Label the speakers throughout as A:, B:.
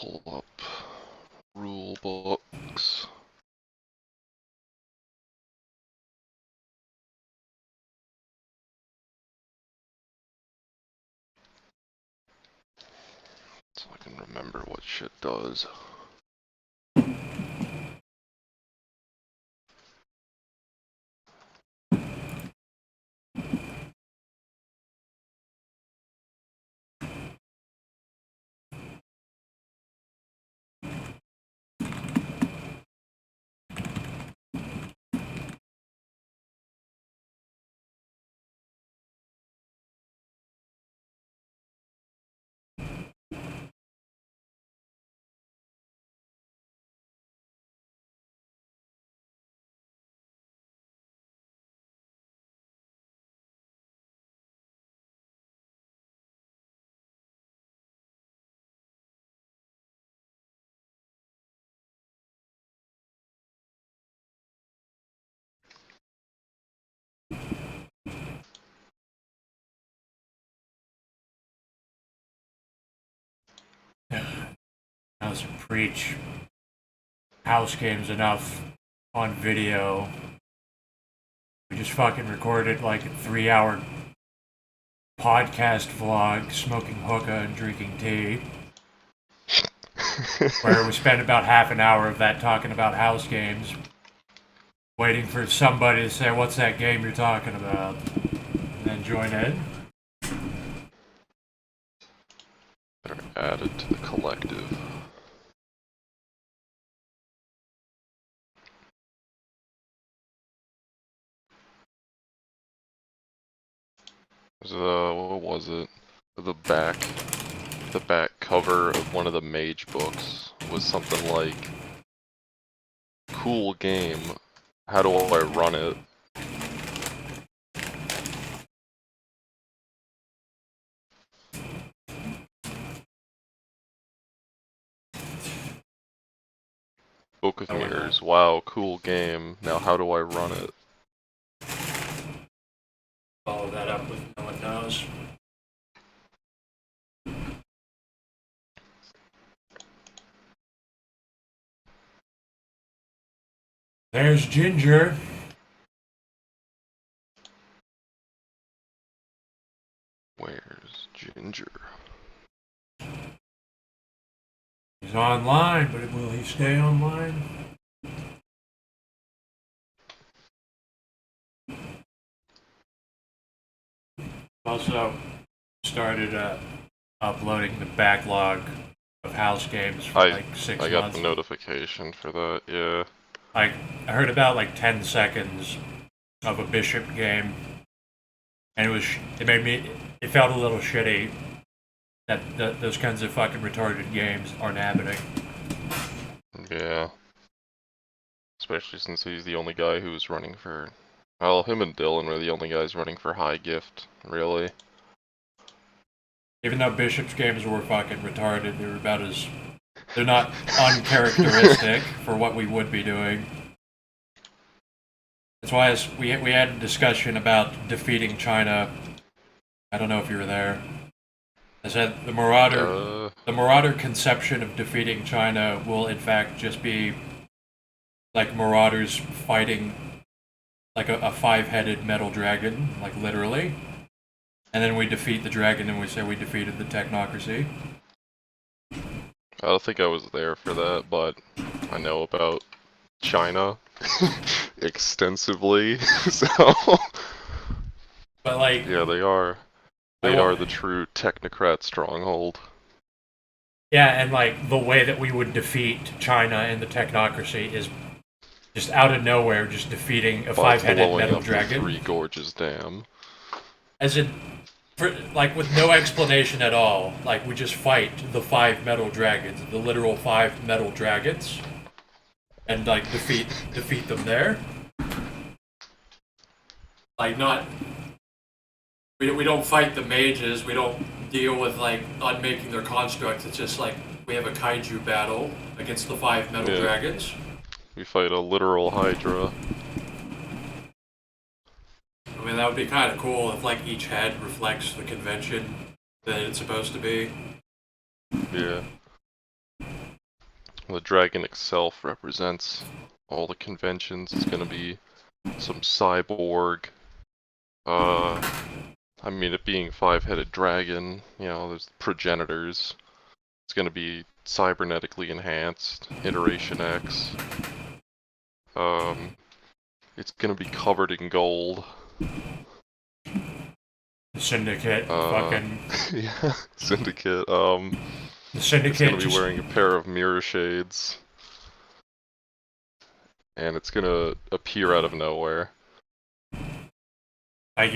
A: pull up rule books. So I can remember what shit does.
B: I was preach house games enough on video. We just fucking recorded like a 3-hour podcast vlog, smoking hookah and drinking tea, where we spent about half an hour of that talking about house games, waiting for somebody to say, "What's that game you're talking about?" and then join in.
A: Better add it to the collective. What was it? The back cover of one of the mage books was something like, "Cool game, how do I run it?" Book of Mirrors, wow, cool game, now how do I run it?
B: Follow that up with No One Knows. There's Ginger.
A: Where's Ginger?
B: He's online, but will he stay online? Also started uploading the backlog of house games for like 6 months.
A: I got the notification for that, yeah.
B: I heard about like 10 seconds of a bishop game, and it felt a little shitty that those kinds of fucking retarded games aren't happening.
A: Yeah. Especially since he's the only guy who's running for... Well, him and Dylan were the only guys running for high gift, really.
B: Even though Bishop's games were fucking retarded, they're not uncharacteristic for what we would be doing. That's why we had a discussion about defeating China. I don't know if you were there. I said the Marauder conception of defeating China will in fact just be like Marauders fighting like a 5-headed metal dragon, like literally. And then we defeat the dragon and we say we defeated the technocracy.
A: I don't think I was there for that, but I know about China extensively, so...
B: But like...
A: Yeah, they are. They are the true technocrat stronghold.
B: Yeah, and like the way that we would defeat China and the technocracy is just out of nowhere, just defeating a 5-headed metal dragon.
A: Three Gorges Dam.
B: As in, like with no explanation at all. Like we just fight the 5 metal dragons, the literal 5 metal dragons, and like defeat them there. Like not. We don't fight the mages. We don't deal with like unmaking their constructs. It's just like we have a kaiju battle against the 5 metal dragons.
A: We fight a literal Hydra.
B: I mean, that would be kind of cool if like each head reflects the convention that it's supposed to be.
A: Yeah. The dragon itself represents all the conventions. It's gonna be some cyborg. I mean, it being 5-headed dragon, you know, there's progenitors. It's gonna be cybernetically enhanced, Iteration X. It's gonna be covered in gold.
B: The Syndicate, fucking...
A: Yeah, Syndicate,
B: The Syndicate
A: it's gonna be wearing a pair of mirror shades. And it's gonna appear out of nowhere.
B: Like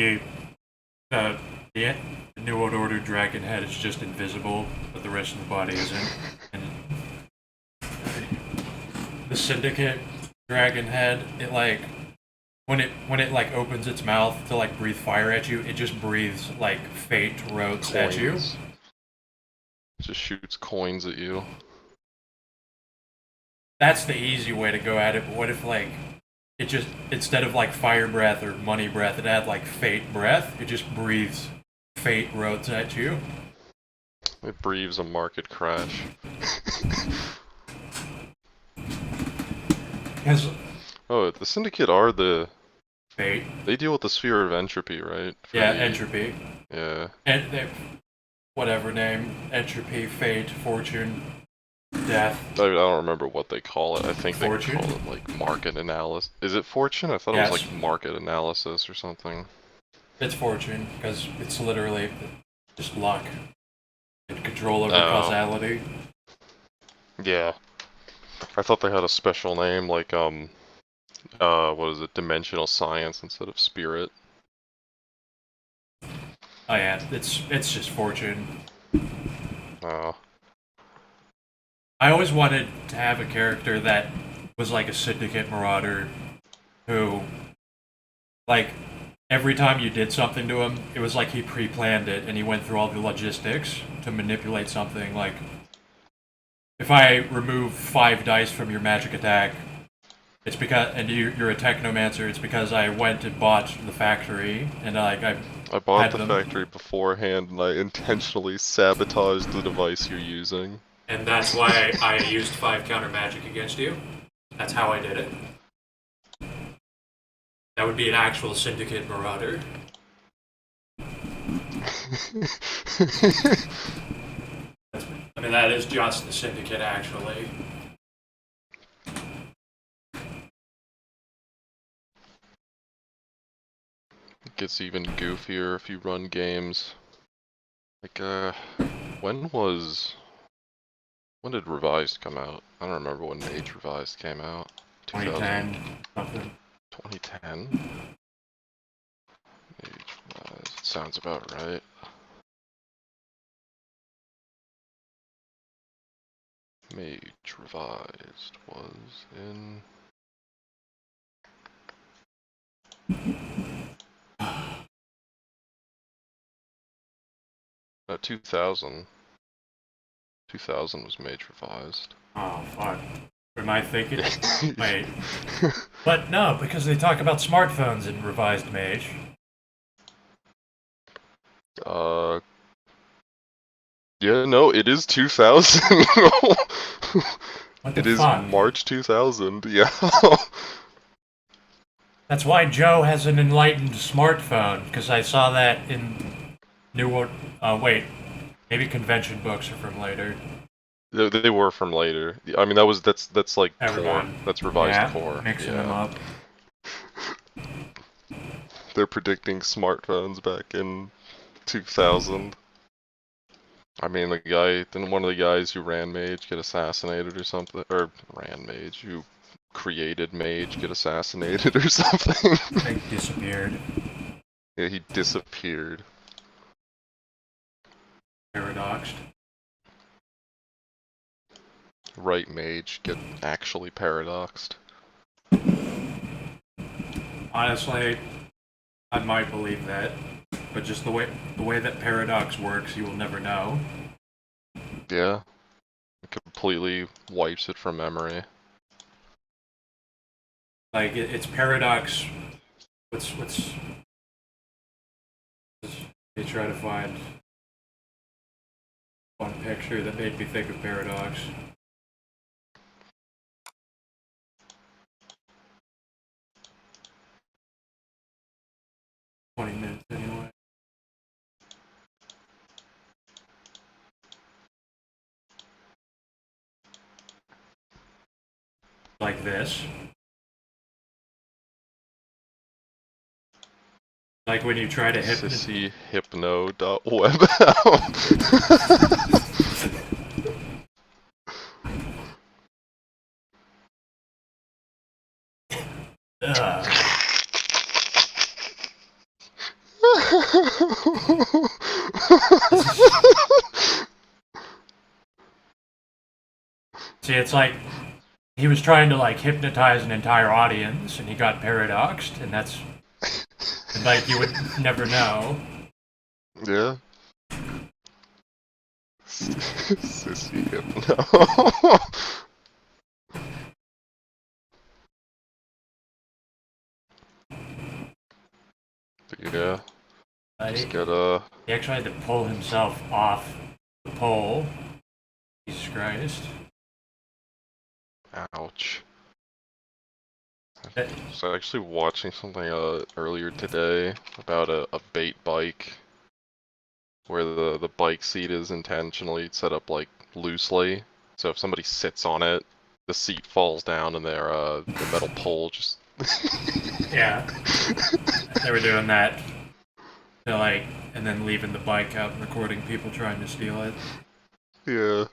B: the New World Order Dragon head is just invisible, but the rest of the body isn't. And the Syndicate Dragon head, it like when it like opens its mouth to like breathe fire at you, it just breathes like fate rotes at you.
A: It just shoots coins at you.
B: That's the easy way to go at it, but what if like it just, instead of like fire breath or money breath, it had like fate breath? It just breathes fate rotes at you.
A: It breathes a market crash. Oh, the Syndicate are the...
B: Fate.
A: They deal with the sphere of entropy, right?
B: Yeah, entropy.
A: Yeah.
B: And whatever name. Entropy, fate, fortune, death.
A: I don't remember what they call it. I think
B: Fortune?
A: they call it like market analysis. Is it fortune? I thought it was like market analysis or something.
B: It's fortune, because it's literally just luck. And control over causality.
A: Yeah. I thought they had a special name, like, what is it, dimensional science instead of spirit.
B: Oh yeah, it's just fortune.
A: Oh.
B: I always wanted to have a character that was like a Syndicate Marauder who, like, every time you did something to him, it was like he pre-planned it and he went through all the logistics to manipulate something. Like, if I remove 5 dice from your magic attack, it's because, and you're a Technomancer, it's because I went and bought the factory, and I
A: bought the factory beforehand, and I intentionally sabotaged the device you're using.
B: And that's why I used 5 counter magic against you. That's how I did it. That would be an actual Syndicate Marauder. I mean, that is just the Syndicate, actually.
A: It gets even goofier if you run games. Like, when did Revised come out? I don't remember when Mage Revised came out.
B: 2010, something.
A: 2010? Mage Revised. Sounds about right. Mage Revised was in... 2000. 2000 was Mage Revised.
B: Oh, fuck. Am I thinking? Wait. But no, because they talk about smartphones in Revised Mage.
A: Yeah, no, it is 2000.
B: What the
A: It is
B: fuck?
A: March 2000, yeah.
B: That's why Joe has an enlightened smartphone, because I saw that in New World... wait. Maybe convention books are from later.
A: They were from later. I mean, that's like core. That's revised core.
B: Mixing them up.
A: They're predicting smartphones back in 2000. I mean, didn't one of the guys who ran Mage get assassinated or something? Or ran Mage, who created Mage get assassinated or something?
B: He disappeared.
A: Yeah, he disappeared.
B: Paradoxed.
A: Right Mage get actually paradoxed.
B: Honestly, I might believe that, but just the way that paradox works, you will never know.
A: Yeah, it completely wipes it from memory.
B: Like it's paradox. What's? They try to find one picture that made me think of paradox. 20 minutes anyway. Like this. Like when you try to hypnotize.
A: Sissyhypno.web.
B: See, it's like he was trying to like hypnotize an entire audience, and he got paradoxed, and that's like you would never know.
A: Yeah. Sissyhypno. Yeah. Just gotta.
B: He actually had to pull himself off the pole. Jesus Christ.
A: Ouch.
B: That-
A: I was actually watching something earlier today about a bait bike where the bike seat is intentionally set up like loosely, so if somebody sits on it, the seat falls down and the metal pole just
B: Yeah, they were doing that. They're like, and then leaving the bike out and recording people trying to steal it.
A: Yeah.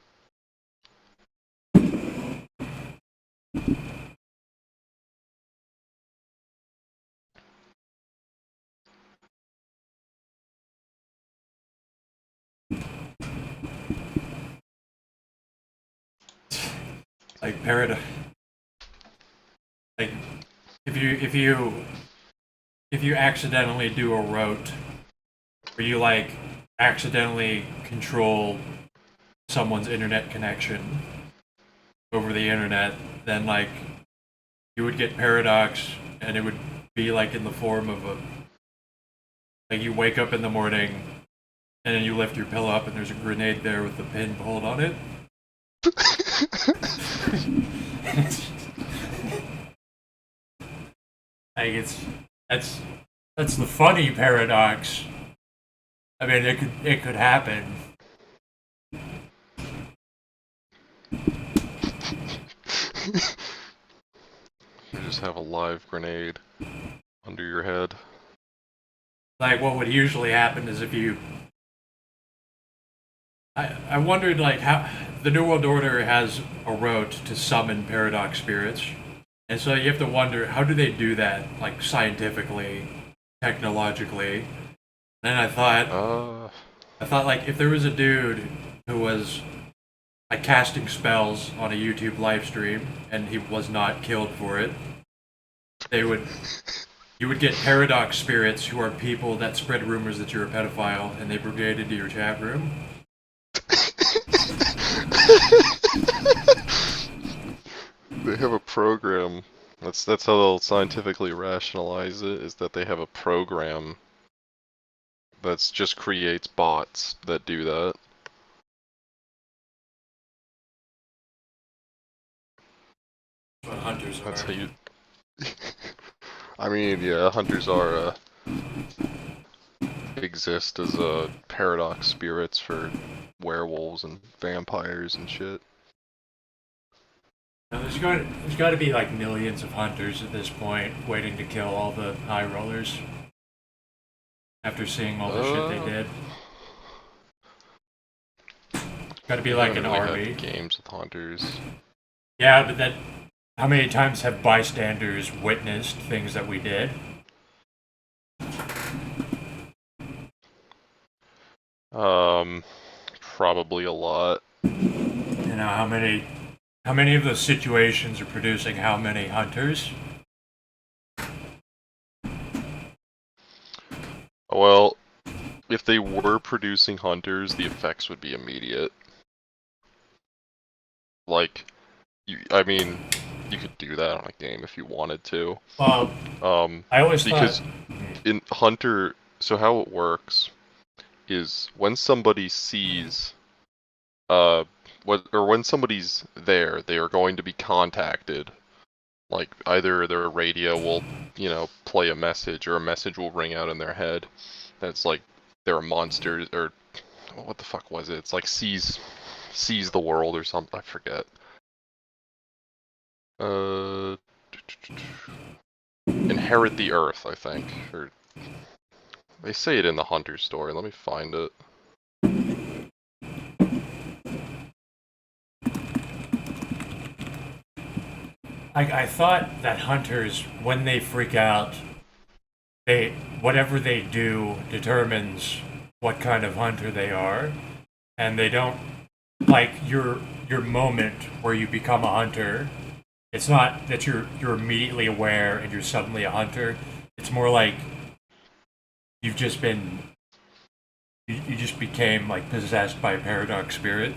B: Like paradox. Like if you accidentally do a rote, where you like accidentally control someone's internet connection over the internet, then like you would get paradox, and it would be like in the form of a like you wake up in the morning and then you lift your pillow up and there's a grenade there with the pin pulled on it. Like that's the funny paradox. I mean, it could happen.
A: You just have a live grenade under your head.
B: Like what would usually happen is if you. I wondered like how the New World Order has a rote to summon paradox spirits, and so you have to wonder how do they do that, like scientifically, technologically. And I thought like if there was a dude who was like casting spells on a YouTube live stream and he was not killed for it, you would get paradox spirits who are people that spread rumors that you're a pedophile and they brigade into your chat room.
A: They have a program. That's how they'll scientifically rationalize it, is that they have a program that just creates bots that do that.
B: That's what hunters
A: That's
B: are.
A: how you. I mean, yeah, hunters are exist as paradox spirits for werewolves and vampires and shit.
B: Now, there's got to be like millions of hunters at this point waiting to kill all the high rollers after seeing all the shit they did. Got to be like an
A: really
B: army.
A: had games with hunters.
B: Yeah, but that. How many times have bystanders witnessed things that we did?
A: Probably a lot.
B: You know how many of those situations are producing how many hunters?
A: Well, if they were producing hunters, the effects would be immediate. Like, I mean, you could do that on a game if you wanted to.
B: Well, I always
A: because
B: thought
A: in Hunter, so how it works is when somebody sees, when somebody's there, they are going to be contacted Like either their radio will, play a message, or a message will ring out in their head. That's like there are monsters, or what the fuck was it? It's like seize the world or something. I forget. Inherit the earth, I think. Or they say it in the Hunter story. Let me find it.
B: I thought that hunters, when they freak out, whatever they do determines what kind of hunter they are, and they don't like your moment where you become a hunter. It's not that you're immediately aware and you're suddenly a hunter. It's more like you've just been you just became like possessed by a paradox spirit.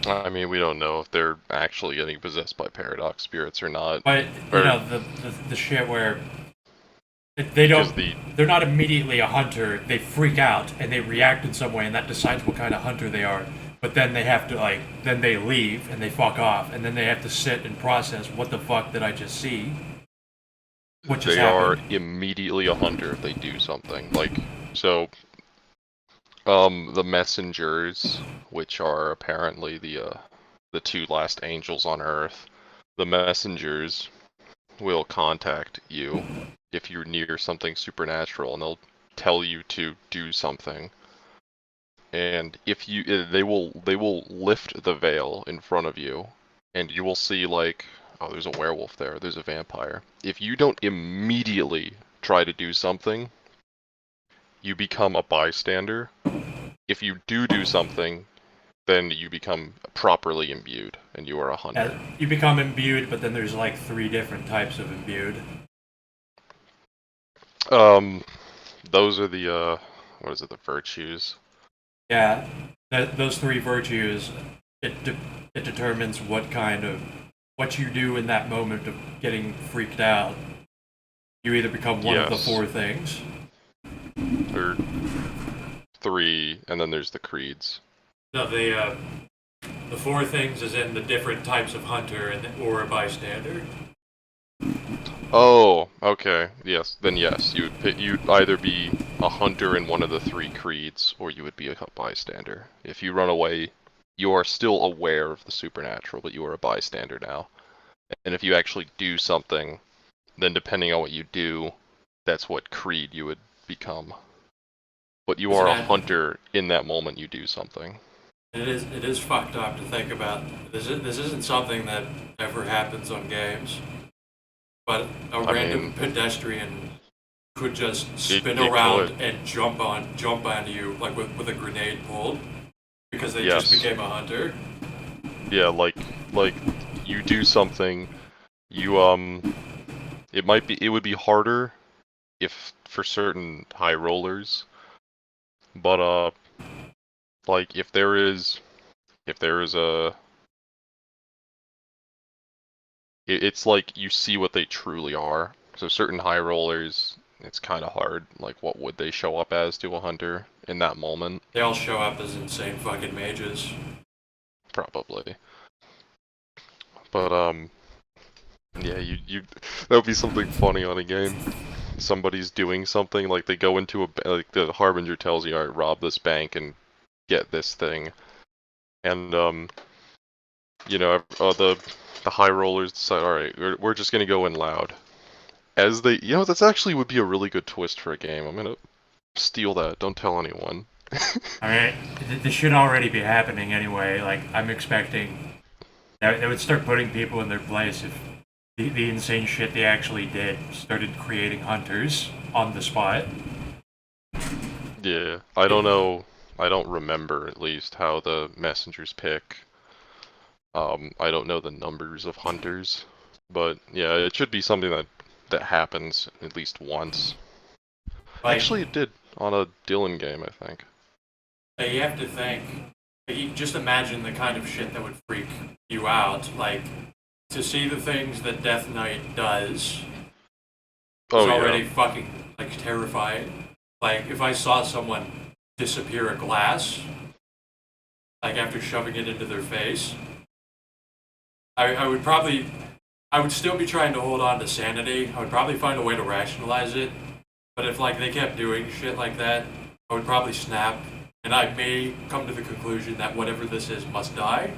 A: I mean, we don't know if they're actually getting possessed by paradox spirits or not.
B: But
A: Or,
B: the shit where they don't they're not immediately a hunter. They freak out and they react in some way, and that decides what kind of hunter they are. But then they have to then they leave and they fuck off, and then they have to sit and process what the fuck did I just see? What just
A: they are
B: happened?
A: immediately a hunter if they do something. The messengers, which are apparently the two last angels on Earth, the messengers will contact you if you're near something supernatural, and they'll tell you to do something. And if they will lift the veil in front of you, and you will see oh, there's a werewolf there, there's a vampire. If you don't immediately try to do something, you become a bystander. If you do something, then you become properly imbued, and you are a hunter.
B: You become imbued, but then there's like 3 different types of imbued.
A: Those are the what is it? The virtues.
B: Yeah, those 3 virtues. It determines what you do in that moment of getting freaked out. You either become one of the 4 things.
A: Or 3, and then there's the creeds.
B: No, the 4 things is in the different types of hunter or a bystander.
A: Oh, okay. Yes. Then yes, you'd either be a hunter in one of the 3 creeds, or you would be a bystander. If you run away, you are still aware of the supernatural, but you are a bystander now. And if you actually do something, then depending on what you do, that's what creed you would become. But you are a hunter in that moment you do something.
B: It is fucked up to think about. This isn't something that ever happens on games. But a random pedestrian could just spin around and jump onto you like with a grenade pulled because they just became a hunter.
A: Yeah, like you do something, you it would be harder if for certain high rollers, but like if there is it's like you see what they truly are. So certain high rollers, it's kind of hard. Like, what would they show up as to a hunter in that moment?
B: They all show up as insane fucking mages.
A: Probably. But yeah, that would be something funny on a game. Somebody's doing something, like they go into like the Harbinger tells you, alright, rob this bank and get this thing. And the high rollers decide, alright, we're just gonna go in loud. As they, that's actually would be a really good twist for a game. I'm gonna steal that. Don't tell anyone.
B: I mean, this should already be happening anyway. Like, I'm expecting they would start putting people in their place if the insane shit they actually did started creating hunters on the spot.
A: Yeah, I don't know. I don't remember, at least, how the messengers pick. I don't know the numbers of hunters, but yeah, it should be something that happens at least once. Actually, it did on a Dylan game, I think.
B: You have to think. You just imagine the kind of shit that would freak you out. Like, to see the things that Death Knight does is already fucking, terrifying. Like, if I saw someone disappear a glass, after shoving it into their face, I would probably I would still be trying to hold on to sanity. I would probably find a way to rationalize it. But if like they kept doing shit like that, I would probably snap, and I may come to the conclusion that whatever this is must die.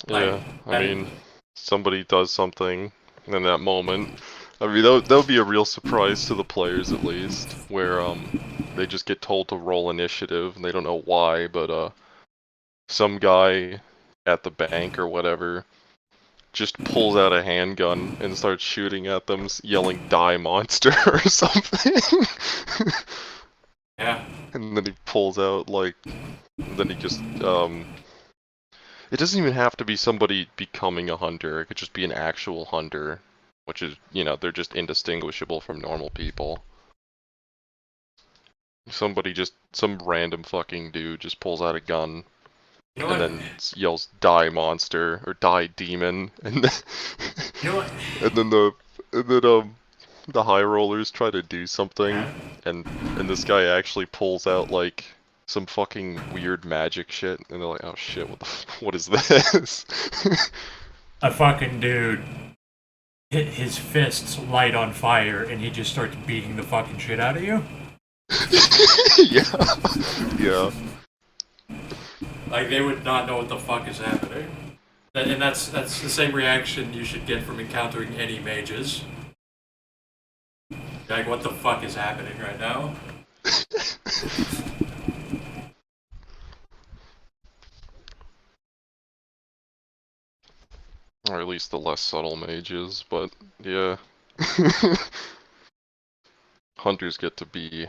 B: Like,
A: Yeah, I
B: that,
A: mean, somebody does something in that moment. I mean, that would be a real surprise to the players at least, where they just get told to roll initiative and they don't know why, but some guy at the bank or whatever just pulls out a handgun and starts shooting at them, yelling "Die monster" or something.
B: yeah.
A: And then he pulls out like, then he just it doesn't even have to be somebody becoming a hunter. It could just be an actual hunter, which is, you know, they're just indistinguishable from normal people. Some random fucking dude just pulls out a gun
B: You know
A: and
B: what?
A: then yells "Die monster" or "Die demon," and then,
B: You know what?
A: and then the high rollers try to do something,
B: Yeah.
A: and this guy actually pulls out like some fucking weird magic shit, and they're like, "Oh shit, what is this?"
B: A fucking dude his fists light on fire and he just starts beating the fucking shit out of you.
A: Yeah, yeah.
B: Like they would not know what the fuck is happening. And that's the same reaction you should get from encountering any mages. Like, what the fuck is happening right now?
A: Or at least the less subtle mages, but yeah. Hunters get to be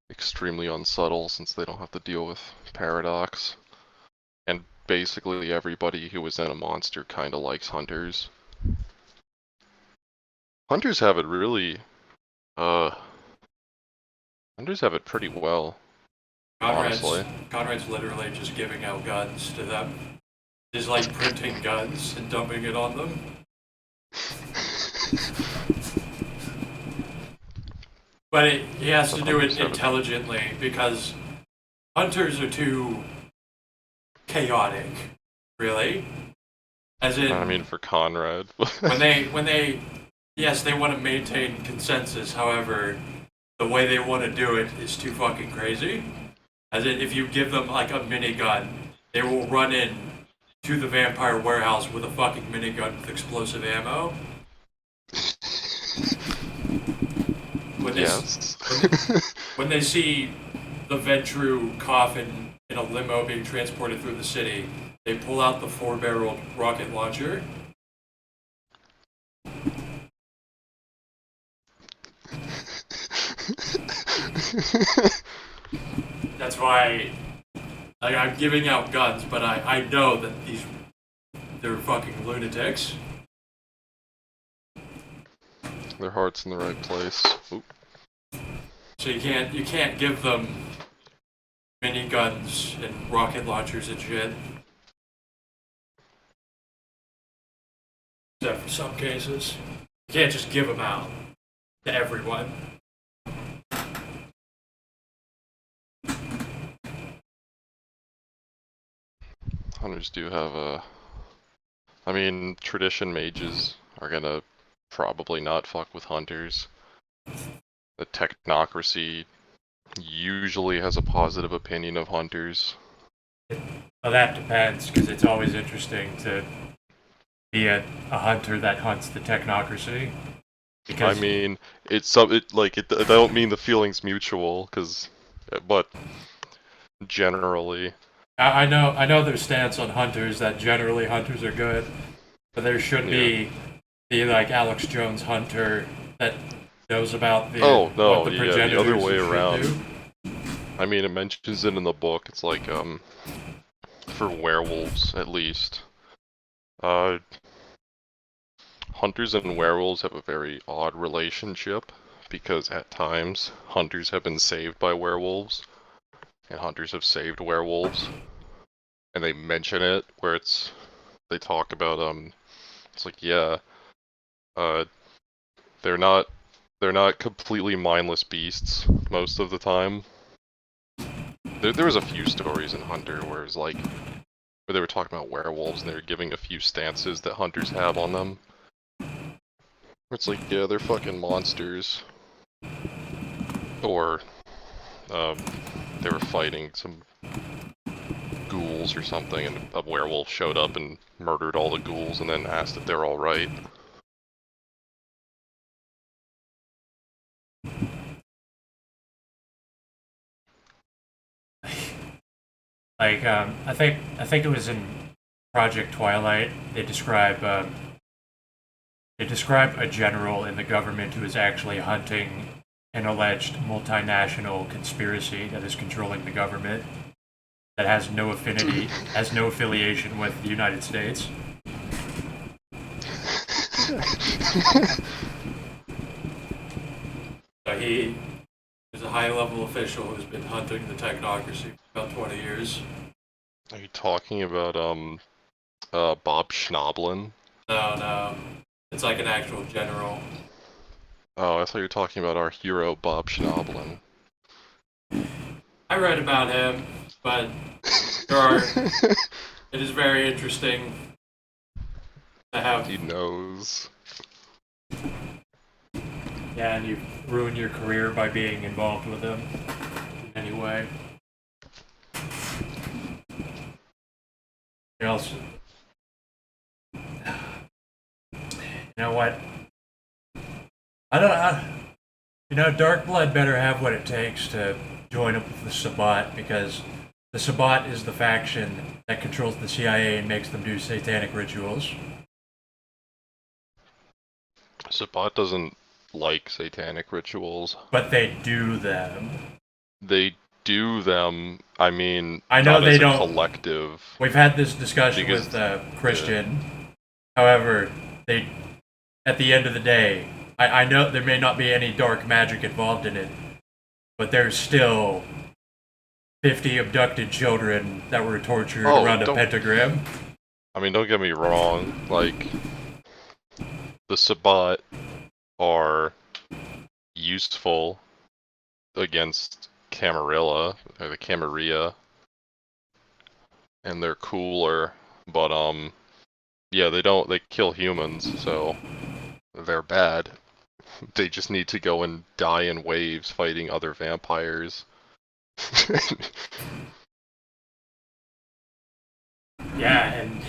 A: extremely unsubtle since they don't have to deal with paradox. And basically everybody who is in a monster kinda likes hunters. Hunters have it really, uh, hunters have it pretty well,
B: Conrad's
A: honestly.
B: Conrad's literally just giving out guns to them. He's like printing guns and dumping it on them. But he has
A: But
B: to do
A: hunters
B: it
A: have it.
B: intelligently because hunters are too chaotic, really. As
A: I mean,
B: in,
A: for Conrad.
B: when they yes, they want to maintain consensus. However, the way they want to do it is too fucking crazy. As in, if you give them like a minigun, they will run in to the vampire warehouse with a fucking minigun with explosive ammo. When they
A: Yes.
B: when they see the Ventru coffin in a limo being transported through the city, they pull out the four-barreled rocket launcher. That's why like, I'm giving out guns, but I know that they're fucking lunatics.
A: Their heart's in the right place. Oop.
B: So you can't give them miniguns and rocket launchers and shit. Except for some cases. You can't just give them out to everyone.
A: Hunters do have a... I mean, tradition mages are gonna probably not fuck with hunters. The technocracy usually has a positive opinion of hunters.
B: Well, that depends, because it's always interesting to be a hunter that hunts the technocracy.
A: I
B: Because
A: mean, I don't mean the feeling's mutual, but generally,
B: I know their stance on hunters that generally hunters are good, but there should
A: yeah.
B: be the like Alex Jones hunter that knows about
A: Oh,
B: what
A: no,
B: the
A: yeah, the other
B: progenitors
A: way
B: and shit
A: around.
B: do.
A: I mean, it mentions it in the book, it's like, for werewolves, at least. Uh, Hunters and werewolves have a very odd relationship, because at times, hunters have been saved by werewolves, and hunters have saved werewolves. And they mention it, where they talk about, it's like, yeah, uh, they're not, they're not completely mindless beasts most of the time. There was a few stories in Hunter where it's like, where they were talking about werewolves and they were giving a few stances that hunters have on them. It's like, yeah, they're fucking monsters. Or, they were fighting some ghouls or something, and a werewolf showed up and murdered all the ghouls and then asked if they're alright.
B: Like, I think it was in Project Twilight. They describe a general in the government who is actually hunting an alleged multinational conspiracy that is controlling the government that has no affinity, has no affiliation with the United States. So he is a high-level official who's been hunting the technocracy for about 20 years.
A: Are you talking about, Bob Schnoblin?
B: No. It's like an actual general.
A: Oh, I thought you were talking about our hero, Bob Schnoblin.
B: I read about him, but it is very interesting to have.
A: He knows.
B: Yeah, and you ruin your career by being involved with him in any way. You also, you know what? I don't know. You know, Dark Blood better have what it takes to join up with the Sabbat, because the Sabbat is the faction that controls the CIA and makes them do satanic rituals.
A: Sabbat doesn't like satanic rituals.
B: But they do them.
A: They do them, I mean,
B: I know
A: not
B: they
A: as a
B: don't.
A: collective.
B: We've had this discussion
A: Because-
B: with Christian. However, they, at the end of the day, I know there may not be any dark magic involved in it, but there's still 50 abducted children that were tortured around a pentagram.
A: I mean, don't get me wrong, like, the Sabbat are useful against Camarilla, or the Camarilla, and they're cooler, but, yeah, they kill humans, so they're bad. They just need to go and die in waves fighting other vampires.
B: Yeah, and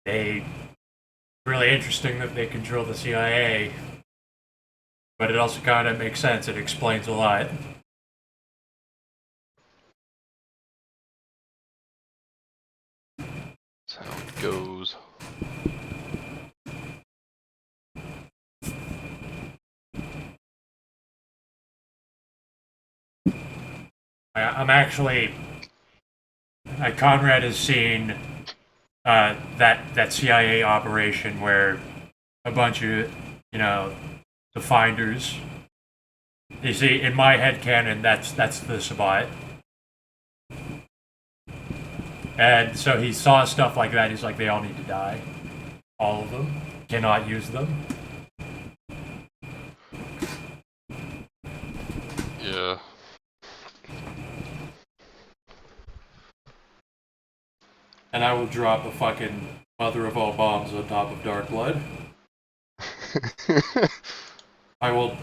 B: they really interesting that they control the CIA, but it also kind of makes sense. It explains a lot.
A: That's how it goes.
B: I'm actually. Conrad has seen that CIA operation where a bunch of, the Finders. You see, in my head canon, that's the Sabbat. And so he saw stuff like that. He's like, they all need to die. All of them. Cannot use them.
A: Yeah.
B: And I will drop a fucking mother of all bombs on top of Dark Blood. I will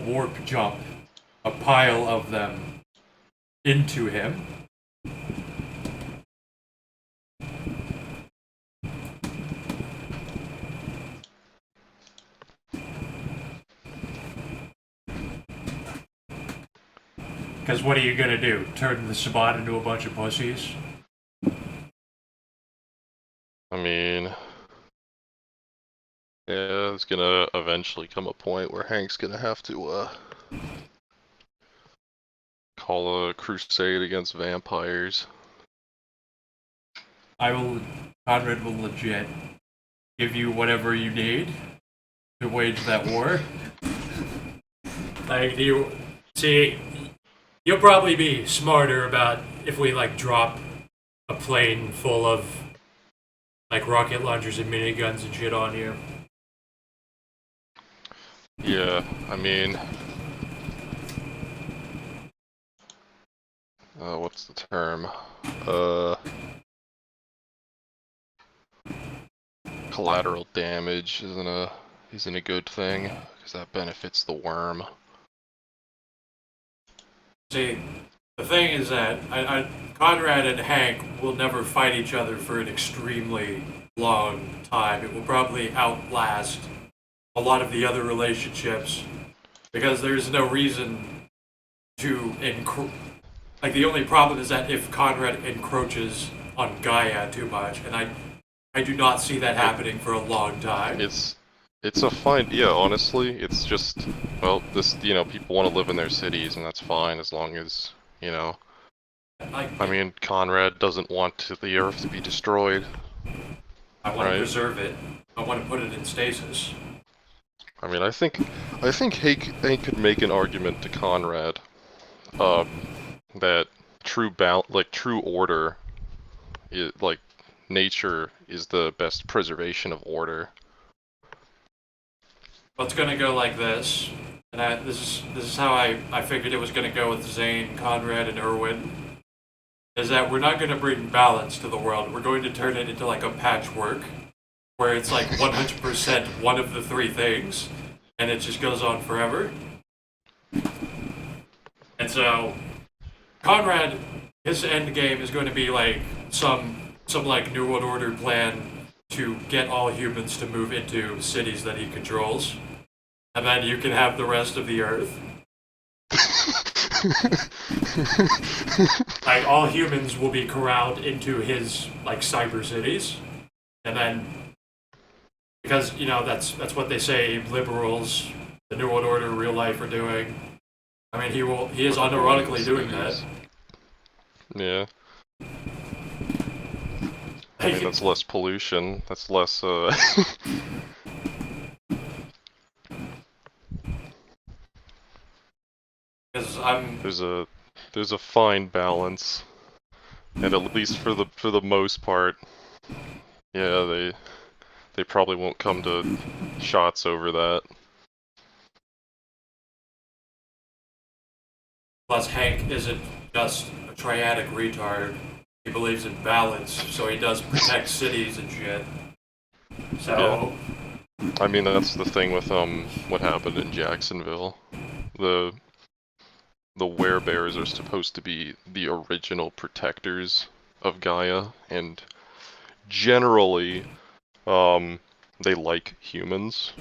B: warp jump a pile of them into him. Because what are you gonna do? Turn the Sabbat into a bunch of pussies?
A: I mean, yeah, it's gonna eventually come a point where Hank's gonna have to, call a crusade against vampires.
B: Conrad will legit give you whatever you need to wage that war. Like, you'll probably be smarter about if we, drop a plane full of, rocket launchers and miniguns and shit on you.
A: Yeah, I mean, what what's the term? Collateral damage isn't a good thing, because that benefits the worm.
B: See, the thing is that Conrad and Hank will never fight each other for an extremely long time. It will probably outlast a lot of the other relationships because there's no reason to like the only problem is that if Conrad encroaches on Gaia too much, and I do not see that happening for a long time.
A: It's a fine, yeah, honestly, it's just, well, people want to live in their cities, and that's fine as long as, I mean, Conrad doesn't want the Earth to be destroyed.
B: I want to preserve it. I want to put it in stasis.
A: I mean, I think Hank could make an argument to Conrad, that true order, nature is the best preservation of order.
B: Well, it's gonna go like this, and this is how I figured it was gonna go with Zane, Conrad, and Irwin. Is that we're not gonna bring balance to the world. We're going to turn it into like a patchwork, where it's like 100% one of the three things, and it just goes on forever. And so, Conrad, his end game is going to be like some like New World Order plan to get all humans to move into cities that he controls, and then you can have the rest of the Earth. Like all humans will be corralled into his like cyber cities, and then because that's what they say liberals, the New World Order, real life are doing. I mean, he is unironically doing that.
A: Yeah. I mean, that's less pollution. That's less, There's a fine balance, and at least for the most part, yeah, they probably won't come to shots over that.
B: Plus, Hank isn't just a triadic retard. He believes in balance, so he does protect cities and shit. So,
A: yeah. I mean, that's the thing with what happened in Jacksonville. The werebears are supposed to be the original protectors of Gaia, and generally, they like humans.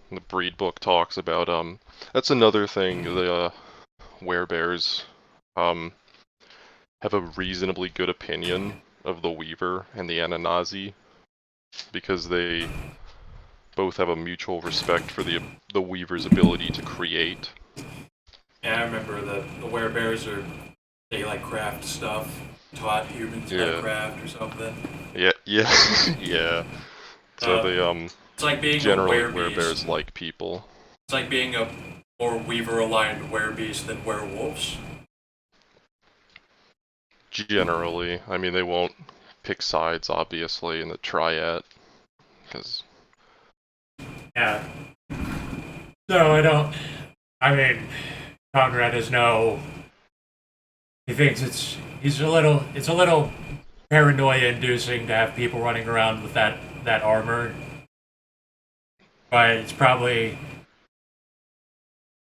A: The breed book talks about, that's another thing, the werebears, have a reasonably good opinion of the Weaver and the Ananazi, because they both have a mutual respect for the Weaver's ability to create.
B: Yeah, I remember the werebears they like craft stuff, taught humans how to craft or something.
A: Yeah, yeah. So
B: it's like being
A: generally
B: a
A: werebears like people.
B: It's like being a more Weaver-aligned werebeast than werewolves.
A: Generally, I mean, they won't pick sides, obviously, in the triad, because...
B: Yeah. No, I don't... I mean, Conrad is no... He thinks it's a little paranoia-inducing to have people running around with that armor. But it's probably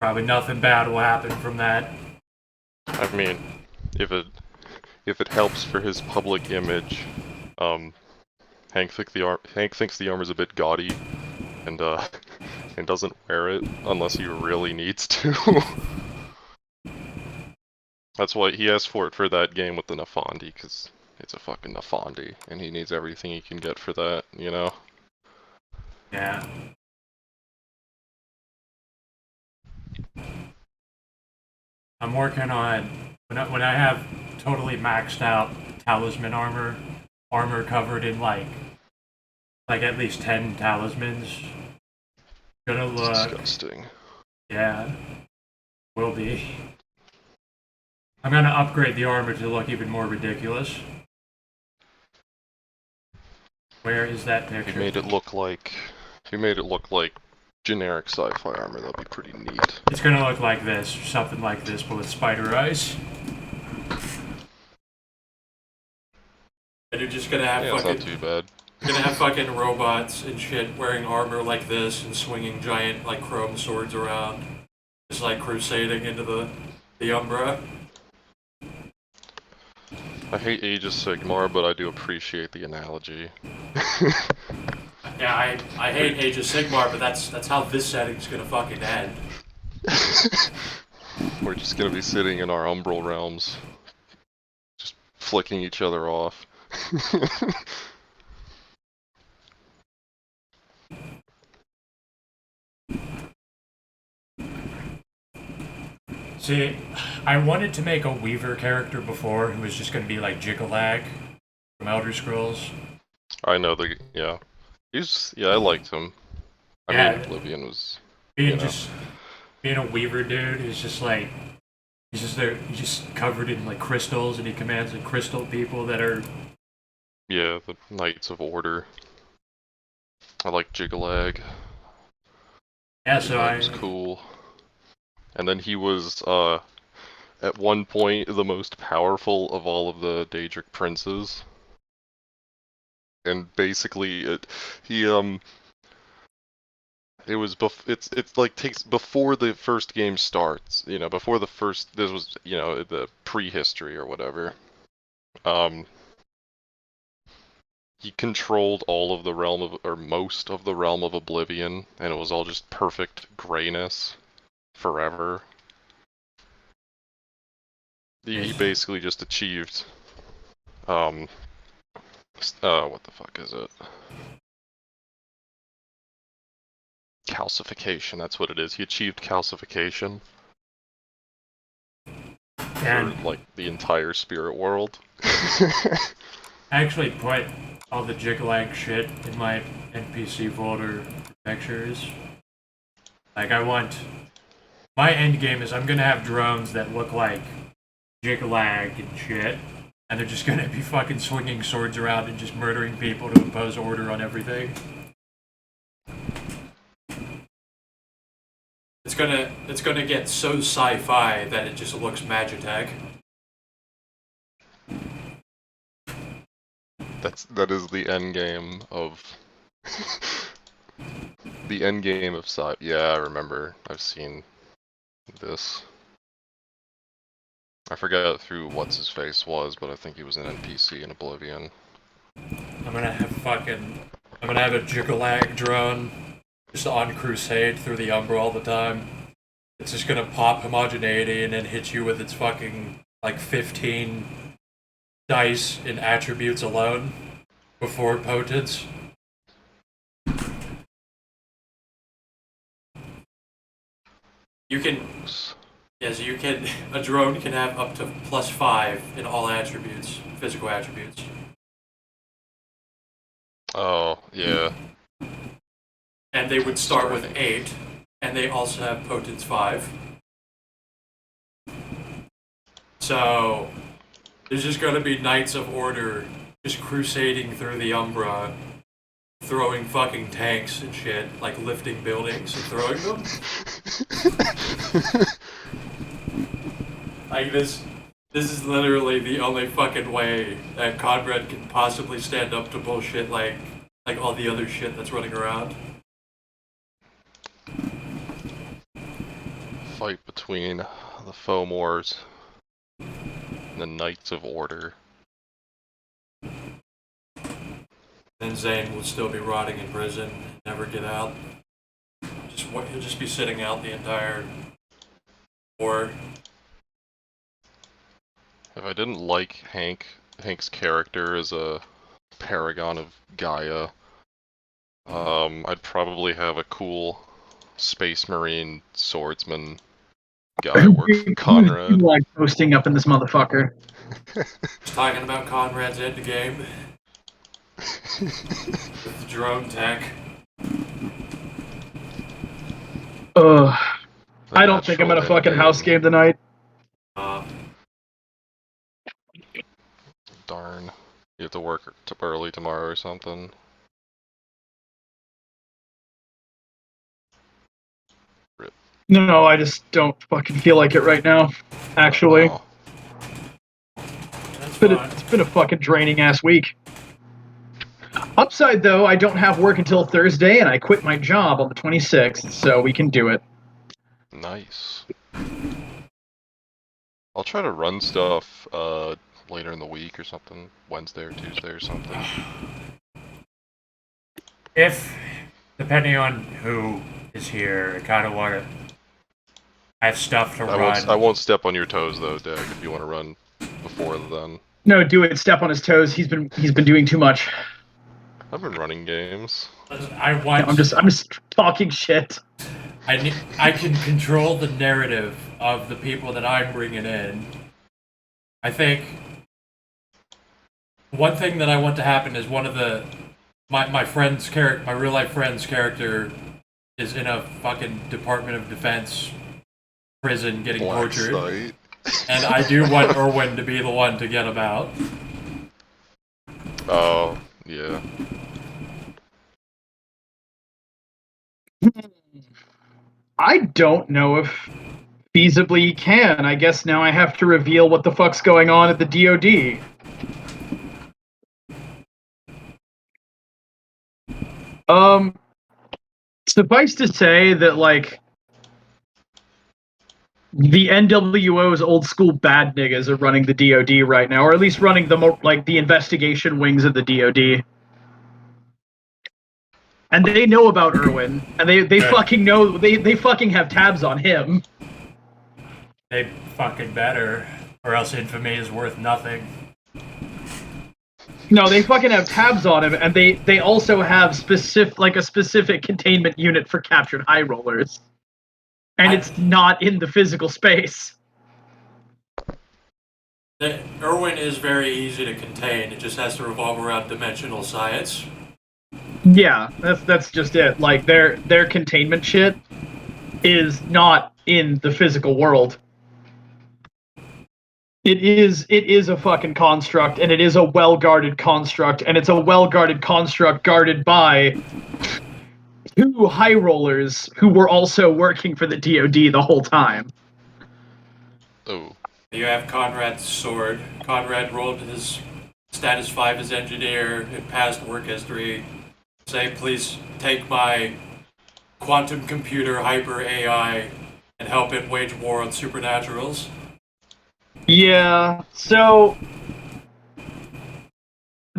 B: nothing bad will happen from that.
A: I mean, if it helps for his public image, Hank thinks the armor's a bit gaudy, and doesn't wear it unless he really needs to. That's why he asked for it for that game with the Nafandi, because it's a fucking Nafandi, and he needs everything he can get for that, you know?
B: Yeah. I'm working on when I have totally maxed out talisman armor covered in like at least 10 talismans. Gonna look
A: disgusting.
B: Yeah. Will be. I'm gonna upgrade the armor to look even more ridiculous. Where is that picture?
A: If you made it look like generic sci-fi armor, that'd be pretty neat.
B: It's gonna look like this, something like this, but with spider eyes. just gonna have
A: Yeah, it's
B: fucking
A: not too bad.
B: you're gonna have fucking robots and shit wearing armor like this and swinging giant like chrome swords around, just like crusading into the Umbra.
A: I hate Age of Sigmar, but I do appreciate the analogy.
B: Yeah, I hate Age of Sigmar, but that's how this setting's gonna fucking end.
A: We're just gonna be sitting in our umbral realms, just flicking each other off.
B: See, I wanted to make a Weaver character before who was just gonna be like Jiggalag from Elder Scrolls.
A: I know yeah. I liked him. I
B: Yeah,
A: mean, Oblivion was,
B: being being a Weaver dude is just like he's just there, he's just covered in like crystals, and he commands the crystal people that are.
A: yeah, the Knights of Order. I like Jiggalag.
B: Yeah, so
A: Jiggalag was cool. And then he was, at one point, the most powerful of all of the Daedric princes. And basically, it was it's like takes before the first game starts, you know, before the first, this was, you know, the prehistory or whatever. He controlled all of the realm of, or most of the realm of Oblivion, and it was all just perfect grayness forever. He basically just achieved, what the fuck is it? Calcification, that's what it is. He achieved calcification
B: and
A: for, like, the entire spirit world.
B: I actually put all the Jiggalag shit in my NPC folder pictures. Like, I want my end game is I'm gonna have drones that look like Jiggalag and shit, and they're just gonna be fucking swinging swords around and just murdering people to impose order on everything. It's gonna get so sci-fi that it just looks Magitech.
A: That is the end game of the end game of sci. Yeah, I remember. I've seen this. I forgot who what's his face was, but I think he was an NPC in Oblivion.
B: I'm gonna have a Jiggalag drone just on crusade through the Umbra all the time. It's just gonna pop homogeneity and then hit you with its fucking like 15 dice in attributes alone before potence. You can, yes, you can. A drone can have up to +5 in all attributes, physical attributes.
A: Oh, yeah.
B: And they would start with 8, and they also have potence 5. So there's just gonna be Knights of Order just crusading through the Umbra, throwing fucking tanks and shit, like lifting buildings and throwing them. Like this is literally the only fucking way that Conrad can possibly stand up to bullshit like all the other shit that's running around.
A: Fight between the Fomors and the Knights of Order.
B: Then Zane would still be rotting in prison and never get out. He'll just be sitting out the entire war.
A: If I didn't like Hank's character as a paragon of Gaia, I'd probably have a cool Space Marine swordsman guy work for Conrad.
C: Like posting up in this motherfucker.
B: Just talking about Conrad's end game with the drone tech.
C: I don't think I'm gonna fucking house game tonight.
A: Darn. You have to work early tomorrow or something.
C: No, I just don't fucking feel like it right now. Actually,
A: Oh.
C: it's been a fucking draining ass week. Upside, though, I don't have work until Thursday, and I quit my job on the 26th, so we can do it.
A: Nice. I'll try to run stuff later in the week or something, Wednesday or Tuesday or something.
B: If, depending on who is here, I kind of want to. I have stuff to run.
A: I won't step on your toes though, Dag. If you want to run before then.
C: No, do it. Step on his toes. He's been doing too much.
A: I've been running games.
B: I want.
C: I'm just talking shit.
B: I can control the narrative of the people that I'm bringing in. I think one thing that I want to happen is one of the my friend's character, my real life friend's character, is in a fucking Department of Defense prison getting tortured, and I do want Irwin to be the one to get him out.
A: Oh, yeah.
C: I don't know if feasibly can. I guess now I have to reveal what the fuck's going on at the DoD. Suffice to say that, like, the NWO's old school bad niggas are running the DoD right now, or at least running the investigation wings of the DoD. And they know about Irwin, and they fucking know, they fucking have tabs on him.
B: They fucking better, or else infamy is worth nothing.
C: No, they fucking have tabs on him, and they also have a specific containment unit for captured high rollers. And it's not in the physical space.
B: Irwin is very easy to contain. It just has to revolve around dimensional science.
C: Yeah, that's just it. Like, their containment shit is not in the physical world. It is a fucking construct, and it is a well-guarded construct, and it's a well-guarded construct guarded by two high rollers who were also working for the DoD the whole time.
A: Oh.
B: You have Conrad's sword. Conrad rolled his status 5 as engineer in past work history. Say, please take my quantum computer hyper AI and help it wage war on supernaturals.
C: Yeah, so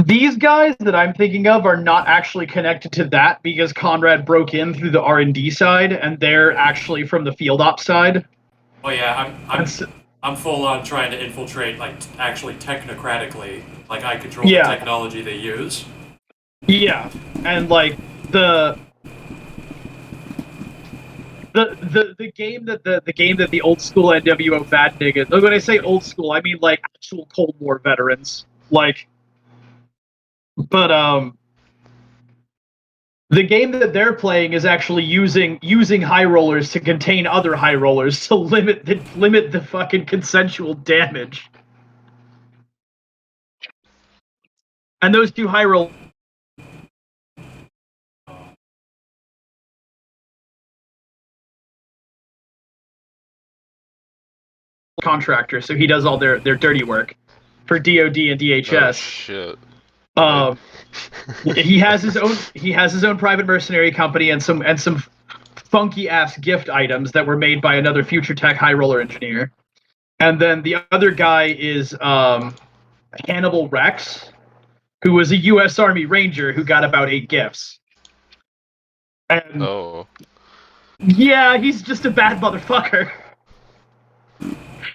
C: these guys that I'm thinking of are not actually connected to that because Conrad broke in through the R&D side, and they're actually from the field ops side.
B: Oh yeah, I'm full on trying to infiltrate, like, actually technocratically. Like, I control the technology they use.
C: Yeah, and like the game that the old school NWO bad niggas. When I say old school, I mean like actual Cold War veterans. Like, but the game that they're playing is actually using high rollers to contain other high rollers to limit the fucking consensual damage. And those two high rollers contractor, so he does all their dirty work for DoD and DHS.
A: Oh, shit.
C: He has his own private mercenary company and some funky ass gift items that were made by another future tech high roller engineer. And then the other guy is Hannibal Rex, who was a U.S. Army Ranger who got about 8 gifts. And yeah, he's just a bad motherfucker.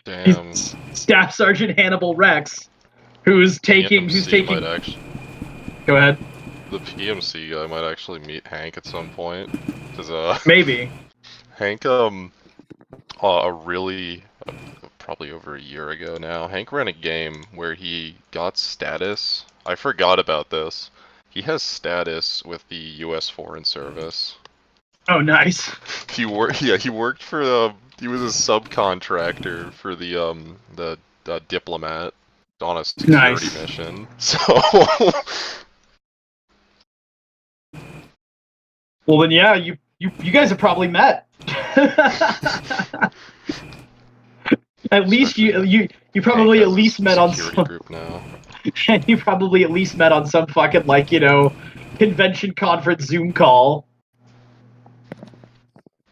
A: Damn.
C: He's Staff Sergeant Hannibal Rex, who's taking. Go ahead.
A: The PMC guy might actually meet Hank at some point, cause
C: maybe
A: Hank probably over a year ago now, Hank ran a game where he got status. I forgot about this. He has status with the U.S. Foreign Service.
C: Oh, nice.
A: He worked for he was a subcontractor for the diplomat on a security mission. So
C: well then, yeah, you guys have probably met. At least you probably at least met on some
A: group now.
C: And you probably at least met on some fucking, like, convention conference Zoom call.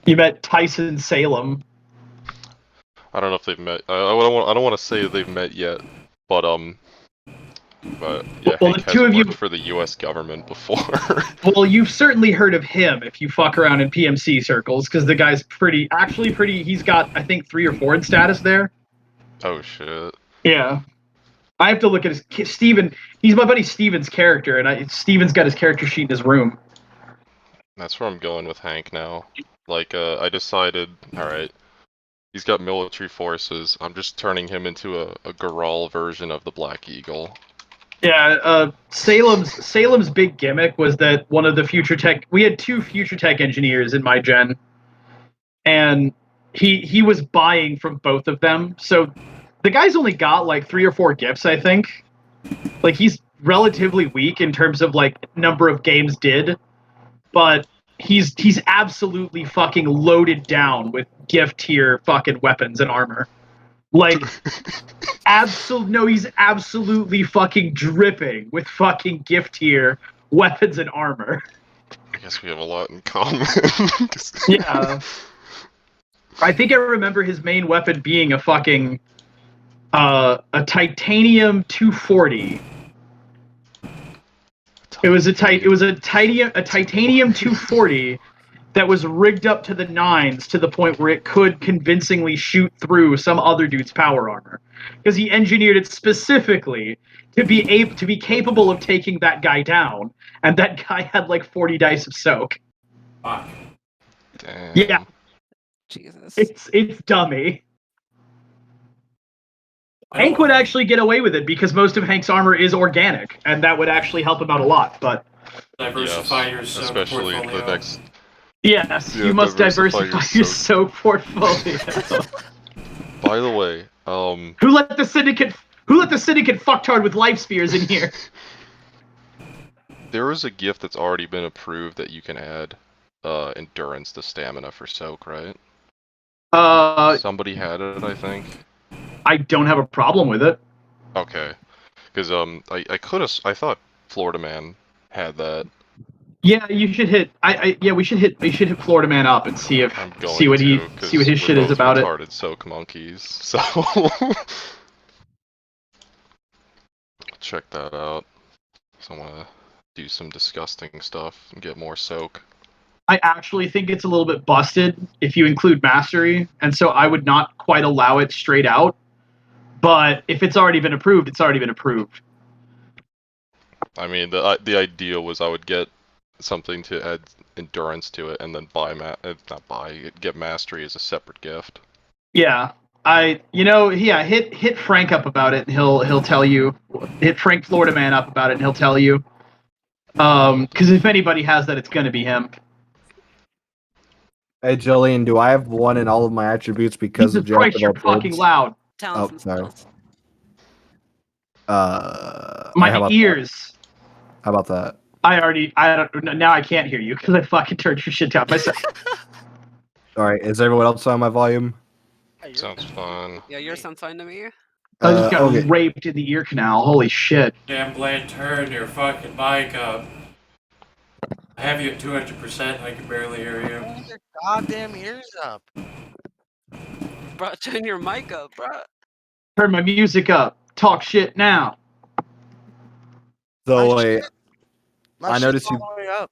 C: You met Tyson Salem.
A: I don't know if they've met. I don't want to say they've met yet, but yeah,
C: Well,
A: Hank
C: the
A: has
C: two of you.
A: worked for the U.S. government before.
C: Well, you've certainly heard of him if you fuck around in PMC circles, because the guy's pretty. He's got, I think, 3 or 4 in status there.
A: Oh shit.
C: Yeah. I have to look at his Steven. He's my buddy Steven's character, and Steven's got his character sheet in his room.
A: That's where I'm going with Hank now. Like, I decided, alright, he's got military forces. I'm just turning him into a Garal version of the Black Eagle.
C: Yeah, Salem's big gimmick was that one of the future tech. We had 2 future tech engineers in my gen, and he was buying from both of them. So the guy's only got like 3 or 4 gifts, I think. Like, he's relatively weak in terms of like number of games did, but he's absolutely fucking loaded down with gift tier fucking weapons and armor. Like, he's absolutely fucking dripping with fucking gift tier weapons and armor.
A: I guess we have a lot in common.
C: Yeah. I think I remember his main weapon being a fucking a titanium 240. It was a titanium 240 that was rigged up to the nines to the point where it could convincingly shoot through some other dude's power armor, because he engineered it specifically to be capable of taking that guy down, and that guy had like 40 dice of soak.
B: Fuck.
A: Damn.
C: Yeah,
D: Jesus.
C: it's dummy. Hank would actually get away with it because most of Hank's armor is organic, and that would actually help him out a lot. But
B: diversify your soak
A: especially
B: portfolio.
A: the next.
C: yes,
A: Yeah,
C: you must diversify your
A: soak.
C: soak portfolio.
A: By the way,
C: Who let the syndicate fucktard with life spears in here?
A: there is a gift that's already been approved that you can add endurance to stamina for soak, right?
C: Somebody
A: had it, I think.
C: I don't have a problem with it.
A: Okay, because I thought Florida Man had that.
C: Yeah, you should hit. We should hit Florida Man up and see
A: I'm
C: what
A: going to,
C: his shit is about it.
A: retarded soak monkeys, so check that out. So I want to do some disgusting stuff and get more soak.
C: I actually think it's a little bit busted if you include mastery, and so I would not quite allow it straight out. But if it's already been approved, it's already been approved.
A: I mean, the idea was I would get something to add endurance to it, and then get mastery as a separate gift.
C: Yeah, hit Frank up about it. And he'll tell you. Hit Frank Florida Man up about it, and he'll tell you. Because if anybody has that, it's gonna be him.
E: Hey Jillian, do I have 1 in all of my attributes because
C: Jesus
E: of Jack
C: Christ,
E: of
C: you're
E: all
C: fucking
E: trades?
C: loud.
D: Talents and
E: sorry.
D: skills.
C: My
E: how about
C: ears.
E: That? How about that?
C: Now I can't hear you because I fucking turned your shit down myself.
E: All right, is everyone else on my volume?
A: Sounds fun.
D: Yeah, yours sounds fine to me.
C: I just got
E: okay.
C: raped in the ear canal. Holy shit.
B: Damn, Blight, turn your fucking mic up. I have you at 200%, I can barely hear you.
F: Turn your goddamn ears up.
D: Bro, turn your mic up, bro.
C: Turn my music up. Talk shit now.
E: So
F: My
E: wait,
F: shit- My
E: I
F: shit's
E: noticed
F: all
E: you-
F: the way up.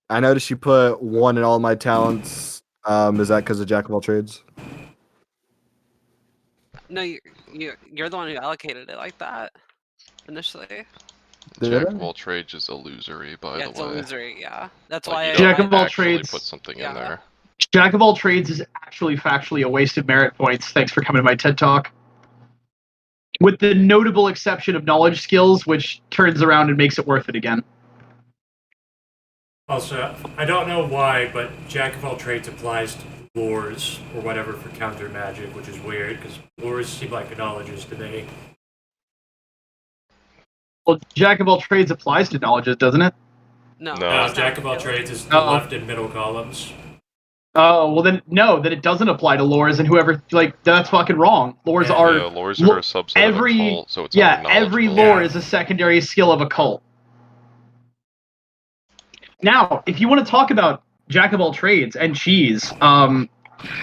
E: I noticed you put 1 in all my talents. Is that because of Jack of all trades?
D: No, you're the one who allocated it like that initially.
E: Did
A: Jack
E: I?
A: of all trades is illusory, by
D: Yeah,
A: the
D: it's
A: way.
D: illusory. Yeah, that's
A: Like,
D: why.
A: you
D: I,
A: don't
C: Jack of all
A: actually
C: trades-
A: put something
D: Yeah.
A: in there.
C: Jack of all trades is actually factually a waste of merit points. Thanks for coming to my TED Talk. With the notable exception of knowledge skills, which turns around and makes it worth it again.
B: Also, I don't know why, but Jack of all trades applies to lures or whatever for counter magic, which is weird because lures seem like knowledges to me.
C: Well, Jack of all trades applies to knowledges, doesn't it?
D: No.
A: No.
B: No,
D: it's
B: Jack
D: not
B: of all
D: skill.
B: trades is the
C: Oh.
B: left and middle columns.
C: Oh, well then no, that it doesn't apply to lores, and whoever that's fucking wrong. Lores
B: Yeah.
C: are
A: Yeah, lores are a subset of a cult, so it's only
C: every
A: knowledgeable.
C: lore
B: Yeah.
C: is a secondary skill of a cult. Now, if you want to talk about jack of all trades and cheese,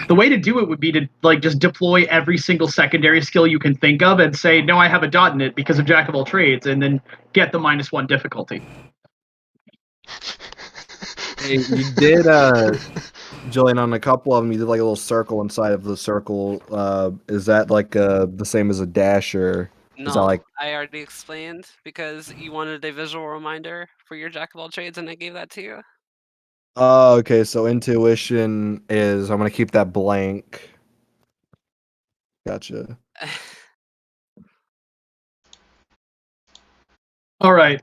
C: the way to do it would be to just deploy every single secondary skill you can think of and say, no, I have a dot in it because of jack of all trades, and then get the -1 difficulty.
E: Hey, you did, Jillian, on a couple of them, you did like a little circle inside of the circle. Is that like the same as a dash, or is that
D: No,
E: like?
D: I already explained because you wanted a visual reminder for your jack of all trades, and I gave that to you.
E: Oh, okay. So intuition is I'm gonna keep that blank. Gotcha.
C: All right,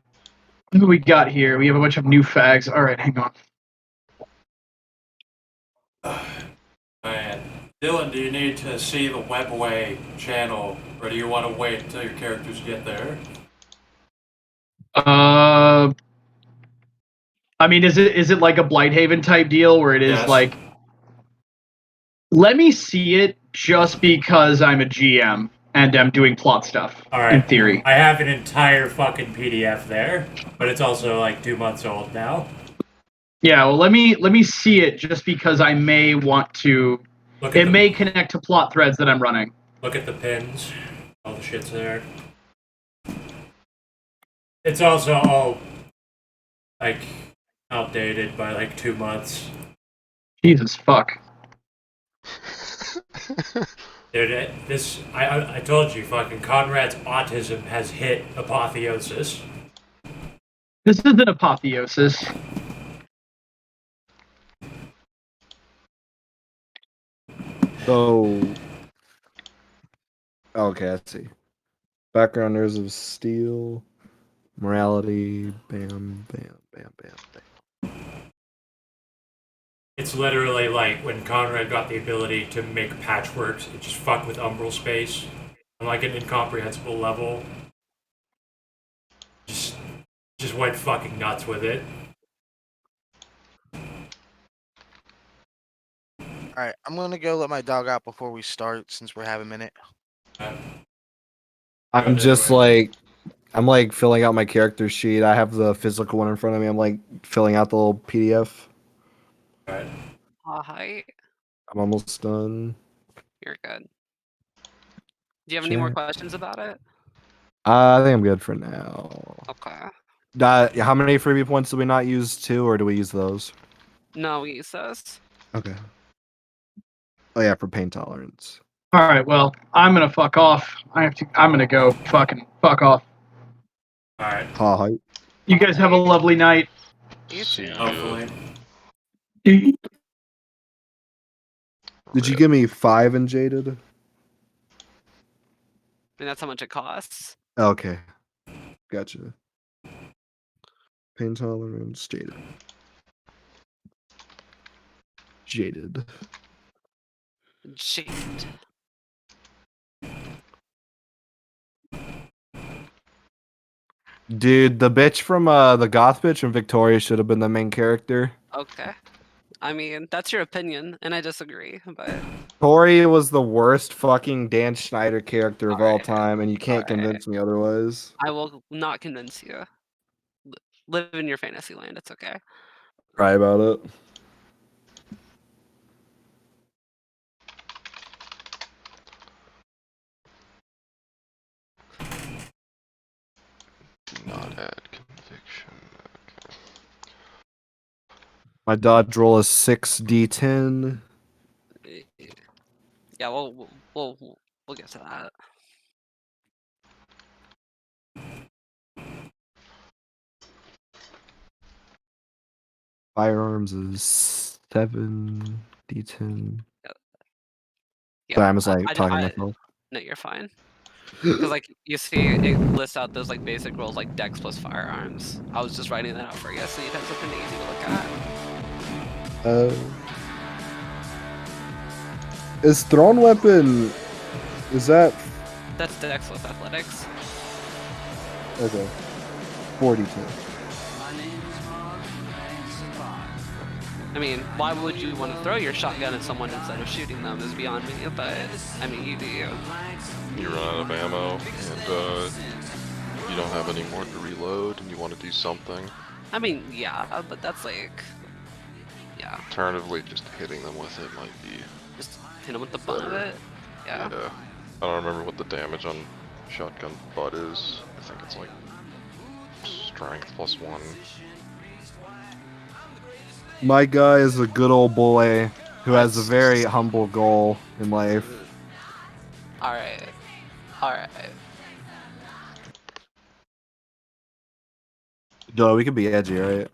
C: who do we got here? We have a bunch of new fags. All right, hang on.
B: Man. Dylan, do you need to see the Webway channel, or do you want to wait until your characters get there?
C: I mean, is it like a Blighthaven type deal where it is
B: Yes.
C: like, let me see it just because I'm a GM and I'm doing plot stuff.
B: All right.
C: In theory.
B: I have an entire fucking PDF there, but it's also like 2 months old now.
C: Yeah, well, let me see it just because I may want to. It may connect to plot threads that I'm running.
B: Look at the pins. All the shit's there. It's also all like outdated by like 2 months.
C: Jesus fuck.
B: Dude, I told you, fucking Conrad's autism has hit apotheosis.
C: This is an apotheosis.
E: So, okay, let's see. Backgrounders of steel, morality, bam, bam, bam, bam, bam.
B: It's literally like when Conrad got the ability to make patchworks, it just fucked with umbral space on like an incomprehensible level. Just went fucking nuts with it.
F: Alright, I'm gonna go let my dog out before we start since we're having a minute.
E: I'm just like, I'm like filling out my character sheet. I have the physical one in front of me. I'm like filling out the little PDF.
B: Right.
D: Hi.
E: I'm almost done.
D: You're good. Do you have any more questions about it?
E: I think I'm good for now.
D: Okay.
E: How many freebie points do we not use too, or do we use those?
D: No, we use those.
E: Okay. Oh yeah, for pain tolerance.
C: All right, well, I'm gonna fuck off. I'm gonna go fucking fuck off.
B: All right.
E: Hi.
C: You guys have a lovely night.
A: See ya.
B: Hopefully.
E: Did you give me 5 in jaded?
D: I mean, that's how much it costs.
E: Okay. Gotcha. Pain tolerance, jaded. Jaded.
D: Jade.
E: Dude, the bitch from the goth bitch from Victoria should have been the main character.
D: Okay. I mean, that's your opinion, and I disagree, but
E: Tori was the worst fucking Dan Schneider character of all
D: Alright.
E: time, and you can't
D: Alright.
E: convince me otherwise.
D: I will not convince you. Live in your fantasy land. It's okay.
E: Right about it.
A: Do not add conviction. Okay.
E: My dodge roll is 6d10.
D: Yeah, we'll get to that.
E: Firearms is 7d10.
D: Yeah,
E: Sorry, I'm just like talking to myself.
D: No, you're fine. Because like you see, it lists out those like basic rolls like Dex plus firearms. I was just writing that out for you, so you'd have something easy to look at.
E: Is thrown weapon? Is that
D: That's Dex with athletics.
E: okay? 42.
D: I mean, why would you want to throw your shotgun at someone instead of shooting them is beyond me, but I mean, you do you.
A: You run out of ammo, and you don't have any more to reload, and you want to do something.
D: I mean, yeah, but that's like, yeah,
A: Alternatively, just hitting them with it might be
D: just hit them with the butt of
A: better.
D: it. Yeah.
A: I don't remember what the damage on shotgun butt is. I think it's like strength +1.
E: My guy is a good old boy who has a very humble goal in life.
D: Alright. Alright.
E: Duh, we could be edgy, right?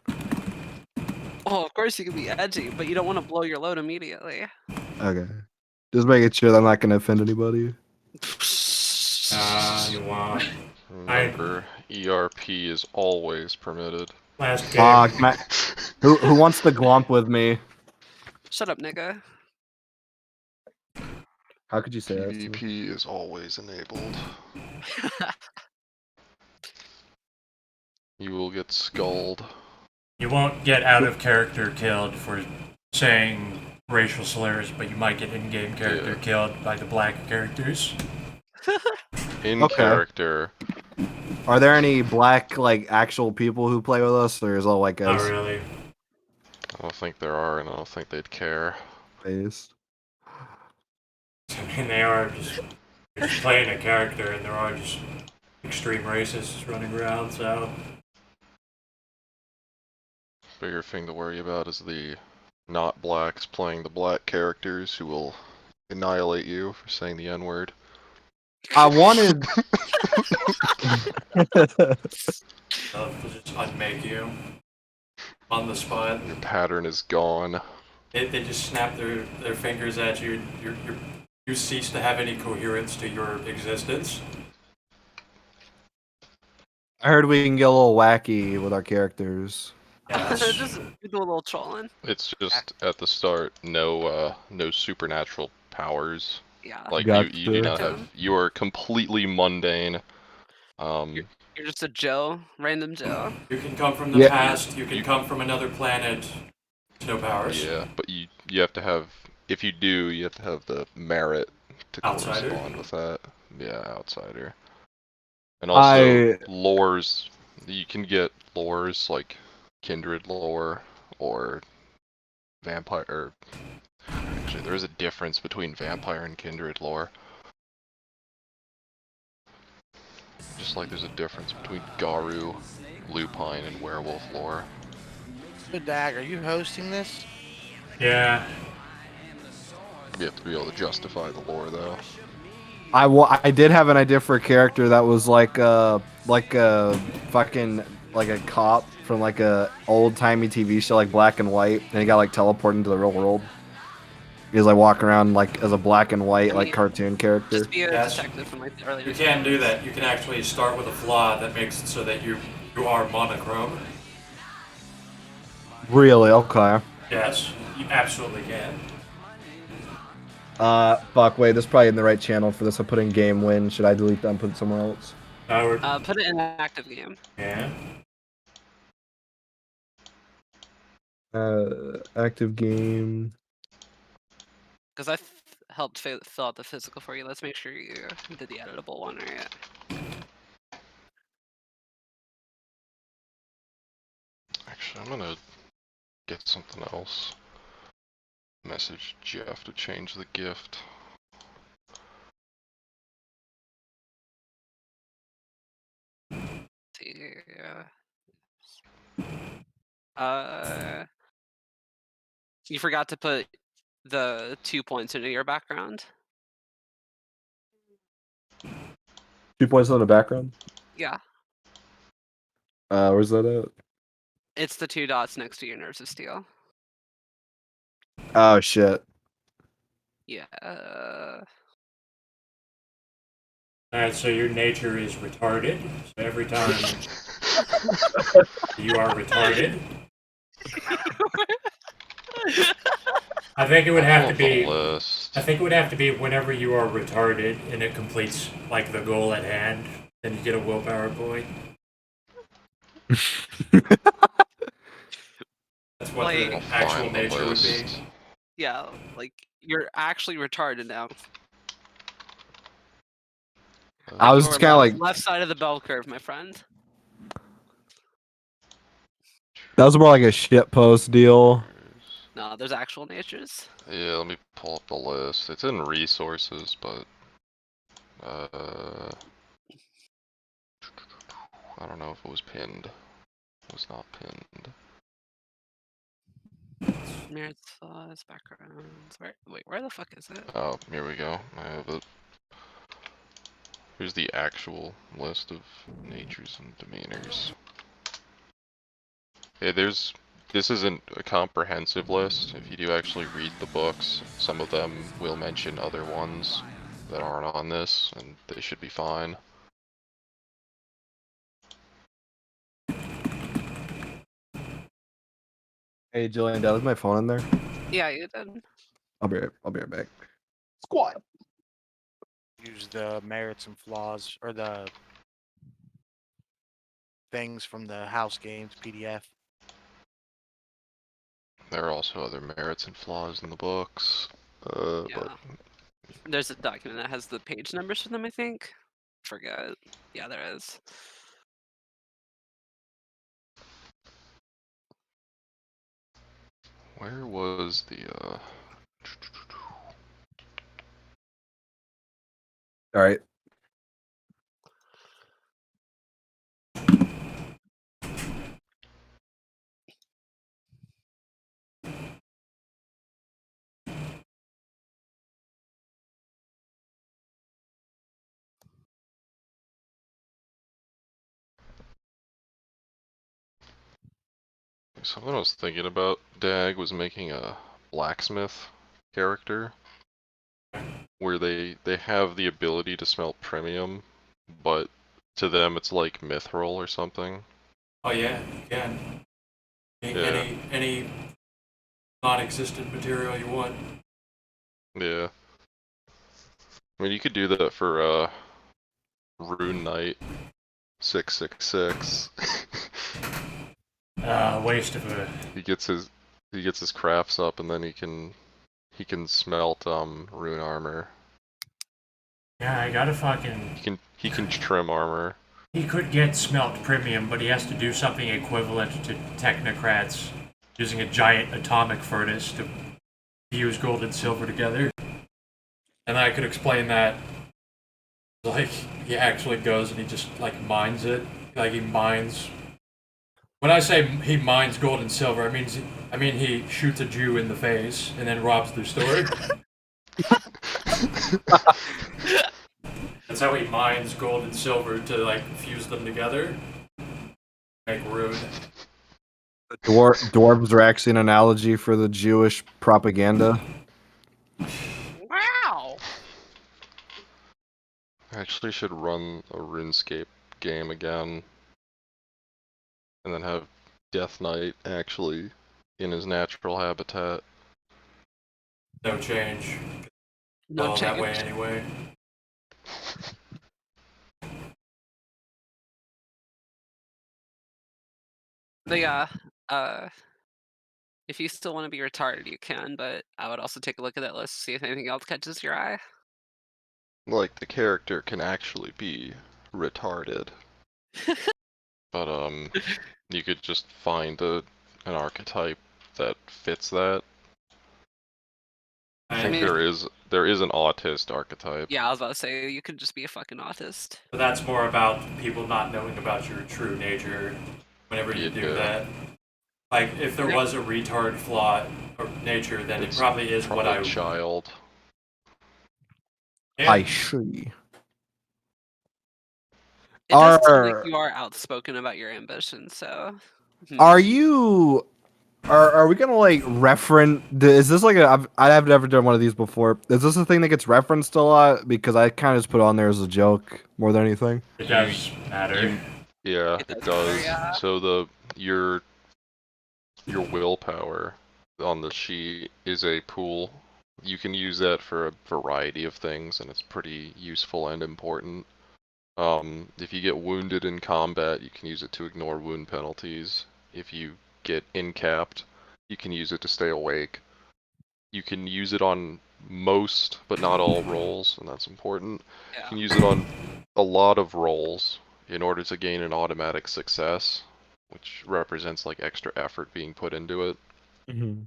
D: Oh, of course you can be edgy, but you don't want to blow your load immediately.
E: Okay. Just making sure that I'm not gonna offend anybody.
B: You won't.
A: Remember, ERP is always permitted.
B: Last game.
E: Fuck, Matt. Who wants to glomp with me?
D: Shut up, nigga.
E: How could you say that? to me?
A: PvP is always enabled. You will get skulled.
B: You won't get out of character killed for saying racial slurs, but you might get in-game character killed by the black characters.
A: In
E: Okay.
A: character.
E: Are there any black, like, actual people who play with us, or is it all white
B: Not
E: guys?
B: really.
A: I don't think there are, and I don't think they'd care.
E: Based?
B: I mean, they are just playing a character, and there are just extreme racists running around, so...
A: Bigger thing to worry about is the not blacks playing the black characters who will annihilate you for saying the N-word.
E: I wanted.
B: They'll just unmake you on the spot.
A: Your pattern is gone.
B: They just snap their fingers at you. You cease to have any coherence to your existence.
E: I heard we can get a little wacky with our characters.
B: Yes.
D: Just do a little trolling.
A: It's just at the start, no supernatural powers.
D: Yeah.
A: Like
E: Gotcha.
A: you do not have. You are completely mundane.
D: You're just a Joe, random Joe.
B: You can come from the
E: Yeah.
B: past. You can come from another planet. No powers.
A: Yeah, but you have to have. If you do, you have to have the merit to
B: Outsider.
A: correspond with that. Yeah, outsider. And also lores. You can get lores like kindred lore or vampire. Or, actually, there is a difference between vampire and kindred lore. Just like there's a difference between Garu, Lupine, and werewolf lore.
F: So, Dag, are you hosting this?
B: Yeah.
A: You have to be able to justify the lore, though.
E: I did have an idea for a character that was like a fucking like a cop from like a old timey TV show like Black and White, and he got like teleported into the real world. He was like walking around like as a black and white like cartoon character.
D: Just be a
B: Yes.
D: detective from like the earlier.
B: You can do that. You can actually start with a flaw that makes it so that you are monochrome.
E: Really? Okay.
B: Yes, you absolutely can.
E: Fuck. Wait, this is probably in the right channel for this. I put in game win. Should I delete that and put it somewhere else?
B: Howard.
D: Put it in an active game.
B: Yeah.
E: Active game.
D: Because I helped fill out the physical for you. Let's make sure you did the editable one, right?
A: Actually, I'm gonna get something else. Message Jeff to change the gift.
D: You forgot to put the 2 points into your background.
E: 2 points on the background.
D: Yeah.
E: Where's that at?
D: It's the 2 dots next to your Nerves of Steel.
E: Oh shit.
D: Yeah.
B: Alright, so your nature is retarded. So every time you are retarded. I think it would have to be. I think it would have to be whenever you are retarded and it completes like the goal at hand, then you get a willpower point. That's what
D: Like-
B: the
A: I'll
B: actual
A: find the
B: nature would be.
A: list.
D: Yeah, like you're actually retarded now.
E: I was
D: Or
E: kind of like,
D: left side of the bell curve, my friend.
E: that was more like a shit post deal.
D: No, there's actual natures.
A: Yeah, let me pull up the list. It's in resources, but I don't know if it was pinned. It was not pinned.
D: Merits, flaws, backgrounds. Where the fuck is it?
A: Oh, here we go. I have it. Here's the actual list of natures and demeanors. Yeah, this isn't a comprehensive list. If you do actually read the books, some of them will mention other ones that aren't on this, and they should be fine.
E: Hey, Jillian, is my phone in there?
D: Yeah, you did.
E: I'll be right back.
F: Use the merits and flaws or the things from the house games PDF.
A: There are also other merits and flaws in the books,
D: Yeah.
A: but
D: There's a document that has the page numbers for them, I think. Forget. Yeah, there is.
A: where was the
E: All right.
A: something I was thinking about, Dag, was making a blacksmith character where they have the ability to smelt premium, but to them it's like mithril or something.
B: Oh yeah, you can.
A: Yeah.
B: Any non-existent material you want.
A: Yeah. I mean, you could do that for Rune Knight 666.
B: Waste of a.
A: he gets his crafts up, and then he can smelt rune armor.
B: Yeah, I gotta fucking.
A: He can trim armor.
B: He could get smelt premium, but he has to do something equivalent to technocrats using a giant atomic furnace to fuse gold and silver together. And I could explain that. Like, he actually goes and he just, like, mines it. Like, he mines. When I say he mines gold and silver, I mean he shoots a Jew in the face and then robs their store. That's how he mines gold and silver to, like, fuse them together. Make rune.
E: Dwarves are actually an analogy for the Jewish propaganda.
D: Wow!
A: I actually should run a RuneScape game again, and then have Death Knight actually in his natural habitat.
B: No change.
D: No
B: Well, that
D: change.
B: way anyway.
D: But yeah, if you still want to be retarded, you can, but I would also take a look at that list to see if anything else catches your eye.
A: Like, the character can actually be retarded. But you could just find an archetype that fits that. I think
B: And,
A: there is an autist archetype.
D: Yeah, I was about to say, you could just be a fucking autist.
B: but that's more about people not knowing about your true nature whenever you do
A: Yeah.
B: that. Like, if there
D: Yeah.
B: was a retard flaw or nature, then
A: It's
B: it probably is what
A: Probably
B: I.
A: child.
B: Yeah.
E: I see.
D: It does seem like
E: Are-
D: you are outspoken about your ambitions, so.
E: Are you? Are we gonna like reference? Is this like I've never done one of these before. Is this a thing that gets referenced a lot? Because I kind of just put it on there as a joke more than anything.
B: It does matter.
A: Yeah,
D: It
A: it
D: does matter,
A: does.
D: yeah.
A: So your willpower on the sheet is a pool. You can use that for a variety of things, and it's pretty useful and important. If you get wounded in combat, you can use it to ignore wound penalties. If you get incapped, You can use it to stay awake. You can use it on most, but not all rolls, and that's important. You
D: Yeah.
A: can use it on a lot of rolls in order to gain an automatic success, which represents like extra effort being put into it.
E: Mm-hmm.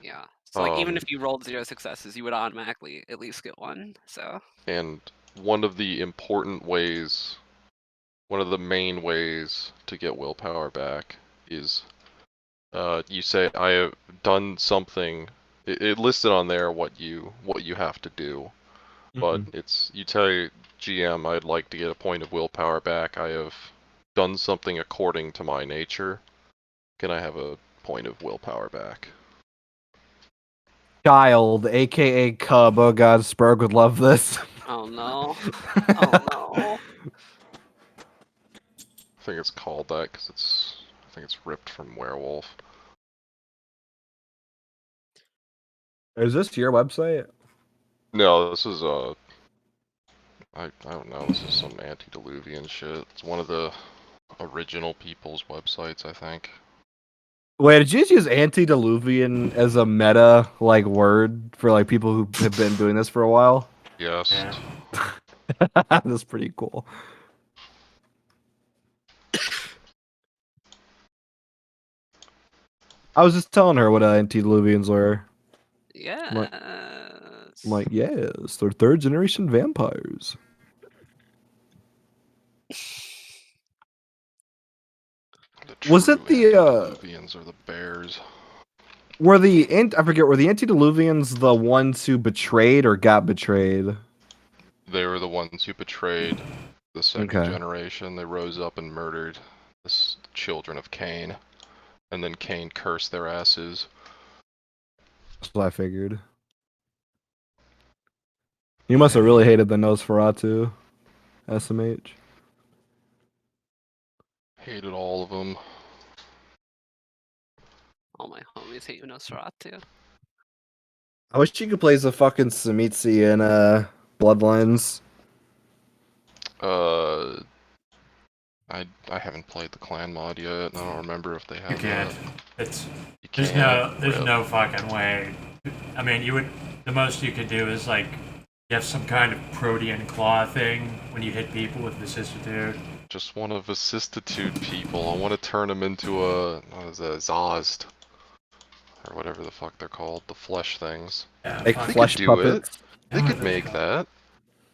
D: Yeah. So like even if you rolled 0 successes, you would automatically at least get 1. So.
A: And one of the important ways, one of the main ways to get willpower back is you say I have done something. It listed on there what you have to do, but it's you tell your GM I'd like to get a point of willpower back. I have done something according to my nature. Can I have a point of willpower back?
E: Child, aka Cub. Oh god, Spurg would love this.
D: Oh no. Oh no.
A: I think it's called that because I think it's ripped from Werewolf.
E: Is this your website?
A: No, this is I don't know. This is some antediluvian shit. It's one of the original people's websites, I think.
E: Wait, did you just use antediluvian as a meta like word for like people who have been doing this for a while?
A: Yes.
B: Yeah.
E: That's pretty cool. I was just telling her what antediluvians were.
D: Yes.
E: I'm like, yes, they're third generation vampires. Was it the
A: antediluvians or the bears?
E: Were I forget, were the antediluvians the ones who betrayed or got betrayed?
A: They were the ones who betrayed the second
E: Okay.
A: generation. They rose up and murdered the children of Cain, and then Cain cursed their asses.
E: That's what I figured. You must have really hated the Nosferatu, SMH.
A: Hated all of them.
D: All my homies hate Nosferatu.
E: I wish you could play as a fucking Samitsi in Bloodlines.
A: I haven't played the clan mod yet. I don't remember if they have
B: You can't.
A: that.
B: It's
A: You
B: there's
A: can't?
B: there's
A: Rip.
B: no fucking way. I mean, the most you could do is like you have some kind of protean claw thing when you hit people with vicissitude.
A: Just want to vicissitude people. I want to turn them into a Zozd. Or whatever the fuck they're called. The flesh things.
B: Yeah,
E: Make
B: fuck.
A: They
E: flesh
A: could do
E: puppets.
A: it. They could make that.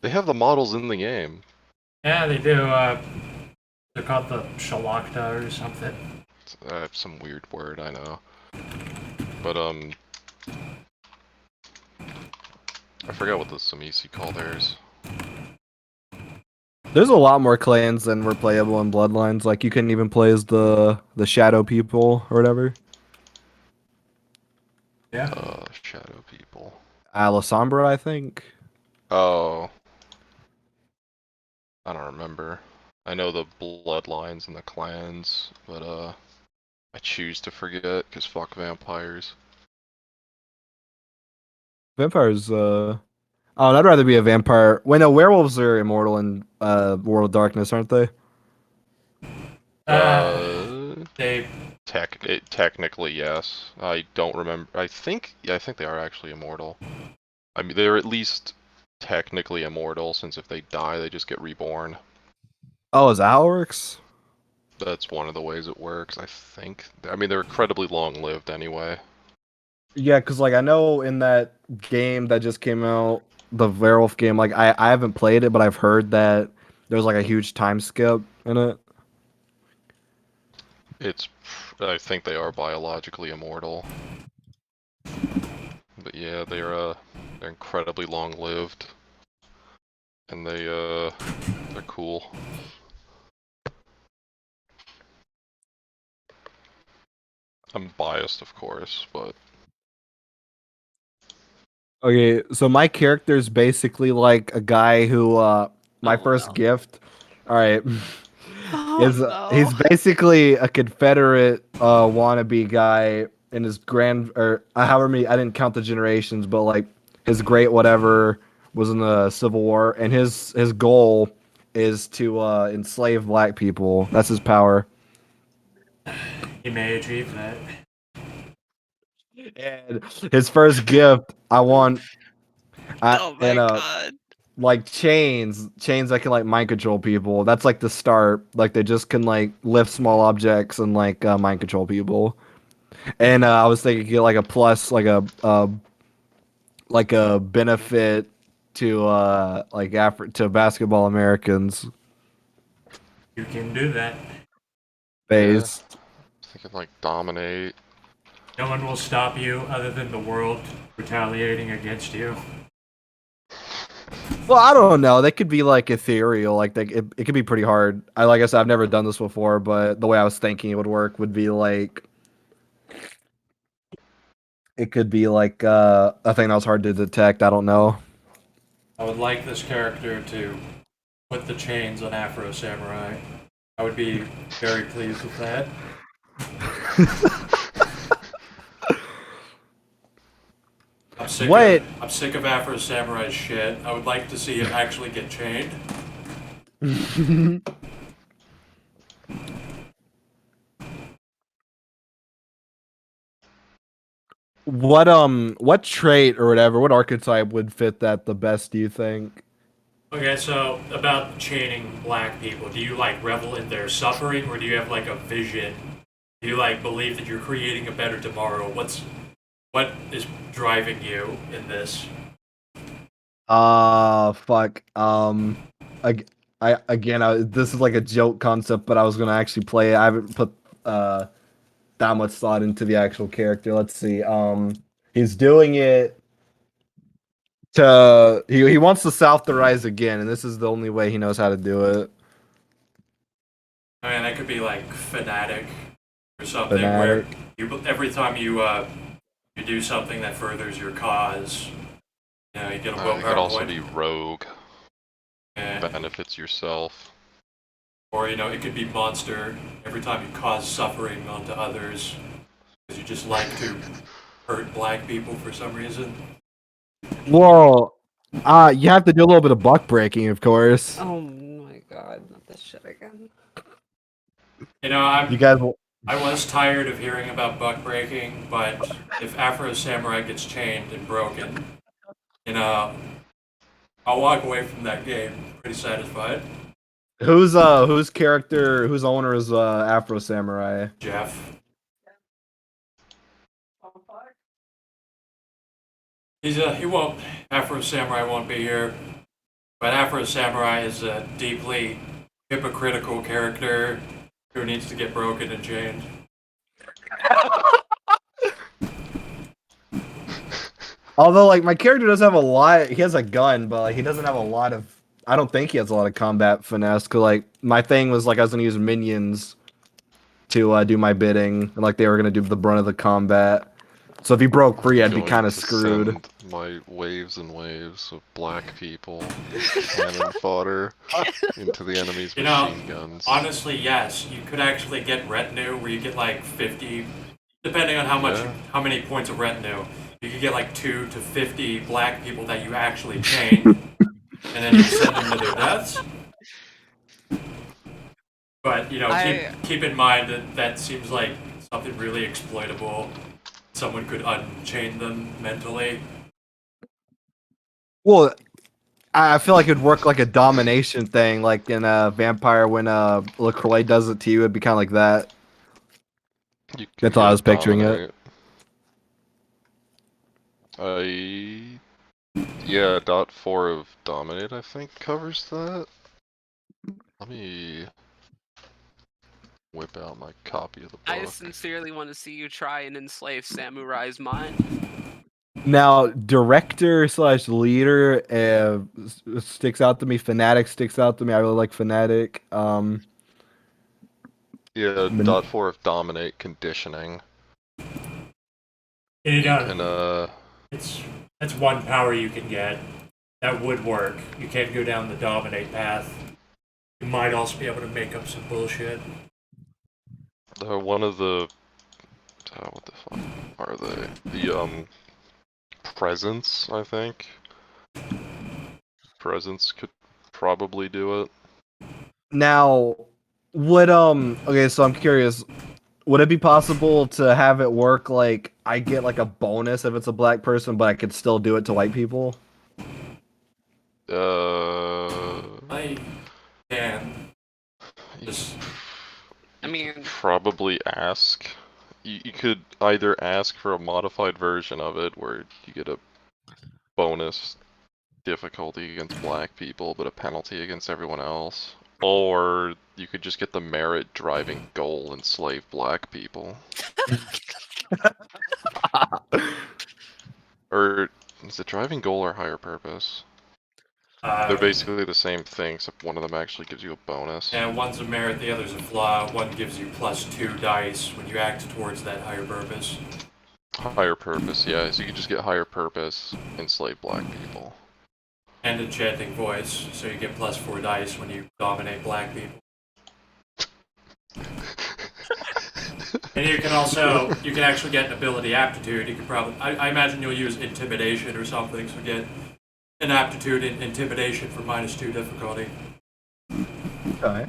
A: They have the models in the game.
B: Yeah, they do. They're called the Shalakta or something.
A: It's some weird word, I know. But, I forgot what the Samisi call theirs.
E: There's a lot more clans than were playable in Bloodlines. Like you couldn't even play as the shadow people or whatever.
B: Yeah.
A: Shadow people.
E: Alessandra, I think.
A: Oh. I don't remember. I know the bloodlines and the clans, but, I choose to forget, because fuck vampires.
E: Vampires, oh, I'd rather be a vampire. Wait, no, werewolves are immortal in World of Darkness, aren't they?
B: They
A: Technically, yes. I don't remember. I think they are actually immortal. I mean, they're at least technically immortal, since if they die, they just get reborn.
E: Oh, is that how it works?
A: That's one of the ways it works, I think. I mean, they're incredibly long-lived anyway.
E: Yeah, because like I know in that game that just came out, the werewolf game, like I haven't played it, but I've heard that there's like a huge time skip in it.
A: I think they are biologically immortal. But yeah, they're incredibly long-lived. And they're cool. I'm biased, of course, but
E: Okay, so my character is basically like a guy who my
D: Oh,
E: first
D: no.
E: gift. All right.
D: Oh
E: Is
D: no.
E: he's basically a Confederate wannabe guy, and his or however many, I didn't count the generations, but like his great whatever was in the Civil War, and his goal is to enslave black people. That's his power.
B: may achieve that.
E: And his first gift, I want,
D: Oh my
E: and
D: god.
E: like chains that can like mind control people. That's like the start. Like they just can like lift small objects and like mind control people. And I was thinking get like a plus, like a benefit to to basketball Americans
B: You can do that.
E: base.
A: Thinking like dominate.
B: No one will stop you other than the world retaliating against you.
E: Well, I don't know. They could be like ethereal. Like it could be pretty hard. Like I said, I've never done this before, but the way I was thinking it would work would be like it could be like a thing that was hard to detect. I don't know.
B: I would like this character to put the chains on Afro Samurai. I would be very pleased with that.
E: What?
B: I'm sick of Afro Samurai's shit. I would like to see him actually get chained.
E: What trait or whatever, what archetype would fit that the best, do you think?
B: Okay, so about chaining black people, do you like revel in their suffering or do you have like a vision? Do you like believe that you're creating a better tomorrow? What is driving you in this?
E: Fuck. This is like a joke concept, but I was gonna actually play it. I haven't put that much thought into the actual character. Let's see. He's doing it to he wants the South to rise again, and this is the only way he knows how to do it.
B: I mean, that could be like fanatic or something
E: Fanatic.
B: where every time you do something that furthers your cause, you get a
A: It
B: willpower
A: could also
B: point.
A: be rogue.
B: Yeah.
A: Benefits yourself.
B: Or it could be monster. Every time you cause suffering onto others, because you just like to hurt black people for some reason.
E: Well, you have to do a little bit of buck breaking, of course.
D: Oh my god, not this shit again.
E: You guys.
B: I was tired of hearing about buck breaking, but if Afro Samurai gets chained and broken, I'll walk away from that game pretty satisfied.
E: Whose owner is Afro Samurai?
B: Jeff. Afro Samurai won't be here, but Afro Samurai is a deeply hypocritical character who needs to get broken and chained.
E: Although, like, my character does have a lot. He has a gun, but like, he doesn't have a lot of. I don't think he has a lot of combat finesse. Cause like, my thing was like I was gonna use minions to do my bidding, and like they were gonna do the brunt of the combat. So if he broke free, I'd be
A: Going
E: kind of
A: to
E: screwed.
A: send my waves and waves of black people, cannon fodder, into the enemy's machine guns.
B: Honestly, yes, you could actually get retinue where you get like 50, depending on how many points of retinue. You could get like 2 to 50 black people that you actually chain, and then you send them to their deaths. But keep in mind that seems like something really exploitable. Someone could unchain them mentally.
E: Well, I feel like it'd work like a domination thing, like in Vampire when LaCroix does it to you. It'd be kind of like that. That's how I was picturing it.
A: Yeah, .4 of Dominate, I think, covers that. Let me whip out my copy of the book.
D: I sincerely want to see you try and enslave Samurai's mind.
E: Now, director / leader sticks out to me. Fanatic sticks out to me. I really like Fanatic.
A: Yeah, .4 of Dominate conditioning.
B: That's one power you can get. That would work. You can't go down the Dominate path. You might also be able to make up some bullshit.
A: One of the... what the fuck are they? The, Presence, I think. Presence could probably do it.
E: Now, would okay, so I'm curious. Would it be possible to have it work like I get like a bonus if it's a black person, but I could still do it to white people?
B: I can.
A: You
B: Just,
D: I mean,
A: could probably ask. You could either ask for a modified version of it where you get a bonus difficulty against black people, but a penalty against everyone else. Or you could just get the merit driving goal and enslave black people. Or is it driving goal or higher purpose? They're basically the same thing, except one of them actually gives you a bonus.
B: yeah, one's a merit, the other's a flaw. One gives you +2 dice when you act towards that higher purpose.
A: Higher purpose, yeah, so you can just get higher purpose, enslave black people.
B: And enchanting voice, so you get +4 dice when you dominate black people. And you can also, you can actually get an ability aptitude. You could probably, I imagine you'll use intimidation or something, so get an aptitude in intimidation for -2 difficulty.
E: Okay.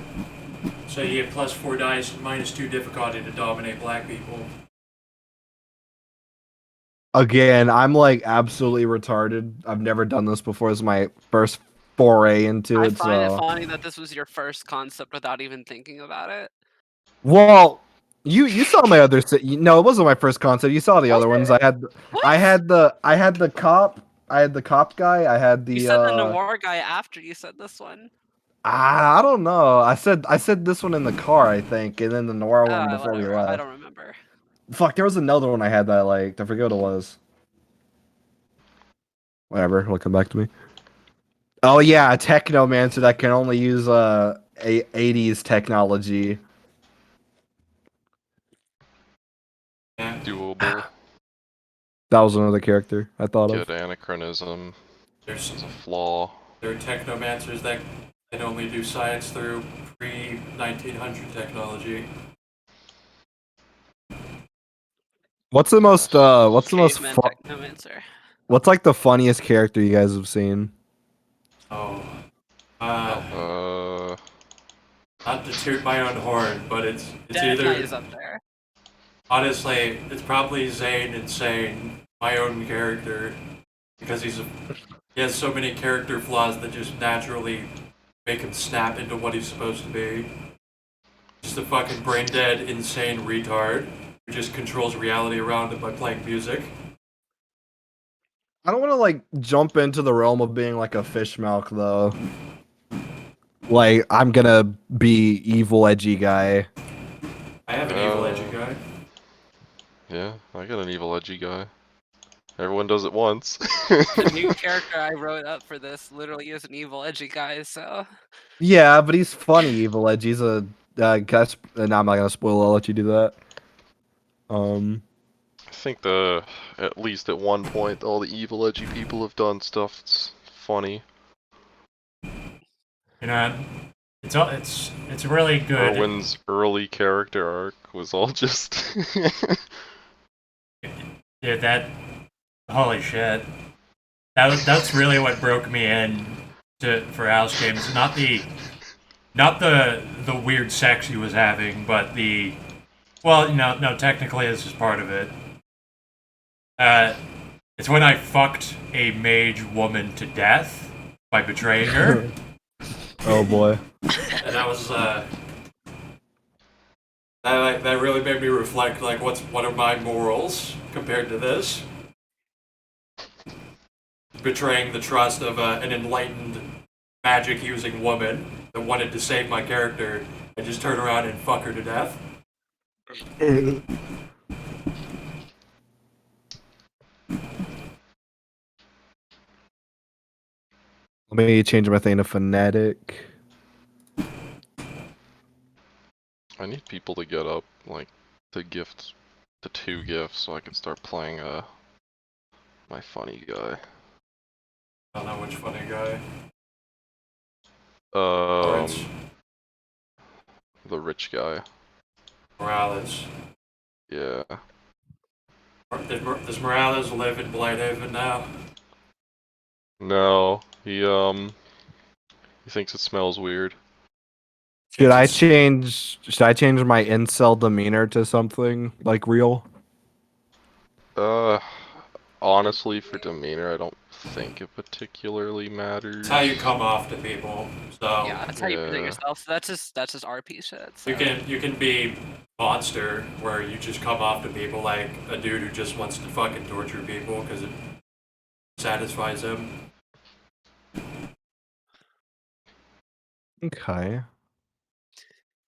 B: So you get +4 dice and -2 difficulty to dominate black people.
E: Again, I'm like absolutely retarded. I've never done this before. This is my first foray into
D: I
E: it.
D: find it
E: So,
D: funny that this was your first concept without even thinking about it.
E: well, you saw my other. No, it wasn't my first concept. You saw the other ones. I had
D: What?
E: I had the cop. I had the cop guy. I had the.
D: You said the noir guy after you said this one.
E: I don't know. I said this one in the car, I think, and then the noir one before we
D: Whatever. I
E: left.
D: don't remember.
E: Fuck, there was another one I had that I liked. I forget what it was. Whatever, it'll come back to me. Oh yeah, a technomancer that can only use 80s technology.
B: Yeah.
A: Doable.
E: That was another character I thought
A: Good
E: of.
A: anachronism.
B: There's
A: It's a flaw.
B: there are technomancers that can only do science through pre-1900 technology.
E: What's the most
D: Caveman technomancer.
E: what's like the funniest character you guys have seen?
B: Oh.
A: Uh,
B: Not to toot my own horn, but it's
D: Dead Knight
B: either,
D: is up there.
B: honestly, it's probably Zane Insane, my own character, because he has so many character flaws that just naturally make him snap into what he's supposed to be. Just a fucking brain dead, insane retard who just controls reality around him by playing music.
E: I don't want to like jump into the realm of being like a fish mouth though. Like I'm gonna be evil edgy guy.
B: I have an evil edgy guy.
A: yeah, I got an evil edgy guy. Everyone does it once.
D: The new character I wrote up for this literally is an evil edgy guy, so
E: Yeah, but he's funny evil edgy. He's a no, I'm not gonna spoil. I'll let you do that.
A: I think at least at one point, all the evil edgy people have done stuff that's funny.
B: You know, it's really good.
A: Erwin's early character arc was all just.
B: Dude, that holy shit. That's really what broke me in for House Games. Not the weird sex he was having, but no, technically this is part of it. It's when I fucked a mage woman to death by betraying her.
E: Oh boy.
B: And that was that really made me reflect like what are my morals compared to this? Betraying the trust of an enlightened magic using woman that wanted to save my character and just turn around and fuck her to death.
E: Let me change my thing to phonetic.
A: I need people to get up, like, to gift the 2 gifts so I can start playing my funny guy.
B: I don't know which funny guy.
A: The rich guy.
B: Morales.
A: Yeah.
B: Does Morales live in Blighthaven now?
A: No, he thinks it smells weird.
E: Should I change my incel demeanor to something like real?
A: Honestly, for demeanor, I don't think it particularly matters.
B: It's how you come off to people. So
D: Yeah, that's how you present
A: Yeah.
D: yourself. So that's just RP shit. So.
B: you can be monster where you just come off to people like a dude who just wants to fucking torture people because it satisfies him.
E: Okay.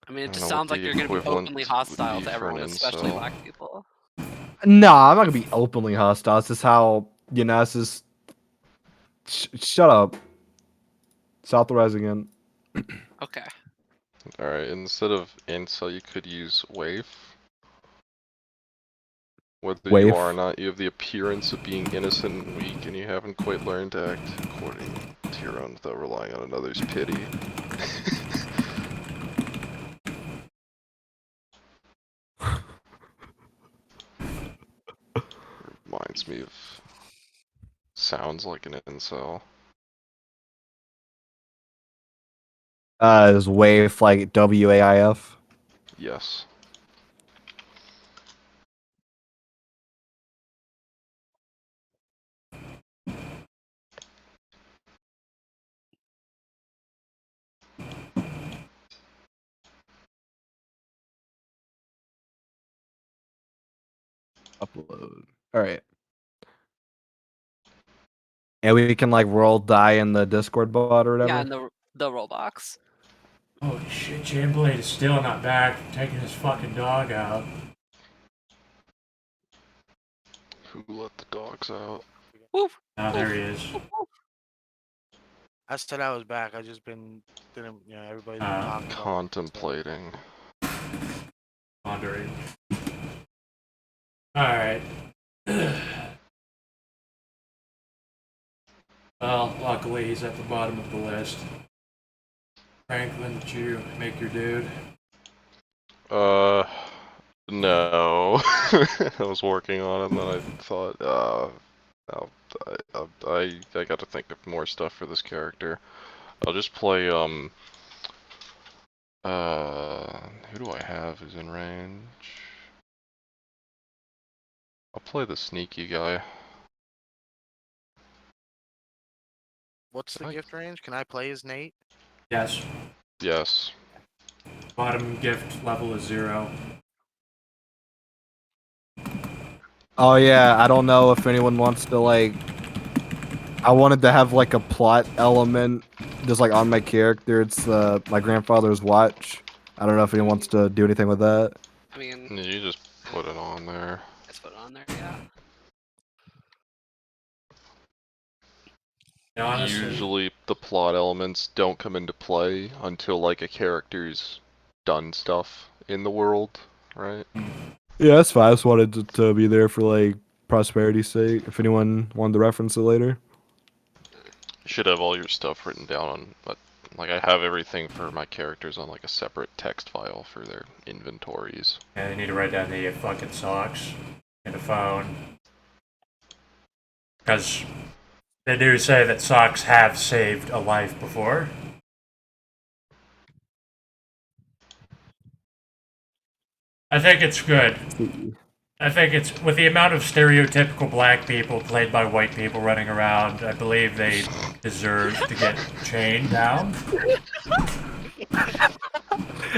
D: I mean, it
A: I
D: just
A: don't know what
D: sounds like
A: the
D: you're gonna be
A: equivalent
D: openly
A: would
D: hostile
A: be
D: to
A: for an
D: everyone, especially
A: incel.
D: black people.
E: No, I'm not gonna be openly hostile. It's just how this is. Shut up. Southrise again.
D: Okay.
A: Alright, instead of incel, you could use waif. Whether you
E: Waif.
A: are or not, you have the appearance of being innocent and weak, and you haven't quite learned to act according to your own without relying on another's pity. Reminds me of... Sounds like an incel.
E: Is waif like WAIF?
A: Yes.
E: Upload. All right. And we can like roll die in the Discord bot or whatever.
D: Yeah, and the Roblox.
B: Holy shit, Jamblade is still not back from taking his fucking dog out.
A: Who let the dogs out?
D: Woof.
B: Oh, there he is.
F: I said I was back. I just didn't, everybody's been talking about it, so-
A: Contemplating.
B: Pondering. Alright. Well, luckily he's at the bottom of the list. Franklin, did you make your dude?
A: No. I was working on it and then I thought, I got to think of more stuff for this character. I'll just play, who do I have who's in range? I'll play the sneaky guy.
F: What's the gift range? Can I play as Nate?
B: Yes.
A: Yes.
B: Bottom gift level is 0.
E: Oh yeah, I don't know if anyone wants to like. I wanted to have like a plot element, just like on my character. It's my grandfather's watch. I don't know if anyone wants to do anything with that.
D: I mean,
A: You just put it on there.
D: let's put it on there. Yeah.
B: Yeah, honestly,
A: Usually the plot elements don't come into play until like a character's done stuff in the world, right?
E: Yeah, that's fine. I just wanted to be there for like prosperity's sake. If anyone wanted to reference it later.
A: You should have all your stuff written down on, but like I have everything for my characters on like a separate text file for their inventories.
B: yeah, you need to write down the fucking socks and a phone. Because they do say that socks have saved a life before. I think it's good. I think it's with the amount of stereotypical black people played by white people running around, I believe they deserve to get chained down.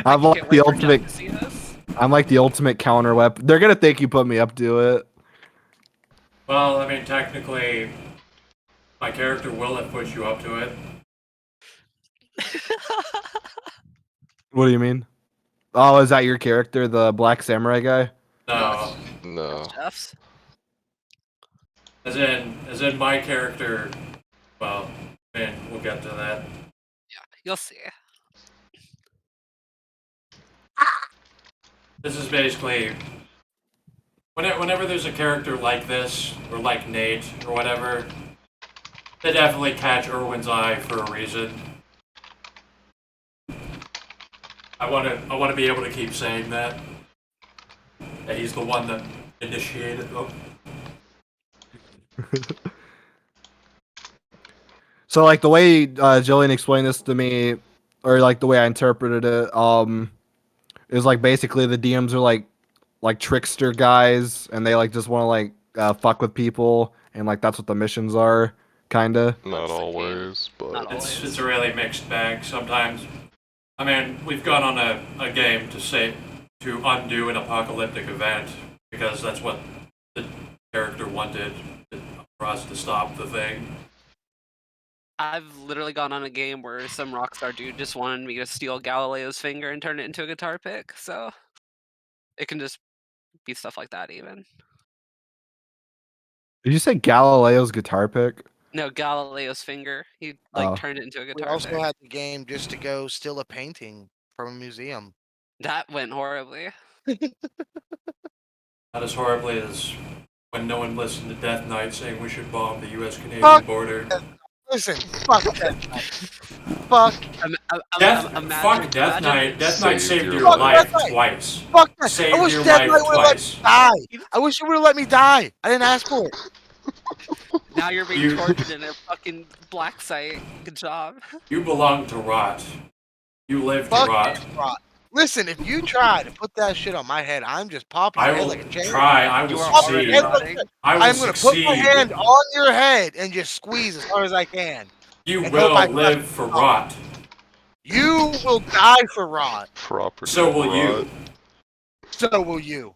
E: I'm like the ultimate. I'm like the ultimate counter weapon. They're gonna think you put me up to it.
B: Well, I mean, technically, my character will have pushed you up to it.
E: What do you mean? Oh, is that your character, the black samurai guy?
B: No,
A: No.
D: Jeff's.
B: as in my character. Well, man, we'll get to that.
D: You'll see.
B: This is basically whenever there's a character like this or like Nate or whatever, they definitely catch Irwin's eye for a reason. I want to be able to keep saying that he's the one that initiated them.
E: So like the way Jillian explained this to me, or like the way I interpreted it, is like basically the DMs are like trickster guys, and they like just want to like fuck with people, and like that's what the missions are, kinda.
A: Not
D: That's the game.
A: always, but
D: Not always.
B: It's a really mixed bag. Sometimes, I mean, we've gone on a game to undo an apocalyptic event because that's what the character wanted for us to stop the thing.
D: I've literally gone on a game where some rockstar dude just wanted me to steal Galileo's finger and turn it into a guitar pick. So it can just be stuff like that, even.
E: Did you say Galileo's guitar pick?
D: No, Galileo's finger. He
E: Oh.
D: turned it into a
F: We
D: guitar
F: also
D: pick.
F: had the game just to go steal a painting from a museum.
D: That went horribly.
B: Not as horribly as when no one listened to Death Knight saying we should bomb the U.S.-Canadian
F: Fuck.
B: border.
F: Listen, fuck Death Knight. Fuck.
B: Fuck Death Knight. Death Knight
A: Saved
B: saved
A: your
B: your
F: life.
B: life
F: Fuck Death Knight.
B: twice.
F: Fuck that.
B: Saved
F: I wish
B: your
F: Death
B: life
F: Knight would have let
B: twice.
F: me die. I wish you would have let me die. I didn't ask for it.
D: Now you're being
B: You-
D: tortured in a fucking black site. Good job.
B: You belong to rot. You live to
F: Fuck
B: rot.
F: Rot. Listen, if you try to put that shit on my head, I'm just popping
B: I
F: your head
B: will
F: like a chain.
B: try. I will
D: You are
B: succeed.
D: already rotting.
B: I will
F: I'm gonna put
B: succeed.
F: my hand on your head and just squeeze as hard as I can.
B: You
F: and
B: will
F: hope I
B: live for rot.
F: You will die for rot.
A: property.
B: So will
A: rot.
B: you.
F: So will you.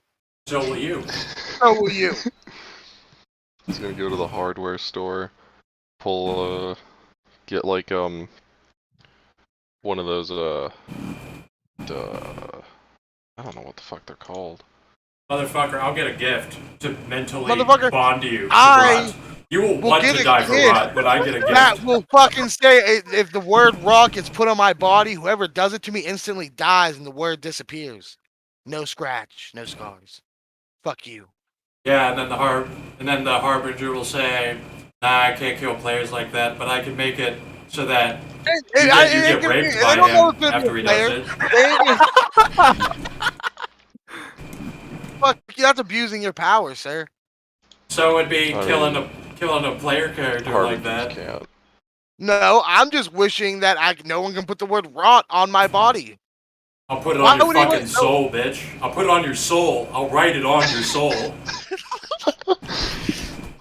B: So will you.
F: So will you.
A: He's gonna go to the hardware store, pull get like one of those I don't know what the fuck they're called.
B: Motherfucker, I'll get a gift to mentally
F: Motherfucker,
B: bond you to
F: I
B: rot. You will
F: will
B: want
F: get
B: to
F: a
B: die for
F: gift
B: rot, but I get a gift.
F: that will fucking say if the word rot gets put on my body, whoever does it to me instantly dies and the word disappears. No scratch, no scars. Fuck you.
B: Yeah, and then the harbinger will say, "Nah, I can't kill players like that, but I can make it so that you get raped by him after he does it."
F: Fuck, that's abusing your power, sir.
B: So it'd be
A: I
B: killing
A: mean,
B: a player character like
A: Harbingers
B: that.
A: can't.
F: No, I'm just wishing that no one can put the word rot on my body.
B: I'll put it
F: Why
B: on your
F: would anyone-
B: fucking soul, bitch. I'll put it on your soul. I'll write it on your soul.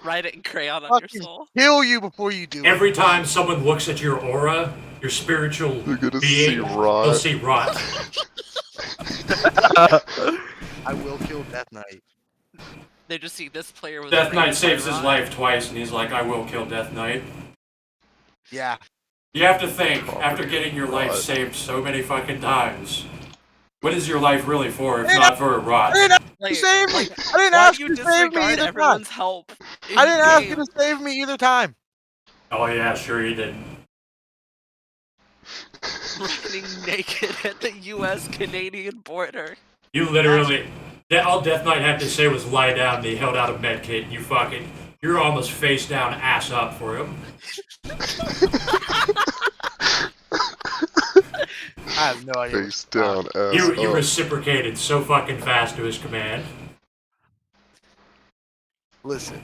D: Write it in crayon on your
F: Fucking
D: soul.
F: kill you before you do
B: Every
F: it.
B: time someone looks at your aura, your spiritual
A: They're gonna
B: being,
A: see rot.
B: they'll see rot.
F: I will kill Death Knight.
D: They just see this player with
B: Death Knight saves his life twice, and he's like, "I will kill Death Knight."
F: Yeah.
B: You have to think, after
A: Property
B: getting your
A: of
B: life
A: rot.
B: saved so many fucking times, what is your life really for if not for a rot?
F: I didn't ask you
D: Like,
F: to save me.
D: like,
F: I didn't
D: why
F: ask
D: do
F: you
D: you
F: to save me
D: disregard
F: either time.
D: everyone's help? in
F: I didn't ask you
D: game?
F: to save me either time.
B: Oh yeah, sure you did.
D: Running naked at the U.S.-Canadian border.
B: You literally, all Death Knight had to say was lie down, and he held out a med kit, and you're almost face down, ass up for him.
F: I have no idea.
A: Face down, ass
B: You
A: up.
B: reciprocated so fucking fast to his command.
F: Listen.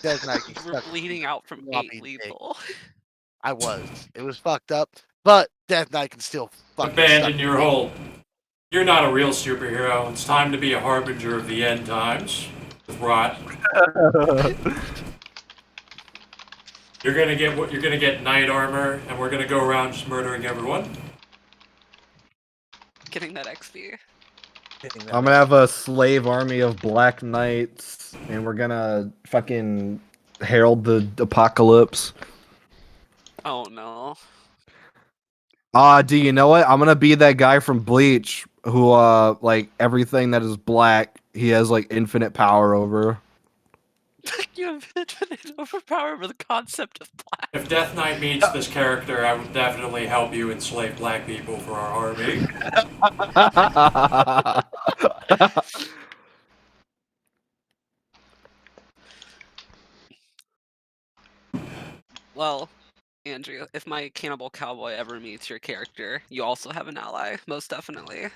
F: Death Knight can
D: We're
F: suck
D: bleeding out from
F: floppy
D: 8
F: dick.
D: lethal.
F: I was. It was fucked up. But Death Knight can still fucking
B: Abandon
F: suck
B: your
F: dick.
B: hold. You're not a real superhero. It's time to be a harbinger of the end times. With rot. You're gonna get knight armor, and we're gonna go around just murdering everyone.
D: Getting that XP.
E: I'm gonna have a slave army of black knights, and we're gonna fucking herald the apocalypse.
D: Oh no.
E: Do you know what? I'm gonna be that guy from Bleach who, like everything that is black, he has like infinite power over.
D: You have infinite overpower over the concept of black.
B: If Death Knight meets this character, I would definitely help you enslave black people for our army.
D: Well, Andrew, if my cannibal cowboy ever meets your character, you also have an ally, most definitely.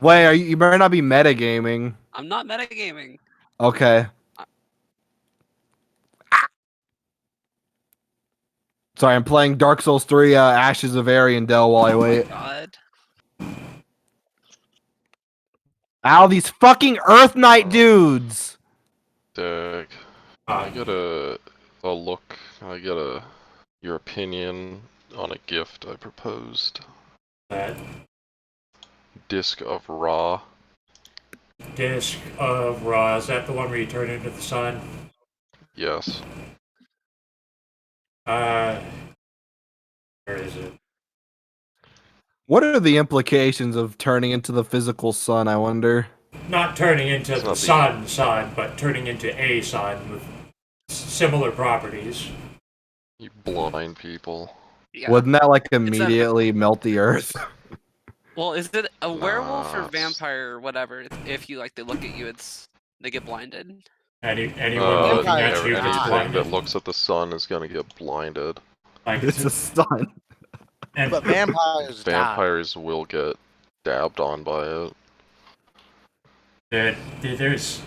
E: Wait, you better not be metagaming.
D: I'm not metagaming.
E: Okay. Sorry, I'm playing Dark Souls 3 Ashes of Ariandel while I
D: Oh my
E: wait.
D: god.
E: Ow, these fucking Earth Knight dudes!
A: Dag. Can I get a look? Can I get your opinion on a gift I proposed?
B: That
A: Disc of Ra.
B: disc of Raw, is that the one where you turn into the sun?
A: Yes.
B: Where is it?
E: What are the implications of turning into the physical sun, I wonder?
B: Not turning into
A: It's
B: the
A: not the-
B: sun, but turning into a sun with similar properties.
A: You blind people.
D: Yeah.
E: Wouldn't that like immediately melt the earth?
D: Well, is it a werewolf or
A: Nah,
D: vampire or whatever? If you like, they look at you, they get blinded.
B: Anyone looking
F: Vampires
B: at you
F: are
B: gets
F: not.
A: anything that
B: blinded.
A: looks at the sun is gonna get blinded.
B: Like,
E: It's a sun.
B: and
F: But vampires die.
A: Vampires will get dabbed on by it.
B: there's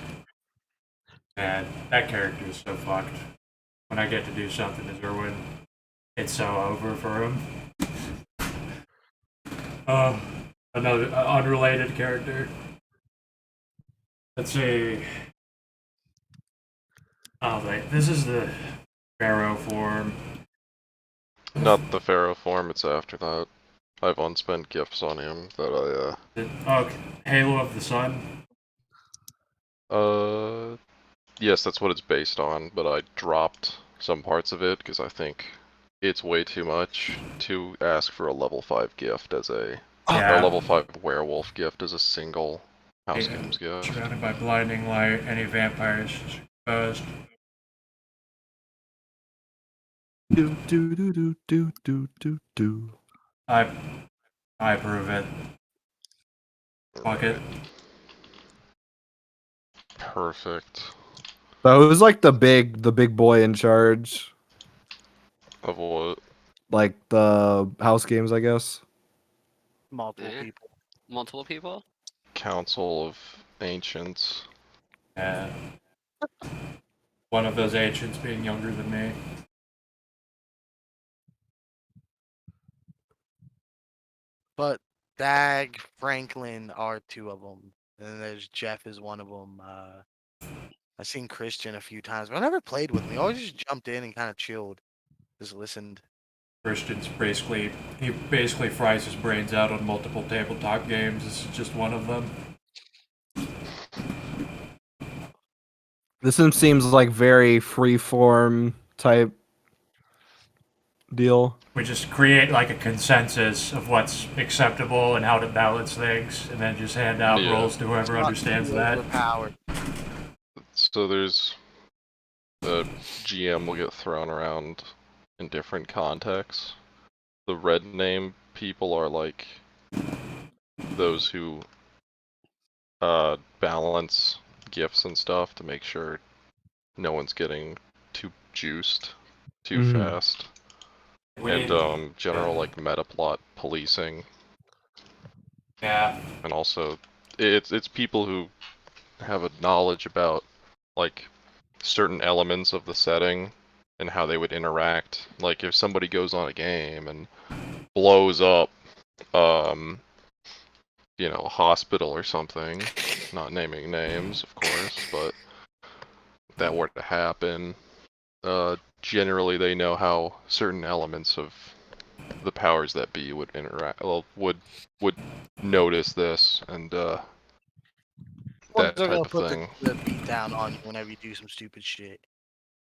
B: man, that character is so fucked. When I get to do something as Irwin, it's so over for him. Another unrelated character. Let's see. Oh, wait, this is the Pharaoh form.
A: Not the Pharaoh form, it's after that. I have unspent gifts on him that
B: Oh, Halo of the Sun.
A: yes, that's what it's based on, but I dropped some parts of it because I think it's way too much to ask for a level 5 gift as a or a level 5 werewolf gift as a single house games gift.
B: Surrounded by blinding light, any vampires exposed.
E: Do do do do do do do do.
B: I approve it. Fuck it.
A: Perfect.
E: So who's like the big boy in charge?
A: Of what?
E: Like the house games, I guess.
F: Multiple
D: Eh.
F: people.
D: Multiple people?
A: Council of Ancients.
B: Yeah. One of those ancients being younger than me.
F: But Dag, Franklin are two of them. And then there's Jeff is one of them. I've seen Christian a few times, but I never played with him. He always just jumped in and kind of chilled. Just listened.
B: Christian's he basically fries his brains out on multiple tabletop games. This is just one of them.
E: This one seems like very free-form type deal.
B: We just create like a consensus of what's acceptable and how to balance things, and then just hand out
A: Yeah.
B: roles to whoever
F: Not
B: understands
F: too
B: that.
F: overpowered.
A: So there's the GM will get thrown around in different contexts. The red name people are like those who balance gifts and stuff to make sure no one's getting too juiced too fast. And general like meta plot policing.
B: Yeah.
A: And also it's people who have a knowledge about like certain elements of the setting and how they would interact. Like if somebody goes on a game and blows up you know, a hospital or something, not naming names of course, but if that were to happen, generally they know how certain elements of the powers that be would interact, well, would notice this and
F: Ones
A: that
F: are gonna
A: type of
F: put
A: thing.
F: the beat down on you whenever you do some stupid shit.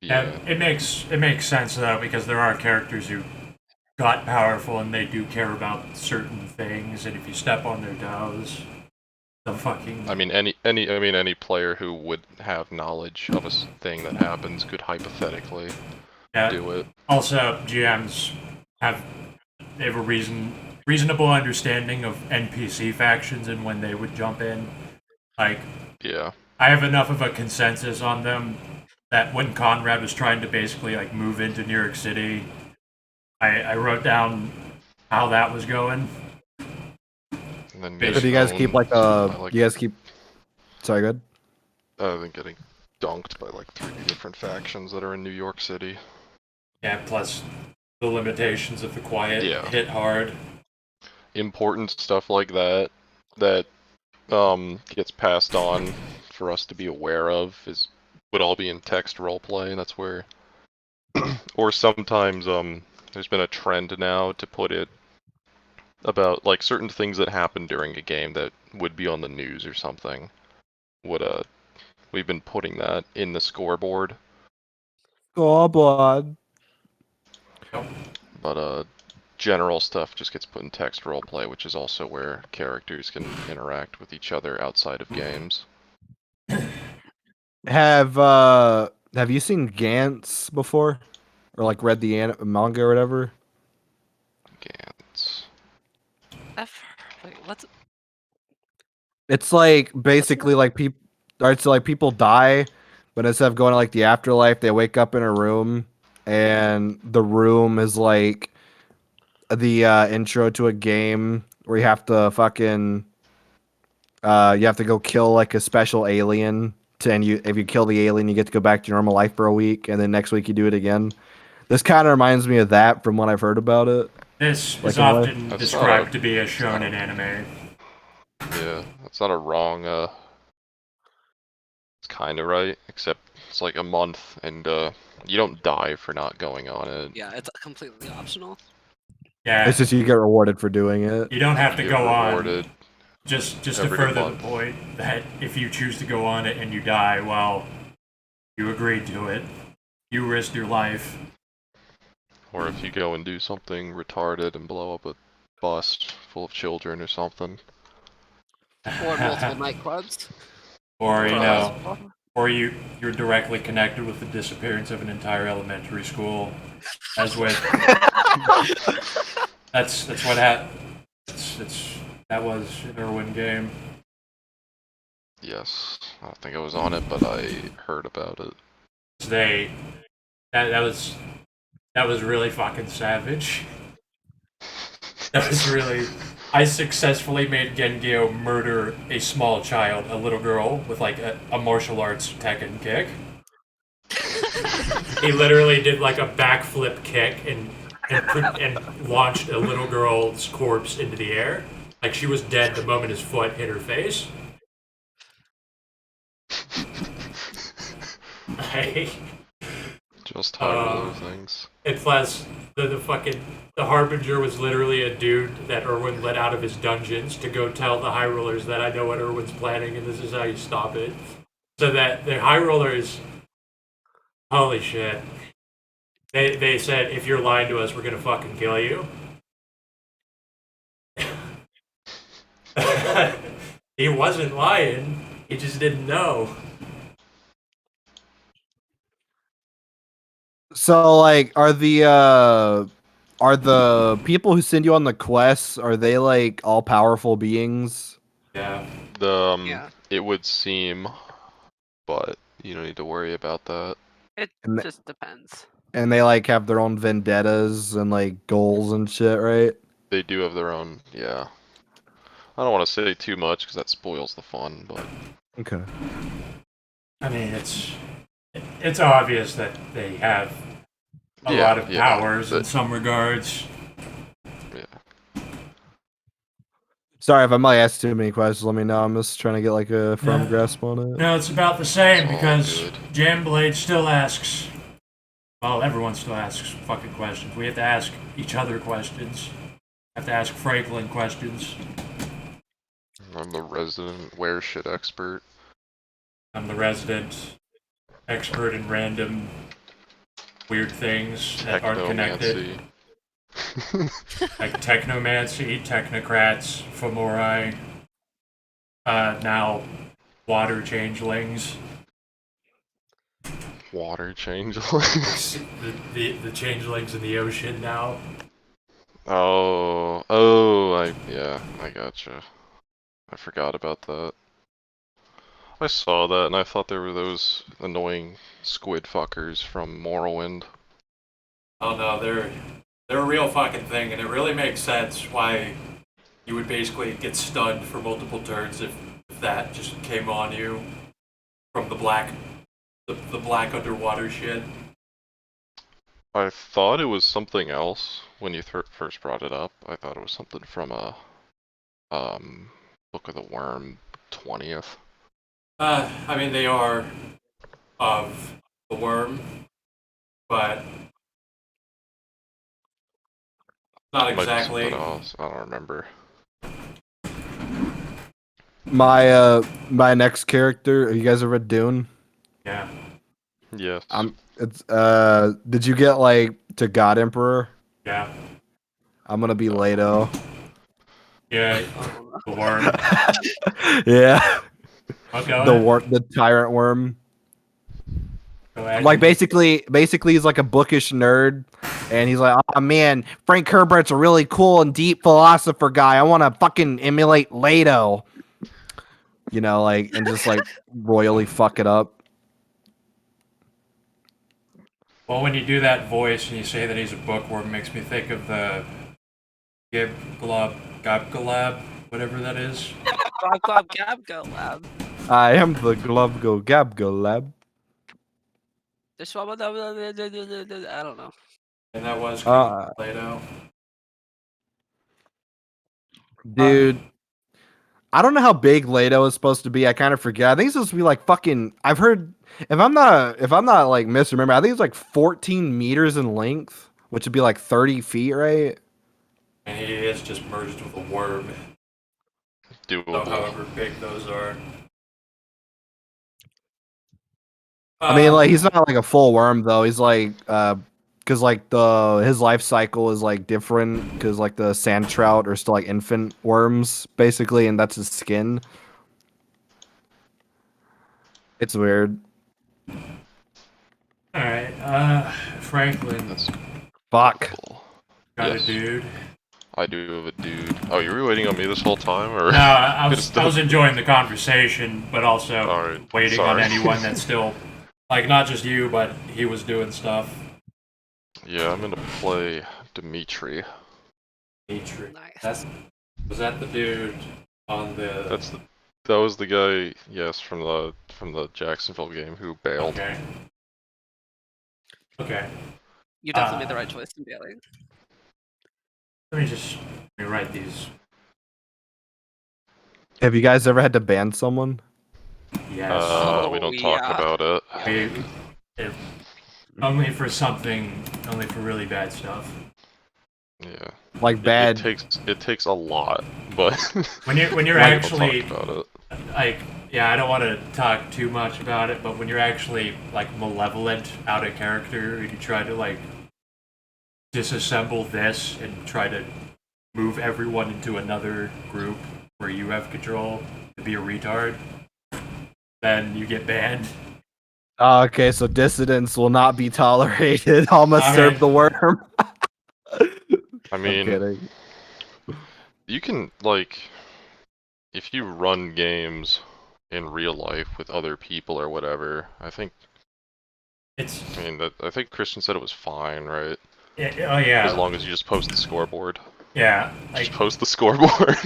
A: Yeah.
B: And it makes sense though, because there are characters who got powerful and they do care about certain things, and if you step on their toes, the fucking
A: I mean, any player who would have knowledge of a thing that happens could hypothetically do it.
B: Also, GMs they have a reasonable understanding of NPC factions and when they would jump in. Like,
A: Yeah.
B: I have enough of a consensus on them that when Conrad was trying to basically like move into New York City, I wrote down how that was going.
A: And then
B: So
E: So do you guys keep like
A: you
E: you guys keep sorry, good?
A: then getting dunked by like 3 different factions that are in New York City.
B: Yeah, plus the limitations of the quiet
A: Yeah.
B: hit hard.
A: Important stuff like that gets passed on for us to be aware of would all be in text roleplay. That's where, or sometimes there's been a trend now to put it about like certain things that happen during a game that would be on the news or something. We've been putting that in the scoreboard.
E: Scoreboard.
A: But general stuff just gets put in text roleplay, which is also where characters can interact with each other outside of games.
E: Have you seen Gantz before, or like read the manga or whatever?
A: Gantz.
D: Wait, what's
E: It's like basically like people. Alright, so like people die, but instead of going to like the afterlife, they wake up in a room, and the room is like the intro to a game where you have to fucking you have to go kill like a special alien. And if you kill the alien, you get to go back to your normal life for a week, and then next week you do it again. This kind of reminds me of that from what I've heard about it.
B: This
E: Like
B: is
E: in a way?
B: often
A: That's
B: described
A: not
B: to be a shonen anime.
A: Yeah, that's not a wrong. It's kind of right, except it's like a month, and you don't die for not going on it.
D: Yeah, it's completely optional.
B: Yeah,
E: It's just you get rewarded for doing it.
B: you don't have to
A: You
B: go
A: get
B: on.
A: rewarded.
B: Just to
A: every
B: further
A: month.
B: the point that if you choose to go on it and you die, well, you agreed to it. You risked your life.
A: Or if you go and do something retarded and blow up a bus full of children or something.
D: Or multiple nightclubs.
B: Or, you
A: Or,
B: know, or you're directly connected with the disappearance of an entire elementary school. As with that's what happened. That was an Irwin game.
A: Yes, I don't think I was on it, but I heard about it.
B: That was really fucking savage. That was really. I successfully made Gengio murder a small child, a little girl, with like a martial arts Tekken kick. He literally did like a backflip kick and launched a little girl's corpse into the air. Like she was dead the moment his foot hit her face.
A: Just high roller things.
B: And plus, the Harbinger was literally a dude that Irwin let out of his dungeons to go tell the High Rollers that I know what Irwin's planning and this is how you stop it. So that the High Rollers, holy shit, they said if you're lying to us, we're gonna fucking kill you. He wasn't lying. He just didn't know.
E: So like are the people who send you on the quests, are they like all powerful beings?
B: Yeah.
D: Yeah.
A: It would seem, but you don't need to worry about that.
D: It
E: And
D: just depends.
E: And they like have their own vendettas and like goals and shit, right?
A: They do have their own, yeah. I don't want to say too much because that spoils the fun, but
E: Okay.
B: I mean, it's obvious that they have a
A: Yeah,
B: lot of
A: yeah,
B: powers in
A: but-
B: some regards.
A: yeah.
E: Sorry if I might ask too many questions. Let me know. I'm just trying to get like a firm
B: Yeah.
E: grasp on it.
B: No, it's about the same
A: It's all
B: because
A: good.
B: Jamblade still asks. Well, everyone still asks fucking questions. We have to ask each other questions. Have to ask Franklin questions.
A: I'm the resident wear shit expert.
B: I'm the resident expert in random weird things that aren't connected.
A: Technomancy.
B: Like technomancy, technocrats, femori, now water changelings.
A: Water change.
B: The changelings in the ocean now.
A: Yeah, I gotcha. I forgot about that. I saw that and I thought there were those annoying squid fuckers from Morrowind.
B: Oh no, they're a real fucking thing, and it really makes sense why you would basically get stunned for multiple turns if that just came on you from the black underwater shit.
A: I thought it was something else when you first brought it up. I thought it was something from a Book of the Worm 20th.
B: I mean, they are of the worm, but not
A: It might be
B: exactly.
A: something else. I don't remember.
E: My next character. You guys ever read Dune?
B: Yeah.
A: Yes.
E: It's Did you get like to God Emperor?
B: Yeah.
E: I'm gonna be Leto.
B: Yeah.
D: Oh,
B: The worm.
E: Yeah.
B: Okay.
E: The tyrant worm.
B: Go ahead.
E: Like basically he's like a bookish nerd, and he's like, oh man, Frank Herbert's a really cool and deep philosopher guy. I want to fucking emulate Leto. You know, like, and just like royally fuck it up.
B: Well, when you do that voice and you say that he's a bookworm, it makes me think of the Gib Glob Gobgalab, whatever that is.
D: Glob Glob Gab Go Lab.
E: I am the Glubgo Gabgo Lab.
D: I don't know.
B: And that was
E: Uh,
B: Plato.
E: Dude, I don't know how big Leto is supposed to be. I kind of forget. I think it's supposed to be like fucking. I've heard if I'm not like misremember, I think it's like 14 meters in length, which would be like 30 feet, right?
B: And he is just merged with a worm.
A: Doable.
B: So however big those are.
E: I mean, like he's not like a full worm though. He's like, because like his life cycle is like different because like the sand trout are still like infant worms basically, and that's his skin. It's weird.
B: Alright, Franklin.
A: That's
E: Fuck.
A: cool.
B: Got
A: Yes.
B: a dude.
A: I do have a dude. Oh, you were waiting on me this whole time, or?
B: No, I was enjoying the conversation, but also
A: Alright,
B: waiting on
A: sorry.
B: anyone that's still, like, not just you, but he was doing stuff.
A: Yeah, I'm gonna play Dimitri.
B: Dimitri.
D: Nice.
B: Was that the dude on the?
A: That was the guy, yes, from the Jacksonville game who bailed.
B: Okay. Okay.
D: You definitely made the right choice in bailing.
B: Let me write these.
E: Have you guys ever had to ban someone?
B: Yes.
A: We don't talk
D: yeah.
A: about it.
B: Only for really bad stuff.
A: Yeah.
E: Like bad.
A: It takes a lot, but
B: When you're
A: we don't
B: actually
A: talk about it.
B: like, yeah, I don't want to talk too much about it, but when you're actually like malevolent out of character and you try to like disassemble this and try to move everyone into another group where you have control to be a retard, then you get banned.
E: Oh, okay, so dissidents will not be tolerated. Almost
B: Okay.
E: serve the worm.
A: I
E: I'm
A: mean,
E: kidding.
A: you can, like, if you run games in real life with other people or whatever, I think Christian said it was fine, right?
B: Yeah, oh yeah.
A: As long as you just post the scoreboard.
B: Yeah, like
A: Just post the scoreboard.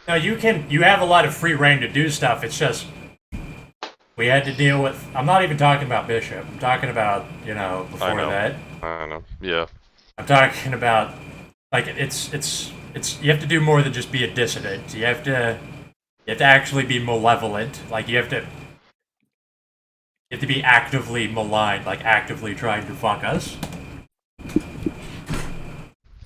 B: no, you have a lot of free reign to do stuff. It's just we had to deal with. I'm not even talking about Bishop. I'm talking about before
A: know.
B: that.
A: I know. Yeah.
B: I'm talking about like it's you have to do more than just be a dissident. You have to actually be malevolent. Like you have to be actively maligned, like actively trying to fuck us.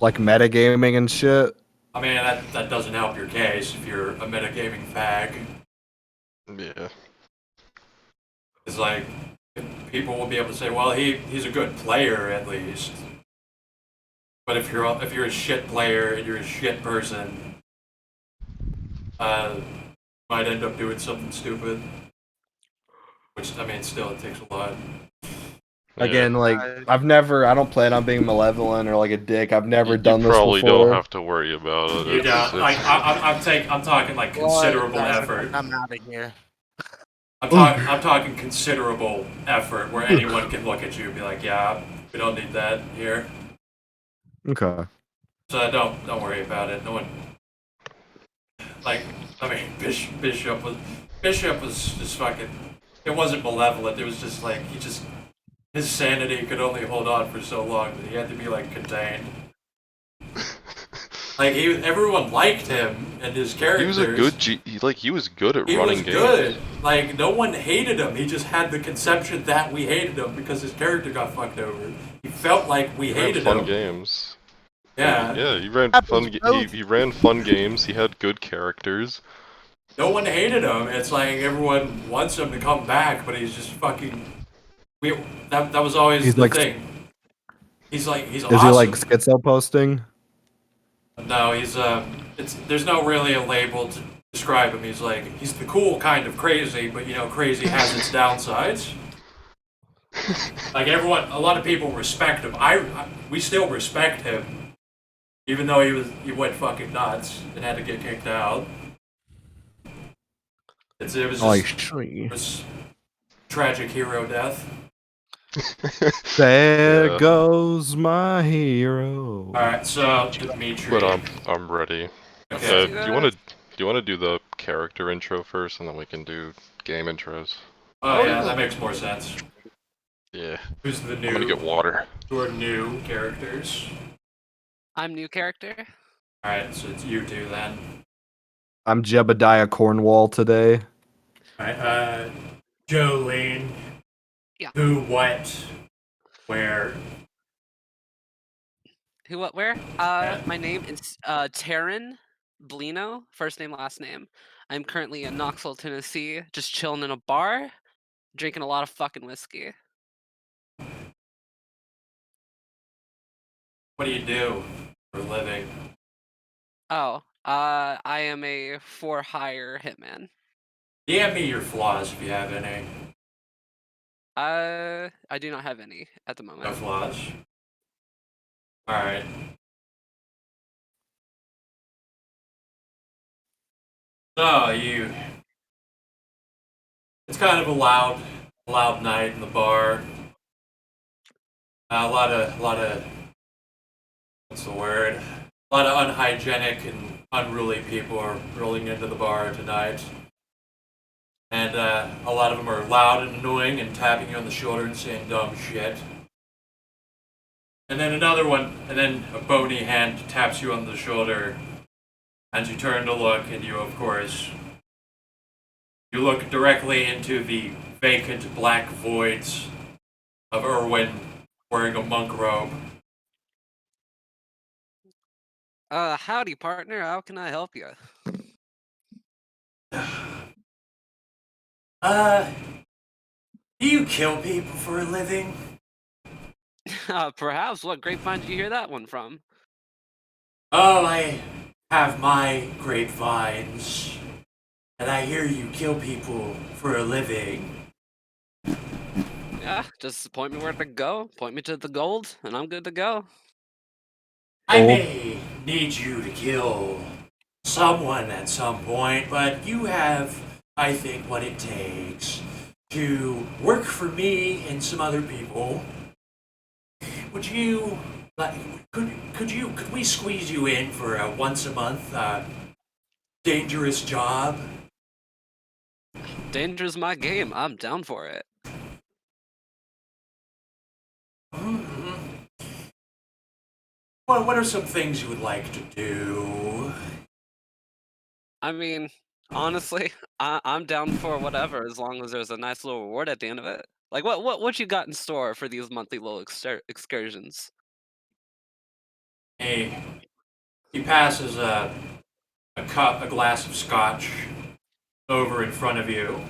E: Like metagaming and shit.
B: I mean that doesn't help your case if you're a metagaming fag.
A: Yeah.
B: It's like people will be able to say, well, he's a good player at least. But if you're a shit player and you're a shit person, might end up doing something stupid. Which I mean, still it takes a lot.
E: Again, like I don't plan on being malevolent or like a dick. I've never
A: You
E: done this before.
A: probably don't have to worry about it.
B: You don't. Like I'm talking like considerable effort.
F: I'm out of here.
B: I'm talking considerable effort where anyone can look at you and be like, yeah, we don't need that here.
E: Okay.
B: So don't worry about it. No one. Like, I mean, Bishop was just fucking. It wasn't malevolent. It was just like he just his sanity could only hold on for so long that he had to be like contained. Like everyone liked him and his characters.
A: He was a good he was good at
B: He
A: running
B: was
A: games.
B: good. Like no one hated him. He just had the conception that we hated him because his character got fucked over. He felt like we
A: He ran
B: hated
A: fun
B: him.
A: games.
B: Yeah.
A: Yeah, he ran
F: Happens both.
A: he ran fun games. He had good characters.
B: No one hated him. It's like everyone wants him to come back, but he's just fucking. That was always
E: He's
B: the
E: like-
B: thing. He's awesome.
E: Is he like schizo posting?
B: No, he's there's no really a label to describe him. He's the cool kind of crazy, but crazy has its downsides. Like a lot of people respect him. We still respect him, even though he went fucking nuts and had to get kicked out. It was tragic hero death.
E: There
A: Yeah.
E: goes my hero.
B: All right, so Dimitri.
A: But I'm ready.
B: Okay.
A: Do you want to do the character intro first, and then we can do game intros?
B: Oh yeah, that makes more sense.
A: Yeah.
B: Who's the
A: I'm gonna get water.
B: Who are new characters?
D: I'm new character.
B: All right, so it's you two then.
E: I'm Jebediah Cornwall today.
B: All right, Jolene.
D: Yeah.
B: Who, what, where?
D: Who, what, where?
B: Yeah.
D: My name is Taryn Blino, first name, last name. I'm currently in Knoxville, Tennessee, just chilling in a bar, drinking a lot of fucking whiskey.
B: What do you do for a living?
D: Oh, I am a for-hire hitman.
B: DM me your flaws if you have any.
D: I do not have any at the
B: No
D: moment.
B: flaws. All right. So it's kind of a loud night in the bar. A lot of, what's the word? A lot of unhygienic and unruly people are rolling into the bar tonight. And a lot of them are loud and annoying and tapping you on the shoulder and saying dumb shit. And then and then a bony hand taps you on the shoulder, and you turn to look, and you look directly into the vacant black voids of Irwin wearing a monk robe.
D: Howdy, partner. How can I help you?
B: Do you kill people for a living?
D: Perhaps. What grapevine did you hear that one from?
B: Oh, I have my grapevines, and I hear you kill people for a living.
D: Yeah, just point me where to go. Point me to the gold, and I'm good to go.
B: I may need you to kill someone at some point, but you have, I think, what it takes to work for me and some other people. Would you, could we squeeze you in for a once a month, dangerous job?
D: Danger's my game. I'm down for it.
B: Well, what are some things you would like to do?
D: I mean, honestly, I'm down for whatever as long as there's a nice little reward at the end of it. Like, what you got in store for these monthly little excursions?
B: He passes a glass of scotch over in front of you,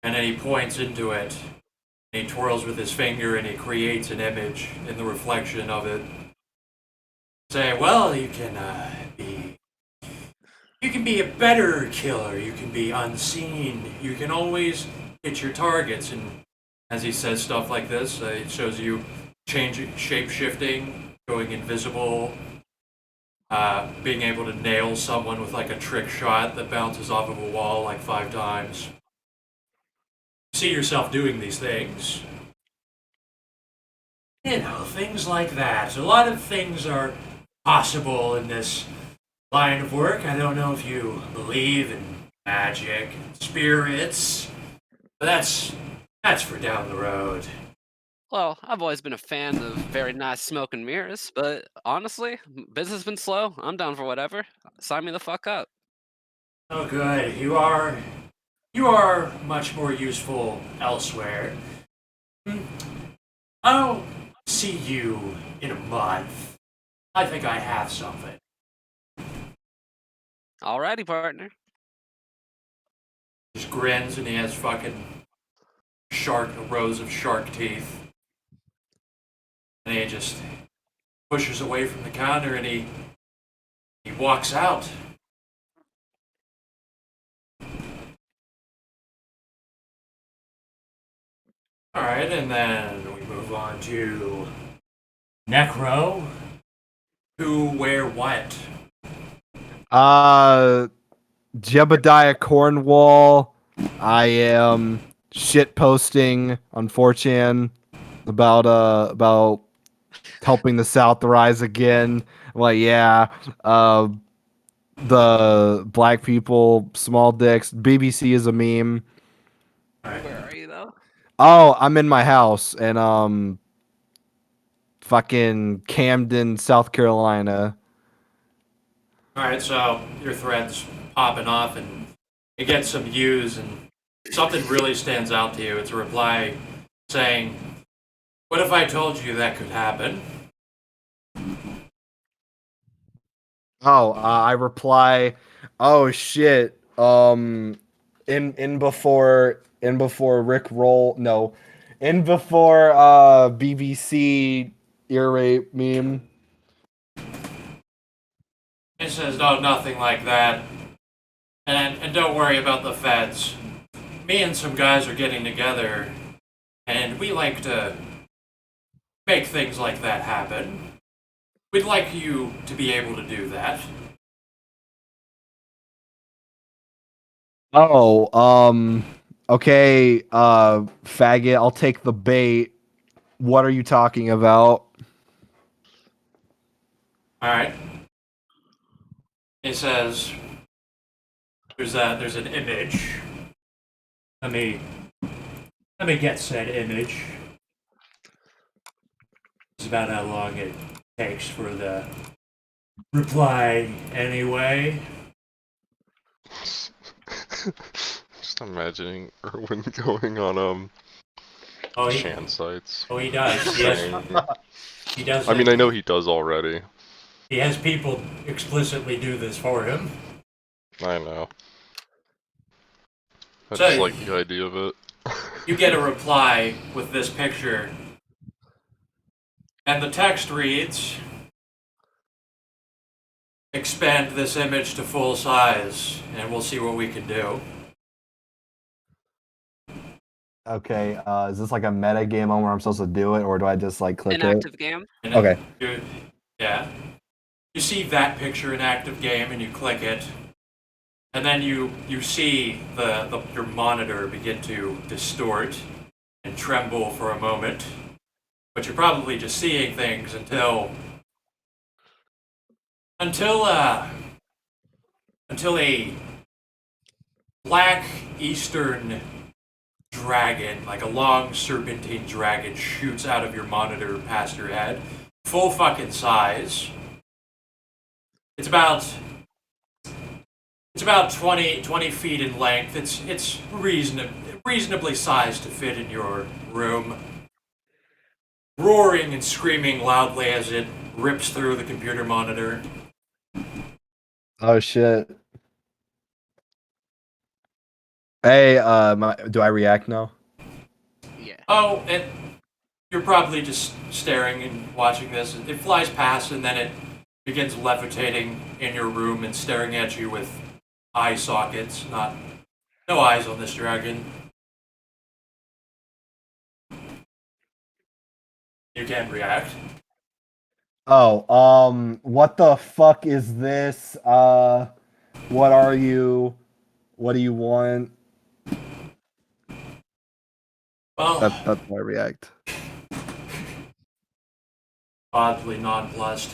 B: and then he points into it, and he twirls with his finger, and he creates an image in the reflection of it. Say, well, you can be a better killer. You can be unseen. You can always hit your targets. And as he says stuff like this, it shows you shape shifting, going invisible, being able to nail someone with like a trick shot that bounces off of a wall like 5 times. See yourself doing these things. You know, things like that. A lot of things are possible in this line of work. I don't know if you believe in magic and spirits, but that's for down the road.
D: Well, I've always been a fan of very nice smoke and mirrors, but honestly, business has been slow. I'm down for whatever. Sign me the fuck up.
B: Oh, good. You are much more useful elsewhere. I'll see you in a month. I think I have something.
D: Alrighty, partner.
B: Just grins and he has fucking rows of shark teeth. And he just pushes away from the counter and he walks out. Alright, and then we move on to Necro. Who, where, what?
E: Jebediah Cornwall. I am shit posting on 4chan about helping the South rise again. I'm like, yeah, the black people, small dicks. BBC is a meme.
D: Where are you though?
E: Oh, I'm in my house and fucking Camden, South Carolina.
B: Alright, so your thread's popping off and it gets some views and something really stands out to you. It's a reply saying, "What if I told you that could happen?"
E: Oh, I reply, oh shit. In before Rick Roll, no, in before BBC ear rape meme.
B: It says, "No, nothing like that. And don't worry about the feds. Me and some guys are getting together, and we like to make things like that happen. We'd like you to be able to do that."
E: Oh, okay, faggot, I'll take the bait. What are you talking about?
B: Alright. It says, there's an image. Let me get said image. It's about how long it takes for the reply anyway.
A: Just imagining Erwin going on
B: Oh, he,
A: Shan sites.
B: oh, he does. Yes,
A: saying-
B: he does.
A: I mean, I know he does already.
B: He has people explicitly do this for him.
A: I know. I
B: So-
A: just like the idea of it.
B: You get a reply with this picture, and the text reads, "Expand this image to full size, and we'll see what we can do."
E: Okay, is this like a meta game on where I'm supposed to do it, or do I just like click
D: An
E: it?
D: active game.
B: And
E: Okay.
B: Yeah. You see that picture in active game, and you click it, and then you see your monitor begin to distort and tremble for a moment, but you're probably just seeing things until a black eastern dragon, like a long serpentine dragon, shoots out of your monitor past your head, full fucking size. It's about 20 feet in length. It's reasonably sized to fit in your room. Roaring and screaming loudly as it rips through the computer monitor.
E: Oh shit. Hey, do I react now?
D: Yeah.
B: Oh, and you're probably just staring and watching this. It flies past and then it begins levitating in your room and staring at you with eye sockets. No eyes on this dragon. You can react.
E: Oh, what the fuck is this? What are you? What do you want?
B: Well,
E: That's how I react.
B: oddly nonplussed.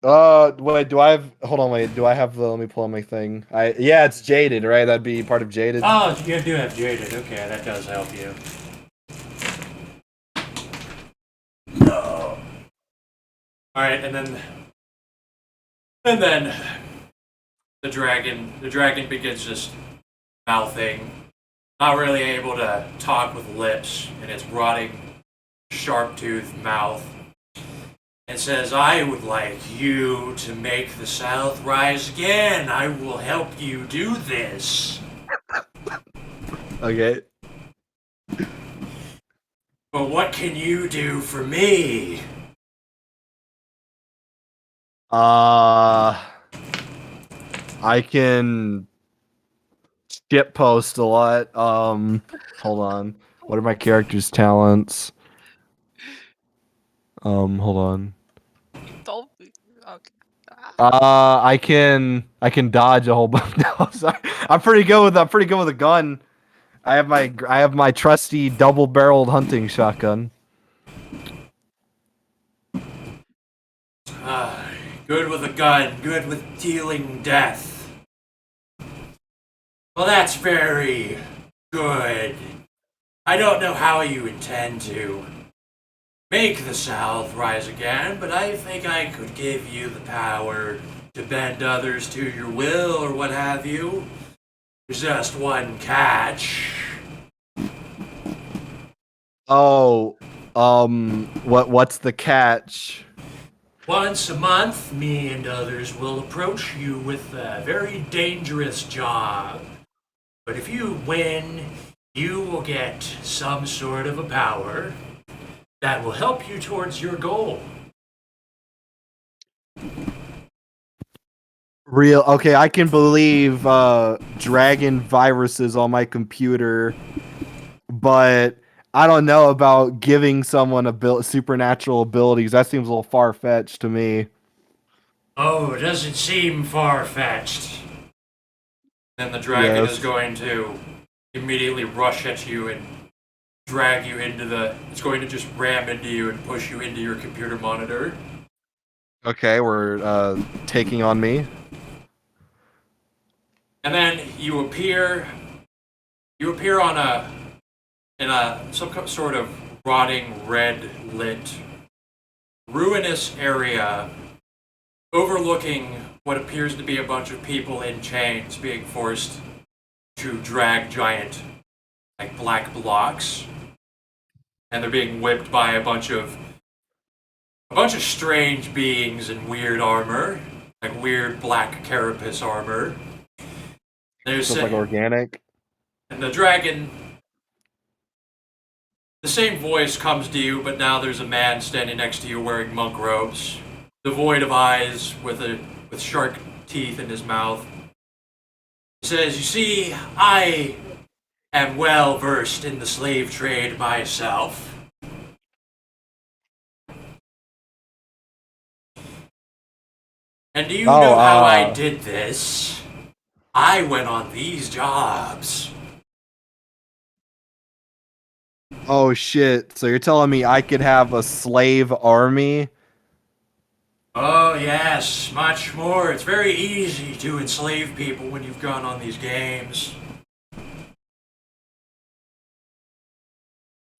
E: Wait, hold on, wait, do I have let me pull up my thing. Yeah, it's Jaded, right? That'd be part of Jaded.
B: Oh, you do have jaded. Okay, that does help you. All right, and then the dragon begins just mouthing, not really able to talk with lips in its rotting, sharp-toothed mouth. It says, "I would like you to make the South rise again. I will help you do this.
E: Okay.
B: But what can you do for me?"
E: I can skip post a lot. Hold on. What are my character's talents? Hold on.
D: Don't. Okay. Ah.
E: I can dodge a whole bunch. No, sorry. I'm pretty good with a gun. I have my trusty double-barreled hunting shotgun.
B: Good with a gun, good with dealing death. Well, that's very good. I don't know how you intend to make the South rise again, but I think I could give you the power to bend others to your will or what have you. There's just one catch.
E: Oh, what's the catch?
B: Once a month, me and others will approach you with a very dangerous job. But if you win, you will get some sort of a power that will help you towards your goal.
E: Real okay, I can believe dragon viruses on my computer, but I don't know about giving someone supernatural abilities. That seems a little far-fetched to me.
B: Oh, it doesn't seem far-fetched. Then the dragon is
E: Yes.
B: going to immediately rush at you and drag you into it's going to just ram into you and push you into your computer monitor.
E: Okay, we're taking on me.
B: And then you appear in some sort of rotting red lit ruinous area overlooking what appears to be a bunch of people in chains being forced to drag giant black blocks, and they're being whipped by a bunch of strange beings in weird armor, like weird black carapace armor. There's
E: Stuff like organic.
B: and the dragon. The same voice comes to you, but now there's a man standing next to you wearing monk robes, devoid of eyes, with shark teeth in his mouth. He says, "You see, I am well versed in the slave trade myself. And do you know how I did this? I went on these jobs."
E: Oh shit. So you're telling me I could have a slave army?
B: Oh, yes, much more. It's very easy to enslave people when you've gone on these games.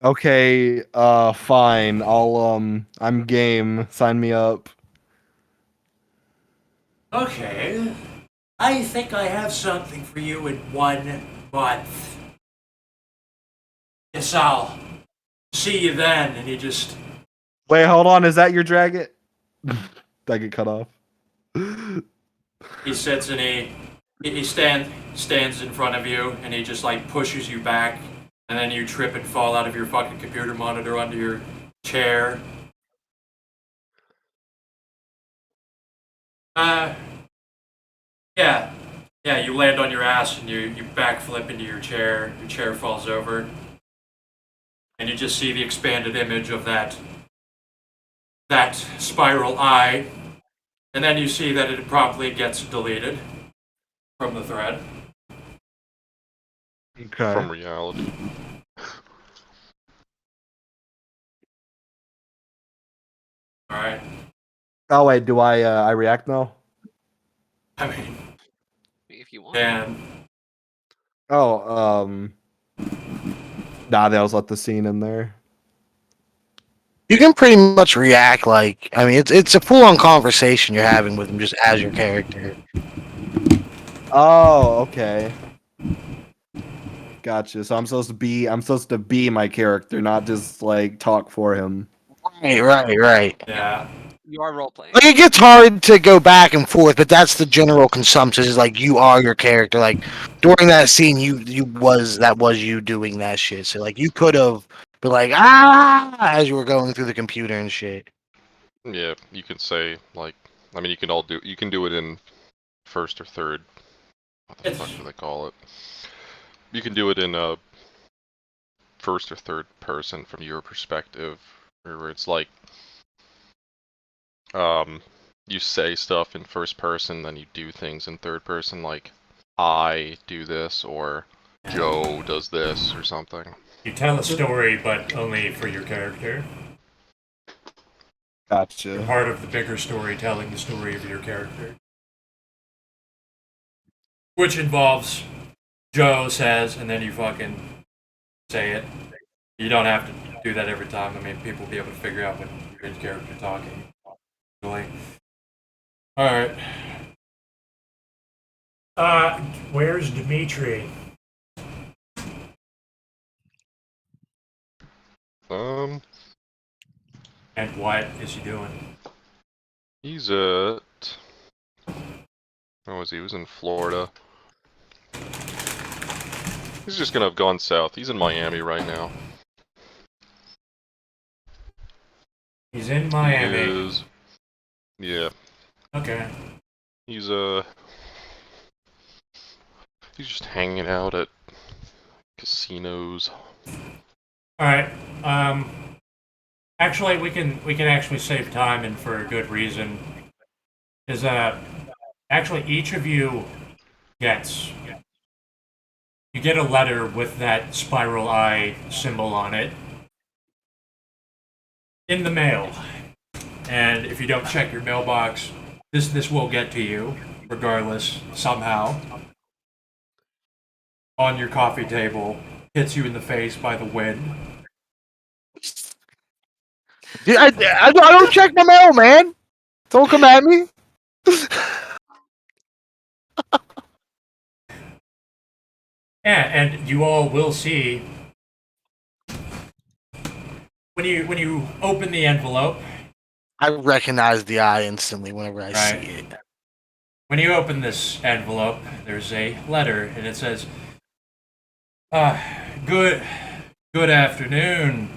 E: Okay, fine. I'm game. Sign me up.
B: Okay, I think I have something for you in 1 month. Yes, I'll see you then. And he just
E: Wait, hold on. Is that your dragon? Did I get cut off?
B: he sits and he stands in front of you and he just pushes you back, and then you trip and fall out of your fucking computer monitor onto your chair. Yeah. Yeah, you land on your ass and you backflip into your chair. Your chair falls over. And you just see the expanded image of that spiral eye. And then you see that it promptly gets deleted from the thread.
E: Okay.
A: From reality.
B: Alright.
E: Oh wait, do I react now?
B: I mean,
D: If you want.
B: and
E: Oh, nah, they always let the scene in there.
F: You can pretty much react like it's a full on conversation you're having with him just as your character.
E: Oh, okay. Gotcha. So I'm supposed to be my character, not just like talk for him.
F: Right.
B: Yeah.
D: You are role playing.
F: Like it gets hard to go back and forth, but that's the general consumption. Is like you are your character. Like during that scene, that was you doing that shit. So like you could have been like as you were going through the computer and shit.
A: Yeah, you can say like, I mean, you can do it in first or third. What the fuck do they call it? You can do it in first or third person from your perspective, where it's like, you say stuff in first person, then you do things in third person, like I do this or Joe does this or something.
B: You tell a story, but only for your character. You're
E: Gotcha.
B: part of the bigger story, telling the story of your character. Which involves Joe says, and then you fucking say it. You don't have to do that every time. I mean, people will be able to figure out when you're in character talking. Really. Alright. Where's Dimitri? And what is he doing?
A: He's at, where was he? He was in Florida. He's just gonna have gone south. He's in Miami right now.
B: He's in Miami.
A: Yeah.
B: Okay.
A: He's just hanging out at casinos.
B: Alright. Actually, we can actually save time, and for a good reason. Is actually each of you gets you get a letter with that spiral eye symbol on it in the mail. And if you don't check your mailbox, this will get to you regardless somehow. On your coffee table, hits you in the face by the wind.
F: Yeah, I don't check my mail, man. Don't come at me.
B: Yeah, and you all will see when you open the envelope.
F: I recognize the eye instantly whenever I see it.
B: When you open this envelope, there's a letter, and it says, good afternoon,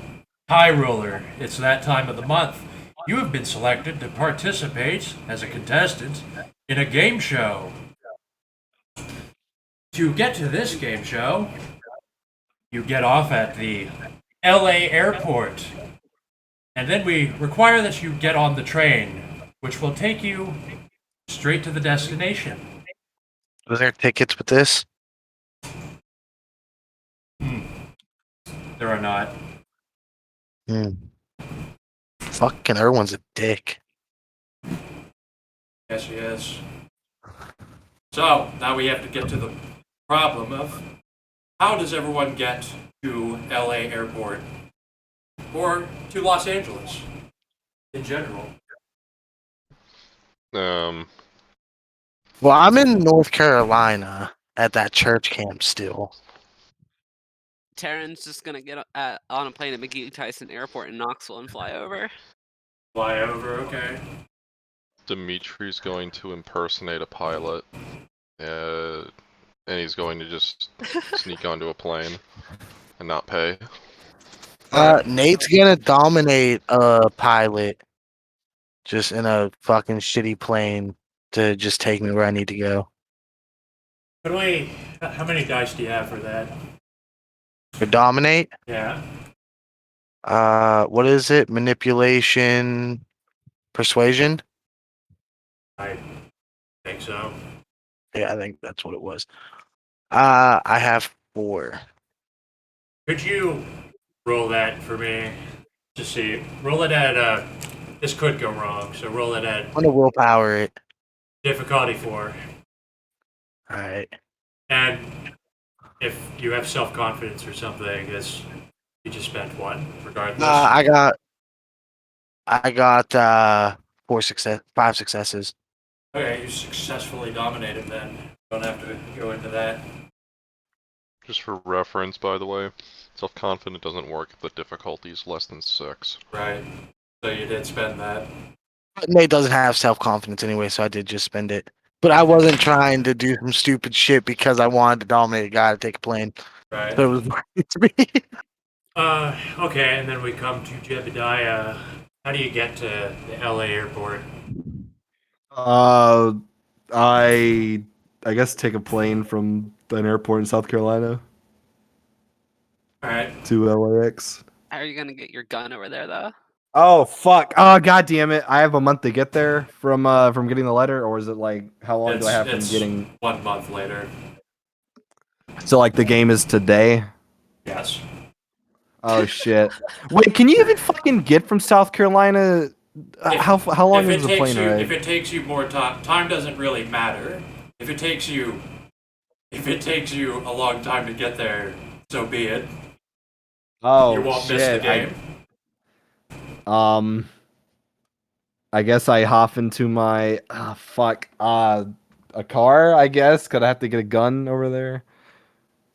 B: High Roller. It's that time of the month. You have been selected to participate as a contestant in a game show. To get to this game show, you get off at the LA airport, and then we require that you get on the train, which will take you straight to the destination.
F: Are there tickets with this?
B: There are not.
F: Fucking everyone's a dick.
B: Yes, he is. So, now we have to get to the problem of how does everyone get to LA airport? Or to Los Angeles in general?
F: Well, I'm in North Carolina at that church camp still.
D: Taryn's just gonna get on a plane at McGee Tyson Airport in Knoxville and fly over.
B: Fly over, okay.
A: Dimitri's going to impersonate a pilot. And he's going to just sneak onto a plane and not pay.
F: Nate's gonna dominate a pilot just in a fucking shitty plane to just take me where I need to go.
B: How many dice do you have for that?
F: For dominate?
B: Yeah.
F: What is it? Manipulation, persuasion?
B: I think so.
F: Yeah, I think that's what it was. I have 4.
B: Could you roll that for me? Just see. Roll it at, this could go wrong, so roll it at
F: I'm gonna willpower it.
B: difficulty 4.
F: Alright.
B: And if you have self-confidence or something, you just spent 1, regardless.
F: I got I got 5 successes.
B: Okay, you successfully dominated then. Don't have to go into that.
A: Just for reference, by the way, self-confident doesn't work if the difficulty is less than 6.
B: Right. So you did spend that.
F: Nate doesn't have self-confidence anyway, so I did just spend it. But I wasn't trying to do some stupid shit because I wanted to dominate a guy to take a plane.
B: Right.
F: So it was worth it to me.
B: Okay, and then we come to Jebediah. How do you get to the LA airport?
E: I guess take a plane from an airport in South Carolina
B: Alright.
E: to LAX.
D: How are you gonna get your gun over there though?
E: Oh fuck! Oh god damn it! I have a month to get there from getting the letter, or is it like how long do I have from
B: It's
E: getting?
B: 1 month later.
E: So like the game is today.
B: Yes.
E: Oh shit! Wait, can you even fucking get from South Carolina? How long is the plane ride?
B: If it takes you more time doesn't really matter. If it takes you a long time to get there, so be it.
E: Oh
B: You won't
E: shit!
B: miss the game.
E: I guess I hop into my a car. I guess because I have to get a gun over there.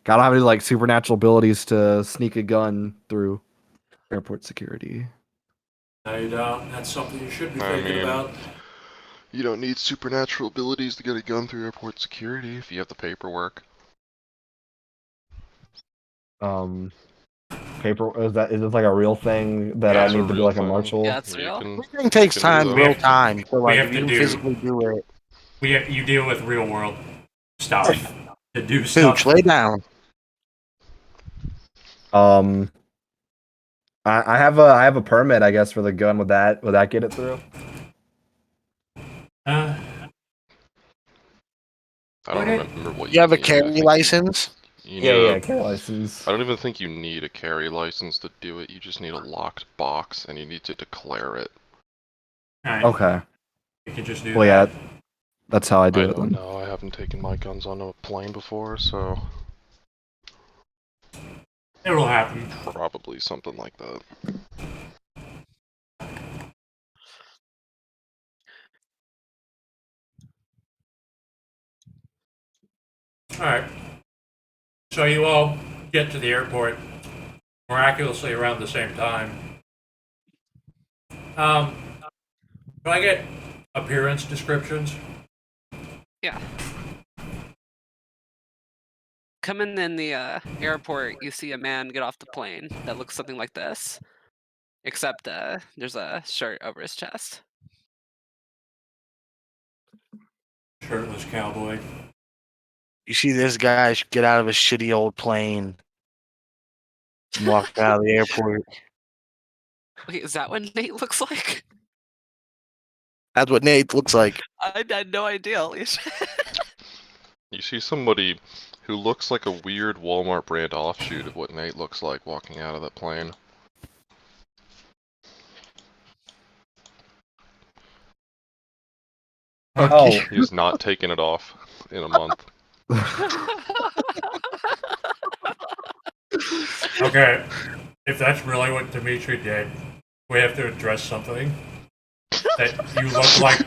E: Gotta have any like supernatural abilities to sneak a gun through airport security.
B: No, you don't. That's something you should be
A: I
B: thinking
A: mean,
B: about.
A: You don't need supernatural abilities to get a gun through airport security if you have the paperwork.
E: Paper is this like a real thing that
B: Yeah,
E: I
B: it's a
E: need to be
A: real
E: like a
A: thing.
E: marshal?
D: Yeah, it's
A: You
D: real.
A: can-
F: Everything takes
A: you can
F: time,
A: do
F: real
A: that.
F: time. So like,
B: have
F: if
B: to
F: you
B: do-
F: physically do it.
B: You deal with real world stuff to do stuff.
F: Pooch, lay down.
E: I have a permit, I guess, for the gun. Would that get it through?
B: Uh,
A: I don't
B: Okay.
A: remember what
F: You have a
A: need. I
F: carry
A: think
F: license?
A: You
E: Yeah,
A: need
E: yeah, carry license.
A: I don't even think you need a carry license to do it. You just need a locked box, and you need to declare it.
B: Alright.
E: Okay.
B: You can just do
E: Well, yeah,
B: that.
E: that's how I
A: I
E: do it
A: don't
E: then.
A: know. I haven't taken my guns on a plane before, so
B: It'll happen.
A: probably something like that.
B: Alright. So you all get to the airport miraculously around the same time. Can I get appearance descriptions?
D: Yeah. Coming in the airport, you see a man get off the plane that looks something like this, except there's a shirt over his chest.
B: Shirtless cowboy.
F: You see this guy get out of a shitty old plane and walk out of the airport.
D: Wait, is that what Nate looks like?
F: That's what Nate looks like.
D: I had no idea.
A: You see somebody who looks like a weird Walmart brand offshoot of what Nate looks like walking out of that plane.
E: Oh,
A: He's not taking it off in a month.
B: Okay. If that's really what Dimitri did, we have to address something. That you look like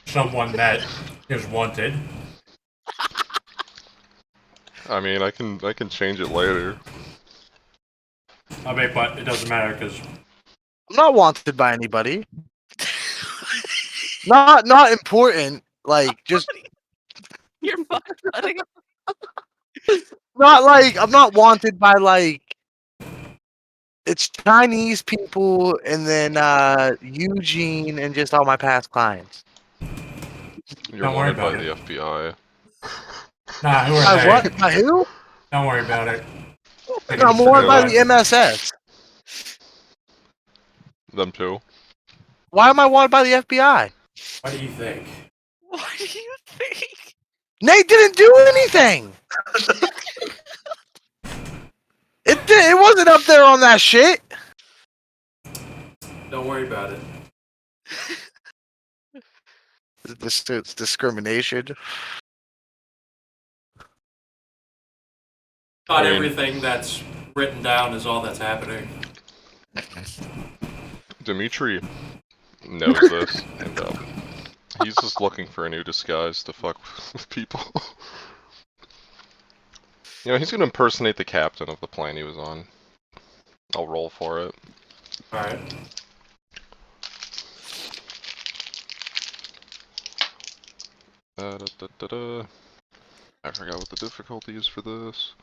B: someone that is wanted.
A: I mean, I can change it later.
B: I mean, but it doesn't matter because
F: I'm not wanted by anybody. Not important. Like just
D: You're fucking funny.
F: not like I'm not wanted by like it's Chinese people and then Eugene and just all my past clients.
A: You're
B: Don't worry
A: wanted by
B: about
A: the
B: it.
A: FBI.
B: nah, who are
F: By
B: they?
F: what? By who?
B: Don't worry about it. They
F: No,
B: can
F: I'm
B: just
F: wanted
B: do
F: by
B: that.
F: the MSS.
A: Them too.
F: Why am I wanted by the FBI?
B: What do you think?
D: What do you think?
F: Nate didn't do anything. It wasn't up there on that shit.
B: Don't worry about it.
F: It's discrimination.
B: Not
A: I mean-
B: everything that's written down is all that's happening.
A: Dimitri knows this, and he's just looking for a new disguise to fuck with people. You know, he's gonna impersonate the captain of the plane he was on. I'll roll for it.
B: Alright.
A: I forgot what the difficulty is for this.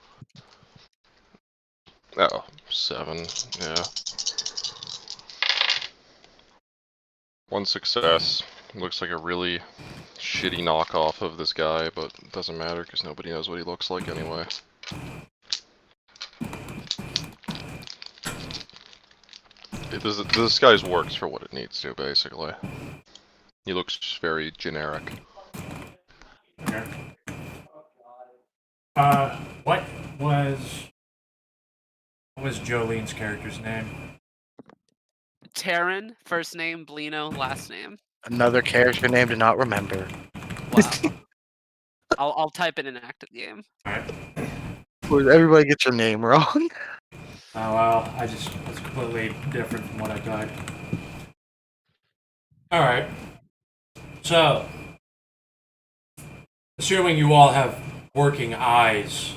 A: Oh, 7, yeah. 1 success. Looks like a really shitty knockoff of this guy, but it doesn't matter because nobody knows what he looks like anyway. This disguise works for what it needs to, basically. He looks very generic.
B: Okay. What was Jolene's character's name?
D: Taryn, first name, Blino, last name.
F: Another character name to not remember.
D: Wow. I'll type it in active game.
B: Alright.
F: Where everybody gets your name wrong.
B: Oh well, it's completely different from what I typed. Alright. So, assuming you all have working eyes,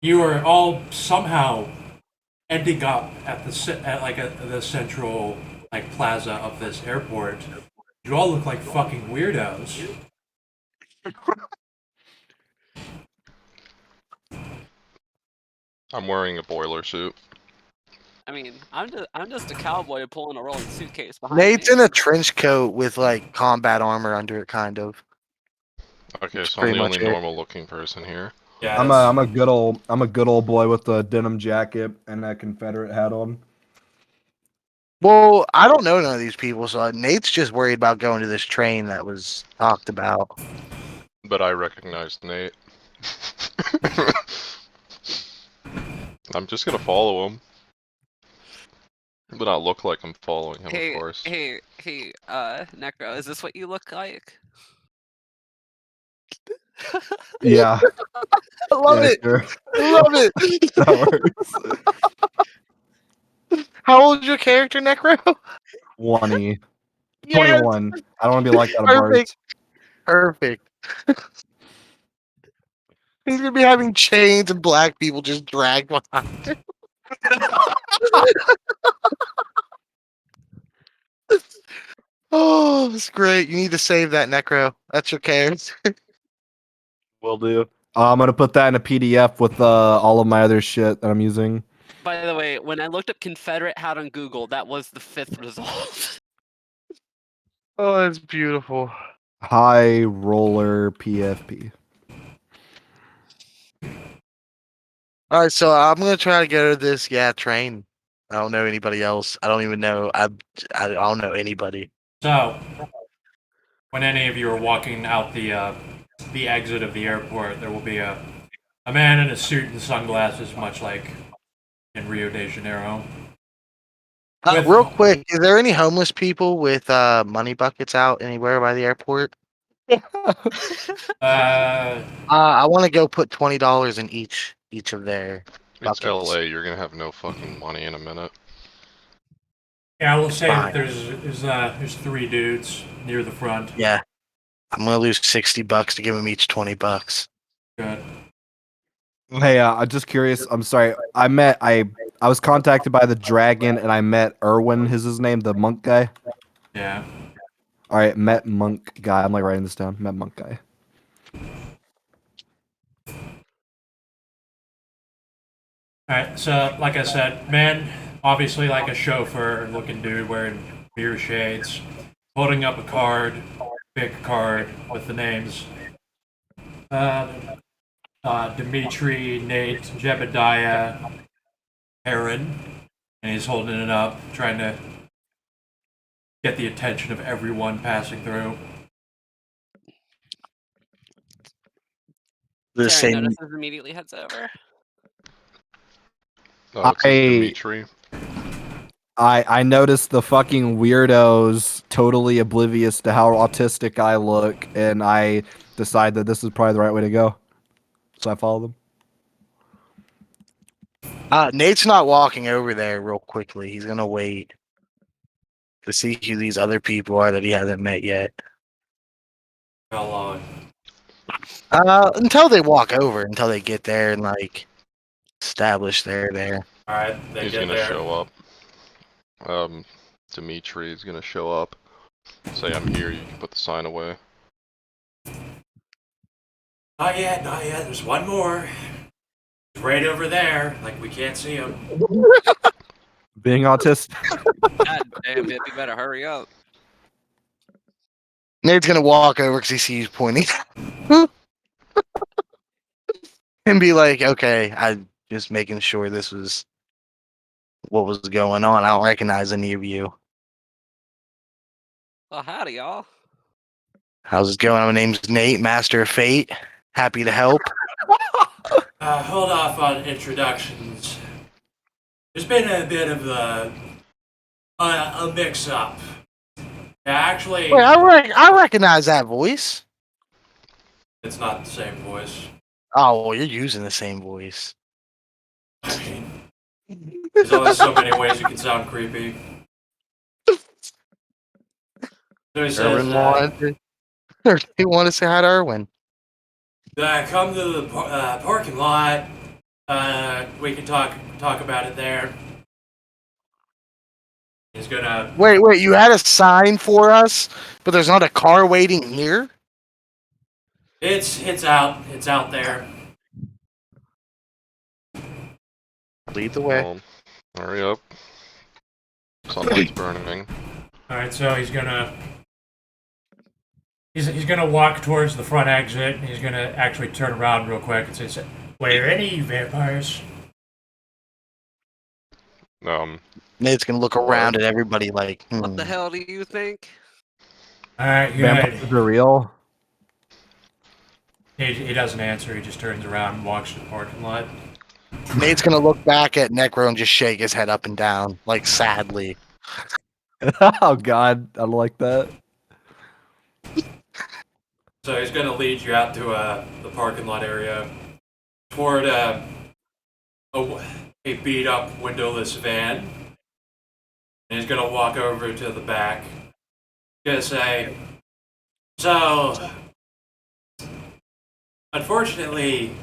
B: you are all somehow ending up at the central plaza of this airport. You all look like fucking weirdos.
A: I'm wearing a boiler suit.
D: I mean, I'm just a cowboy pulling a rolling suitcase behind
F: Nate's
D: me.
F: in a trench coat with like combat armor under it, kind of.
A: Okay, so I'm
F: pretty
A: the only
F: much it.
A: normal looking person here.
B: Yeah,
E: I'm a good old boy with a denim jacket and a Confederate hat on.
F: Well, I don't know none of these people, so Nate's just worried about going to this train that was talked about.
A: But I recognized Nate. I'm just gonna follow him. But not look like I'm following him, of course.
D: Hey, Necro, is this what you look like?
E: Yeah.
F: I love it.
E: Sure.
F: I love it.
E: That works.
F: How old is your character, Necro?
E: 20.
F: Yes!
E: 21. I don't want to be like that at bars.
F: Perfect. He's gonna be having chains and black people just dragged behind him. Oh, that's great. You need to save that, Necro. That's your character.
E: Will do. I'm gonna put that in a PDF with all of my other shit that I'm using.
D: By the way, when I looked up Confederate hat on Google, that was the 5th result.
F: Oh, that's beautiful.
E: High roller PFP.
F: All right, so I'm gonna try to go to this train. I don't know anybody else. I don't even know. I don't know anybody.
B: So, when any of you are walking out the exit of the airport, there will be a man in a suit and sunglasses, much like in Rio de Janeiro.
F: Real quick, is there any homeless people with money buckets out anywhere by the airport? I want to go put $20 in each of their
A: It's
F: buckets.
A: LA, you're gonna have no fucking money in a minute.
B: Yeah, I will say
F: fine.
B: that there's 3 dudes near the front.
F: Yeah, I'm gonna lose $60 to give them each $20.
B: Good.
E: Hey, I'm just curious. I'm sorry. I was contacted by the dragon, and I met Erwin. Is his name the monk guy?
B: Yeah.
E: All right, met monk guy. I'm like writing this down. Met monk guy.
B: Alright, so like I said, man, obviously like a chauffeur looking dude wearing beer shades, holding up a card, big card with the names Dimitri, Nate, Jebediah, Aaron, and he's holding it up, trying to get the attention of everyone passing through.
F: The
D: Taryn
F: same.
D: notices, immediately heads over.
A: Oh, it says Dimitri.
E: I noticed the fucking weirdos totally oblivious to how autistic I look, and I decide that this is probably the right way to go. So I follow them.
F: Nate's not walking over there real quickly. He's gonna wait to see who these other people are that he hasn't met yet.
B: How long?
F: Until they walk over, until they get there and like establish they're there.
B: All right, they
A: He's
B: get
A: gonna
B: there.
A: show up. Dimitri is gonna show up. Say, I'm here, you can put the sign away.
B: Not yet, not yet. There's one more. He's right over there. Like we can't see him.
E: Being autistic.
D: God damn it! You better hurry up.
F: Nate's gonna walk over because he sees pointing and be like, "Okay, I'm just making sure this was what was going on. I don't recognize any of you.
D: Well, howdy, y'all.
F: How's it going? My name's Nate, Master of Fate. Happy to help."
B: Hold off on introductions. There's been a bit of a mix-up. Yeah, actually,
F: Wait, I recognize that voice.
B: it's not the same voice.
F: Oh, well, you're using the same voice.
B: I mean, there's only so many ways you can sound creepy. So he says,
F: Erwin wanted he wanted to say hi to Erwin.
B: come to the parking lot. We can talk about it there. He's gonna.
F: Wait, you had a sign for us, but there's not a car waiting here?
B: It's out there.
F: Lead the way.
A: Well, hurry up. Sunlight's burning.
B: All right, so he's gonna walk towards the front exit. And he's gonna actually turn around real quick and say, "Wait, are any of you vampires?"
F: Nate's gonna look around at everybody like,
D: What the hell do you think?
B: All right,
E: Vampires
B: good.
E: are real.
B: He doesn't answer. He just turns around and walks to the parking lot.
F: Nate's gonna look back at Necro and just shake his head up and down, like sadly.
E: Oh God, I don't like that.
B: So he's gonna lead you out to the parking lot area toward a beat up windowless van. And he's gonna walk over to the back. He's gonna say, "So, unfortunately,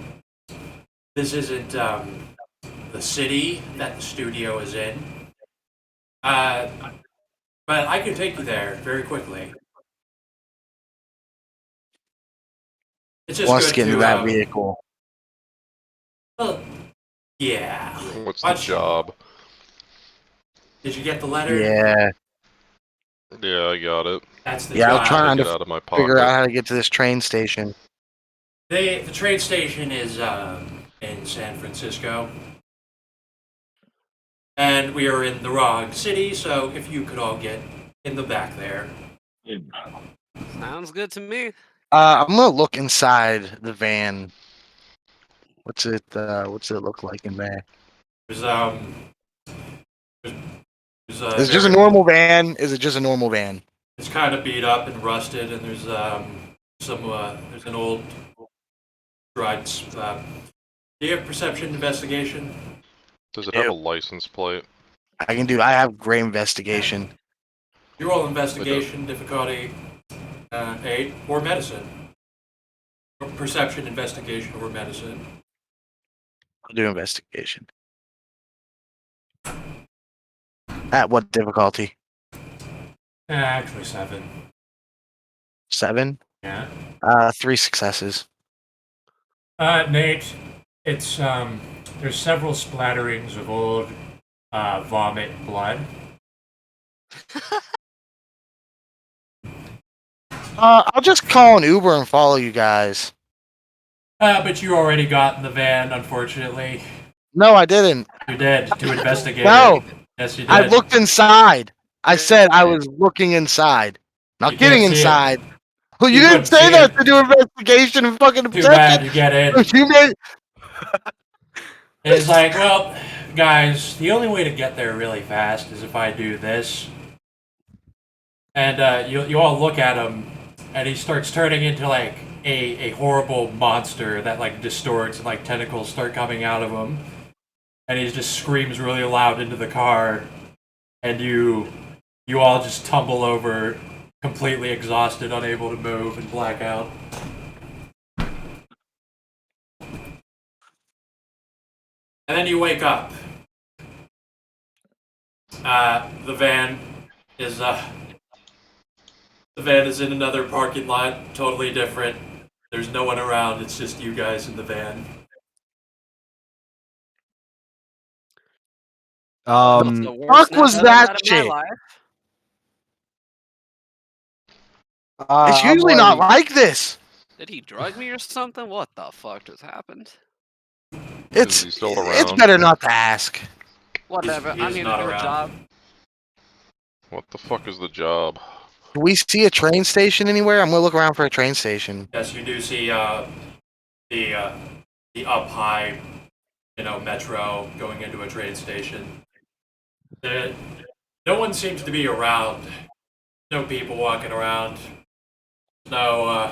B: this isn't the city that the studio is in. But I can take you there very quickly. It's just
F: Wants to
B: good
F: get into
B: to
F: that vehicle.
B: well, yeah.
A: What's the
B: Watch-
A: job?
B: Did you get the letter?
F: Yeah.
A: Yeah, I got it.
B: That's the
F: Yeah, I was
B: job.
F: trying
A: Take
F: to
A: it out of my pocket.
F: figure out how to get to this train station.
B: The train station is in San Francisco. And we are in the wrong city, so if you could all get in the back there.
D: Sounds good to me.
F: I'm gonna look inside the van. What's it look like in there?
B: There's
F: Is it just a normal van? Is it just a normal van?
B: It's kind of beat up and rusted, and there's there's an old dried. Do you have perception investigation?
A: Does it have a license plate?
F: I have great investigation.
B: You roll investigation difficulty 8 or medicine. Or perception investigation or medicine.
F: I'll do investigation. At what difficulty?
B: Actually 7.
F: 7?
B: Yeah.
F: 3 successes.
B: Nate, it's there's several splatterings of old vomit blood.
F: I'll just call an Uber and follow you guys.
B: But you already got in the van, unfortunately.
F: No, I didn't.
B: You did to investigate.
F: No.
B: Yes, you did.
F: I looked inside. I said I was looking inside. Not
B: You
F: getting
B: can't see it.
F: inside. Well, you
B: You
F: didn't
B: couldn't
F: say
B: see
F: that
B: it.
F: to do investigation and fucking
B: Too bad to get in.
F: You made
B: And it's like, well, guys, the only way to get there really fast is if I do this. And you all look at him, and he starts turning into like a horrible monster that like distorts and like tentacles start coming out of him. and he just screams really loud into the car, and you all just tumble over, completely exhausted, unable to move, and black out. And then you wake up. The van is in another parking lot, totally different. There's no one around. It's just you guys in the van.
D: That's the
E: Um,
D: worst
F: fuck was
D: nap I've ever
F: that
D: had in my
F: shit?
D: life.
F: It's
E: I'm
F: usually not
E: like,
F: like this.
D: Did he drug me or something? What the fuck just happened?
A: Is he still
F: It's
A: around?
F: better not to ask.
D: Whatever. I'm
B: He's
D: here to
B: not
D: do a
B: around.
D: job.
A: What the fuck is the job?
F: Do we see a train station anywhere? I'm gonna look around for a train station.
B: Yes, you do see the up high, metro going into a train station. No one seems to be around. No people walking around. No,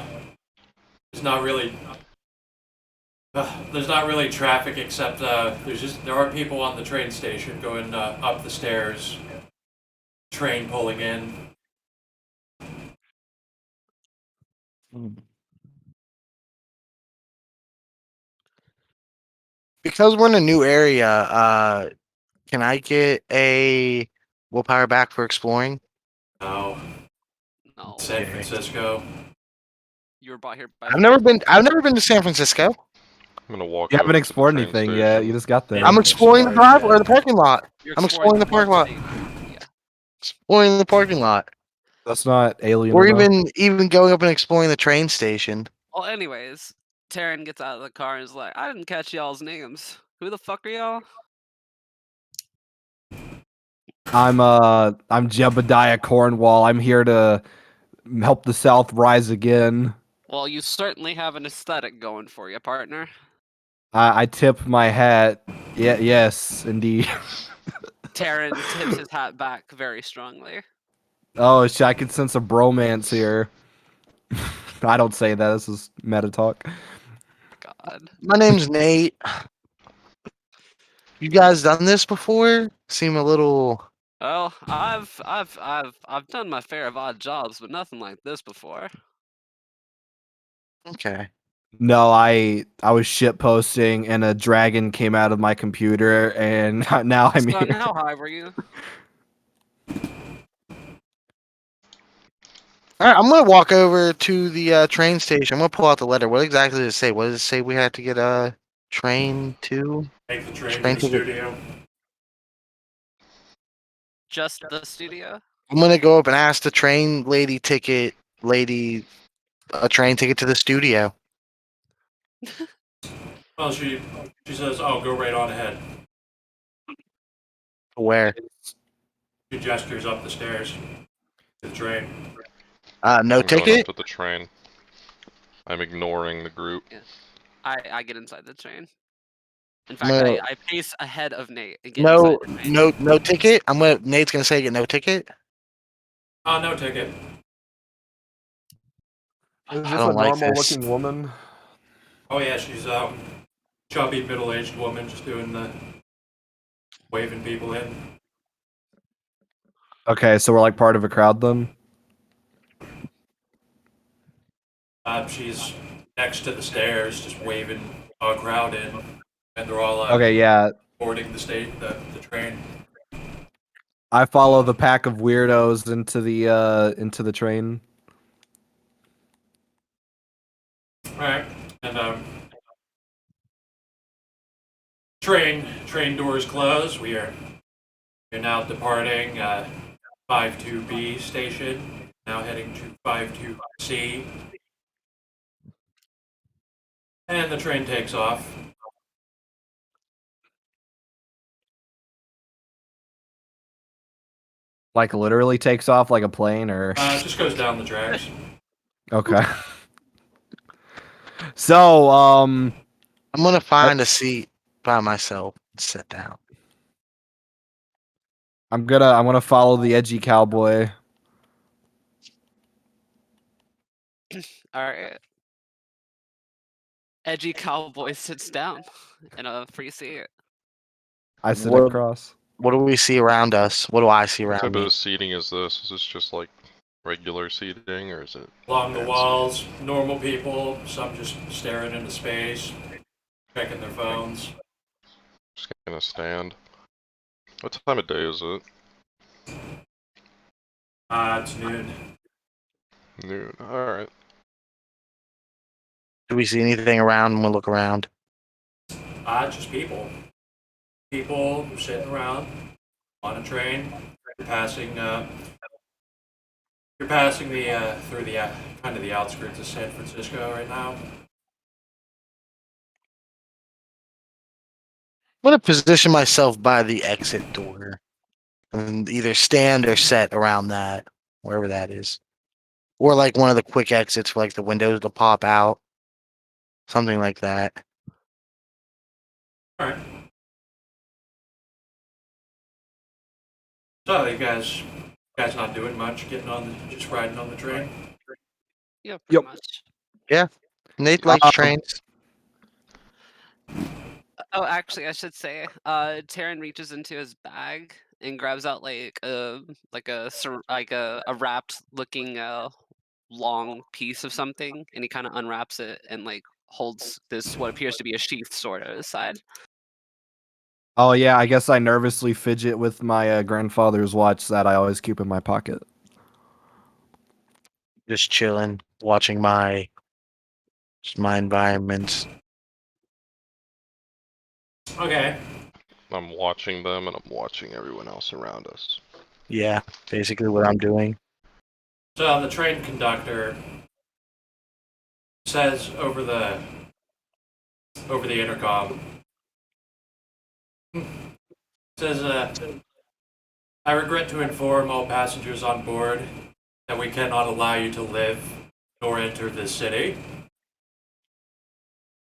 B: there's not really. There's not really traffic except there are people on the train station going up the stairs. Train pulling in.
F: Because we're in a new area, can I get a willpower back for exploring?
B: No,
D: No.
B: San
F: Okay.
B: Francisco.
D: You were brought here by
F: I've never been to San Francisco.
A: I'm gonna walk
E: you
A: over
E: haven't
A: to the
E: explored
A: train
E: anything
A: station.
E: yet. You just got there.
F: I'm exploring the drive or the parking lot.
D: You're
F: I'm exploring the parking lot.
D: Yeah.
F: Exploring the parking lot.
E: That's not alien.
F: Or
E: enough.
F: even going up and exploring the train station.
D: Well, anyways, Taryn gets out of the car and is like, I didn't catch y'all's names. Who the fuck are y'all?
E: I'm Jebediah Cornwall. I'm here to help the South rise again.
D: Well, you certainly have an aesthetic going for you, partner.
E: I tip my hat. Yeah, yes, indeed.
D: Taryn tips his hat back very strongly.
E: Oh shit, I can sense a bromance here. I don't say that. This is meta talk.
D: God.
F: My name's Nate. You guys done this before? Seem a little.
D: Well, I've done my fair of odd jobs, but nothing like this before.
F: Okay.
E: No, I was shit posting and a dragon came out of my computer and now I'm
D: Son,
E: here.
D: how high were you?
F: All right, I'm gonna walk over to the train station. I'm gonna pull out the letter. What exactly does it say? What does it say we had to get a train to?
B: Take the train
F: Train
B: to
F: to
B: the
F: the-
B: studio.
D: Just the studio?
F: I'm gonna go up and ask the train lady a train ticket to the studio.
B: Well, she says, "Oh, go right on ahead."
F: Where?
B: She gestures up the stairs to the train.
F: No
A: I'm going up
F: ticket.
A: to the train. I'm ignoring the group.
D: I get inside the train. In
F: I'm
D: fact,
F: gonna-
D: I pace ahead of Nate and get inside the train.
F: No ticket. Nate's gonna say get no ticket.
B: No ticket.
E: Is
F: I
E: this
F: don't
E: a
F: like
E: normal
F: this.
E: looking woman?
B: Oh yeah, she's chubby middle-aged woman just doing the waving people in.
E: Okay, so we're like part of a crowd then?
B: She's next to the stairs, just waving a crowd in, and they're all
E: Okay, yeah.
B: boarding the train.
E: I follow the pack of weirdos into the train.
B: All right, and train doors close. We're now departing 52B station. Now heading to 52C, and the train takes off.
E: Like literally takes off like a plane or
B: It just goes down the tracks.
E: okay. So,
F: I'm gonna find a seat by myself and sit down.
E: I'm gonna follow the edgy cowboy.
D: All right. Edgy cowboy sits down in a free seat.
E: I sit
F: What-
E: across.
F: What do we see around us? What do I see
A: What
F: around
A: type
F: me?
A: of seating is this? Is this just like regular seating, or is it
B: Along the
A: fancy?
B: walls, normal people, some just staring into space, checking their phones.
A: Just gonna stand. What time of day is it?
B: It's noon.
A: Noon. Alright.
F: Do we see anything around when we look around?
B: Just people. People sitting around on a train. You're passing. You're passing the through the kind of the outskirts of San Francisco right now.
F: I'm gonna position myself by the exit door and either stand or set around that, wherever that is, or like one of the quick exits for like the windows to pop out, something like that.
B: All right. So you guys not doing much, getting on, just riding on the train.
D: Yeah, pretty much.
F: Nate likes
E: Um,
F: trains.
D: Oh, actually, I should say, Taryn reaches into his bag and grabs out like a wrapped looking long piece of something, and he kind of unwraps it and like holds this what appears to be a sheath sword at his side.
E: Oh yeah, I guess I nervously fidget with my grandfather's watch that I always keep in my pocket.
F: Just chilling, watching just my environments.
B: Okay.
A: I'm watching them and I'm watching everyone else around us.
F: Yeah, basically what I'm doing.
B: So the train conductor says over the intercom, says, "I regret to inform all passengers on board that we cannot allow you to live nor enter this city.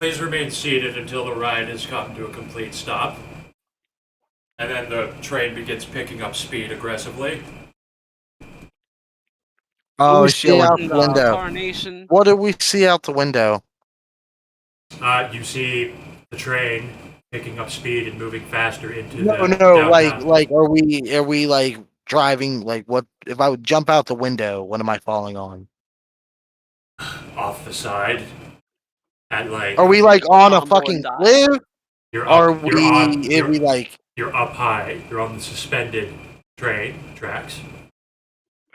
B: Please remain seated until the ride has come to a complete stop." And then the train begins picking up speed aggressively.
E: Oh
F: we
E: shit!
F: see
E: we're-
F: out the window?
D: Coronation.
F: What do we see out the window?
B: You see the train picking up speed and moving faster into
F: No,
B: the
F: like
B: downtown.
F: are we like driving? Like what? If I would jump out the window, what am I falling on?
B: Off the side. And like
F: Are we like on a
D: Stumble
F: fucking
D: and die.
F: cliff?
B: you're
F: Are
B: up, you're on,
F: we? Are we like?
B: you're up high. You're on the suspended train tracks.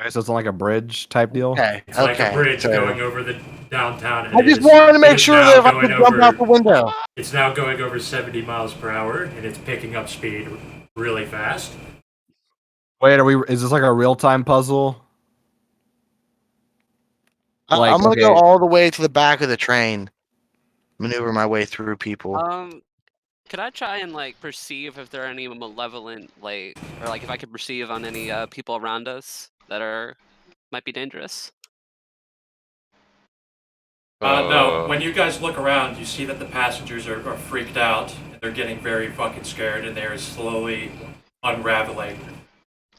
E: So it's on like a bridge type deal.
F: Okay,
B: It's like a
F: okay.
B: bridge
F: So
B: going over the downtown. And
F: I
B: it
F: just
B: is-
F: wanted to
B: it
F: make
B: is
F: sure
B: now
F: that if I
B: going
F: could jump out the window.
B: It's now going over 70 miles per hour, and it's picking up speed really fast.
E: Wait, are we? Is this like a real time puzzle? Like,
F: I'm gonna go
E: okay.
F: all the way to the back of the train, maneuver my way through people.
D: Could I try and like perceive if there are any malevolent like, or like if I could perceive on any people around us that might be dangerous?
B: No, when you guys look around, you see that the passengers are freaked out, and they're getting very fucking scared, and they're slowly unraveling.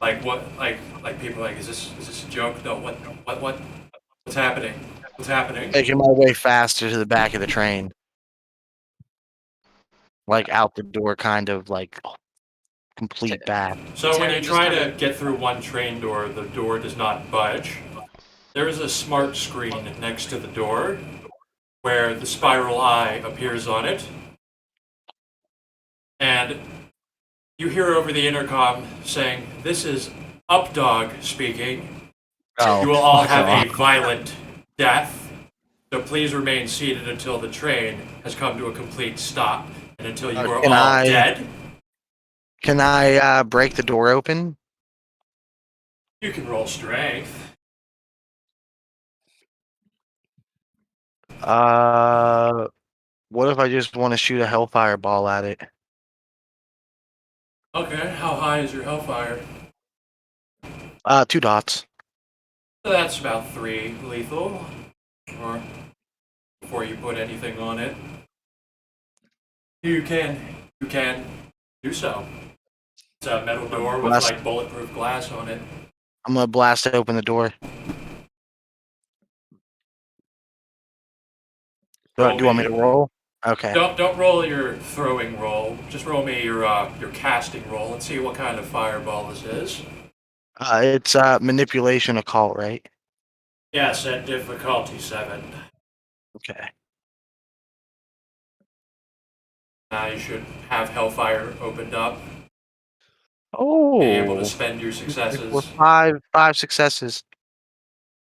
B: Like what? Like people are like, is this a joke? No, what's happening? What's happening?
F: Making my way faster to the back of the train, like out the door, kind of like complete back.
B: So when
D: Taryn
B: you
D: just
B: try to
D: kinda-
B: get through one train door, the door does not budge. There is a smart screen next to the door where the spiral eye appears on it. And you hear over the intercom saying, "This is Updog speaking.
E: Oh,
B: You will all
E: fuck
B: have
E: off.
B: a violent death. So please remain seated until the train has come to a complete stop and until you are
F: Can
B: all
F: I-
B: dead."
F: Can I break the door open?
B: You can roll strength.
F: What if I just want to shoot a hellfire ball at it?
B: Okay, how high is your hellfire?
F: 2 dots.
B: So that's about 3 lethal. Or before you put anything on it. You can do so. It's a metal door with
F: Blast.
B: like bulletproof glass on it.
F: I'm gonna blast open the door. Do you want me to roll? Okay.
B: Don't roll your throwing roll. Just roll me your casting roll and see what kind of fireball this is.
F: It's manipulation occult, right?
B: Yes, at difficulty 7.
F: Okay.
B: Now you should have Hellfire opened up.
F: Oh.
B: Be able to spend your
F: We're
B: successes.
F: five successes.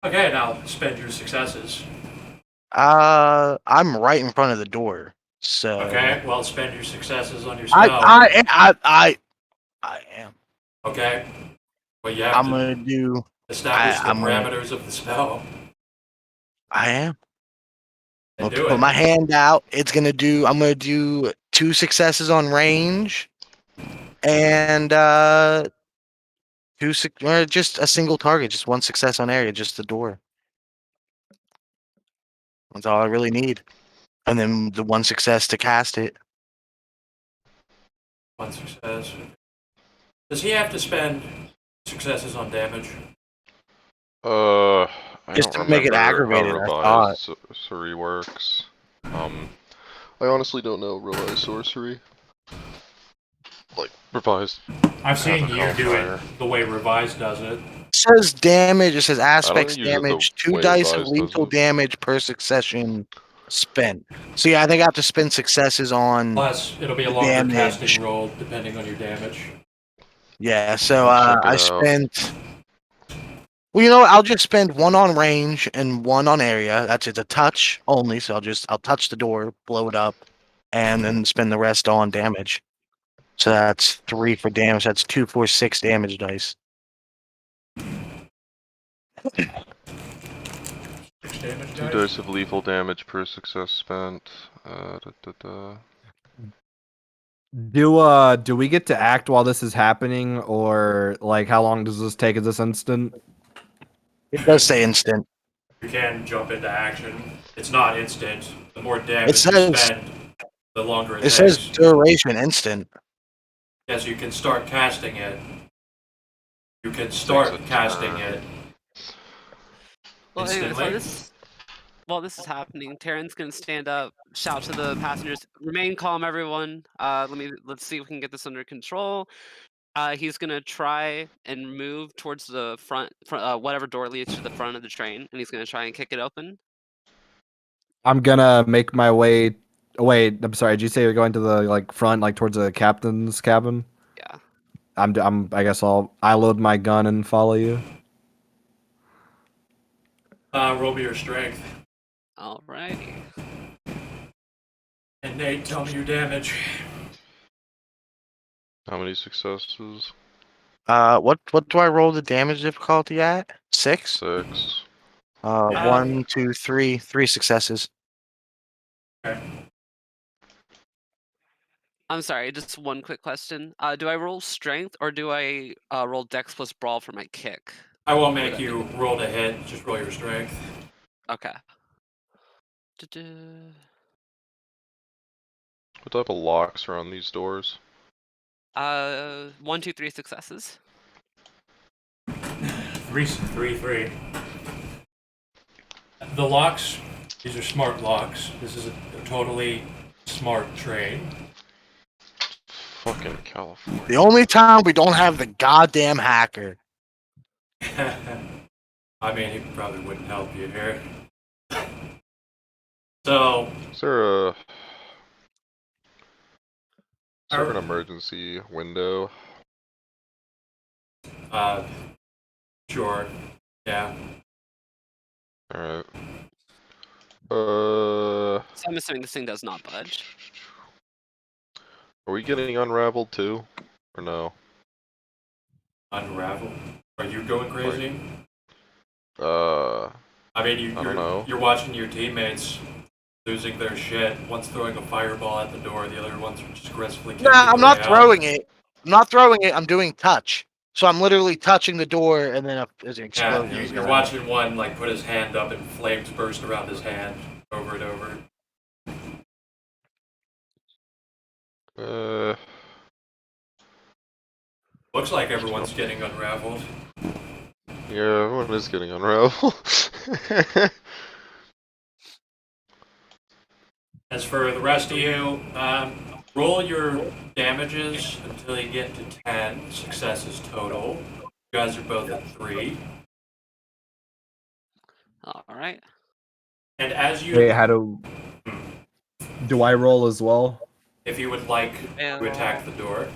B: Okay, now spend your successes.
F: I'm right in front of the door, so.
B: Okay, well spend your successes on your spell.
F: I am.
B: Okay, well you have
F: I'm
B: to
F: gonna do.
B: establish the
F: I'm gonna.
B: parameters of the spell
F: I am.
B: and
F: I'll
B: do
F: put
B: it.
F: my hand out. It's gonna do. I'm gonna do 2 successes on range, and or just a single target, just 1 success on area, just the door. That's all I really need, and then the 1 success to cast it.
B: 1 success. Does he have to spend successes on damage?
A: I
F: Just
A: don't
F: to make it
A: remember how
F: aggravated, I thought.
A: revised sorcery works. I honestly don't know revised sorcery. Like revised.
B: I've seen
A: Have a
B: you do
A: Hellfire.
B: it the way Revised does it.
F: It says damage. It says aspects
A: use it the
F: damage. 2
A: way
F: dice of
A: Revised does
F: lethal
A: it.
F: damage per succession spent. So yeah, I think I have to spend successes on.
B: Plus, it'll be a longer
F: Damage.
B: casting roll depending on your damage.
F: Yeah, so
A: Check it
F: I
A: out.
F: spent. Well, you know what? I'll just spend 1 on range and 1 on area. That's it's a touch only, so I'll touch the door, blow it up, and then spend the rest on damage. So that's 3 for damage. That's 2, 4, 6 damage dice.
B: 6 damage
A: 2 dice of lethal damage per success spent.
E: Do we get to act while this is happening, or like how long does this take? Is this instant?
F: It does say instant.
B: You can jump into action. It's not instant. The more
F: It
B: damage you
F: says
B: spend, the longer it
F: it
B: takes.
F: says duration instant.
B: Yes, you can start casting it. You can start
A: Takes a
B: casting
A: turn.
B: it
D: Well, anyway,
B: instantly.
D: while this is happening, Terran's gonna stand up, shout to the passengers, "Remain calm, everyone. Let's see if we can get this under control." He's gonna try and move towards the front, whatever door leads to the front of the train, and he's gonna try and kick it open.
E: I'm gonna make my way. Oh, wait, I'm sorry. Did you say you're going to the like front, like towards the captain's cabin?
D: Yeah.
E: I guess I load my gun and follow you.
B: Roll me your strength.
D: Alrighty.
B: And Nate, tell me your damage.
A: How many successes?
F: What do I roll the damage difficulty at? 6?
A: 6.
B: Yeah.
F: 1, 2, 3. 3 successes.
B: Okay.
D: I'm sorry, just one quick question. Do I roll strength or do I roll dex plus brawl for my kick?
B: I won't make you roll to hit. Just roll your strength.
D: Okay.
A: What type of locks are on these doors?
D: 1, 2, 3 successes.
B: 3. The locks, these are smart locks. This is a totally smart train.
A: Fucking California.
F: The only time we don't have the goddamn hacker.
B: I mean, he probably wouldn't help you here. So,
A: Is there an emergency window?
B: sure. Yeah.
A: Alright.
D: So I'm assuming this thing does not budge.
A: Are we getting unraveled too? Or no?
B: Unravel. Are you going crazy? I mean,
A: I don't know.
B: you're watching your teammates losing their shit. One's throwing a fireball at the door, the other one's just aggressively kicking
F: Nah, I'm
B: the
F: not
B: way out.
F: throwing it. I'm not throwing it. I'm doing touch. So I'm literally touching the door, and then there's an explosion.
B: Yeah, you're watching one like put his hand up and flames burst around his hand over and over. Looks like everyone's getting unraveled.
A: Yeah, everyone is getting unraveled.
B: As for the rest of you, roll your damages until you get to 10 successes total. You guys are both at 3.
D: All right.
B: And as you,
E: Wait, how do I roll as well?
B: if you would like to attack the door,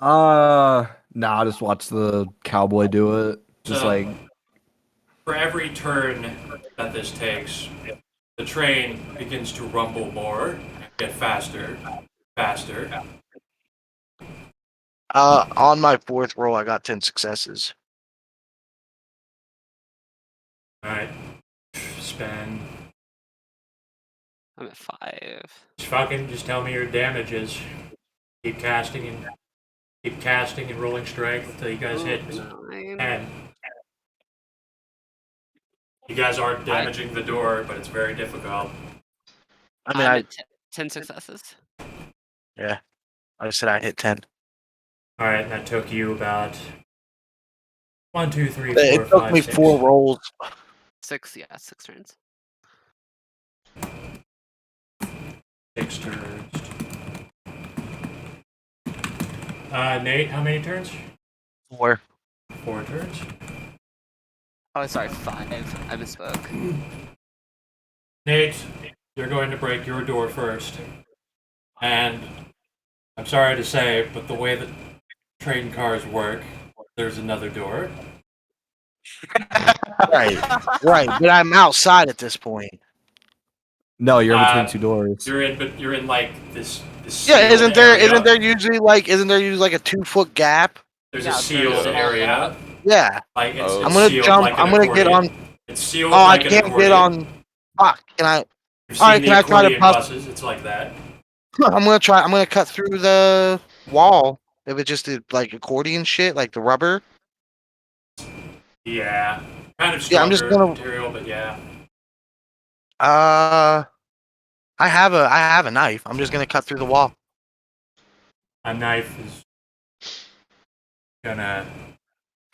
E: Nah, I'll just watch the cowboy do it. Just
B: So-
E: like,
B: for every turn that this takes, the train begins to rumble more and get faster, faster.
F: On my 4th roll, I got 10 successes.
B: All right, spend.
D: I'm at 5.
B: Just tell me your damages. Keep casting and rolling strength until you guys hit
D: 9.
B: 10. You guys aren't damaging the door, but it's very difficult.
F: I mean,
D: I'm at 10 successes.
F: I said I hit 10.
B: All right, and that took you about 1, 2, 3, 4,
F: It took
B: 5,
F: me
B: 6.
F: 4 rolls.
D: 6, yeah, 6 turns.
B: 6 turns. Nate, how many turns?
F: 4.
B: 4 turns.
D: Oh, sorry, 5. I misspoke.
B: Nate, you're going to break your door first. And I'm sorry to say, but the way that train cars work, there's another door.
F: Right. But I'm outside at this point.
E: no, you're in between
B: Uh,
E: two doors.
B: You're in like this
F: Yeah,
B: sealed
F: isn't there
B: area.
F: usually like a 2-foot gap?
B: There's
D: Yeah,
B: a sealed
D: there's a-
B: area.
F: Yeah.
B: Like it's,
A: Oh.
B: it's
F: I'm gonna
B: sealed
F: jump.
B: like an
F: I'm gonna get on.
B: accordion. It's sealed
F: Oh, I
B: like an
F: can't
B: accordion.
F: get on. Fuck. Can I?
B: You've
F: Alright,
B: seen
F: can
B: the
F: I try to
B: accordion
F: bust-
B: buses? It's like that.
F: I'm gonna try. I'm gonna cut through the wall. If it just did like accordion shit, like the rubber.
B: Yeah. Kind of
F: Yeah, I'm
B: stronger
F: just gonna-
B: material, but yeah.
F: I have a knife. I'm just gonna cut through the wall.
B: A knife is gonna.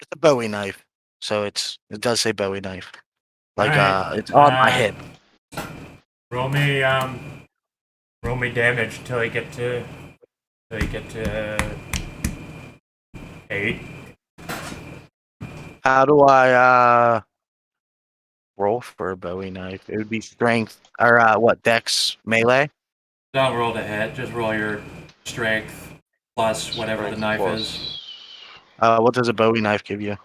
F: It's a Bowie knife, so it does say Bowie knife. Like
B: Alright,
F: it's on my hip.
B: Roll me damage until you get to 8.
F: How do I roll for a Bowie knife? It would be strength or what? Dex melee.
B: Don't roll to hit. Just roll your strength plus whatever the
A: Strength
B: knife
A: plus-
B: is.
F: What does a Bowie knife give you?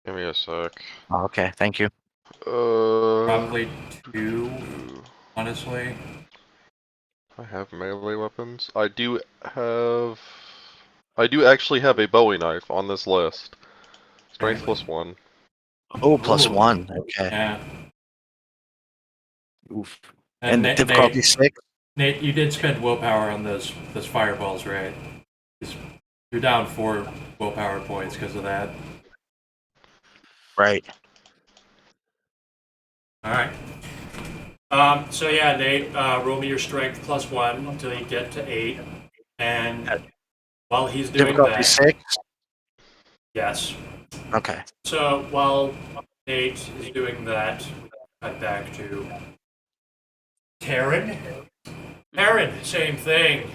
A: Give me a sec.
F: Oh, okay, thank you.
B: Probably 2, honestly.
A: I have melee weapons. I do actually have a Bowie knife on this list. Strength plus 1.
F: Oh, plus
B: Ooh.
F: 1. Okay.
B: Yeah.
F: Oof. And the
B: Nate,
F: difficulty 6.
B: Nate, you did spend willpower on those fireballs, right? You're down 4 willpower points because of that.
F: Right.
B: All right. So yeah, Nate, roll me your strength plus 1 until you get to 8, and while he's doing
F: Difficulty
B: that,
F: 6.
B: yes.
F: Okay.
B: So while Nate is doing that, we cut back to Taryn. Taryn, same thing.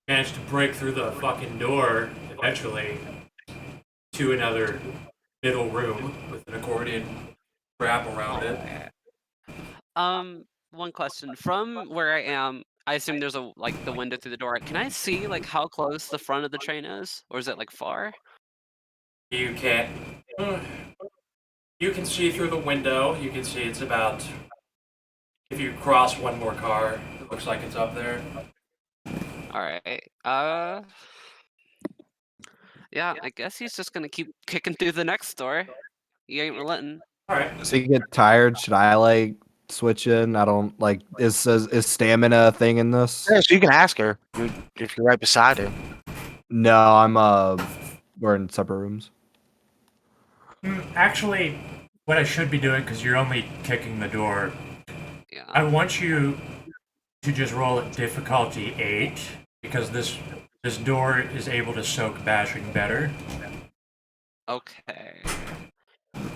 B: Managed to break through the fucking door eventually to another middle room with an accordion wrap around it.
D: One question. From where I am, I assume there's a the window through the door. Can I see how close the front of the train is, or is it far?
B: You can't. You can see through the window. You can see it's about. If you cross one more car, it looks like it's up there.
D: All right. Yeah, I guess he's just gonna keep kicking through the next door. He ain't relenting.
B: All right.
E: So you get tired? Should I switch in? I don't is stamina a thing in this?
F: Yeah, so you can ask her if you're right beside her.
E: No, I'm we're in separate rooms.
B: Actually, what I should be doing, because you're only kicking the door,
D: Yeah.
B: I want you to just roll at difficulty 8, because this door is able to soak bashing better.
D: Okay.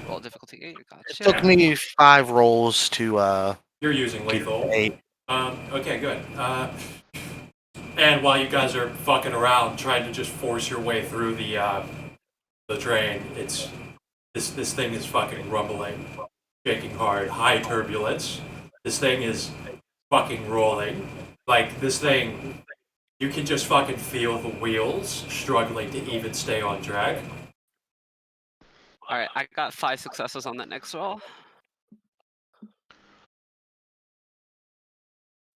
D: Roll difficulty 8.
F: It
D: Gotcha.
F: took me 5 rolls to
B: You're using lethal.
F: 8.
B: Okay, good. And while you guys are fucking around trying to just force your way through the train, it's this thing is fucking rumbling, shaking hard, high turbulence. This thing is fucking rolling. Like this thing, you can just fucking feel the wheels struggling to even stay on track.
D: All right, I got 5 successes on that next roll.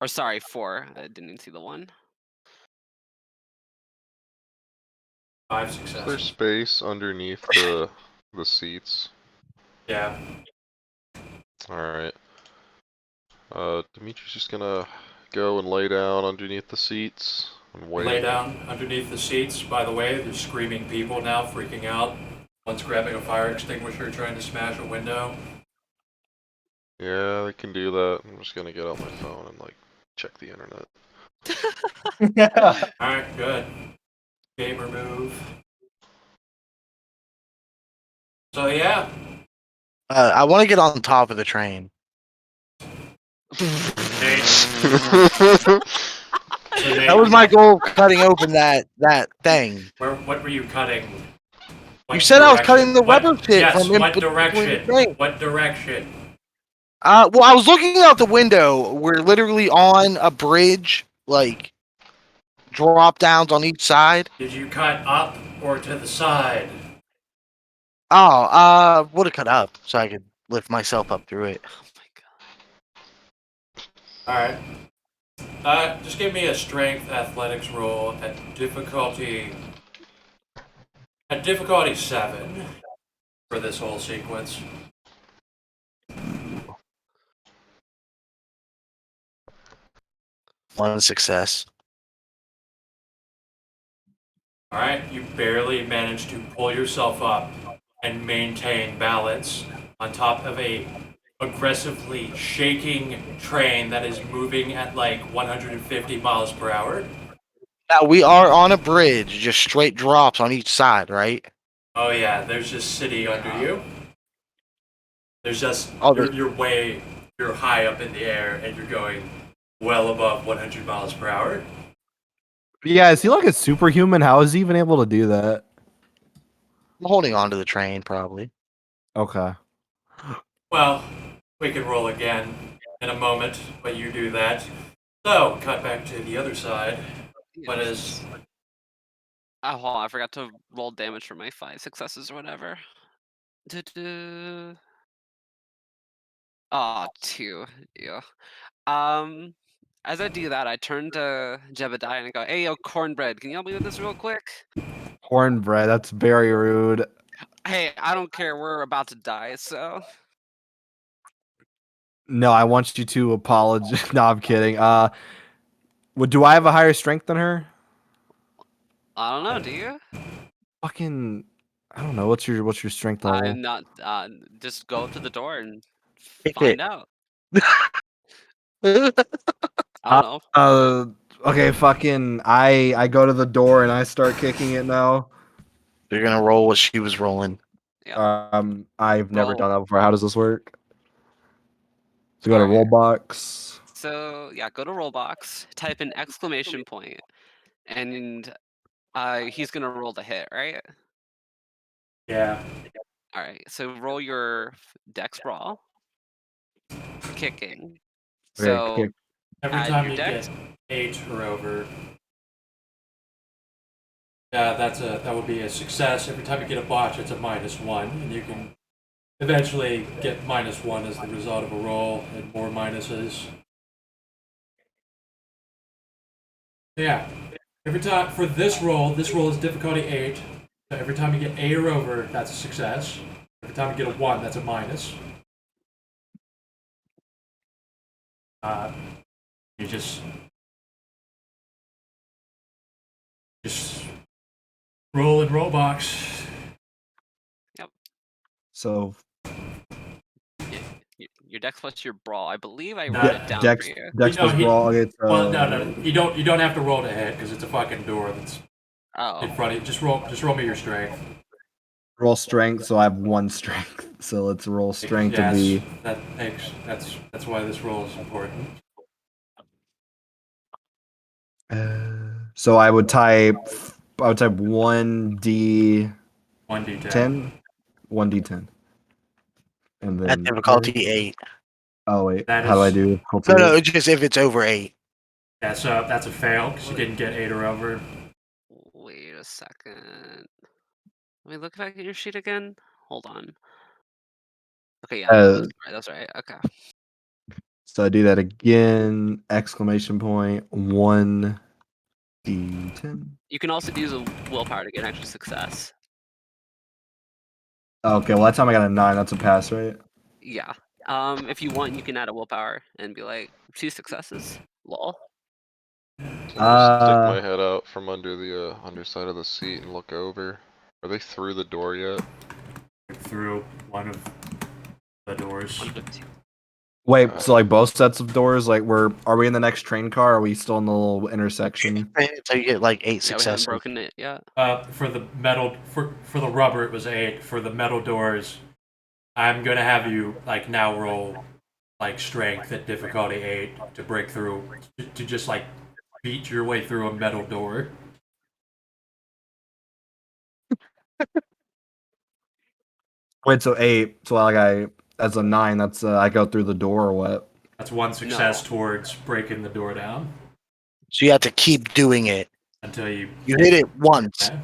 D: Or sorry, 4. I didn't even see the 1.
B: 5
A: Is there
B: successes.
A: space underneath the seats?
B: Yeah.
A: Alright. Dimitri's just gonna go and lay down underneath the seats and wait.
B: Lay down underneath the seats. By the way, there's screaming people now, freaking out. One's grabbing a fire extinguisher, trying to smash a window.
A: Yeah, they can do that. I'm just gonna get out my phone and like check the internet.
B: Alright, good. Gamer move. So yeah.
F: I want to get on top of the train. That was my goal, cutting open that thing.
B: What were you cutting?
F: You said I was cutting the rubber shit
B: Yes,
F: from in
B: what
F: between the
B: direction?
F: train.
B: What direction?
F: Well, I was looking out the window. We're literally on a bridge, like drop downs on each side.
B: Did you cut up or to the side?
F: Oh, would have cut up so I could lift myself up through it.
D: Oh my god.
B: Alright. Just give me a strength athletics roll at difficulty 7 for this whole sequence.
F: One success.
B: Alright, you barely managed to pull yourself up and maintain balance on top of a aggressively shaking train that is moving at like 150 miles per hour.
F: Now we are on a bridge, just straight drops on each side, right?
B: Oh yeah, there's just city under you. There's just
F: Oh,
B: you're high up in the air and you're going well above 100 miles per hour.
E: Yeah, is he like a superhuman? How is he even able to do that?
F: I'm holding on to the train, probably.
E: Okay.
B: Well, we can roll again in a moment, but you do that. So, cut back to the other side. What is...
D: Oh, hold on, I forgot to roll damage for my 5 successes or whatever. Aw, 2. Yeah. As I do that, I turn to Jebediah and I go, "Hey, yo, cornbread, can you help me with this real quick?"
E: Cornbread, that's very rude.
D: Hey, I don't care. We're about to die, so.
E: No, I want you to apologize. No, I'm kidding. Do I have a higher strength than her?
D: I don't know. Do you?
E: Fucking, I don't know. What's your strength level?
D: I'm not. Just go up to the door and
F: Kick
D: find
F: it.
D: out.
F: You're
D: I don't know.
E: Okay, fucking, I go to the door and I start kicking it now.
F: gonna roll what she was rolling.
E: I've never
D: Roll.
E: done that before. How does this work? So go to
D: Alright.
E: Rollbox.
D: So yeah, go to Rollbox, type in exclamation point, and he's gonna roll the hit, right?
B: Yeah.
D: All right. So roll your Dex Brawl, kicking.
E: Okay,
D: So
E: kick.
B: Every
D: Add
B: time
D: your
B: you
D: dex.
B: get 8 or over. Yeah, that would be a success. Every time you get a botch, it's a -1, and you can eventually get -1 as the result of a roll and more minuses. Yeah. Every time for this roll is difficulty 8. So every time you get 8 or over, that's a success. Every time you get a 1, that's a minus. You just roll in roll box.
E: So
D: your Dex plus your Brawl. I believe I
B: No,
D: wrote it down
E: Dex,
D: for you.
E: Dex
B: No,
E: plus
B: he-
E: brawl. Okay,
B: Well, no, you don't have to roll to hit because it's a fucking door that's in
D: Oh,
B: front of you. Just roll me your strength.
E: roll strength, so I have 1 strength. So let's roll strength to
B: Yes,
E: be.
B: that's why this roll is important.
E: So I would type 1d10,
B: 1d10.
E: 1d10, and
F: At
E: then
F: difficulty 8.
E: Oh wait,
B: That
E: how do I
B: is-
E: do difficulty?
F: No, just if it's over 8.
B: Yeah, so that's a fail because you didn't get 8 or over.
D: Wait a second. Let me look back at your sheet again. Hold on. Okay, yeah, no, that's right. That's right. Okay.
E: So I do that again! Exclamation point 1d10.
D: You can also use a willpower to get an extra success.
E: Okay, well that time I got a 9. That's a pass, right?
D: Yeah. If you want, you can add a willpower and be like 2 successes. Lol.
A: I'm gonna stick my head out from under the underside of the seat and look over. Are they through the door yet?
B: Through one of the doors.
D: 115.
E: Wait, so like both sets of doors? Like, are we in the next train car? Or are we still in the little intersection?
F: So you get like 8
D: Yeah, we haven't
F: successes.
D: broken it yet.
B: For the metal, for the rubber, it was 8. For the metal doors, I'm gonna have you like now roll like strength at difficulty 8 to break through, to just like beat your way through a metal door.
E: Wait, so 8. So like as a 9, that's I go through the door or what?
B: That's 1 success
D: No.
B: towards breaking the door down
F: So you have to keep doing it.
B: until you.
F: You hit it once.
B: Okay.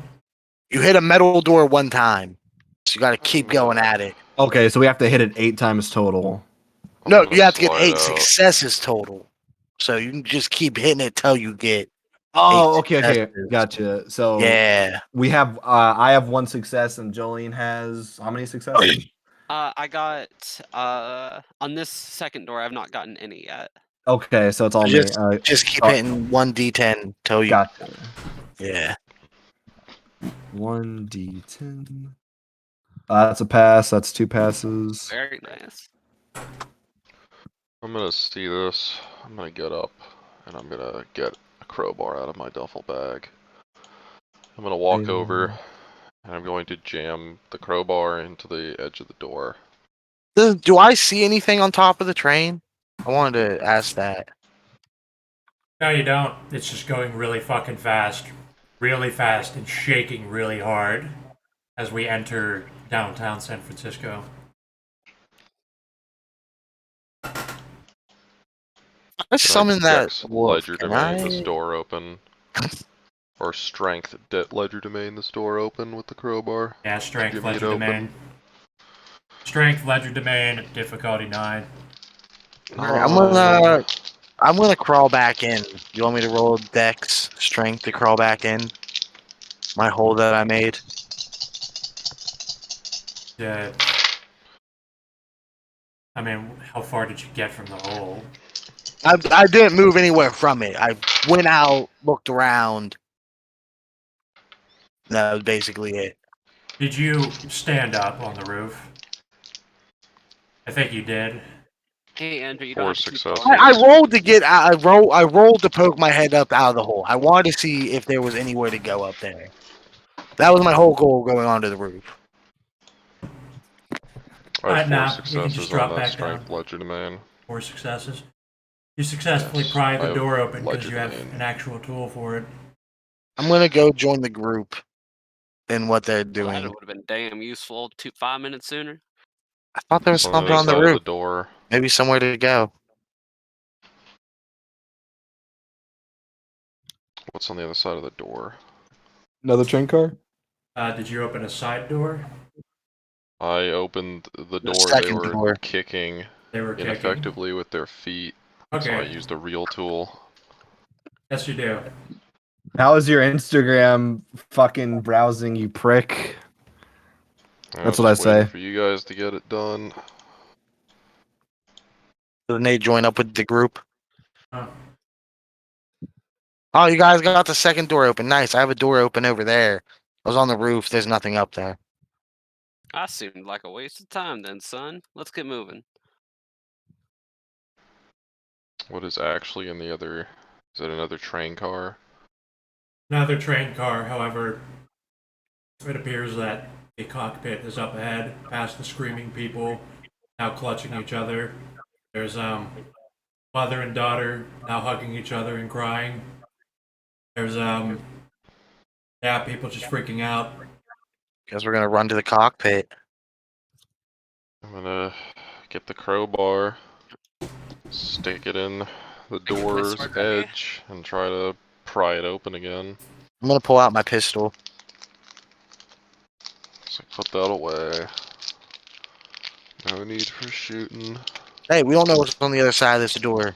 F: You hit a metal door 1 time. So you got to keep going at it.
E: Okay, so we have to hit it 8 times total.
F: No,
A: gonna
F: you have to get
A: slide
F: 8
A: out.
F: successes total. So you can just keep hitting it till you get.
E: Oh,
F: 8
E: okay,
F: successes.
E: gotcha. So
F: Yeah.
E: we have I have 1 success and Jolene has how many successes?
D: I got on this second door. I've not gotten any yet.
E: Okay, so it's all me.
F: Just keep
E: oh,
F: hitting 1d10 till you.
E: Gotcha.
F: Yeah.
E: 1d10. That's a pass. That's 2 passes.
D: Very nice.
A: I'm gonna see this. I'm gonna get up and I'm gonna get a crowbar out of my duffel bag. I'm gonna walk over and I'm going to jam the crowbar into the edge of the door.
F: Do I see anything on top of the train? I wanted to ask that.
B: No, you don't. It's just going really fucking fast, and shaking really hard as we enter downtown San Francisco.
F: I summon that
A: Dex
F: wolf.
A: ledger
F: Can
A: domain
F: I?
A: this door open. Or strength ledger domain this door open with the crowbar.
B: Yeah, strength
A: Give me it
B: ledger
A: open.
B: domain. Strength ledger domain, difficulty 9.
F: Alright, I'm gonna crawl back in. You want me to roll Dex strength to crawl back in? My hole that I made.
B: Yeah. I mean, how far did you get from the hole?
F: I didn't move anywhere from it. I went out, looked around. That was basically it.
B: Did you stand up on the roof? I think you did.
D: Hey Andrew, you
A: 4
D: don't have to keep
A: successes.
D: going.
F: I rolled to get out. I rolled to poke my head up out of the hole. I wanted to see if there was anywhere to go up there. That was my whole goal going onto the roof.
A: I have 4
B: Nah, you can just
A: successes
B: drop
A: on that
B: back
A: strength
B: down.
A: ledger domain.
B: 4 successes. You successfully
A: Yes,
B: pry
A: I
B: the
A: have
B: door open because
A: ledger
B: you have
A: domain.
B: an actual tool for it.
F: I'm gonna go join the group in what they're
D: Well,
F: doing.
D: that would have been damn useful 5 minutes sooner.
F: I thought there was
A: On the
F: something
A: other
F: on the
A: side of
F: roof.
A: the door.
F: Maybe somewhere to go.
A: What's on the other side of the door?
E: Another train car?
B: Did you open a side door?
A: I opened the door they
F: second
A: were
F: door.
A: kicking
B: They were kicking.
A: ineffectively with their feet. So I
B: Okay.
A: used a real tool.
B: Yes, you do.
E: How is your Instagram fucking browsing, you prick? That's what I
A: Just waiting
E: say.
A: for you guys to get it done.
F: Then they join up with the group.
B: Huh.
F: Oh, you guys got the second door open. Nice. I have a door open over there. I was on the roof. There's nothing up there.
D: That seemed like a waste of time then, son. Let's get moving.
A: What is actually in the other... Is it another train car?
B: Another train car, however, it appears that A cockpit is up ahead, past the screaming people, now clutching each other. There's mother and daughter now hugging each other and crying. There's people just freaking out.
F: Guess we're gonna run to the cockpit.
A: I'm gonna get the crowbar, stick it in the door's
D: smart buddy.
A: edge, and try to pry it open again.
F: I'm gonna pull out my pistol.
A: So put that away. No need for shooting.
F: Hey, we don't know what's on the other side of this door.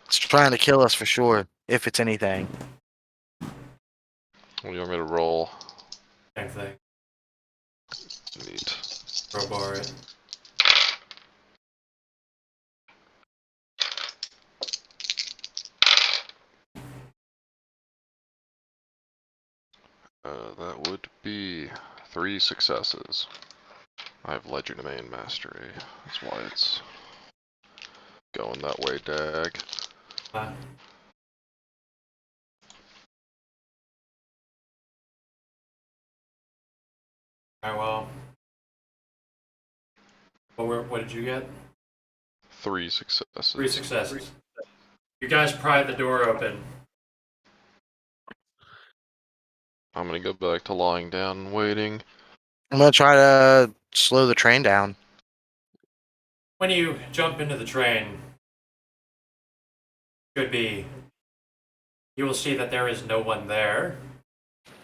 F: It's trying to kill us for sure, if it's anything.
A: What do you want me to roll?
B: Same thing.
A: Neat.
B: Crowbar it.
A: That would be 3 successes. I have Legend of Main Mastery. That's why it's going that way, Dag.
B: Alright, well. What did you get?
A: 3 successes.
B: 3 successes. You guys pried the door open.
A: I'm gonna go back to lying down and waiting.
F: I'm gonna try to slow the train down.
B: When you jump into the train, you will see that there is no one there.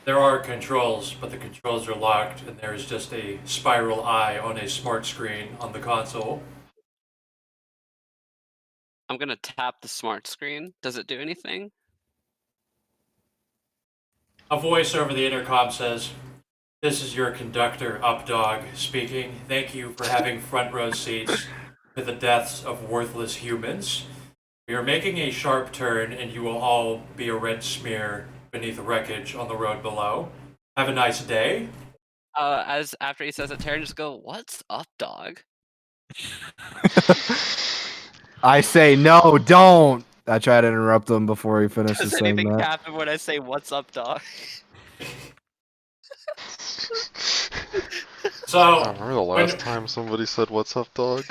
B: There are controls, but the controls are locked, and there is just a spiral eye on a smart screen on the console.
D: I'm gonna tap the smart screen. Does it do anything?
B: A voice over the intercom says, "This is your conductor, Updog, speaking. Thank you for having front row seats to the deaths of worthless humans. We are making a sharp turn, and you will all be a red smear beneath the wreckage on the road below. Have a nice day."
D: As after he says it, Terran just go, "What's up, dog?"
E: I say no, don't. I try to interrupt him before he finishes
D: Does
E: saying
D: anything
E: that.
D: happen when I say "What's up, dog"?
B: So,
A: I remember the last time somebody said, "What's up, dog?"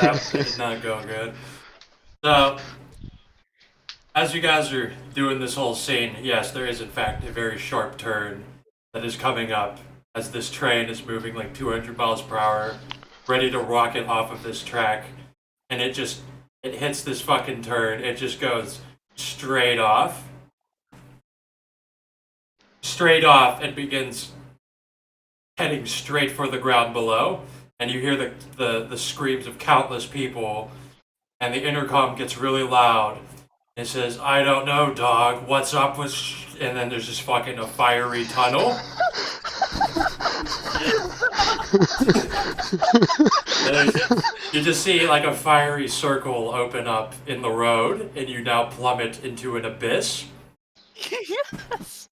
B: that did not go good. So, as you guys are doing this whole scene, yes, there is in fact a very sharp turn that is coming up as this train is moving like 200 miles per hour, ready to rocket off of this track, and it hits this fucking turn. It just goes straight off, and begins heading straight for the ground below. And you hear the screams of countless people, and the intercom gets really loud. It says, "I don't know, dog. What's up with?" And then there's just fucking a fiery tunnel. You just see like a fiery circle open up in the road, and you now plummet into an abyss.
D: Yes.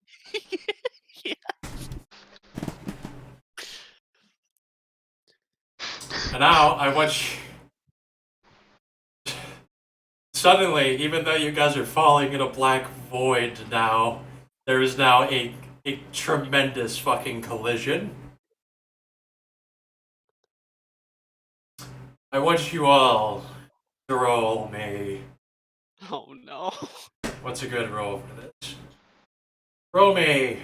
B: And now I watch. Suddenly, even though you guys are falling in a black void now, there is now a tremendous fucking collision. I want you all to roll me.
D: Oh no.
B: What's a good roll for this? Roll me.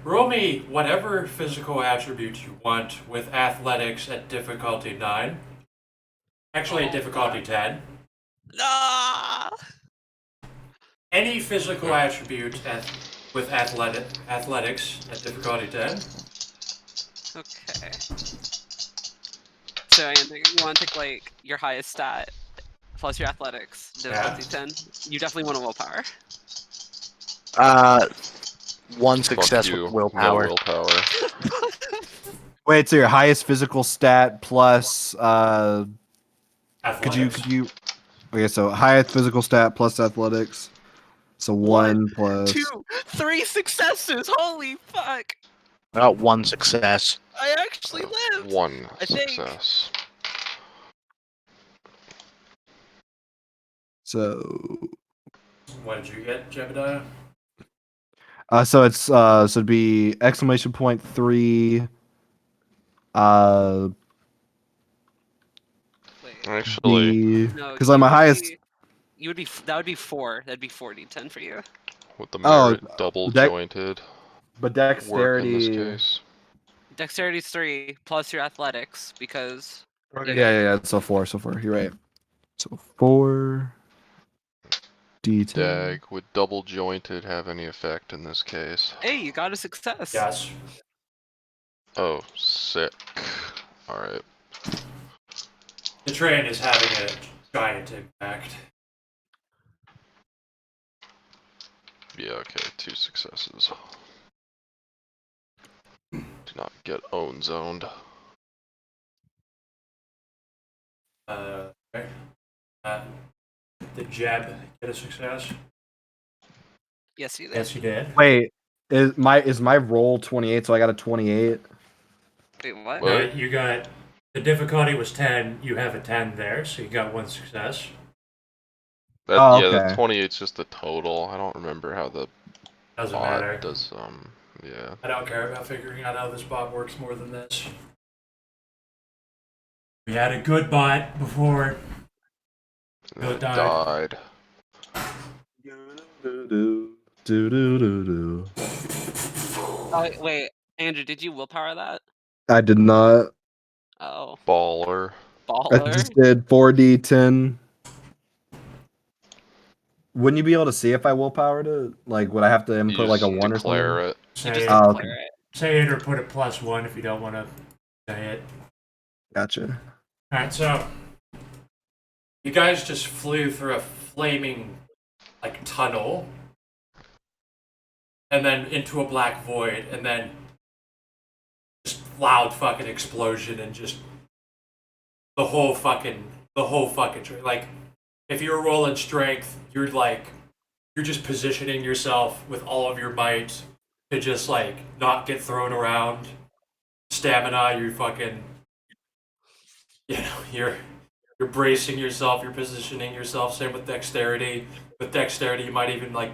B: Roll me whatever physical attribute you want with athletics at difficulty 9. Actually, at difficulty 10.
D: Ah!
B: Any physical attribute with athletics at difficulty 10.
D: Okay. So Andy, you want to take like your highest stat plus your athletics, difficulty 10. You definitely want a willpower.
F: One
A: Fuck
F: success
A: you.
F: with willpower.
A: No willpower.
E: Wait, so your highest physical stat plus
B: Athletics.
E: could you okay, so highest physical stat plus athletics. So 1 plus
D: 2, 3 successes. Holy fuck!
F: I got one success.
D: I actually lived.
A: 1
D: I think.
A: success.
E: so
B: What did you get, Jebediah?
E: So it'd be exclamation point 3.
D: Wait.
A: Actually,
D: No,
E: because like my highest.
D: you would be that would be 4. That'd be 4d10 for you.
A: with the
E: Oh,
A: merit double
E: deck,
A: jointed
E: but
A: work in this
E: dexterity.
A: case.
D: Dexterity's 3 plus your athletics because.
E: Okay, yeah. So 4. You're right. So 4 D10.
A: Dag, would double jointed have any effect in this case?
D: Hey, you got a success.
B: Yes.
A: Oh, sick. Alright.
B: The train is having a giant impact.
A: Yeah, okay, 2 successes. Do not get own zoned.
B: Okay. Did Jeb get a success?
D: Yes, you did.
B: Yes, he did.
E: Wait, is my roll 28? So I got a 28.
D: Wait, what?
A: What?
B: You got the difficulty was 10. You have a 10 there, so you got 1 success.
A: That,
E: Oh,
A: yeah, the
E: okay.
A: 28's just the total. I don't remember how the
B: Doesn't
A: bot
B: matter.
A: does, yeah.
B: I don't care about figuring out how this bot works more than this. We had a good bot before.
A: And then
B: It
A: it
B: died.
E: Do.
D: Oh, wait, Andrew, did you willpower that?
E: I did not.
D: Oh,
A: Baller.
E: I
D: baller.
E: just did 4d10. Wouldn't you be able to see if I willpowered it? Like, would I have to
A: You
E: input like a
A: just
E: 1 or
A: declare
E: something?
A: it.
D: You
B: Say
D: just
B: it,
E: Oh,
D: declare it.
B: say it or put a +1 if you don't want to say it.
E: Gotcha.
B: Alright, so you guys just flew through a flaming like tunnel and then into a black void and then just loud fucking explosion and just the whole fucking train. Like if you're rolling strength, you're just positioning yourself with all of your might to just like not get thrown around. Stamina, you're fucking you're bracing yourself, you're positioning yourself. Same with dexterity. With dexterity, you might even like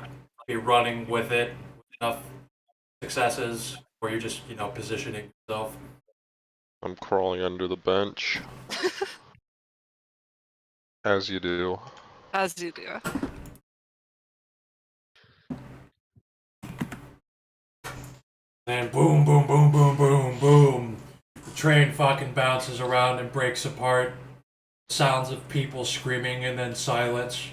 B: be running with it with enough successes where you're just positioning yourself.
A: I'm crawling under the bench. As you do.
D: As you do.
B: And boom, boom, boom, boom, boom, boom. The train fucking bounces around and breaks apart. Sounds of people screaming and then silence.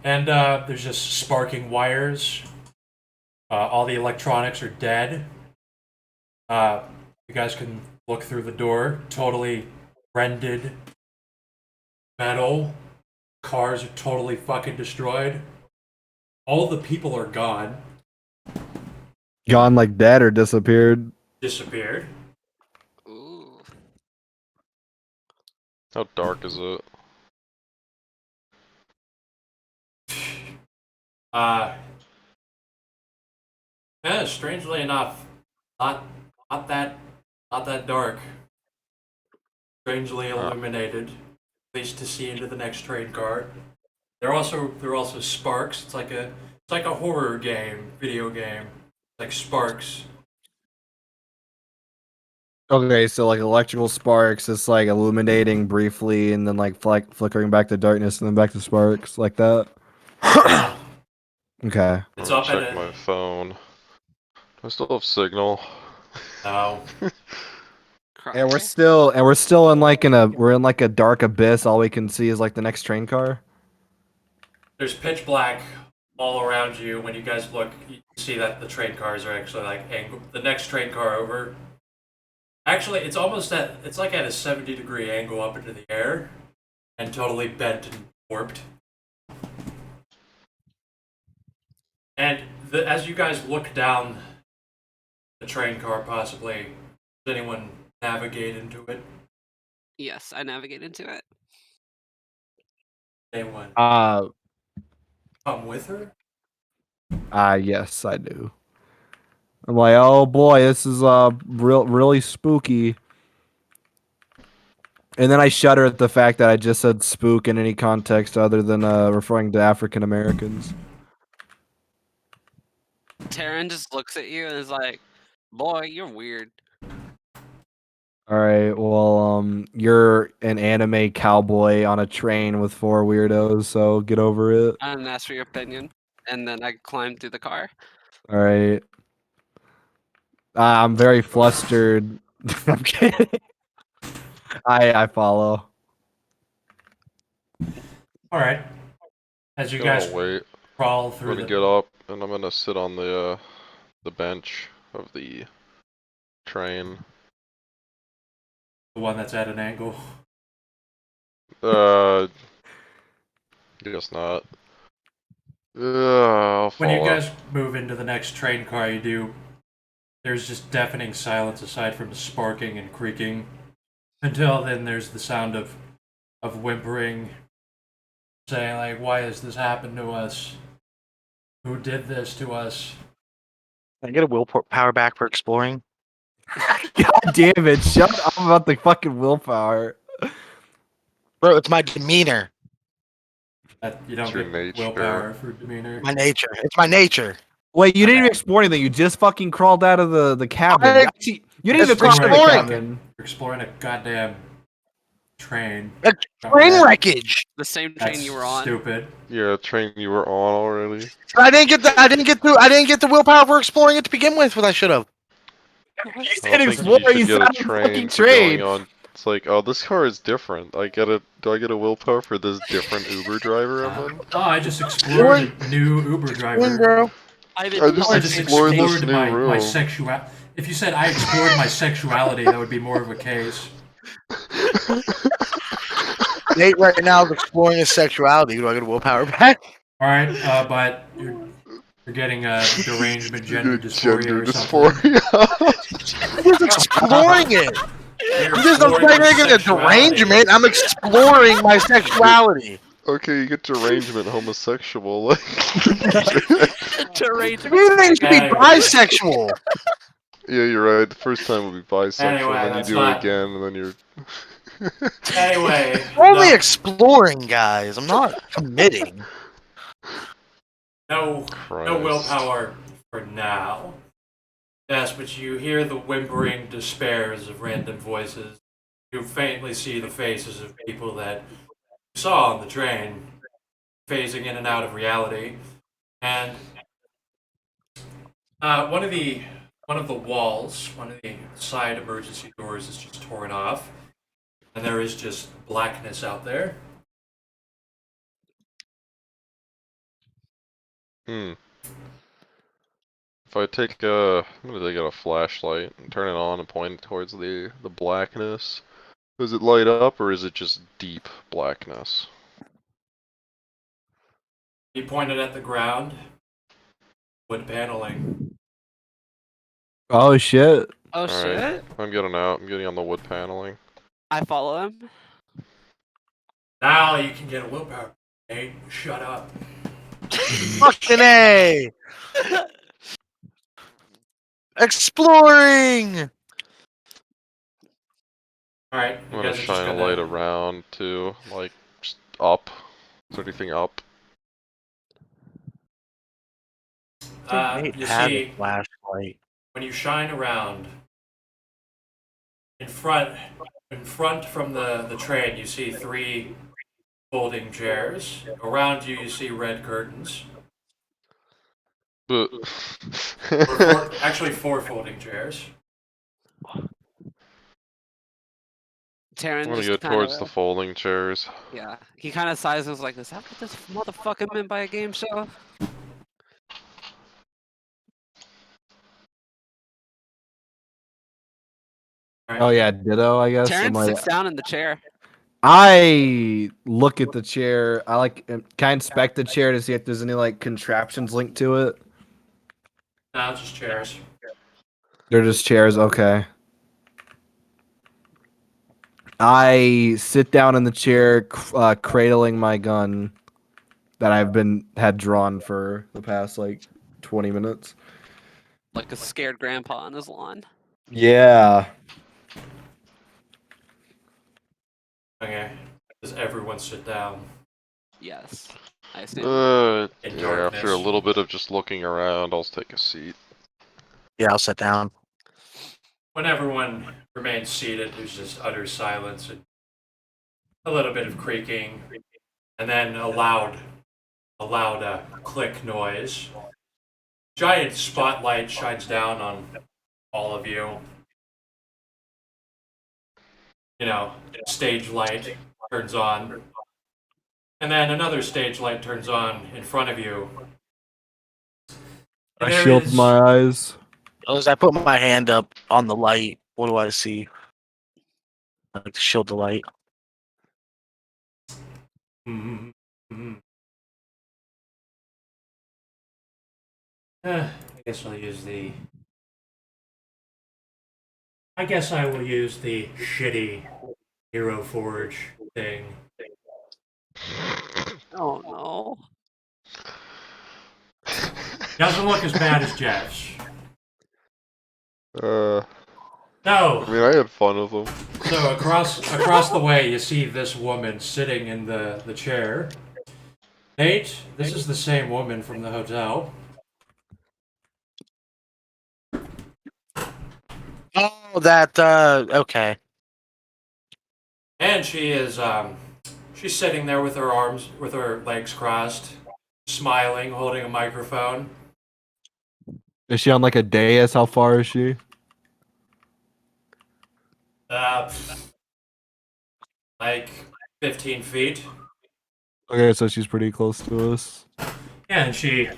B: And there's just sparking wires. All the electronics are dead. You guys can look through the door. Totally rended metal. Cars are totally fucking destroyed. All the people are gone.
E: Gone like dead or disappeared?
B: Disappeared.
D: Ooh.
A: How dark is it?
B: Yeah, strangely enough, not not that not that dark. Strangely illuminated, at least to see into the next train car. There are also sparks. It's like a horror game, video game. Like sparks.
E: Okay, so like electrical sparks, it's like illuminating briefly and then like flickering back to darkness and then back to sparks, like that.
B: Yeah.
E: Okay.
B: It's
A: I'm
B: up
A: gonna
B: at
A: check
B: a
A: my phone. Do I still have signal?
B: no.
D: Cry.
E: And we're in like a dark abyss. All we can see is like the next train car.
B: There's pitch black all around you. When you guys look, you see that the train cars are actually like the next train car over. Actually, it's like at a 70-degree angle up into the air and totally bent and warped. And as you guys look down the train car, possibly, does anyone navigate into it?
D: Yes, I navigate into it.
B: Anyone
E: Uh
B: come with her?
E: yes, I do. I'm like, oh boy, this is really spooky. And then I shudder at the fact that I just said spook in any context other than referring to African Americans.
D: Taryn just looks at you and is like, "Boy, you're weird."
E: All right, well, you're an anime cowboy on a train with 4 weirdos, so get over it.
D: I didn't ask for your opinion, and then I climbed through the car.
E: All right. I'm very flustered. I'm kidding. I follow.
B: All right. As you
A: Gonna
B: guys
A: wait.
B: crawl
A: I'm
B: through
A: gonna
B: the
A: get up and I'm gonna sit on the bench of the train.
B: one that's at an angle.
A: Guess not. I'll
B: When you
A: follow.
B: guys move into the next train car, there's just deafening silence aside from the sparking and creaking. Until then, there's the sound of whimpering, saying like, "Why has this happened to us? Who did this to us?"
F: Can I get a willpower back for exploring?
E: God damn it! Shut up about the fucking willpower.
F: Bro, it's my demeanor.
B: You don't
A: It's your
B: get
A: nature.
B: willpower for demeanor.
F: My nature. It's my nature.
E: Wait, you didn't even explore anything. You just fucking crawled out of the cabin.
F: I-
E: Actually, you didn't even
F: It's
E: crawl out of the
F: exploring.
E: cabin.
B: You're exploring a goddamn train.
F: It's train wreckage.
D: The same train
B: That's
D: you were on.
B: stupid.
A: Yeah, train you were on already.
F: I didn't get the willpower for exploring it to begin with. What I should have.
E: You
A: I
E: said
A: don't think
E: explore.
A: you
E: You
A: should
E: said
A: get a
E: fucking
A: train for
E: train.
A: going on. It's like, oh, this car is different. Do I get a willpower for this different Uber driver I'm in?
B: Oh, I just explored a new Uber
F: Win,
B: driver.
F: bro.
D: I
A: I
D: didn't
A: just
D: know
B: I just
A: explored this
B: explored
A: new
B: my
A: room.
B: sexuality. If you said I explored my sexuality, that would be more of a case.
F: Nate right now is exploring his sexuality. Do I get a willpower back?
B: All right, but you're getting a derangement, gender dysphoria,
A: Gender
B: or something.
A: dysphoria.
F: He's exploring it.
B: You're
F: I'm just not
B: exploring your
F: getting a
B: sexuality.
F: derangement. I'm exploring my sexuality.
A: Okay, you get derangement homosexual. Like,
D: Derangement.
F: Maybe they should be
B: Anyway.
F: bisexual.
A: yeah, you're right. The first time would be bisexual,
B: Anyway,
A: then you
B: that's
A: do
B: not-
A: it again, and then you're.
B: Anyway,
F: Only
B: no,
F: exploring, guys. I'm not committing.
B: no
A: Christ.
B: willpower for now. Yes, but you hear the whimpering despairs of random voices. You faintly see the faces of people that you saw on the train, phasing in and out of reality. And one of the walls, one of the side emergency doors is just torn off, and there is just blackness out there.
A: Hmm. If I take I'm gonna take out a flashlight and turn it on and point it towards the blackness. Does it light up or is it just deep blackness?
B: He pointed at the ground. Wood paneling.
E: Oh shit!
D: Oh
A: Alright.
D: shit!
A: I'm getting out. I'm getting on the wood paneling.
D: I follow him.
B: Now you can get a willpower. Nate, shut up.
F: Fucking A. Exploring.
B: Alright,
A: I'm
B: you
A: gonna
B: guys are just
A: shine a
B: gonna...
A: light around too, like just up. Is there anything up?
F: Nate
B: You
F: had
B: see,
F: a flashlight.
B: when you shine around, in front from the train, you see 3 folding chairs. Around you, you see red curtains.
A: But
B: Or actually 4 folding chairs.
D: Taryn
A: I'm gonna
D: just
A: go
D: kind
A: towards the
D: of,
A: folding chairs.
D: yeah. He kind of sighs and was like, "Is that what this motherfucker meant by a game show?"
B: Alright.
E: Oh yeah, ditto. I guess. I'm
D: Taryn
E: like,
D: sits down in the chair.
E: I look at the chair. I can I inspect the chair to see if there's any like contraptions linked to it.
B: Now it's just chairs.
E: They're just chairs. Okay. I sit down in the chair, cradling my gun that I've had drawn for the past like 20 minutes.
D: Like a scared grandpa on his lawn.
E: Yeah.
B: Okay. Does everyone sit down
D: Yes. I assume.
B: in
A: Yeah,
B: darkness?
A: after a little bit of just looking around, I'll take a seat.
F: Yeah, I'll sit down.
B: When everyone remains seated, there's just utter silence and a little bit of creaking, and then a loud click noise. Giant spotlight shines down on all of you. You know, stage light turns on, and then another stage light turns on in front of you. And
E: I
B: there
E: shield
B: is
E: my eyes.
F: As I put my hand up on the light, what do I see? I like to shield the light.
B: Mhm, mhm. I guess I'll use the. I guess I will use the shitty Hero Forge thing.
D: Oh no.
B: Doesn't look as bad as Jeff's.
A: I
B: No.
A: mean, I had fun with them.
B: So across the way, you see this woman sitting in the chair. Nate, this is the same woman from the hotel.
F: Oh, that, okay.
B: And she's sitting there with her legs crossed, smiling, holding a microphone.
E: Is she on like a dais? How far is she?
B: Uh, like 15 feet.
E: Okay, so she's pretty close to us.
B: Yeah, and she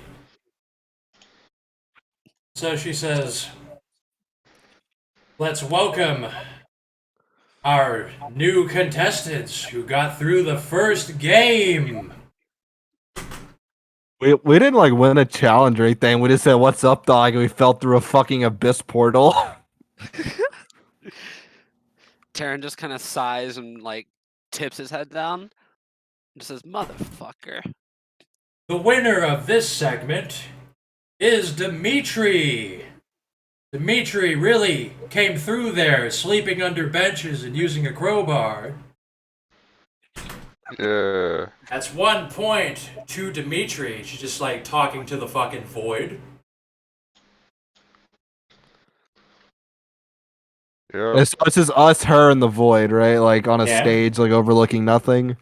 B: says, "Let's welcome our new contestants who got through the first game."
E: We didn't like win a challenge or anything. We just said, "What's up, dog?" And we fell through a fucking abyss portal.
D: Taryn just kind of sighs and like tips his head down and just says, "Motherfucker."
B: The winner of this segment is Dimitri. Dimitri really came through there, sleeping under benches and using a crowbar.
A: Yeah.
B: That's 1 point to Dimitri. She's just like talking to the fucking void.
A: Yeah.
E: So it's just us, her, and the void, right? Like on a
B: Yeah.
E: stage, like overlooking nothing.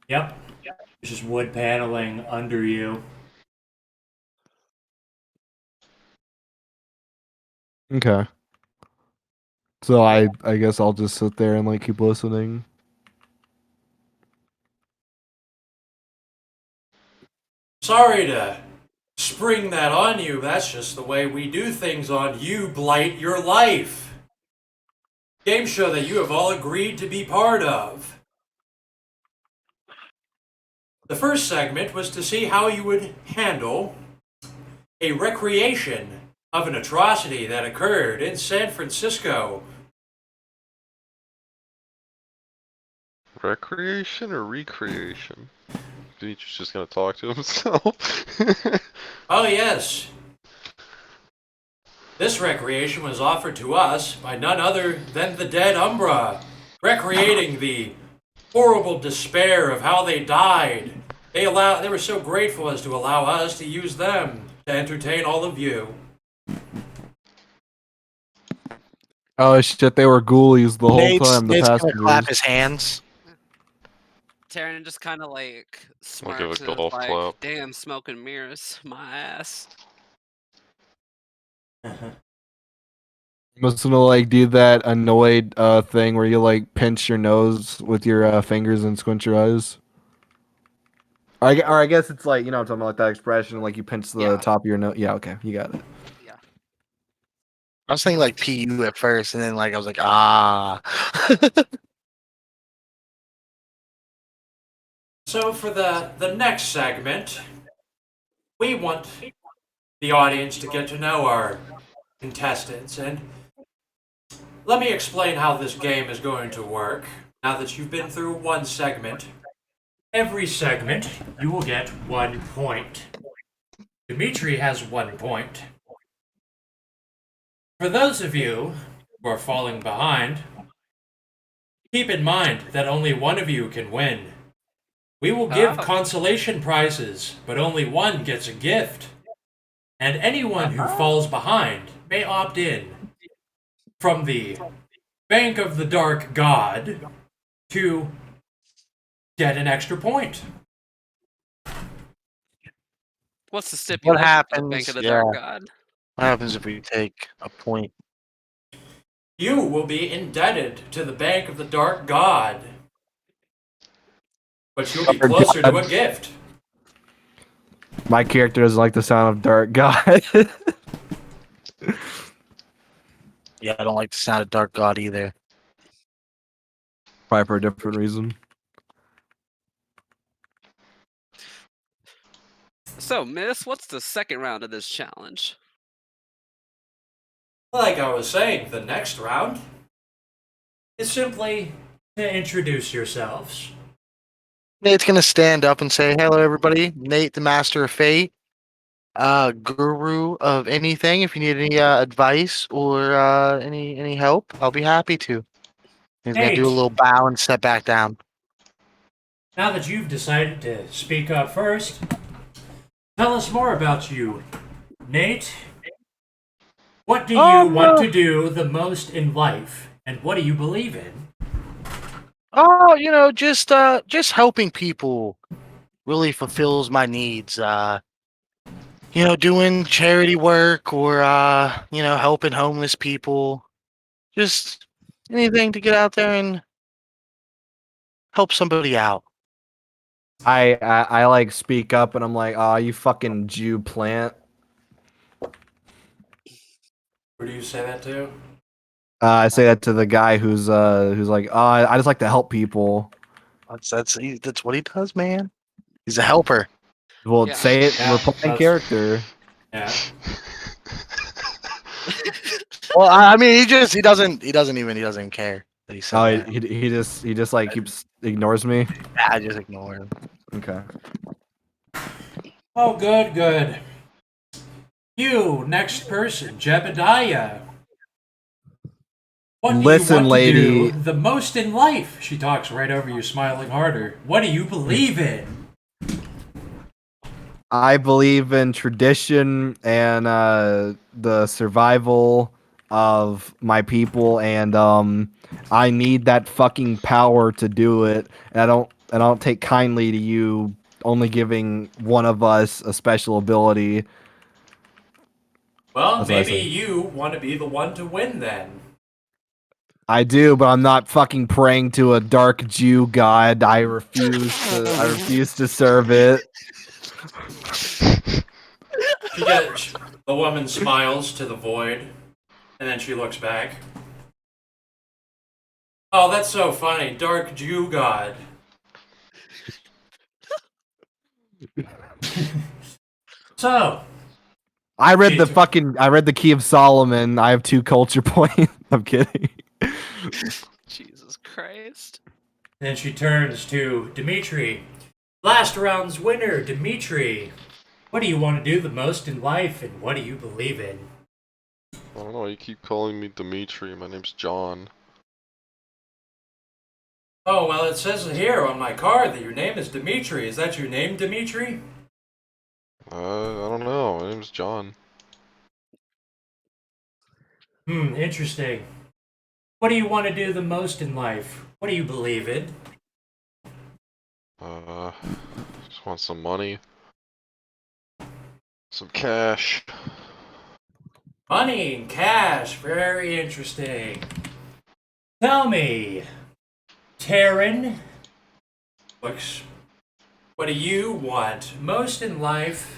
B: Yep. There's just wood paneling under you.
E: Okay. So I guess I'll just sit there and like keep listening.
B: Sorry to spring that on you. That's just the way we do things on You Blight Your Life. Game show that you have all agreed to be part of. The first segment was to see how you would handle a recreation of an atrocity that occurred in San Francisco.
A: Recreation or recreation? Dimitri's just gonna talk to himself.
B: Oh, yes. This recreation was offered to us by none other than the dead Umbra, recreating the horrible despair of how they died. They were so grateful as to allow us to use them to entertain all of you.
E: Oh shit, they were ghoulies the whole time. The
F: Nate's gonna clap
E: passengers.
F: his hands.
D: Taryn just kind of like
A: I'll give
D: smirks
A: a
D: and is
A: golf
D: like,
A: clap.
D: "Damn, smoke and mirrors, my ass."
E: Must gonna like do that annoyed thing where you like pinch your nose with your fingers and squint your eyes. Or I guess it's like, you know what I'm talking about, like that expression, like you pinch the
D: Yeah.
E: top of your nose. Yeah, okay, you got it.
D: Yeah.
F: I was thinking like PU at first, and then like I was like, ah.
B: So for the next segment, we want the audience to get to know our contestants, and let me explain how this game is going to work. Now that you've been through one segment, every segment you will get 1 point. Dimitri has 1 point. For those of you who are falling behind, Keep in mind that only one of you can win. We will give
D: Oh.
B: consolation prizes, but only one gets a gift. And anyone who falls behind may opt in from the Bank of the Dark God to get an extra point.
D: What's the
F: What
D: stipulation for the Bank
F: happens?
D: of the
F: Yeah.
D: Dark God?
F: What happens if we take a point?
B: You will be indebted to the Bank of the Dark God. But you'll be
E: Dark
B: closer to
E: God.
B: a gift.
E: My character doesn't like the sound of Dark God.
F: Yeah, I don't like the sound of Dark God either.
E: Probably for a different reason.
D: So, Miss, what's the second round of this challenge?
B: Like I was saying, the next round is simply to introduce yourselves.
F: Nate's gonna stand up and say, "Hello, everybody. Nate, the Master of Fate, guru of anything. If you need any advice or any help, I'll be happy to." He's gonna do a
B: Nate.
F: little bow and step back down.
B: Now that you've decided to speak up first, tell us more about you. Nate, what do you want to do the most in life, and what do you believe in?
F: Oh, just helping people really fulfills my needs. Doing charity work or helping homeless people. Just anything to get out there and help somebody out.
E: I like speak up and I'm like, oh, you fucking Jew plant.
B: Who do you say that to?
E: I say that to the guy who's like, oh, I just like to help people.
F: That's what he does, man. He's a helper.
E: Well,
D: Yeah.
E: say it.
B: Yeah,
E: We're playing
B: that's-
E: character.
B: Yeah.
F: Well, I mean, he doesn't care that he said
E: Oh,
F: that.
E: he just like keeps ignores me.
F: I just ignore him.
E: Okay.
B: Oh, good, good. You, next person, Jebediah. What do
E: Listen,
B: you want
E: lady.
B: to do the most in life? She talks right over you, smiling harder. What do you believe in?
E: I believe in tradition and the survival of my people, and I need that fucking power to do it. And I don't take kindly to you only giving one of us a special ability.
B: Well,
E: That's what I
B: maybe
E: say.
B: you want to be the one to win then.
E: I do, but I'm not fucking praying to a dark Jew god. I refuse to serve it.
B: The woman smiles to the void, and then she looks back. Oh, that's so funny. Dark Jew God. So,
E: I read the Key of Solomon. I have 2 culture points. I'm kidding.
D: Jesus Christ.
B: then she turns to Dimitri. Last round's winner, Dimitri. What do you want to do the most in life, and what do you believe in?
A: I don't know, you keep calling me Dimitri. My name's John.
B: Oh, well, it says here on my card that your name is Dimitri. Is that your name, Dimitri?
A: I don't know. My name's John.
B: Interesting. What do you want to do the most in life? What do you believe in?
A: Just want some money. Some cash.
B: Money and cash. Very interesting. Tell me, Taryn, what do you want most in life?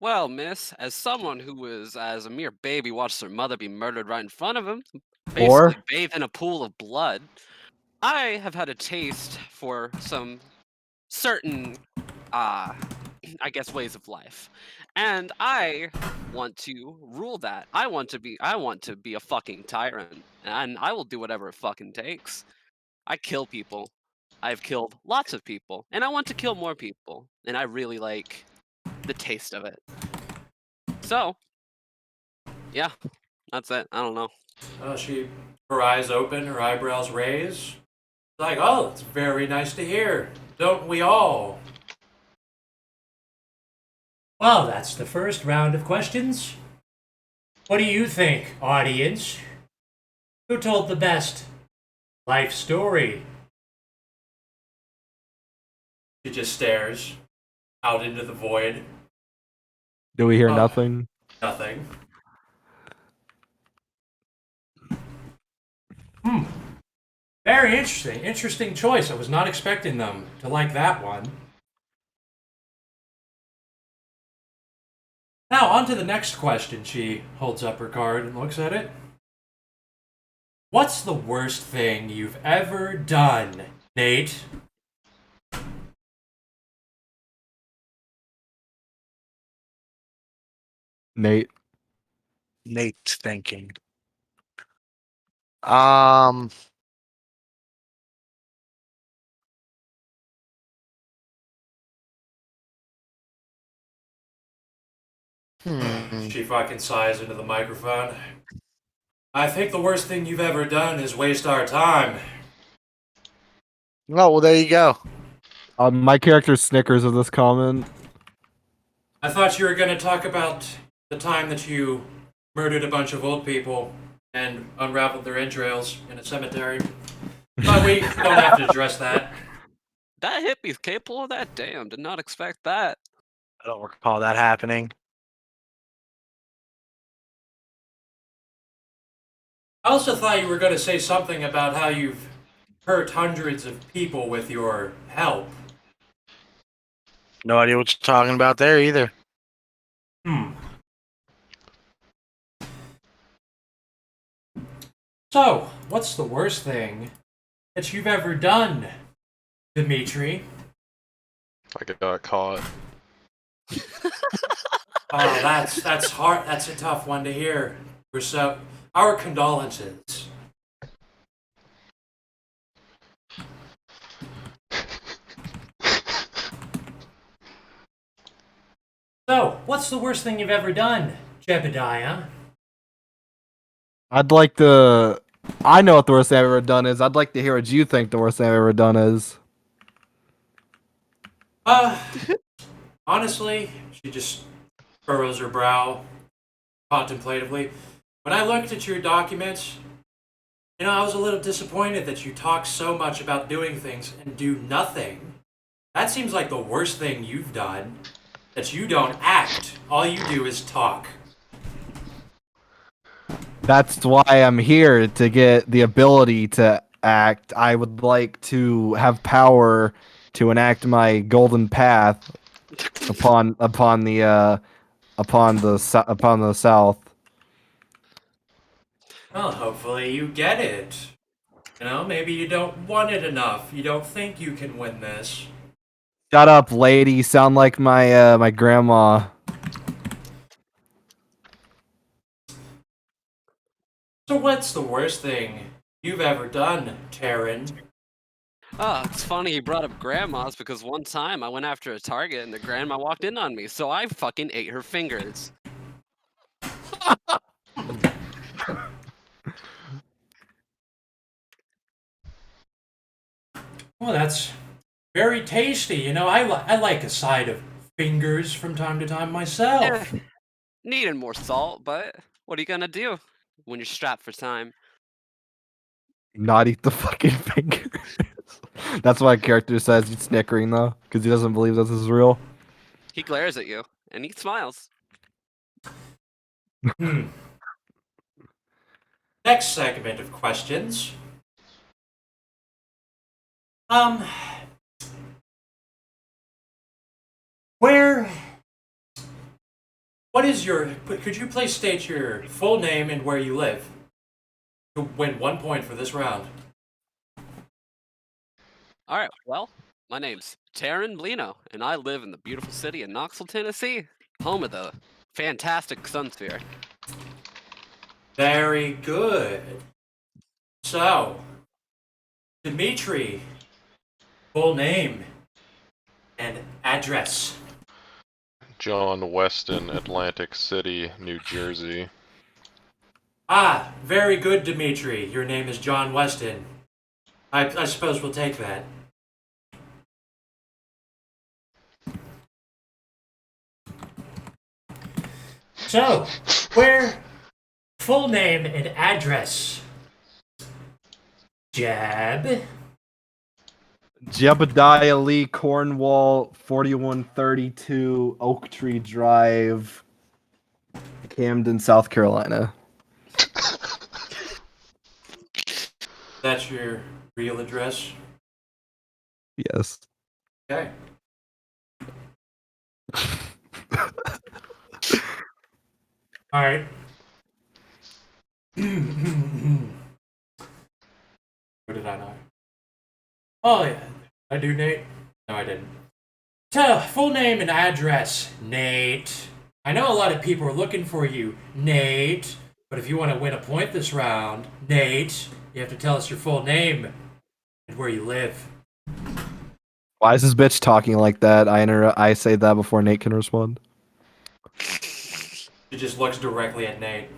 D: Well, miss, as someone who was, as a mere baby, watched their mother be murdered right in front of him, basically
E: Or
D: bathed in a pool of blood, I have had a taste for some certain, I guess, ways of life. And I want to rule that. I want to be a fucking tyrant. And I will do whatever it fucking takes. I kill people. I've killed lots of people. And I want to kill more people. And I really like the taste of it. So, yeah, that's it. I don't know.
B: Her eyes open, her eyebrows raise. Like, oh, it's very nice to hear. Don't we all? Well, that's the first round of questions. What do you think, audience? Who told the best life story? She just stares out into the void.
E: Do we hear
B: Oh.
E: nothing?
B: Nothing. Very interesting. Interesting choice. I was not expecting them to like that one. Now, on to the next question. She holds up her card and looks at it. What's the worst thing you've ever done, Nate?
E: Nate.
F: Nate's thinking. Um.
B: She fucking sighs into the microphone. I think the worst thing you've ever done is waste our time.
F: Oh, well, there you go.
E: My character snickers of this comment.
B: I thought you were going to talk about the time that you murdered a bunch of old people and unraveled their entrails in a cemetery. But we don't have to address that.
D: That hippie's capable of that? Damn, did not expect that.
F: I don't recall that happening.
B: I also thought you were going to say something about how you've hurt hundreds of people with your help.
F: No idea what you're talking about there either.
B: So, what's the worst thing that you've ever done, Dimitri?
A: I got caught.
B: Oh, that's hard. That's a tough one to hear. Our condolences. So, what's the worst thing you've ever done, Jebediah?
E: I'd like to. I know what the worst thing I've ever done is. I'd like to hear what you think the worst thing I've ever done is.
B: Honestly, she just furrows her brow contemplatively. When I looked at your documents, I was a little disappointed that you talk so much about doing things and do nothing. That seems like the worst thing you've done. That you don't act. All you do is talk.
E: That's why I'm here, to get the ability to act. I would like to have power to enact my golden path upon the south.
B: Well, hopefully you get it. Maybe you don't want it enough. You don't think you can win this.
E: Shut up, lady. You sound like my grandma.
B: So what's the worst thing you've ever done, Taryn?
D: Oh, it's funny you brought up grandmas because one time I went after a target and the grandma walked in on me, so I fucking ate her fingers.
B: Well, that's very tasty. I like a side of fingers from time to time myself.
D: Needed more salt, but what are you gonna do when you're strapped for time?
E: Not eat the fucking fingers. That's what my character says. He's snickering though, because he doesn't believe this is real.
D: He glares at you and he smiles.
B: Next segment of questions. Could you please state your full name and where you live? To win 1 point for this round.
D: Alright, well, my name's Taryn Blino, and I live in the beautiful city of Knoxville, Tennessee, home of the fantastic Sunsphere.
B: Very good. So, Dimitri, full name and address.
A: John Weston, Atlantic City, New Jersey.
B: Ah, very good, Dimitri. Your name is John Weston. I suppose we'll take that. So, where full name and address? Jab.
E: Jebediah Lee Cornwall, 4132 Oak Tree Drive, Camden, South Carolina.
B: That's your real address?
E: Yes.
B: Okay. All right. What did I know? Oh, yeah. I do, Nate? No, I didn't. So, full name and address, Nate. I know a lot of people are looking for you, Nate. But if you want to win a point this round, Nate, you have to tell us your full name and where you live.
E: Why is this bitch talking like that? I say that before Nate can respond.
B: She just looks directly at Nate.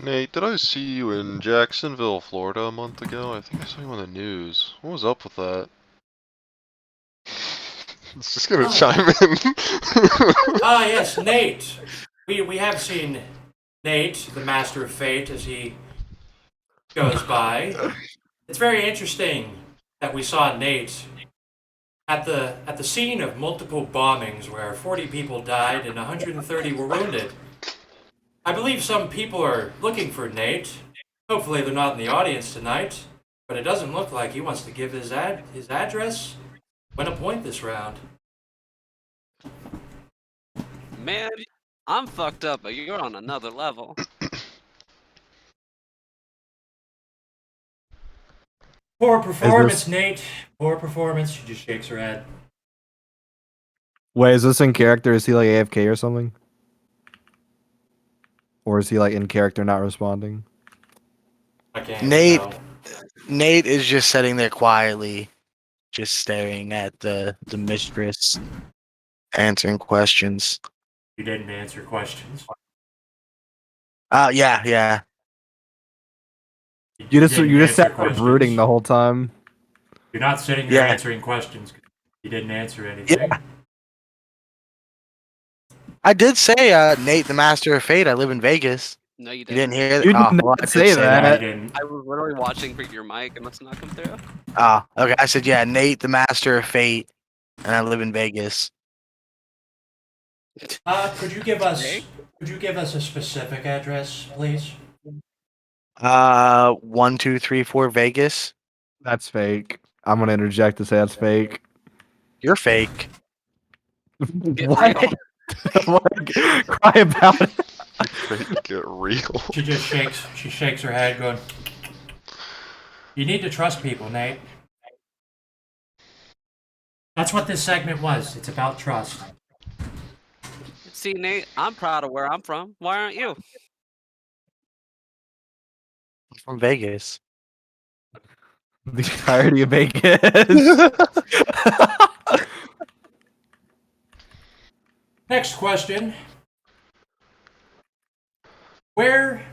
A: Nate, did I see you in Jacksonville, Florida a month ago? I think I saw you on the news. What was up with that? It's just gonna chime in.
B: Ah, yes, Nate. We have seen Nate, the Master of Fate, as he goes by. It's very interesting that we saw Nate at the scene of multiple bombings where 40 people died and 130 were wounded. I believe some people are looking for Nate. Hopefully they're not in the audience tonight, but it doesn't look like he wants to give his address. Win a point this round.
D: Man, I'm fucked up, but you're on another level.
B: Poor performance, Nate. Poor performance. She just shakes her head.
E: Wait, is this in character? Is he like AFK or something? Or is he like in character not responding?
B: I can't
F: Nate,
B: tell.
F: Nate is just sitting there quietly, just staring at the mistress, answering questions.
B: You didn't answer questions.
F: Yeah.
E: You just
B: didn't
E: sat
B: answer
E: there brooding
B: questions.
E: the whole time.
B: You're not sitting there
F: Yeah.
B: answering questions. You didn't answer anything.
F: Yeah. I did say, Nate, the Master of Fate. I live in Vegas.
D: No, you
F: You
D: didn't.
F: didn't hear that?
E: You did
F: Oh,
E: not
F: well, I did
E: say
B: No,
E: that.
B: you didn't.
D: I was literally watching for your mic. It must not come through.
F: Oh, okay. I said, yeah, Nate, the Master of Fate, and I live in Vegas.
B: Could you give us
D: Okay.
B: a specific address, please?
F: 1234 Vegas.
E: That's fake. I'm gonna interject to say that's fake.
F: You're fake.
D: Get
E: What?
D: real.
E: Like, cry about it.
A: Fake, get real.
B: She just shakes her head going, you need to trust people, Nate. That's what this segment was. It's about trust.
D: See, Nate, I'm proud of where I'm from. Why aren't you?
F: I'm from Vegas.
E: The entirety of Vegas.
B: Next question. Where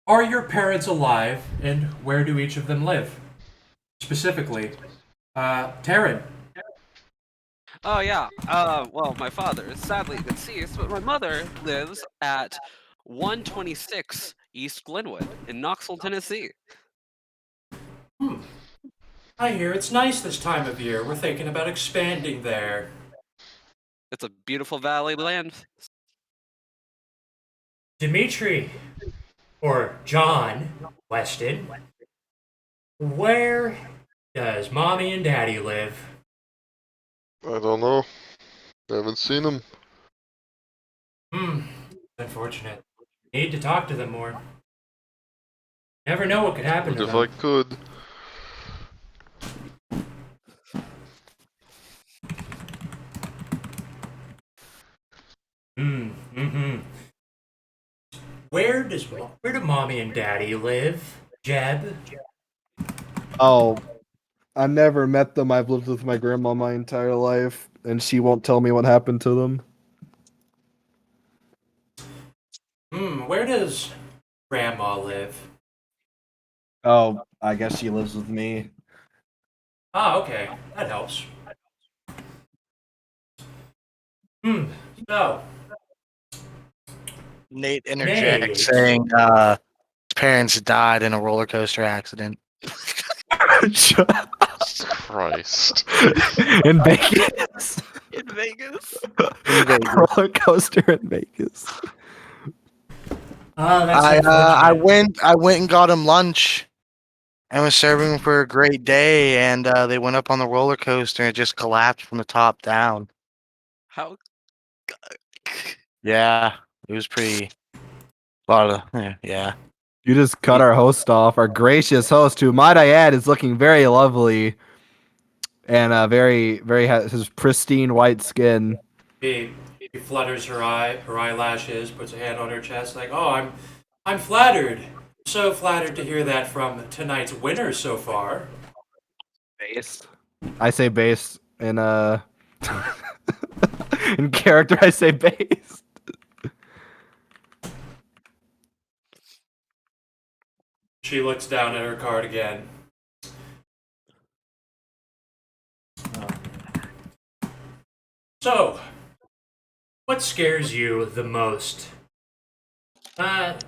B: are your parents alive, and where do each of them live? Specifically, Taryn.
D: Oh yeah. Well, my father is sadly deceased, but my mother lives at 126 East Glenwood in Knoxville, Tennessee.
B: I hear it's nice this time of year. We're thinking about expanding there.
D: It's a beautiful valley land.
B: Dimitri, or John Weston, where does mommy and daddy live?
A: I don't know. I haven't seen him.
B: Unfortunate. Need to talk to them more. Never know what could happen
A: But
B: to
A: if
B: them.
A: I could,
B: Where do mommy and daddy live, Jeb?
E: Oh, I never met them. I've lived with my grandma my entire life, and she won't tell me what happened to them.
B: Where does Grandma live?
E: Oh, I guess she lives with me.
B: Ah, okay. That helps. So,
F: Nate interjects
B: Nate.
F: saying his parents died in a roller coaster accident.
A: Christ.
E: In Vegas.
D: In Vegas.
F: In Vegas.
E: Roller coaster in Vegas.
B: Oh, that's
F: I
B: unfortunate.
F: I went and got him lunch and was serving him for a great day, and they went up on the roller coaster and it just collapsed from the top down.
D: How?
F: Yeah, it was pretty. Yeah.
E: You just cut our host off, our gracious host, who, might I add, is looking very lovely and very has his pristine white skin.
B: He flutters her eyelashes, puts a hand on her chest, like, "Oh, I'm flattered. So flattered to hear that from tonight's winner so far."
E: Base. I say base in in character. I say base.
B: She looks down at her card again. So, what scares you the most?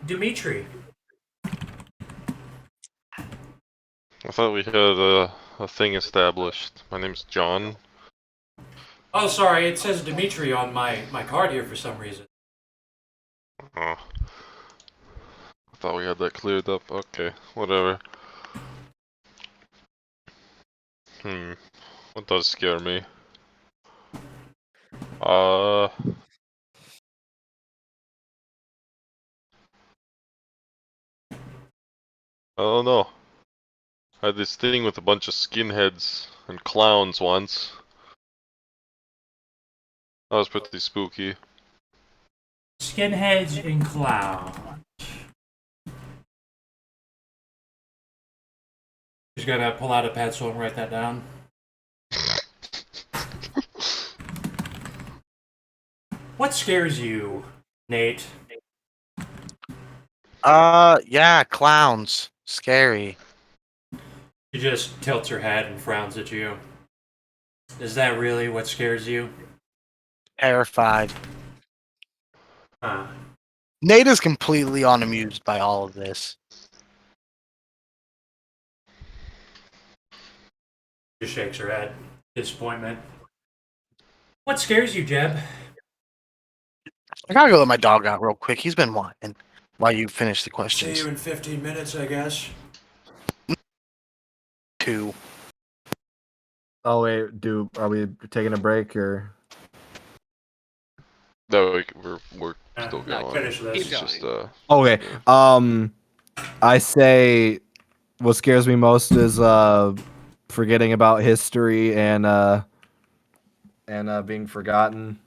B: Dimitri.
A: I thought we had a thing established. My name's John.
B: Oh, sorry, it says Dimitri on my card here for some reason.
A: Oh. I thought we had that cleared up. Okay, whatever. What does scare me? I don't know. I had this thing with a bunch of skinheads and clowns once. That was pretty spooky.
B: Skinheads and clowns. He's gonna pull out a pencil and write that down. What scares you, Nate?
F: Yeah, clowns. Scary.
B: She just tilts her head and frowns at you. Is that really what scares you?
F: Terrified.
B: Huh.
F: Nate is completely unamused by all of this.
B: Just shakes her head. Disappointment. What scares you, Jeb?
F: I gotta go let my dog out real quick. He's been whining while you finish the
B: See
F: questions.
B: you in 15 minutes, I guess.
F: 2.
E: Oh wait, are we taking a break or?
A: No, we're still
B: No,
A: going.
B: finish this.
A: It's just
E: Okay. I say what scares me most is forgetting about history and being forgotten.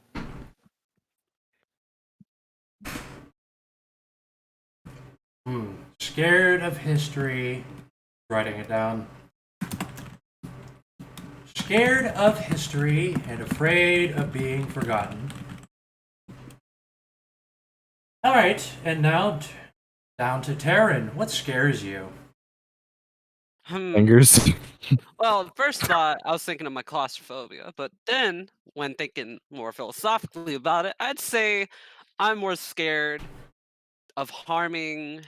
B: Scared of history. Writing it down. Scared of history and afraid of being forgotten. Alright, and now down to Taryn. What scares you?
E: Fingers.
D: Well, first thought, I was thinking of my claustrophobia, but then, when thinking more philosophically about it, I'd say I'm more scared of harming.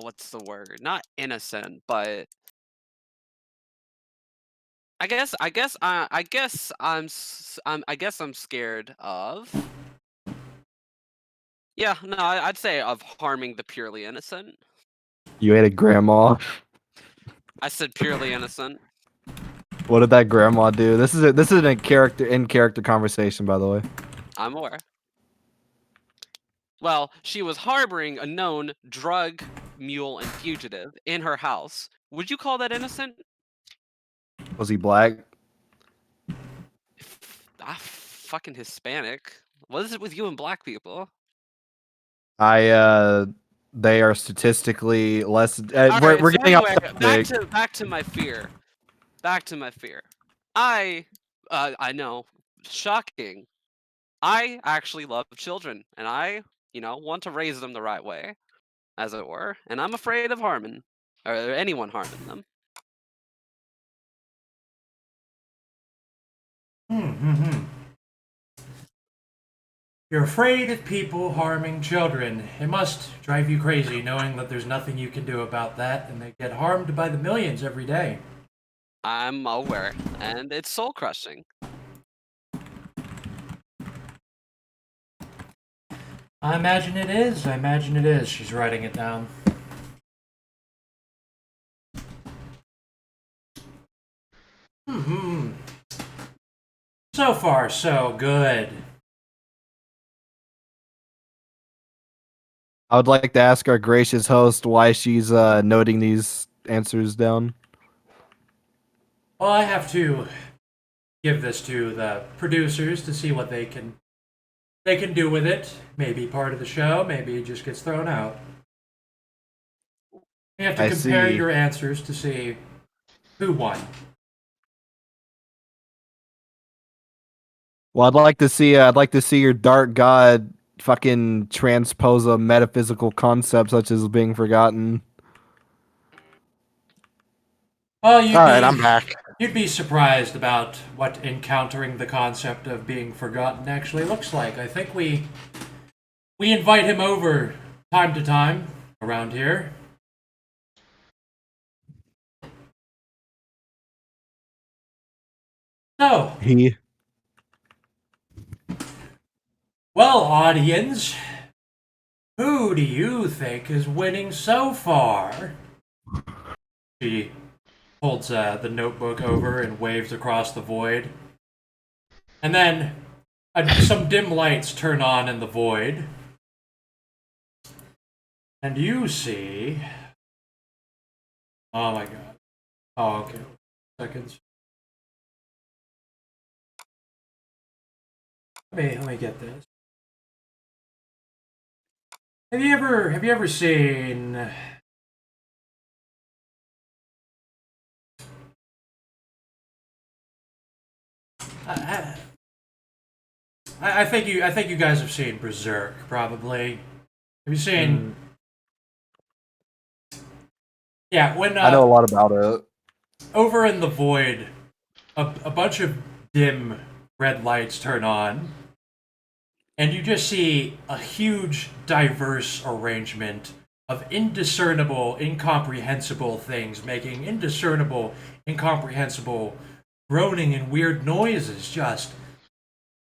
D: What's the word? Not innocent, but I guess I'm scared of. Yeah, no, I'd say of harming the purely innocent.
E: You ate a grandma.
D: I said purely innocent.
E: What did that grandma do? This is a character conversation, by the way.
D: I'm aware. Well, she was harboring a known drug mule and fugitive in her house. Would you call that innocent?
E: Was he black?
D: Fucking Hispanic. What is it with you and black people?
E: They are statistically less.
D: All
E: We're
D: right, so
E: getting off
D: anyway,
E: topic.
D: back to my fear. back to my fear. I know, shocking. I actually love children, and I, want to raise them the right way, as it were, and I'm afraid of harming, or anyone harming them.
B: Hmm. You're afraid of people harming children. It must drive you crazy knowing that there's nothing you can do about that, and they get harmed by the millions every day.
D: I'm aware, and it's soul crushing.
B: I imagine it is. I imagine it is. She's writing it down. Hmm. So far, so good.
E: I would like to ask our gracious host why she's noting these answers down.
B: Well, I have to give this to the producers to see what they can do with it. Maybe part of the show, maybe it just gets thrown out. We have to
E: I
B: compare
E: see.
B: your answers to see who won.
E: Well, I'd like to see your dark god fucking transpose a metaphysical concept such as being forgotten.
B: Well,
F: Alright, I'm back.
B: you'd be surprised about what encountering the concept of being forgotten actually looks like. I think we invite him over time to time around here. So,
E: He
B: well, audience, who do you think is winning so far? She holds the notebook over and waves across the void. And then some dim lights turn on in the void. And you see. Oh my god. Oh, okay. Seconds. Let me get this. Have you ever seen I think you guys have seen Berserk, probably. Have you seen Yeah, when
E: I know a lot about it.
B: over in the void, a bunch of dim red lights turn on, and you just see a huge, diverse arrangement of indiscernible, incomprehensible things making indiscernible, incomprehensible groaning and weird noises, just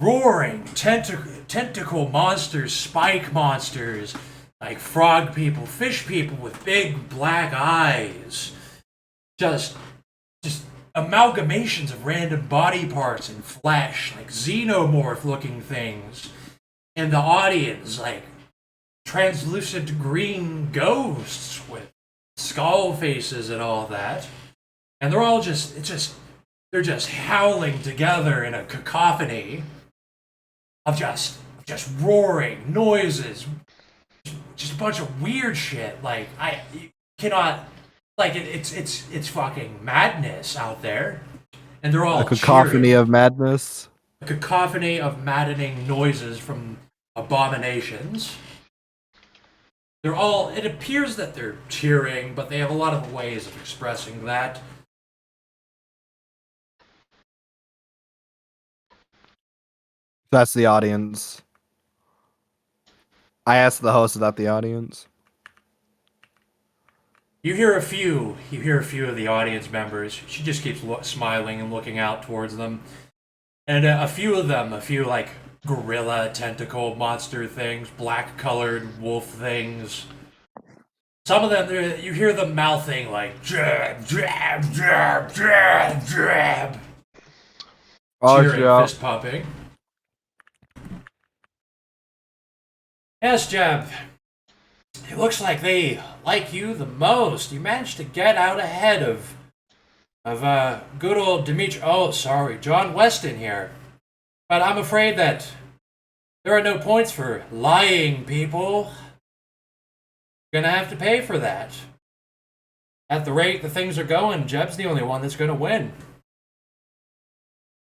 B: roaring tentacle monsters, spike monsters, like frog people, fish people with big black eyes, just amalgamations of random body parts and flesh, like xenomorph looking things. And the audience, like translucent green ghosts with skull faces and all that. And they're all they're just howling together in a cacophony of just roaring noises, just a bunch of weird shit. Like you cannot, like it's fucking madness out there, and they're all
E: A cacophony
B: cheering.
E: of madness.
B: A cacophony of maddening noises from abominations. They're all. It appears that they're cheering, but they have a lot of ways of expressing that.
E: That's the audience. I asked the host about the audience.
B: You hear a few. You hear a few of the audience members. She just keeps smiling and looking out towards them, and a few of them, a few like gorilla tentacle monster things, black colored wolf things. Some of them, you hear them mouthing like jab, jab, jab, jab, jab.
E: Oh,
B: Cheering,
E: yeah.
B: fist pumping. Yes, Jeb. It looks like they like you the most. You managed to get out ahead of good old Dimitri. Oh, sorry, John Weston here. But I'm afraid that there are no points for lying, people. You're gonna have to pay for that. At the rate the things are going, Jeb's the only one that's going to win.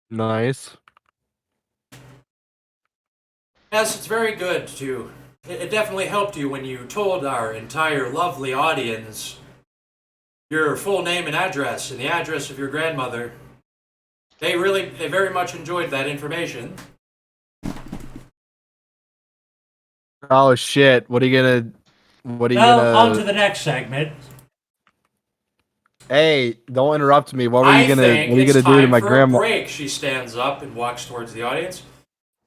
E: Nice.
B: Yes, it's very good to. It definitely helped you when you told our entire lovely audience your full name and address and the address of your grandmother. They very much enjoyed that information.
E: Oh shit! What are you gonna? What are you
B: Well, on to
E: gonna?
B: the next segment.
E: Hey, don't interrupt me. What were
B: I
E: you gonna?
B: think
E: What are you
B: it's
E: gonna do to
B: time
E: my
B: for a
E: grandma?
B: break. She stands up and walks towards the audience.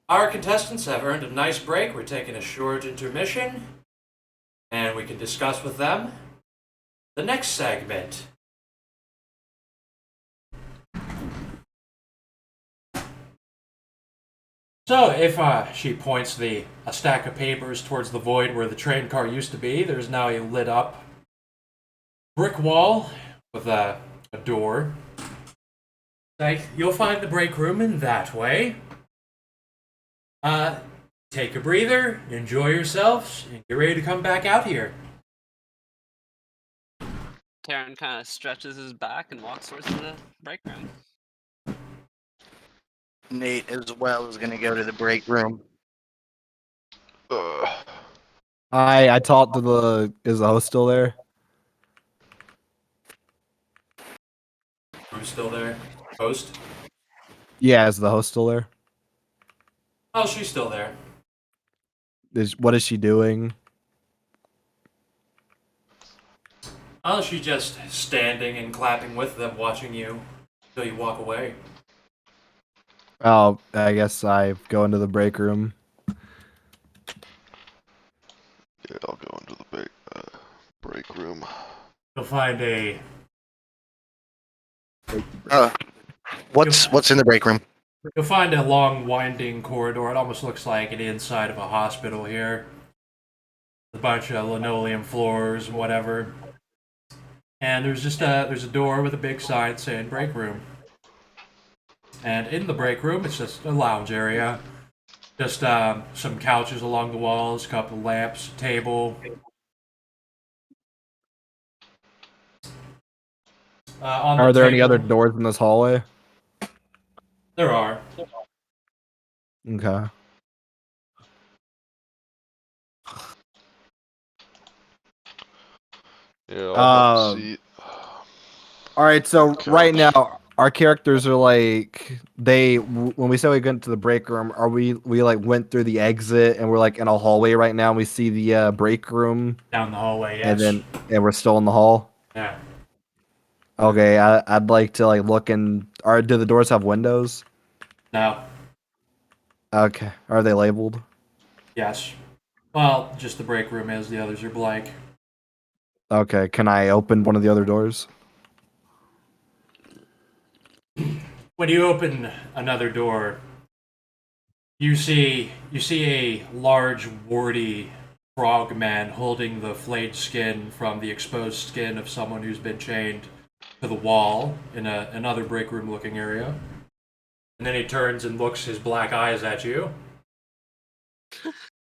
B: Our contestants have earned a nice break. We're taking a short intermission, and we can discuss with them the next segment. So, if she points a stack of papers towards the void where the train car used to be, there's now a lit up brick wall with a door. Like, you'll find the break room in that way. Take a breather, enjoy yourselves, and get ready to come back out here.
D: Taryn kind of stretches his back and walks towards the break room.
F: Nate as well is gonna go to the break room.
E: I talked to the. Is the host still there?
B: Who's still there? Host?
E: Yeah, is the host still there?
B: Oh, she's still there.
E: What is she doing?
B: Oh, she's just standing and clapping with them, watching you until you walk away.
E: Oh, I guess I go into the break room.
A: Yeah, I'll go into the break room.
B: You'll find a.
F: What's in the break room?
B: You'll find a long, winding corridor. It almost looks like an inside of a hospital here. A bunch of linoleum floors, whatever. And there's just there's a door with a big sign saying break room. And in the break room, it's just a lounge area. Just some couches along the walls, a couple lamps, a table. On the
E: Are there any
B: table,
E: other doors in this hallway?
B: there are.
E: Okay.
A: Yeah, I'll have a seat.
E: All right, so
A: Couch.
E: right now our characters are like when we say we went to the break room, are we like went through the exit and we're like in a hallway right now and we see the break room
B: Down the hallway, yes.
E: and we're still in the hall?
B: Yeah.
E: Okay, I'd like to like look and do the doors have windows?
B: No.
E: Okay. Are they labeled?
B: Yes. Well, just the break room is. The others are blank.
E: Okay, can I open one of the other doors?
B: When you open another door, you see a large, warty frogman holding the flayed skin from the exposed skin of someone who's been chained to the wall in another break room looking area. And then he turns and looks his black eyes at you.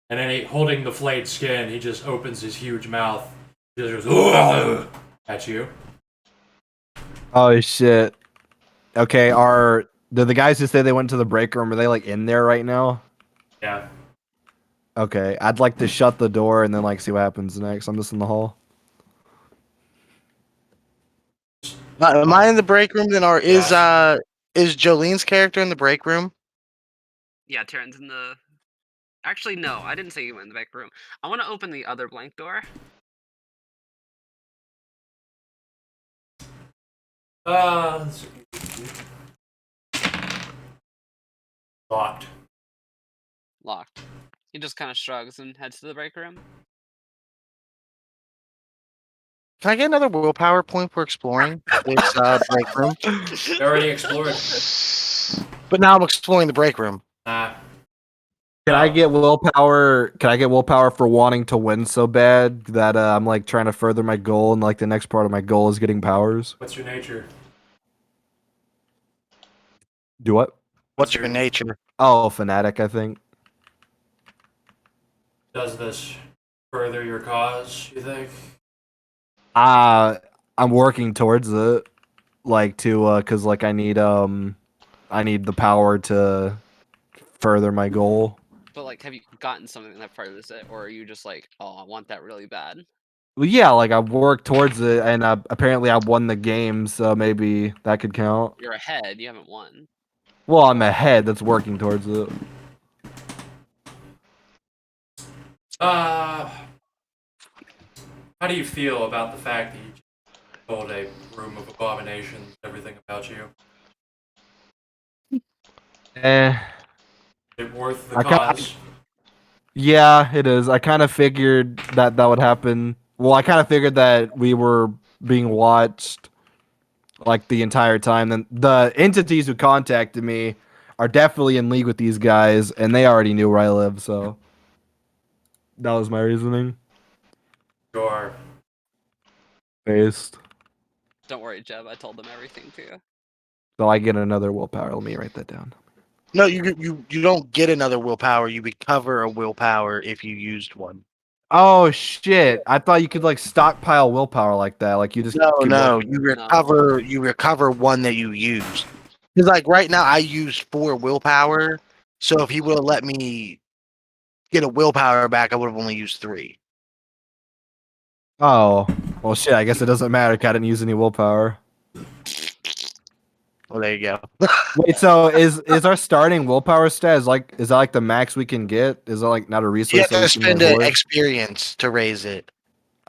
B: And then holding the flayed skin, he just opens his huge mouth. He just goes at you.
E: Oh shit. Okay, do the guys who say they went to the break room, are they like in there right now?
B: Yeah.
E: Okay, I'd like to shut the door and then like see what happens next. I'm just in the hall.
F: Am I in the break room then, or is
B: Yes.
F: Jolene's character in the break room?
D: Yeah, Taryn's in the. Actually, no, I didn't say you went in the back room. I want to open the other blank door.
B: Let's see. Locked.
D: Locked. He just kind of shrugs and heads to the break room.
F: Can I get another willpower point for exploring this break room?
B: We already explored.
F: But now I'm exploring the break room.
B: Nah.
E: Can I get willpower? Can I get willpower for wanting to win so bad that I'm like trying to further my goal, and like the next part of my goal is getting powers?
B: What's your nature?
E: Do what?
F: What's your nature?
E: Oh, fanatic, I think.
B: Does this further your cause, you think?
E: I'm working towards it, like cause like I need the power to further my goal.
D: But like, have you gotten something that furthers it, or are you just like, oh, I want that really bad?
E: Well, yeah, like I've worked towards it, and apparently I won the game, so maybe that could count.
D: You're ahead. You haven't won.
E: Well, I'm ahead. That's working towards it.
B: How do you feel about the fact that you just told a room of abominations everything about you?
E: Eh,
B: Is it worth the
E: I kind
B: cause?
E: yeah, it is. I kind of figured that would happen. Well, I kind of figured that we were being watched like the entire time. Then the entities who contacted me are definitely in league with these guys, and they already knew where I live, so that was my reasoning.
B: Sure.
E: Based.
D: Don't worry, Jeb. I told them everything to you.
E: So I get another willpower. Let me write that down.
F: No, you don't get another willpower. You recover a willpower if you used one.
E: Oh shit! I thought you could like stockpile willpower like that. Like you just
F: No,
E: keep
F: no,
E: working.
F: you recover one that you used. Because like right now, I used 4 willpower. So if he would have let me get a willpower back, I would have only used 3.
E: Oh well, shit. I guess it doesn't matter. 'Cause I didn't use any willpower.
F: Well, there you go.
E: Wait, so is our starting willpower stat is that like the max we can get? Is that like not a
F: You
E: resource
F: have
E: that
F: to
E: we can
F: spend an
E: avoid?
F: experience to raise it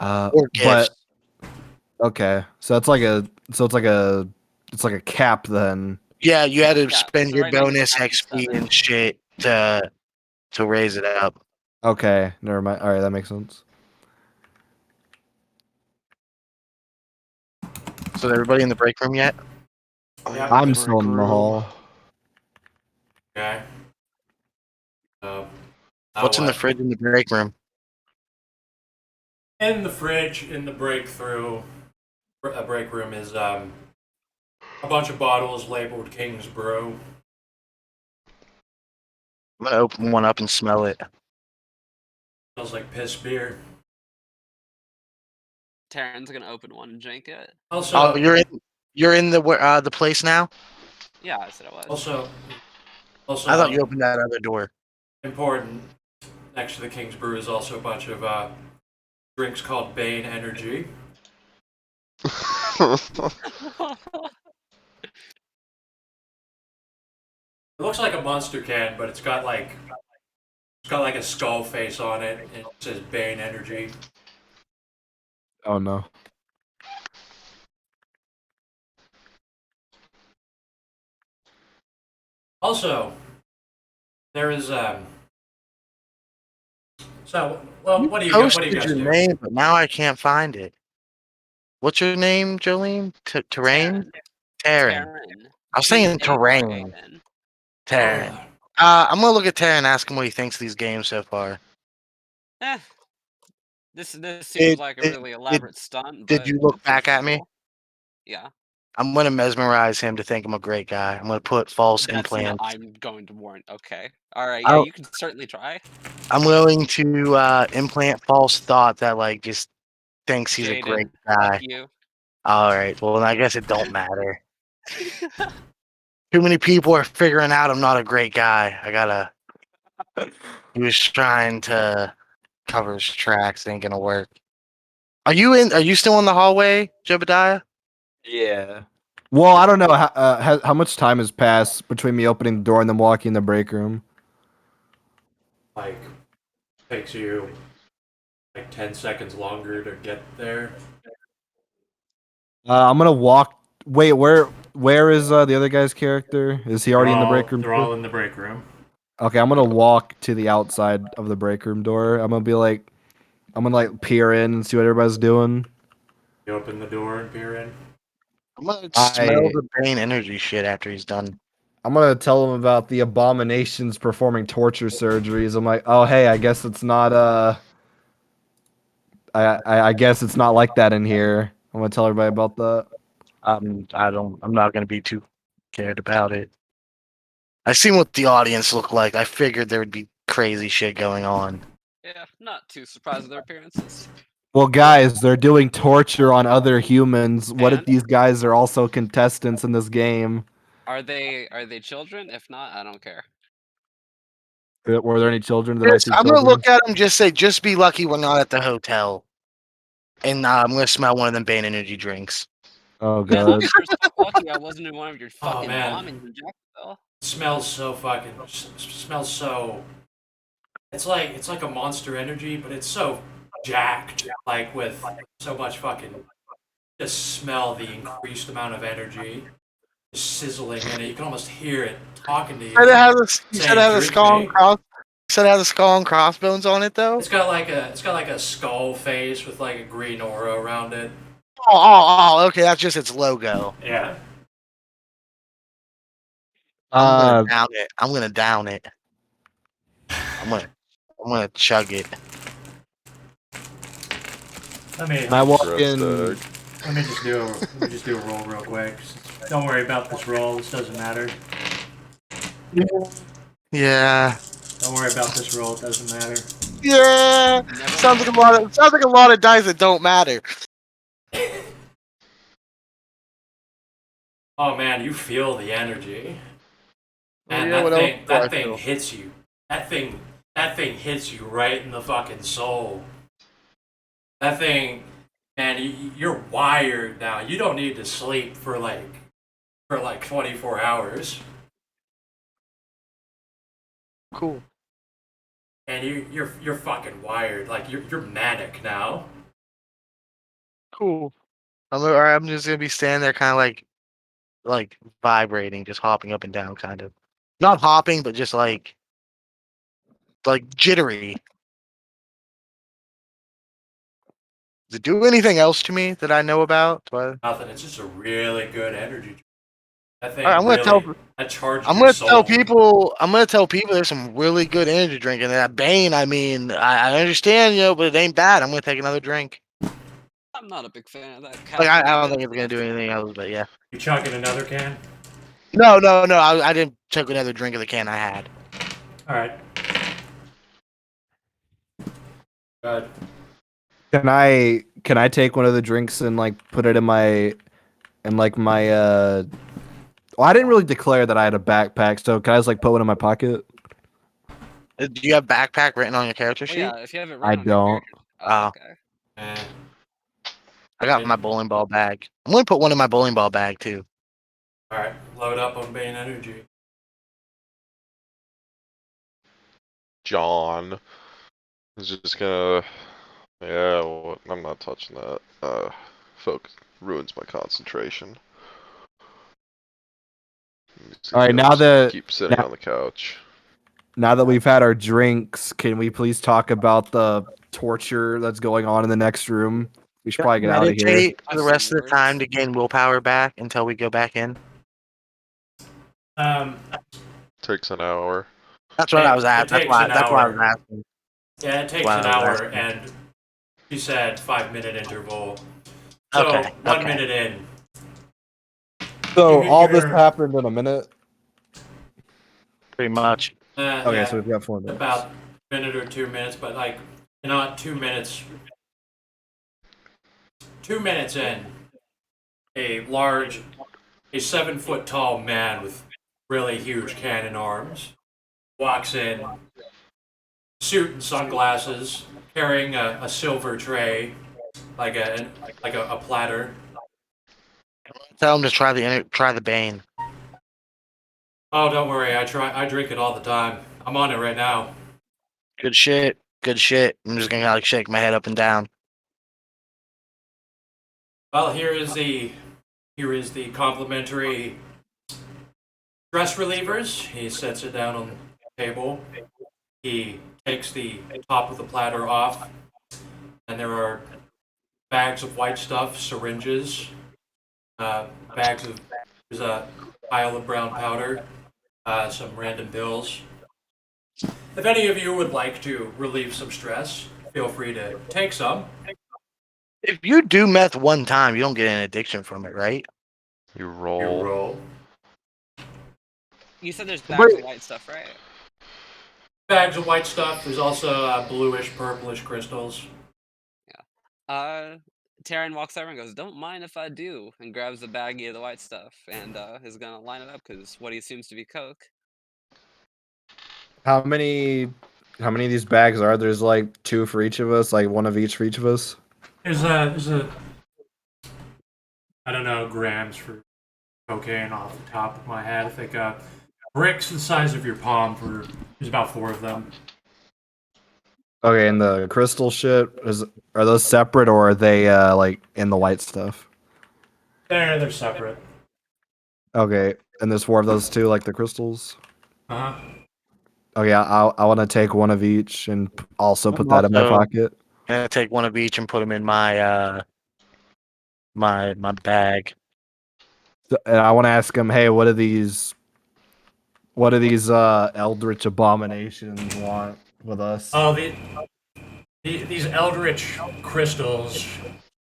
F: or gifts.
E: But okay, so it's like a cap then.
F: Yeah, you had to
D: Yeah,
F: spend
D: so
F: your
D: right now you're
F: bonus
D: capped at
F: XP
D: 7.
F: and shit to raise it up.
E: Okay, never mind. All right, that makes sense.
F: So everybody in the break room yet?
B: Yeah.
E: I'm still in the hall.
B: Okay.
F: What's in the
B: What?
F: fridge in the break room?
B: In the fridge, in the break room is a bunch of bottles labeled King's Brew.
F: I'm gonna open one up and smell it.
B: Smells like piss beer.
D: Taryn's gonna open one and drink it.
B: Also,
F: Oh, you're in the place now?
D: Yeah, I said I was.
B: also,
F: I thought you opened that other door.
B: important. Next to the King's Brew is also a bunch of drinks called Bane Energy. It looks like a monster can, but it's got like a skull face on it, and it says Bane Energy.
E: Oh no.
B: Also, there is So, well, what do you
F: Posted
B: guys
F: your
B: do?
F: name, but now I can't find it. What's your name, Jolene? Terrain? Taryn. I was saying terrain.
D: Taryn.
F: Taryn. I'm gonna look at Taryn and ask him what he thinks of these games so far.
D: Eh, this seems
F: Did-
D: like a
F: did-
D: really elaborate stunt.
F: did
D: But
F: you look
D: it's pretty
F: back at me?
D: simple. Yeah.
F: I'm gonna mesmerize him to think I'm a great guy. I'm gonna put false
D: That's
F: implants.
D: I'm going to warn. Okay. All right. Yeah, you can certainly try.
F: I'm willing to implant false thought that like just thinks he's a
D: Jaden,
F: great guy.
D: fuck you.
F: All right. Well, I guess it don't matter. Too many people are figuring out I'm not a great guy. I gotta. He was trying to cover his tracks. Ain't gonna work. Are you still in the hallway, Jebediah?
E: Yeah. Well, I don't know how much time has passed between me opening the door and them walking in the break room.
B: Like, takes you like 10 seconds longer to get there.
E: I'm gonna walk. Wait, where is the other guy's character? Is he already in the break room?
B: They're
E: too?
B: all in the break room.
E: Okay, I'm gonna walk to the outside of the break room door. I'm gonna like peer in and see what everybody's doing.
B: You open the door and peer in.
F: I'm gonna smell the brain energy shit after he's done.
E: I'm gonna tell him about the abominations performing torture surgeries. I'm like, oh hey, I guess it's not I guess it's not like that in here. I'm gonna tell everybody about that.
F: I'm not gonna be too cared about it. I seen what the audience looked like. I figured there would be crazy shit going on.
D: Yeah, not too surprised with their appearances.
E: Well, guys, they're doing torture on other humans. What if
D: And?
E: these guys are also contestants in this game?
D: Are they children? If not, I don't care.
E: Were there any children? Did I see
F: I'm
E: children?
F: gonna look at him. Just say, just be lucky we're not at the hotel. And I'm gonna smell one of them Bane energy drinks.
E: Oh
D: Man, long
E: god.
D: as you're so lucky I wasn't in one of your
B: Oh,
D: fucking
B: man.
D: bombings in Jacksonville.
B: Smells so fucking. Smells so. It's like a Monster Energy, but it's so jacked. Like with so much fucking. Just smell the increased amount of energy, just sizzling in it. You can almost hear it talking to you.
F: You said it has a
B: "Drink
F: skull
B: me."
F: and cross. You said it has a skull and crossbones on it though.
B: It's got like a skull face with like a green aura around it.
F: Oh, okay. That's just its logo.
B: Yeah.
F: I'm gonna down it. I'm gonna down it. I'm gonna chug it.
B: Let me
E: I walk
A: Gross,
E: in.
A: Doug.
B: let me just do a roll real quick. Don't worry about this roll. This doesn't matter.
F: Yeah.
B: Don't worry about this roll. It doesn't matter.
F: Yeah.
D: Never
F: Sounds like a lot of dice that don't matter.
B: Oh man, you feel the energy. And
F: Yeah, what else do I
B: that thing
F: feel?
B: hits you. That thing hits you right in the fucking soul. That thing, man, you're wired now. You don't need to sleep for like 24 hours.
F: Cool.
B: And you're fucking wired. Like you're manic now.
F: Cool. I'm just gonna be standing there, kind of like vibrating, just hopping up and down, kind of. Not hopping, but just like jittery. Does it do anything else to me that I know about?
B: Nothing. It's just a really good energy drink. That thing
F: Alright,
B: that charges
F: I'm
B: your
F: gonna
B: soul.
F: tell people. I'm gonna tell people there's some really good energy drink in that Bane. I mean, I understand, but it ain't bad. I'm gonna take another drink.
D: I'm not a big fan of that.
F: Like I
D: caffeine
F: don't think
D: bit.
F: it's gonna do anything else, but yeah.
B: You chugging another can?
F: No. I didn't take another drink of the can I had.
B: All right. Good.
E: Can I take one of the drinks and like put it in my well, I didn't really declare that I had a backpack, so can I just like put one in my pocket?
F: Do you have backpack written on your character
D: Oh
F: sheet?
D: yeah, if you have it
E: I
D: written on your
E: don't.
D: character.
F: Oh.
D: Okay.
B: Eh.
F: I got my bowling ball bag. I'm gonna put one in my bowling ball bag too.
B: All right. Load up on Bane energy.
A: John is just gonna. Yeah, well, I'm not touching that. Focus ruins my concentration.
E: All right,
A: keep sitting on the couch.
E: now that we've had our drinks, can we please talk about the torture that's going on in the next room? We should probably get out of here.
F: Meditate for
D: I've
F: the
D: seen
F: rest of the
D: words.
F: time to gain willpower back until we go back in.
A: Takes an hour.
F: That's what I was
B: It
F: asking.
B: takes an
F: That's why I was
B: hour.
F: asking.
B: Yeah, it takes
F: Wow,
B: an hour,
F: that's-
B: and you said 5-minute interval. So
F: Okay,
B: 1
F: okay.
B: minute in.
E: So
B: You-
E: all this
B: you're-
E: happened in a minute.
F: Pretty much.
E: Okay,
B: Yeah,
E: so we've got 4 minutes.
B: about a minute or 2 minutes, but like not 2 minutes. 2 minutes in, a 7-foot tall man with really huge cannon arms walks in, suit and sunglasses, carrying a silver tray, like a platter.
F: Tell him to try the Bane.
B: Oh, don't worry, I drink it all the time. I'm on it right now.
F: Good shit. Good shit. I'm just gonna like shake my head up and down.
B: Well, here is the complimentary stress relievers. He sets it down on the table. He takes the top of the platter off, and there are bags of white stuff, syringes, bags of there's a pile of brown powder, some random pills. If any of you would like to relieve some stress, feel free to take some.
F: If you do meth one time, you don't get an addiction from it, right?
A: You
B: You
A: roll.
B: roll.
D: You said there's bags of white stuff, right?
B: Bags of white stuff. There's also bluish, purplish crystals.
D: Taryn walks over and goes, "Don't mind if I do," and grabs the baggie of the white stuff and is gonna line it up because what he assumes to be coke.
E: How many of these bags are there's like 2 for each of us, like 1 of each for each of us?
B: There's a I don't know grams for cocaine off the top of my head. I think bricks the size of your palm for there's about 4 of them.
E: Okay, and the crystal shit are those separate or are they like in the white stuff?
B: They're separate.
E: Okay, and there's 4 of those too, like the crystals.
B: Uh huh.
E: Okay, I want to take 1 of each and also put
F: I'm
E: that in my
F: also
E: pocket.
F: gonna take 1 of each and put them in my my bag.
E: And I want to ask him, hey, what do these eldritch abominations want with us?
B: Oh, these eldritch crystals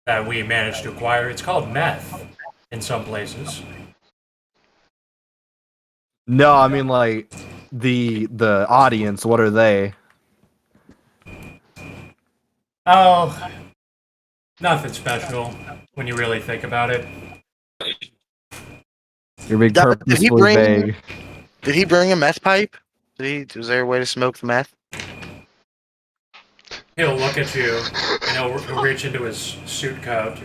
B: that we managed to acquire. It's called meth in some places.
E: No, I mean like the audience. What are they?
B: Oh, nothing special when you really think about it.
E: You're being
F: Did he
E: purposefully
F: bring?
E: vague.
F: Did he bring a meth pipe? Was there a way to smoke the meth?
B: He'll look at you and he'll reach into his suit coat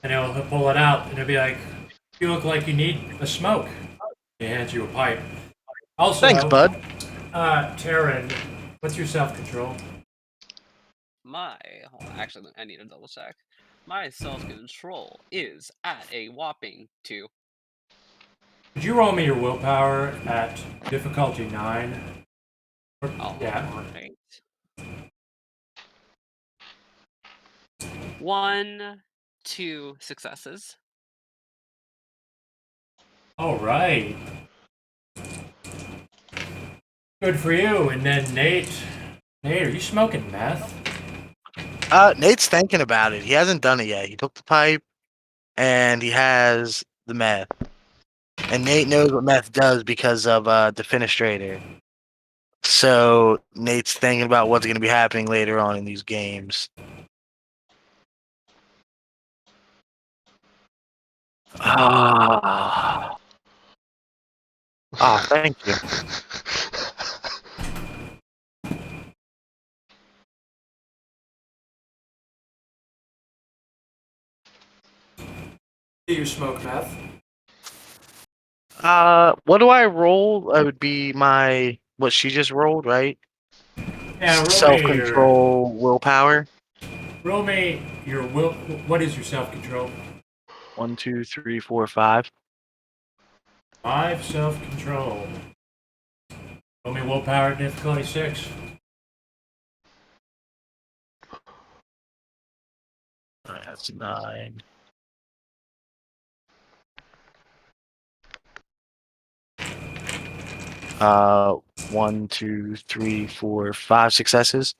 B: and he'll pull it out and he'll be like, "You look like you need a smoke." He hands you a pipe. Also,
F: Thanks, bud.
B: Taryn, what's your self-control?
D: Hold on, actually, I need to double check. My self-control is at a whopping 2.
B: Could you roll me your willpower at difficulty 9? Yeah.
D: Alright. 1, 2 successes.
B: All right. Good for you. And then Nate, are you smoking meth?
F: Nate's thinking about it. He hasn't done it yet. He took the pipe, and he has the meth. And Nate knows what meth does because of Defenestrator. So Nate's thinking about what's going to be happening later on in these games. Ah, thank you.
B: Do you smoke meth?
F: What do I roll? That would be what she just rolled, right?
B: Yeah,
F: Self-control, willpower.
B: roll me your will. What is your self-control?
F: 1, 2, 3, 4, 5.
B: 5 self-control. Roll me willpower at difficulty 6.
F: That's 9. Uh, 1, 2, 3, 4, 5 successes.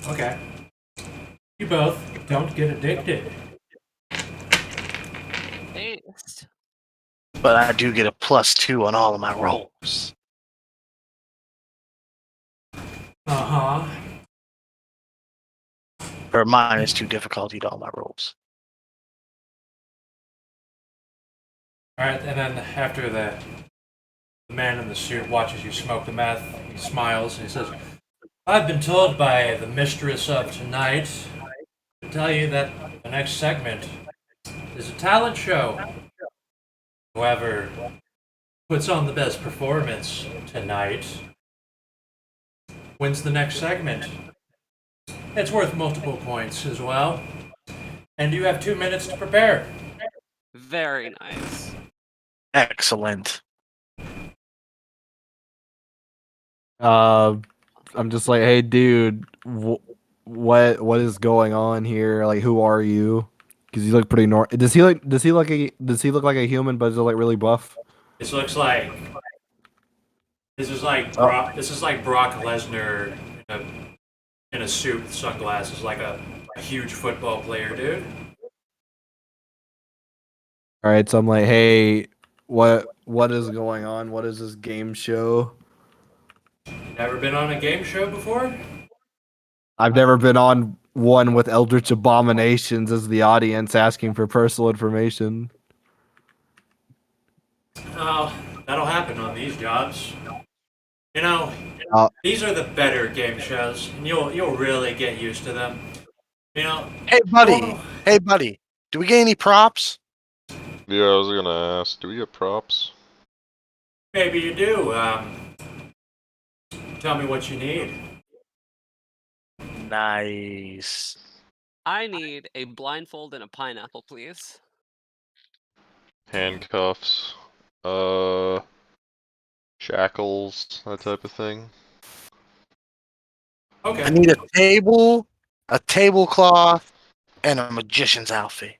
B: Okay. You both don't get addicted.
D: Based.
F: But I do get a +2 on all of my rolls.
B: Uh-huh.
F: Or -2 difficulty to all my rolls.
B: Alright, and then after the man in the suit watches you smoke the meth, he smiles and he says, "I've been told by the mistress of tonight to tell you that the next segment is a talent show. Whoever puts on the best performance tonight wins the next segment. It's worth multiple points as well. And you have 2 minutes to prepare."
D: Very nice.
F: Excellent.
E: I'm just like, hey, dude, what is going on here? Like, who are you? Because you look pretty normal. Does he look like a human, but is like really buff?
B: This looks like this is like Brock Lesnar in a suit with sunglasses, like a huge football player, dude.
E: All right, so I'm like, hey, what is going on? What is this game show?
B: Never been on a game show before?
E: I've never been on one with Eldritch Abominations as the audience asking for personal information.
B: Oh, that'll happen on these jobs. You know,
E: Uh,
B: these are the better game shows, and you'll really get used to them. You know,
F: Hey, buddy. Hey, buddy. Do we get any props?
A: Yeah, I was gonna ask, do we get props?
B: maybe you do. Tell me what you need.
F: Nice.
D: I need a blindfold and a pineapple, please.
A: Handcuffs, shackles, that type of thing.
B: Okay.
F: I need a table, a tablecloth, and a magician's outfit.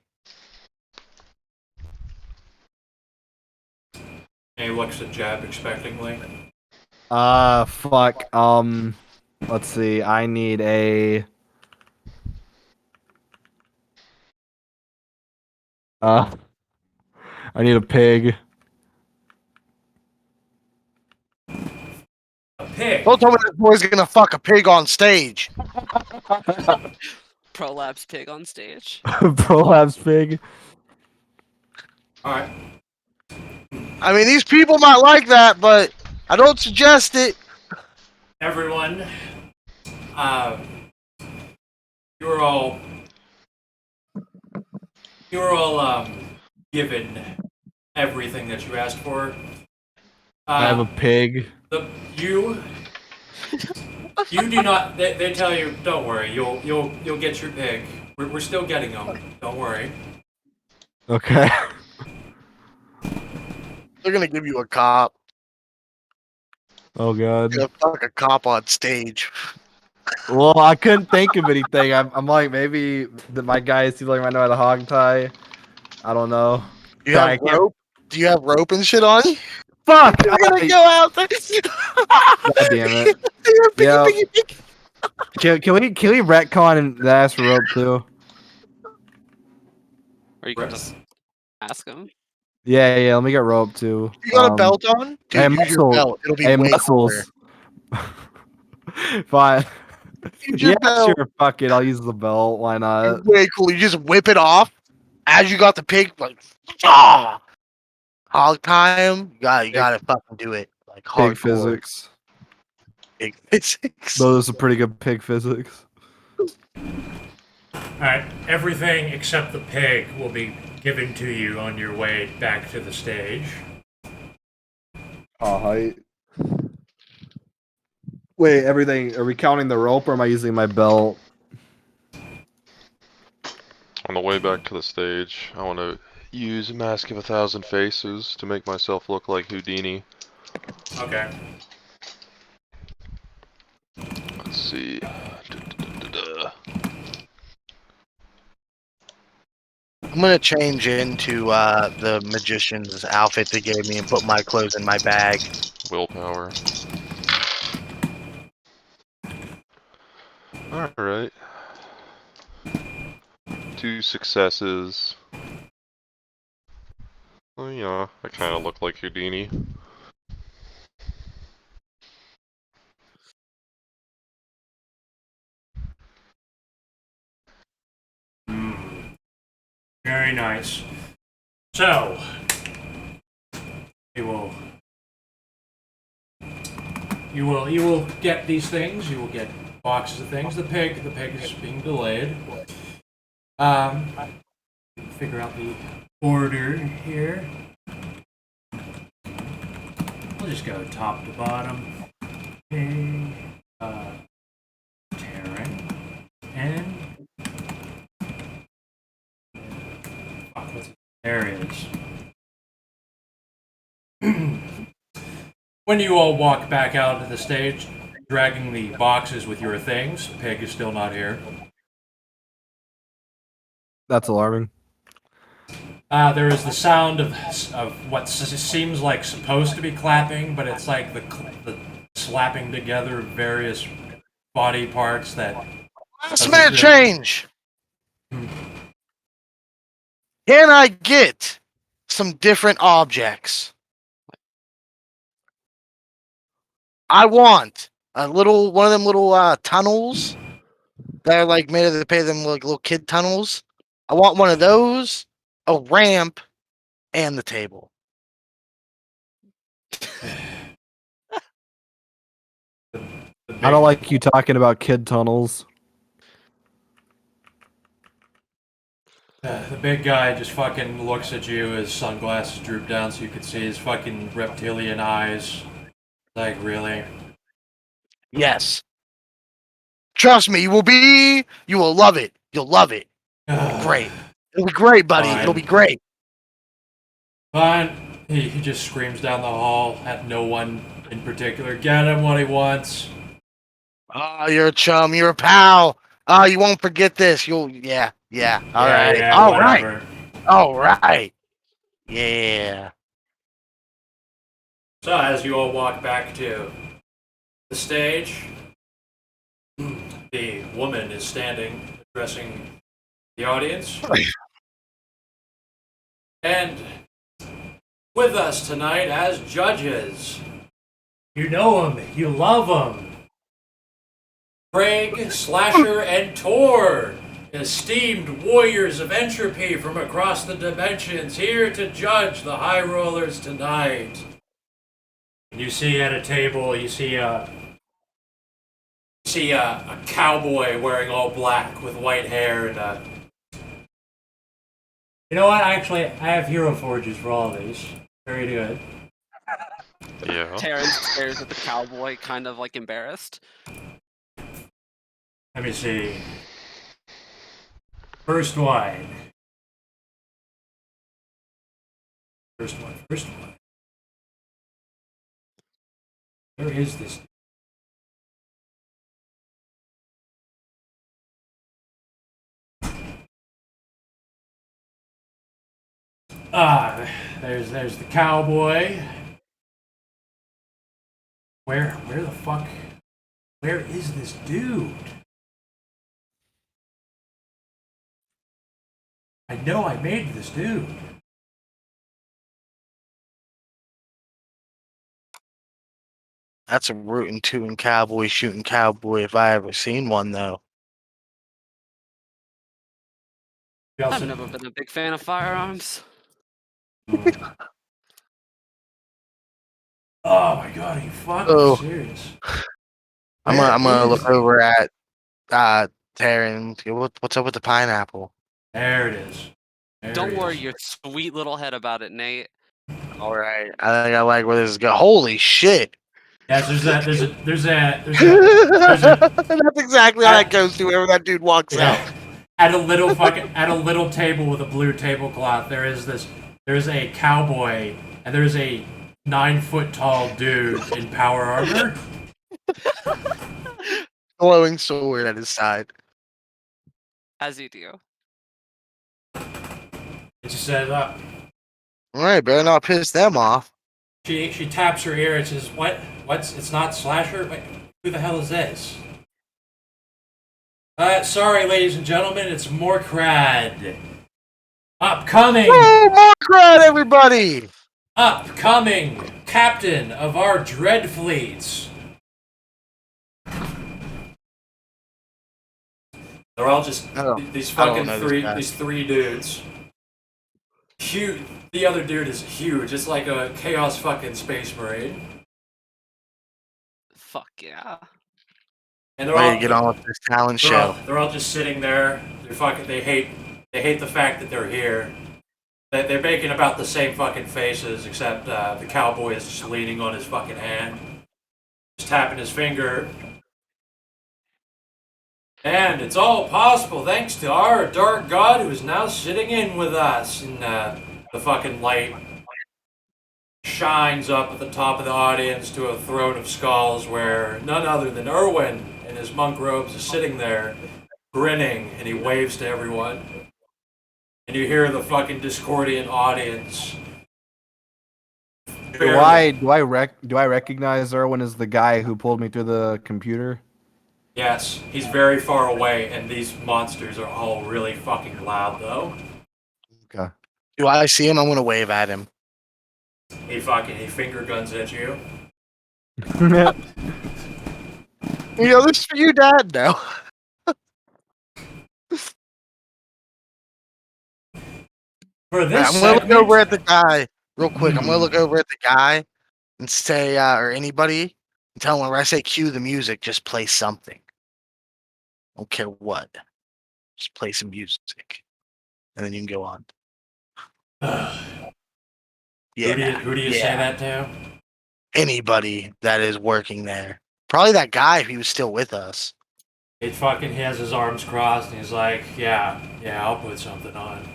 B: And he looks at Jeb expectingly.
E: fuck. Let's see. I need a. I need a pig.
B: A pig.
F: Don't tell me this boy's gonna fuck a pig on stage.
D: Prolapse pig on stage.
E: Prolapse pig.
B: All right.
F: I mean, these people might like that, but I don't suggest it.
B: Everyone, you were all given everything that you asked for.
E: I have a pig.
B: You do not. They tell you, don't worry. You'll get your pig. We're still getting them. Don't worry.
E: Okay.
F: They're gonna give you a cop.
E: Oh god.
F: You're gonna fuck a cop on stage.
E: Well, I couldn't think of anything. I'm like maybe my guy seems like might know how to hog tie. I don't know.
F: Do you
E: I
F: have
E: can't-
F: rope? Do you have rope and shit on you?
E: Fuck!
F: You're gonna go out there.
E: God damn it. Yeah. Can we retcon and ask for rope too?
D: Or you can just ask him.
E: Yeah. Let me get rope too.
F: You got a belt on? Dude,
E: Hey,
F: use your
E: muscle.
F: belt. It'll be
E: Hey,
F: way
E: muscles. Fine.
F: Use your
E: Yeah,
F: belt.
E: sure. Fuck it. I'll use the belt. Why not?
F: Way cool. You just whip it off as you got the pig. Like, ah! Hog tie him. You gotta fucking do it. Like
E: Pig
F: hardcore.
E: physics.
F: Pig physics.
E: Those are pretty good pig physics.
B: Alright, everything except the pig will be given to you on your way back to the stage.
E: Height. Wait, everything. Are we counting the rope or am I using my belt?
A: On the way back to the stage, I want to use Mask of 1,000 Faces to make myself look like Houdini.
B: Okay.
A: Let's see.
F: I'm gonna change into the magician's outfit they gave me and put my clothes in my bag.
A: Willpower. Alright. 2 successes. Well, yeah, I kind of look like Houdini.
B: Very nice. So, you will get these things. You will get boxes of things. The pig is being delayed. Figure out the order here. We'll just go top to bottom. Pig, Terran, and fuck, what's it? There it is. When you all walk back out to the stage, dragging the boxes with your things, Pig is still not here.
E: That's alarming.
B: There is the sound of what seems like supposed to be clapping, but it's like the slapping together of various body parts that.
F: Last minute change. Can I get some different objects? I want one of them little tunnels that are like made of the pay them like little kid tunnels. I want one of those, a ramp, and the table.
E: I don't like you talking about kid tunnels.
B: The big guy just fucking looks at you, his sunglasses droop down so you can see his fucking reptilian eyes. Like, really?
F: Yes. Trust me, you will love it. You'll love it. Great. It'll be great, buddy.
B: Fine.
F: It'll be great.
B: Fine. He just screams down the hall at no one in particular. Get him what he wants.
F: Oh, you're a chum. You're a pal. Oh, you won't forget this. All right.
B: Yeah,
F: All right.
B: whatever.
F: All right. Yeah.
B: So as you all walk back to the stage, the woman is standing, addressing the audience. And with us tonight as judges, you know him, you love him. Craig, Slasher, and Tor, esteemed warriors of entropy from across the dimensions, here to judge the High Rollers tonight. And you see at a table, you see a cowboy wearing all black with white hair and a... You know what? Actually, I have hero forges for all of these. Very good.
A: Yeah.
D: Terrence stares at the cowboy, kind of like embarrassed.
B: Let me see. First one. First one. Where is this? There's the cowboy. Where the fuck? Where is this dude? I know I made this dude.
F: That's a rootin' tootin' cowboy shooting cowboy if I ever seen one though.
D: I've never been a big fan of firearms.
B: Oh my god, are you fucking
F: Oh.
B: serious?
F: I'm gonna look over at Taryn. What's up with the pineapple?
B: There it is.
D: Don't worry your sweet little head about it, Nate.
F: All right, I think I like where this is going. Holy shit!
B: Yes, there's a
F: That's exactly how that goes to wherever that dude walks out.
B: at a little table with a blue tablecloth. There's a cowboy and there's a 9-foot tall dude in power armor.
F: Glowing sword at his side.
D: As you do.
B: It just says,
F: All right, better not piss them off.
B: she taps her ear and says, What's it's not Slasher? Wait, who the hell is this? Sorry, ladies and gentlemen, it's Morkrad. Upcoming,
F: Oh, Morkrad, everybody!
B: upcoming captain of our dread fleets. They're all just these fucking these three dudes. Huge. The other dude is huge. It's like a chaos fucking space marine.
D: Fuck yeah.
B: And they're
F: Ready
B: all
F: to get on with this talent show.
B: They're all just sitting there. They hate the fact that they're here. They're making about the same fucking faces, except the cowboy is just leaning on his fucking hand, just tapping his finger. And it's all possible thanks to our dark god who is now sitting in with us. And the fucking light shines up at the top of the audience to a throne of skulls where none other than Erwin in his monk robes is sitting there, grinning, and he waves to everyone. And you hear the fucking discordian audience.
E: Do I recognize Erwin as the guy who pulled me through the computer?
B: Yes, he's very far away, and these monsters are all really fucking loud, though.
E: Okay.
F: Do I see him? I'm gonna wave at him.
B: He finger guns at you.
F: You know, this is for you, Dad. No.
B: For this
F: I'm gonna look
B: segment,
F: over at the guy real quick. I'm gonna look
B: Hmm.
F: over at the guy and say, or anybody, and tell him when I say cue the music, just play something. Don't care what. Just play some music, and then you can go on. Yeah,
B: who do you say that to?
F: anybody that is working there. Probably that guy if he was still with us.
B: He has his arms crossed and he's like, yeah, I'll put something on.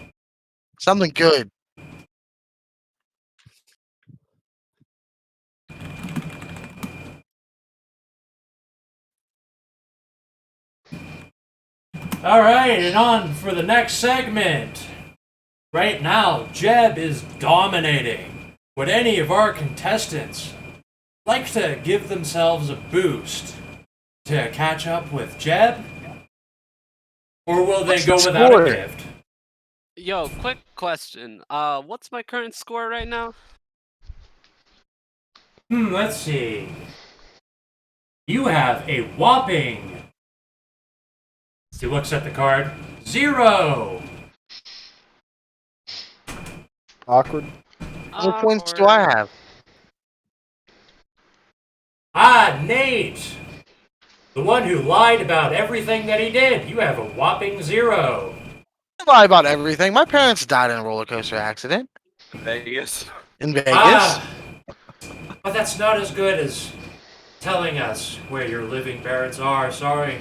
F: Something good.
B: All right, and on for the next segment. Right now, Jeb is dominating. Would any of our contestants like to give themselves a boost to catch up with Jeb? Or will they
F: What's
B: go
F: the
B: without
F: score?
B: a gift?
D: Yo, quick question. What's my current score right now?
B: Let's see. You have a whopping. He looks at the card. 0.
E: Awkward.
F: How many points do I have?
B: Nate! The one who lied about everything that he did. You have a whopping 0.
F: I lie about everything. My parents died in a roller coaster accident
E: Vegas.
F: in Vegas.
B: But that's not as good as telling us where your living parents are. Sorry.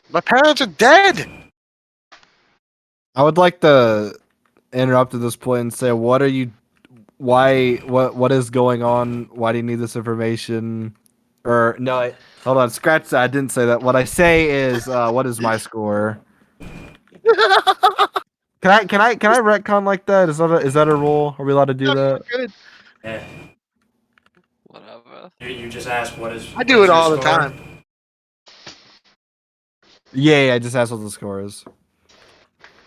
F: My parents are dead.
E: I would like to interrupt at this point and say, what are you? Why? What is going on? Why do you need this information? Or no, hold on, scratch that. I didn't say that. What I say is, what is my score? Can I retcon like that? Is that a rule? Are we allowed to do that?
F: Good.
B: Eh,
D: Whatever.
B: you just ask what is.
F: I do it all the time.
E: Yeah, I just asked what the score is.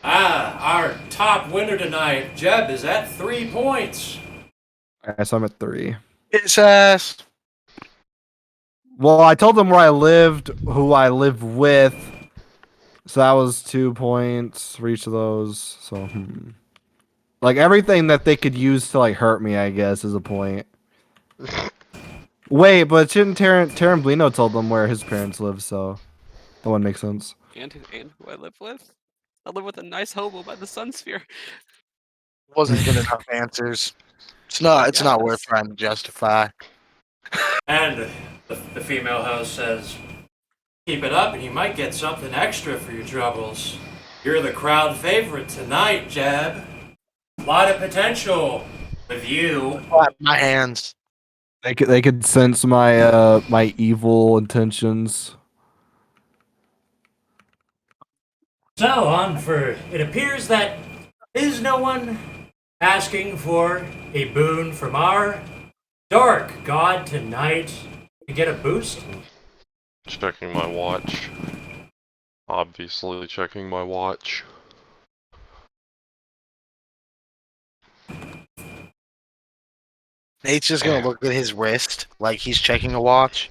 B: Our top winner tonight, Jeb, is at 3 points.
E: Alright, so I'm at 3.
F: It's ass.
E: Well, I told them where I lived, who I live with, so that was 2 points for each of those. So, like everything that they could use to like hurt me, I guess, is a point. Wait, but shouldn't Tarantino told them where his parents live, so that one makes sense.
D: And who I live with? I live with a nice hobo by the sun sphere.
F: Wasn't good enough answers. It's not. It's not worth
D: Yes.
F: trying to justify.
B: And the female host says, keep it up and you might get something extra for your troubles. You're the crowd favorite tonight, Jeb. A lot of potential with you.
F: Clap my hands.
E: They could sense my my evil intentions.
B: So on for it appears that is no one asking for a boon from our dark god tonight to get a boost.
A: Checking my watch. Obviously checking my watch.
F: Nate's just gonna look at his wrist like he's checking a watch.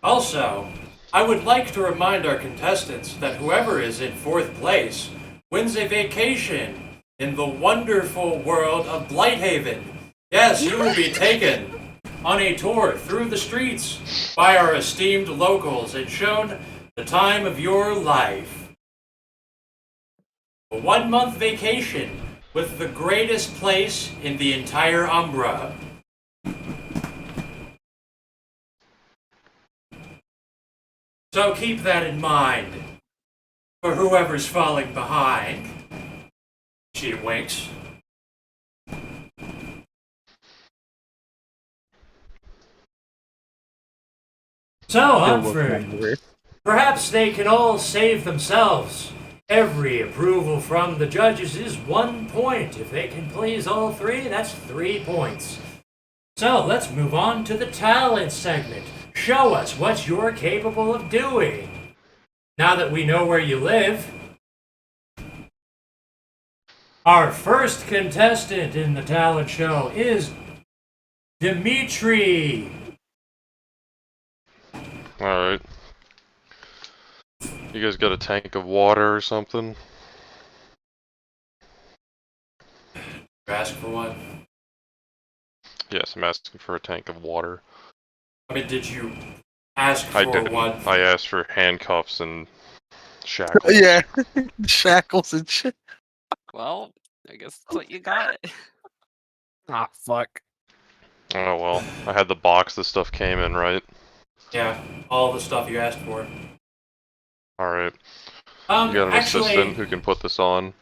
B: Also, I would like to remind our contestants that whoever is in 4th place wins a vacation in the wonderful world of Blighthaven. Yes, you will be taken on a tour through the streets by our esteemed locals and shown the time of your life. A 1-month vacation with the greatest place in the entire Umbra. So keep that in mind for whoever's falling behind. She winks. So, Humphrey, perhaps they can all save themselves. Every approval from the judges is 1 point. If they can please all 3, that's 3 points. So, let's move on to the talent segment. Show us what you're capable of doing. Now that we know where you live, our first contestant in the talent show is Dimitri.
A: Alright. You guys got a tank of water or something?
B: Ask for one.
A: Yes, I'm asking for a tank of water.
B: I mean, did you ask
A: I
B: for
A: didn't.
B: one?
A: I asked for handcuffs and shackles.
F: Yeah, shackles and shit.
D: Well, I guess that's what you got.
E: Ah, fuck.
A: Oh well, I had the box the stuff came in, right?
B: Yeah, all the stuff you asked for.
A: Alright. You got an
B: Actually,
A: assistant who can put this on?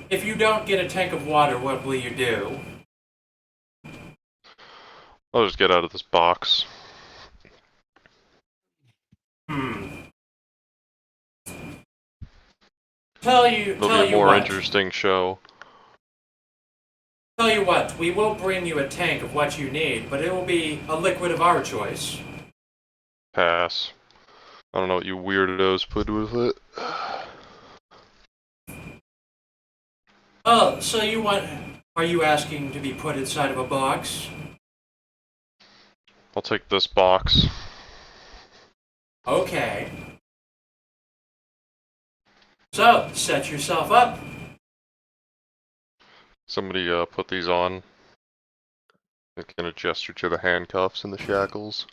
B: if you don't get a tank of water, what will you do?
A: I'll just get out of this box.
B: Tell
A: It'll be a
B: you
A: more
B: what.
A: interesting show.
B: Tell you what, we will bring you a tank of what you need, but it will be a liquid of our choice.
A: Pass. I don't know what you weirdos put with it.
B: Oh, so you want... Are you asking to be put inside of a box?
A: I'll take this box.
B: Okay. So, set yourself up.
A: Somebody put these on. I'm gonna gesture to the handcuffs and the shackles.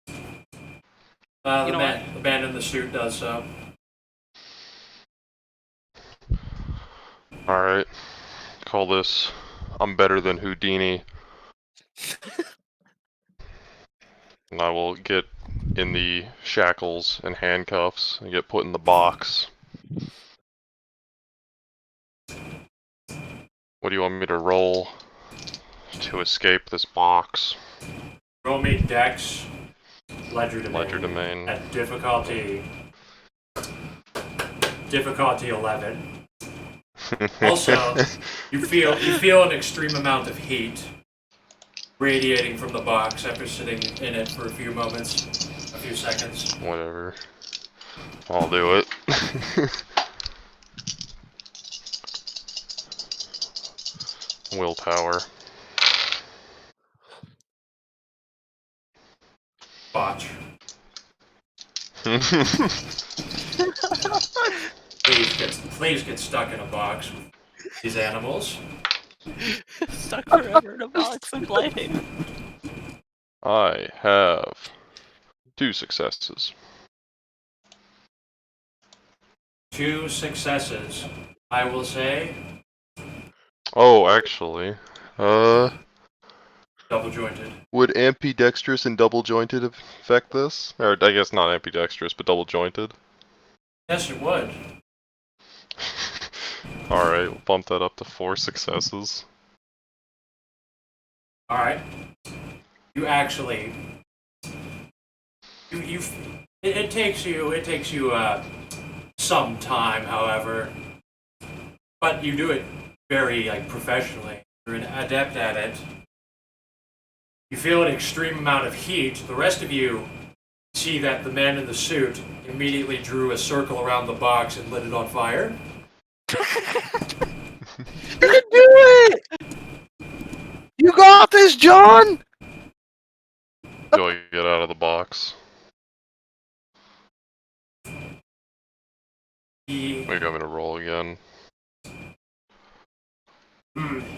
B: The man in the suit does so.
A: Alright. Call this I'm better than Houdini. And I will get in the shackles and handcuffs and get put in the box. What do you want me to roll to escape this box?
B: Roll me Dex, Ledger Domain.
A: Ledger Domain.
B: At difficulty 11. Also, you feel an extreme amount of heat radiating from the box after sitting in it for a few seconds.
A: Whatever. I'll do it. Willpower.
B: Botch. Please get stuck in a box with these animals.
D: Stuck forever in a box and playing.
A: I have 2 successes.
B: 2 successes, I will say.
A: Oh, actually,
B: Double jointed.
A: would ambidextrous and double jointed affect this? Or I guess not ambidextrous, but double jointed.
B: Yes, it would.
A: Alright, we'll bump that up to 4 successes.
B: Alright. You actually... It takes you some time, however. But you do it very, professionally. You're an adept at it. You feel an extreme amount of heat. The rest of you see that the man in the suit immediately drew a circle around the box and lit it on fire.
F: You can do it! You got this, John!
A: Do I get out of the box? Wait, I'm gonna roll again.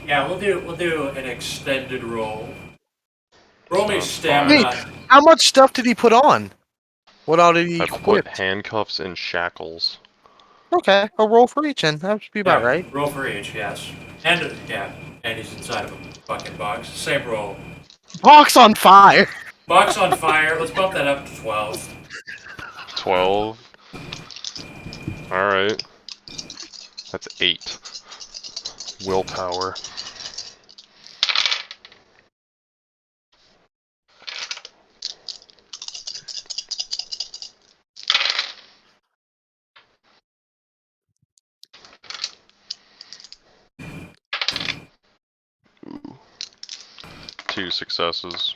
B: Yeah, we'll do an extended roll. Roll me stamina.
F: Wait, how much stuff did he put on? What all did he
A: I
F: equip?
A: put handcuffs and shackles.
F: Okay, a roll for each, and that should be about right.
B: Roll for each, yes. And he's inside of a fucking box. Same roll.
F: Box on fire!
B: Box on fire. Let's bump that up to 12.
A: 12. Alright. That's 8. Willpower. Ooh. 2 successes.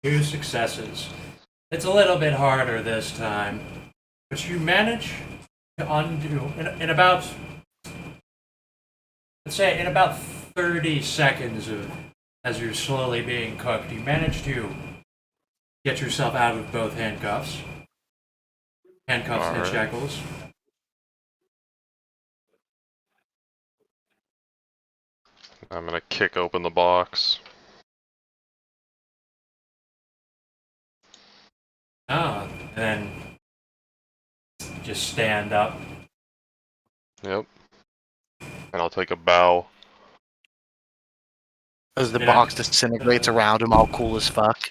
B: Two successes. It's a little bit harder this time, but you manage to undo in about, let's say, in about 30 seconds as you're slowly being cooked. You manage to get yourself out of both handcuffs. Handcuffs and
A: Alright.
B: shackles.
A: I'm gonna kick open the box.
B: Oh, and then just stand up.
A: Yep. And I'll take a bow.
F: As the
B: Yeah.
F: box disintegrates around him, all cool as fuck.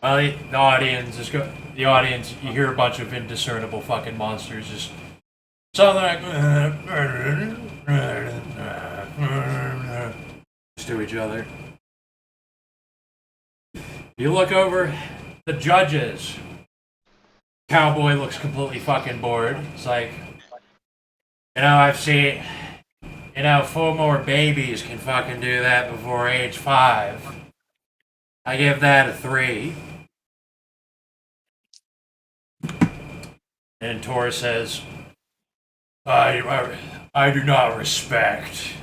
B: Well, the audience is the audience. You hear a bunch of indiscernible fucking monsters just something like just to each other. You look over the judges. Cowboy looks completely fucking bored. It's like, I've seen, 4 more babies can fucking do that before age 5. I give that a 3. And Tor says, I do not respect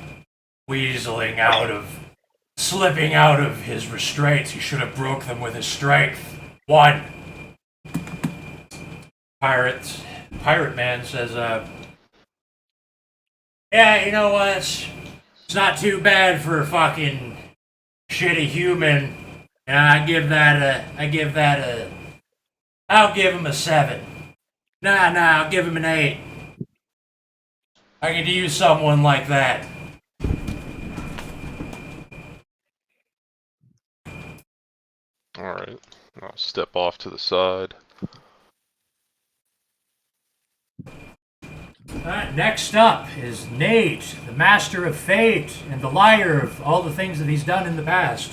B: slipping out of his restraints. He should have broke them with his strength. 1. Pirate Man says, yeah, you know what? It's not too bad for a fucking shitty human. And I'll give him a 7. Nah, I'll give him an 8. I could use someone like that.
A: Alright. I'll step off to the side.
B: Alright, next up is Nate, the master of fate and the liar of all the things that he's done in the past.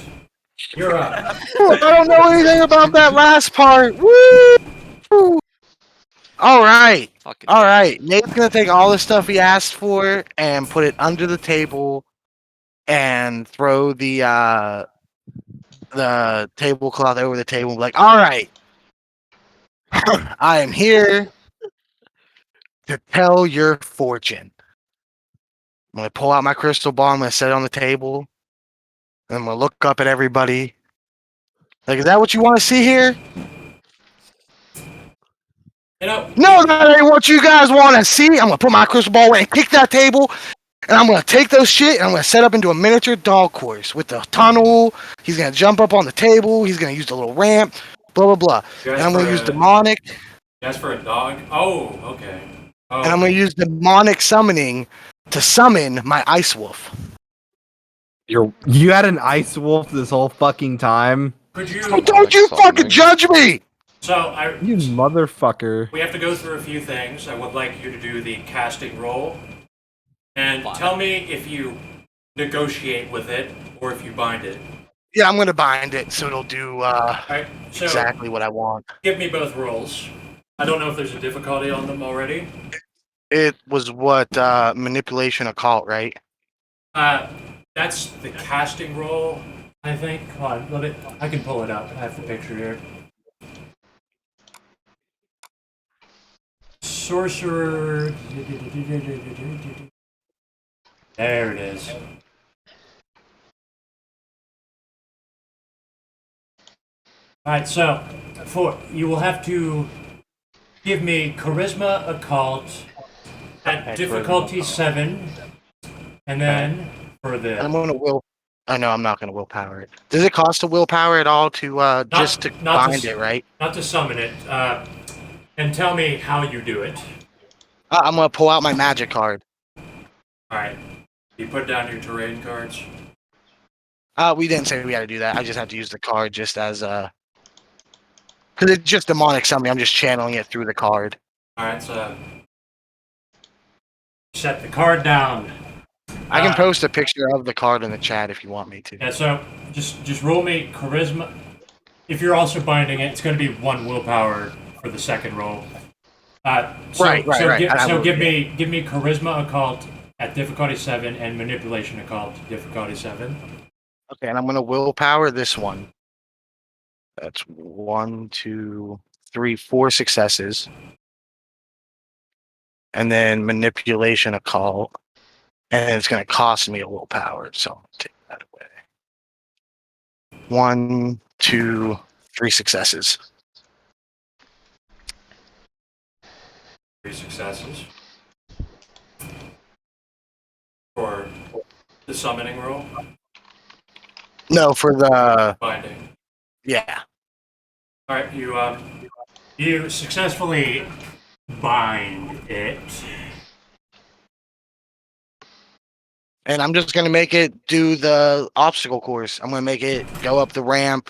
B: You're up.
F: I don't know anything about that last part. Woo! All right.
D: Fucking
F: All right. Nate's gonna take all the stuff he asked for and put it under the table, and throw the tablecloth over the table. Like, all right, I am here to tell your fortune. I'm gonna pull out my crystal ball. I'm gonna set it on the table, and I'm gonna look up at everybody. Like, is that what you want to see here? No, that ain't what you guys want to see. I'm gonna put my crystal ball away and kick that table, and I'm gonna take those shit and I'm gonna set up into a miniature dog course with the tunnel. He's gonna jump up on the table. He's gonna use the little ramp. Blah blah blah. And I'm gonna use demonic.
B: That's for a dog? Oh, okay. Oh.
F: And I'm gonna use demonic summoning to summon my ice wolf.
E: You had an ice wolf this whole fucking time?
B: Could you?
F: Oh, don't you fucking judge me!
E: You motherfucker.
B: We have to go through a few things. I would like you to do the casting roll. And tell me if you negotiate with it or if you bind it.
F: Yeah, I'm gonna bind it so it'll do
B: Right, so
F: exactly what I want.
B: give me both rolls. I don't know if there's a difficulty on them already.
F: It was what manipulation occult, right?
B: That's the casting roll, I think. Hold on, I can pull it up. I have the picture here. Sorcerer. There it is. Alright, so you will have to give me Charisma Occult at difficulty 7, and then for the
F: I'm gonna will. I know I'm not gonna willpower it. Does it cost a willpower at all to just to bind it, right?
B: Not to summon it. And tell me how you do it.
F: I'm gonna pull out my magic card.
B: Alright. You put down your terrain cards.
F: We didn't say we had to do that. I just have to use the card just as because it's just demonic summoning. I'm just channeling it through the card.
B: Alright, so set the card down.
F: I can post a picture of the card in the chat if you want me to.
B: Yeah, so just roll me Charisma. If you're also binding it, it's going to be 1 willpower for the second roll.
F: Right.
B: Give me Charisma Occult at difficulty 7 and Manipulation Occult difficulty 7.
F: Okay, and I'm gonna willpower this one. That's 1, 2, 3, 4 successes. And then manipulation occult. And it's gonna cost me a willpower, so I'll take that away. 1, 2, 3 successes.
B: 3 successes. For the summoning roll?
F: No, for the
B: Binding.
F: yeah.
B: Alright, you successfully bind it.
F: And I'm just gonna make it do the obstacle course. I'm gonna make it go up the ramp,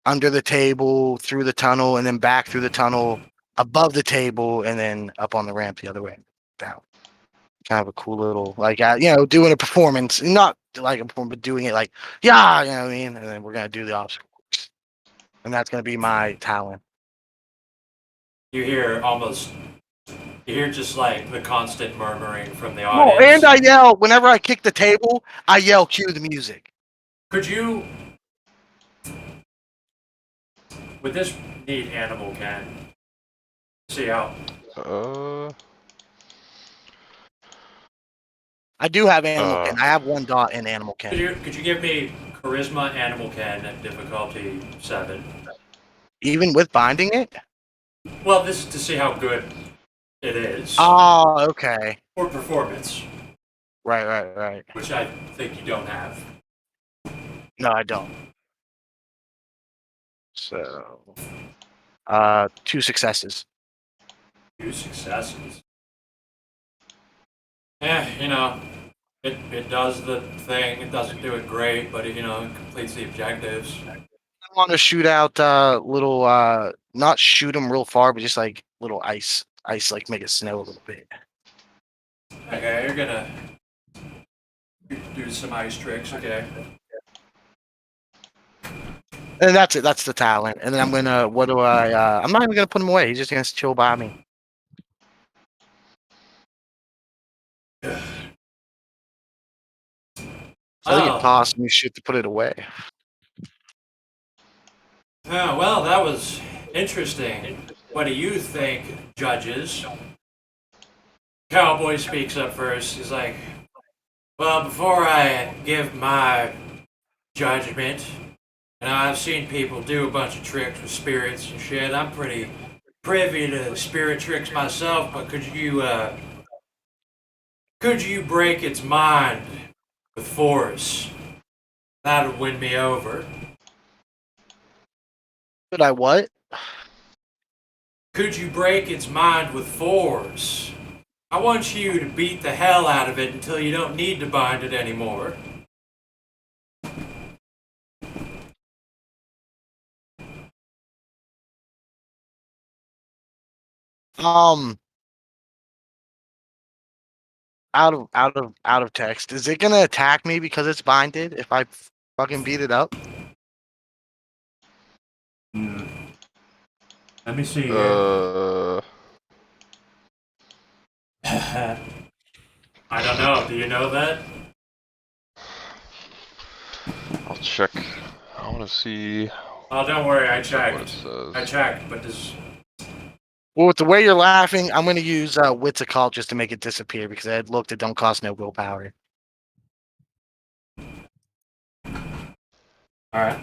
F: under the table, through the tunnel, and then back through the tunnel, above the table, and then up on the ramp the other way down. Kind of a cool little, like, doing a performance, not like a performance, but doing it like, yeah, you know what I mean. And then we're gonna do the obstacle course, and that's gonna be my talent.
B: You hear just like the constant murmuring from the
F: Oh,
B: audience.
F: and I yell whenever I kick the table. I yell, "Cue the music."
B: Could you? Would this need animal can? See how?
F: I do have animal ken. I have 1 dot in animal ken.
B: Could you give me charisma animal can at difficulty 7?
F: Even with binding it?
B: Well, this is to see how good it is.
F: Oh, okay.
B: Or performance.
F: Right.
B: Which I think you don't have.
F: No, I don't. So, 2 successes.
B: 2 successes. It does the thing. It doesn't do it great, but it completes the objectives.
F: I want to shoot out little, not shoot them real far, but just like little ice, like make it snow a little bit.
B: Okay, you're gonna do some ice tricks. Okay.
F: And that's it. That's the talent. And then I'm gonna. What do I? I'm not even gonna put him away. He's just gonna chill by me. So I think it tossed me shit to put it away.
B: Oh, well, that was interesting. What do you think, judges? Cowboy speaks up first. He's like, well, before I give my judgment, I've seen people do a bunch of tricks with spirits and shit. I'm pretty privy to spirit tricks myself, but could you break its mind with force? That would win me over.
F: Could I what?
B: Could you break its mind with force? I want you to beat the hell out of it until you don't need to bind it anymore. Out of text. Is it gonna attack me because it's binded if I fucking beat it up? Let me see here. I don't know. Do you know that?
A: I'll check. I want to see.
B: Oh, don't worry. I
A: What it
B: checked.
A: says.
B: I checked, but this.
F: Well, with the way you're laughing, I'm gonna use Wits Occult just to make it disappear because I had looked. It don't cost no willpower.
B: All right.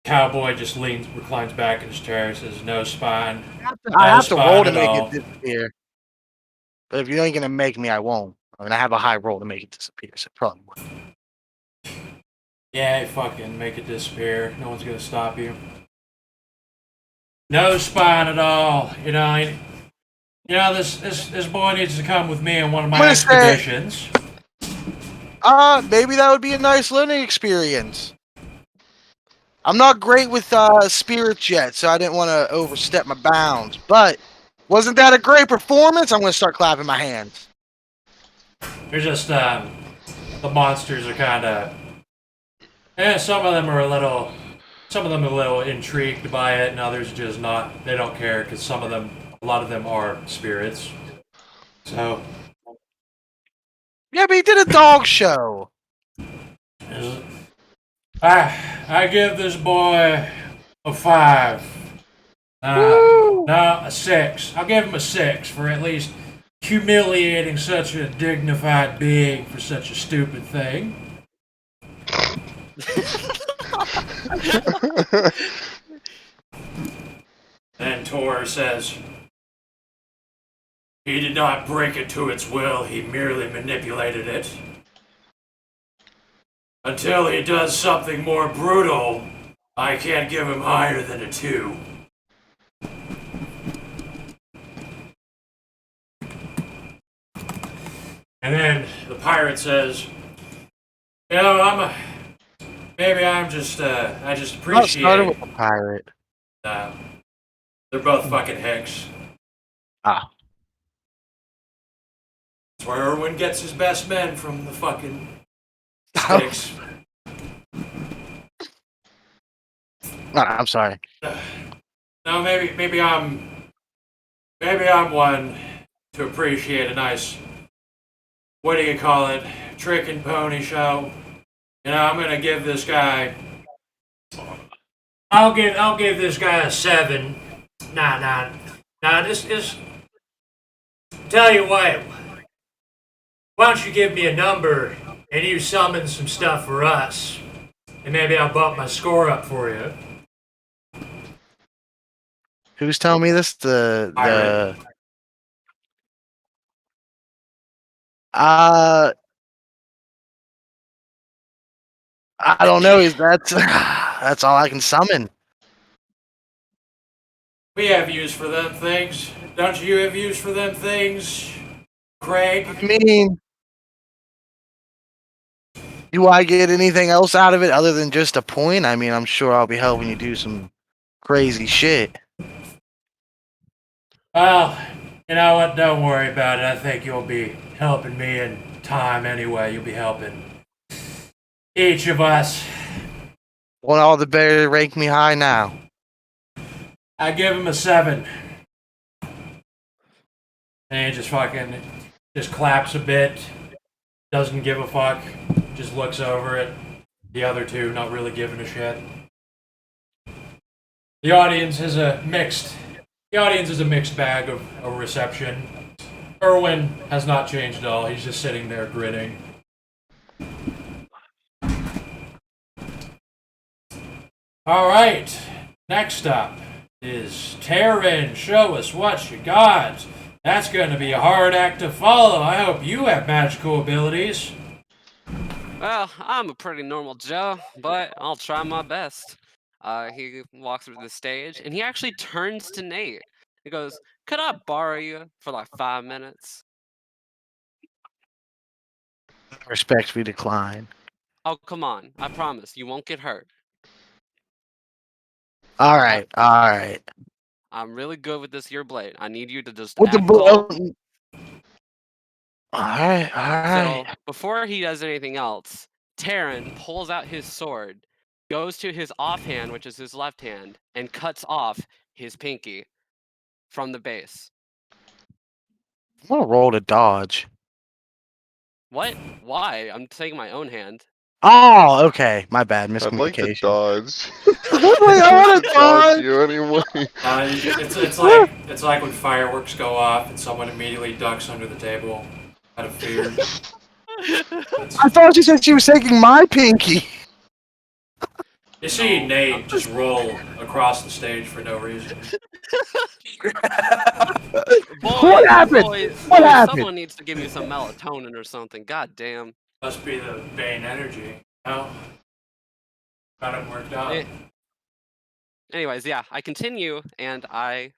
B: Cowboy just reclines back in his chair. Says, "No spine."
F: I have to roll to
B: at
F: make
B: all.
F: it disappear. But if you ain't gonna make me, I won't. I mean, I have a high roll to make it disappear, so probably won't.
B: Yeah, fucking make it disappear. No one's gonna stop you. No spine at all. This boy needs to come with me on one of my expeditions.
F: Maybe that would be a nice learning experience. I'm not great with spirits yet, so I didn't want to overstep my bounds. But wasn't that a great performance? I'm gonna start clapping my hands.
B: They're just the monsters are kind of. Some of them are a little intrigued by it, and others just not. They don't care because a lot of them are spirits. So.
F: Yeah, but he did a dog show.
B: I give this boy a 5. No, a 6. I'll give him a 6 for at least humiliating such a dignified being for such a stupid thing. Then Tor says, "He did not break it to its will, he merely manipulated it. Until he does something more brutal, I can't give him higher than a 2. And then the pirate says, "You know, maybe I'm just, I just
F: Not started
B: appreciate,
F: with a pirate.
B: they're both fucking hicks.
F: Ah.
B: That's where Erwin gets his best men from, the fucking sticks."
F: I'm sorry.
B: No, maybe I'm one to appreciate a nice, what do you call it, trick and pony show. You know, I'm gonna give this guy, I'll give this guy a 7. Nah, just tell you what. Why don't you give me a number and you summon some stuff for us, and maybe I'll bump my score up for you.
F: Who's telling me this? The
B: Pirate.
F: I don't know. Is that's all I can summon?
B: We have use for them things. Don't you have use for them things, Craig?
F: I mean, do I get anything else out of it other than just a point? I mean, I'm sure I'll be helping you do some crazy shit.
B: Well, you know what? Don't worry about it. I think you'll be helping me in time anyway. You'll be helping each of us.
F: Want all the better to rank me high now?
B: I give him a 7. And he just claps a bit. Doesn't give a fuck. Just looks over at the other two, not really giving a shit. The audience is a mixed bag of a reception. Erwin has not changed at all. He's just sitting there grinning. All right. Next up is Taryn. Show us what you got. That's going to be a hard act to follow. I hope you have magical abilities.
D: Well, I'm a pretty normal Joe, but I'll try my best. He walks through the stage, and he actually turns to Nate. He goes, "Could I borrow you for like 5 minutes?"
F: Respectfully decline.
D: Oh, come on. I promise. You won't get hurt.
F: All right, all right.
D: I'm really good with this here blade. I need you to just
F: With the
D: act calm.
F: All right, all right.
D: So, before he does anything else, Taryn pulls out his sword, goes to his offhand, which is his left hand, and cuts off his pinky from the base.
F: I'm gonna roll to dodge.
D: What? Why? I'm taking my own hand.
F: Oh, okay. My bad.
A: I'd like to
F: Miscommunication.
A: dodge.
F: I want to
A: Dodge
F: dodge.
A: you anyway.
B: It's like when fireworks go off and someone immediately ducks under the table out of fear.
F: I thought you said she was taking my pinky.
B: You see Nate just roll across the stage for no reason.
F: What happened? What happened?
D: Someone needs to give me some melatonin or something. God damn.
B: Must be the Bane energy. Oh, got it worked out.
D: Anyways, yeah, I continue, and I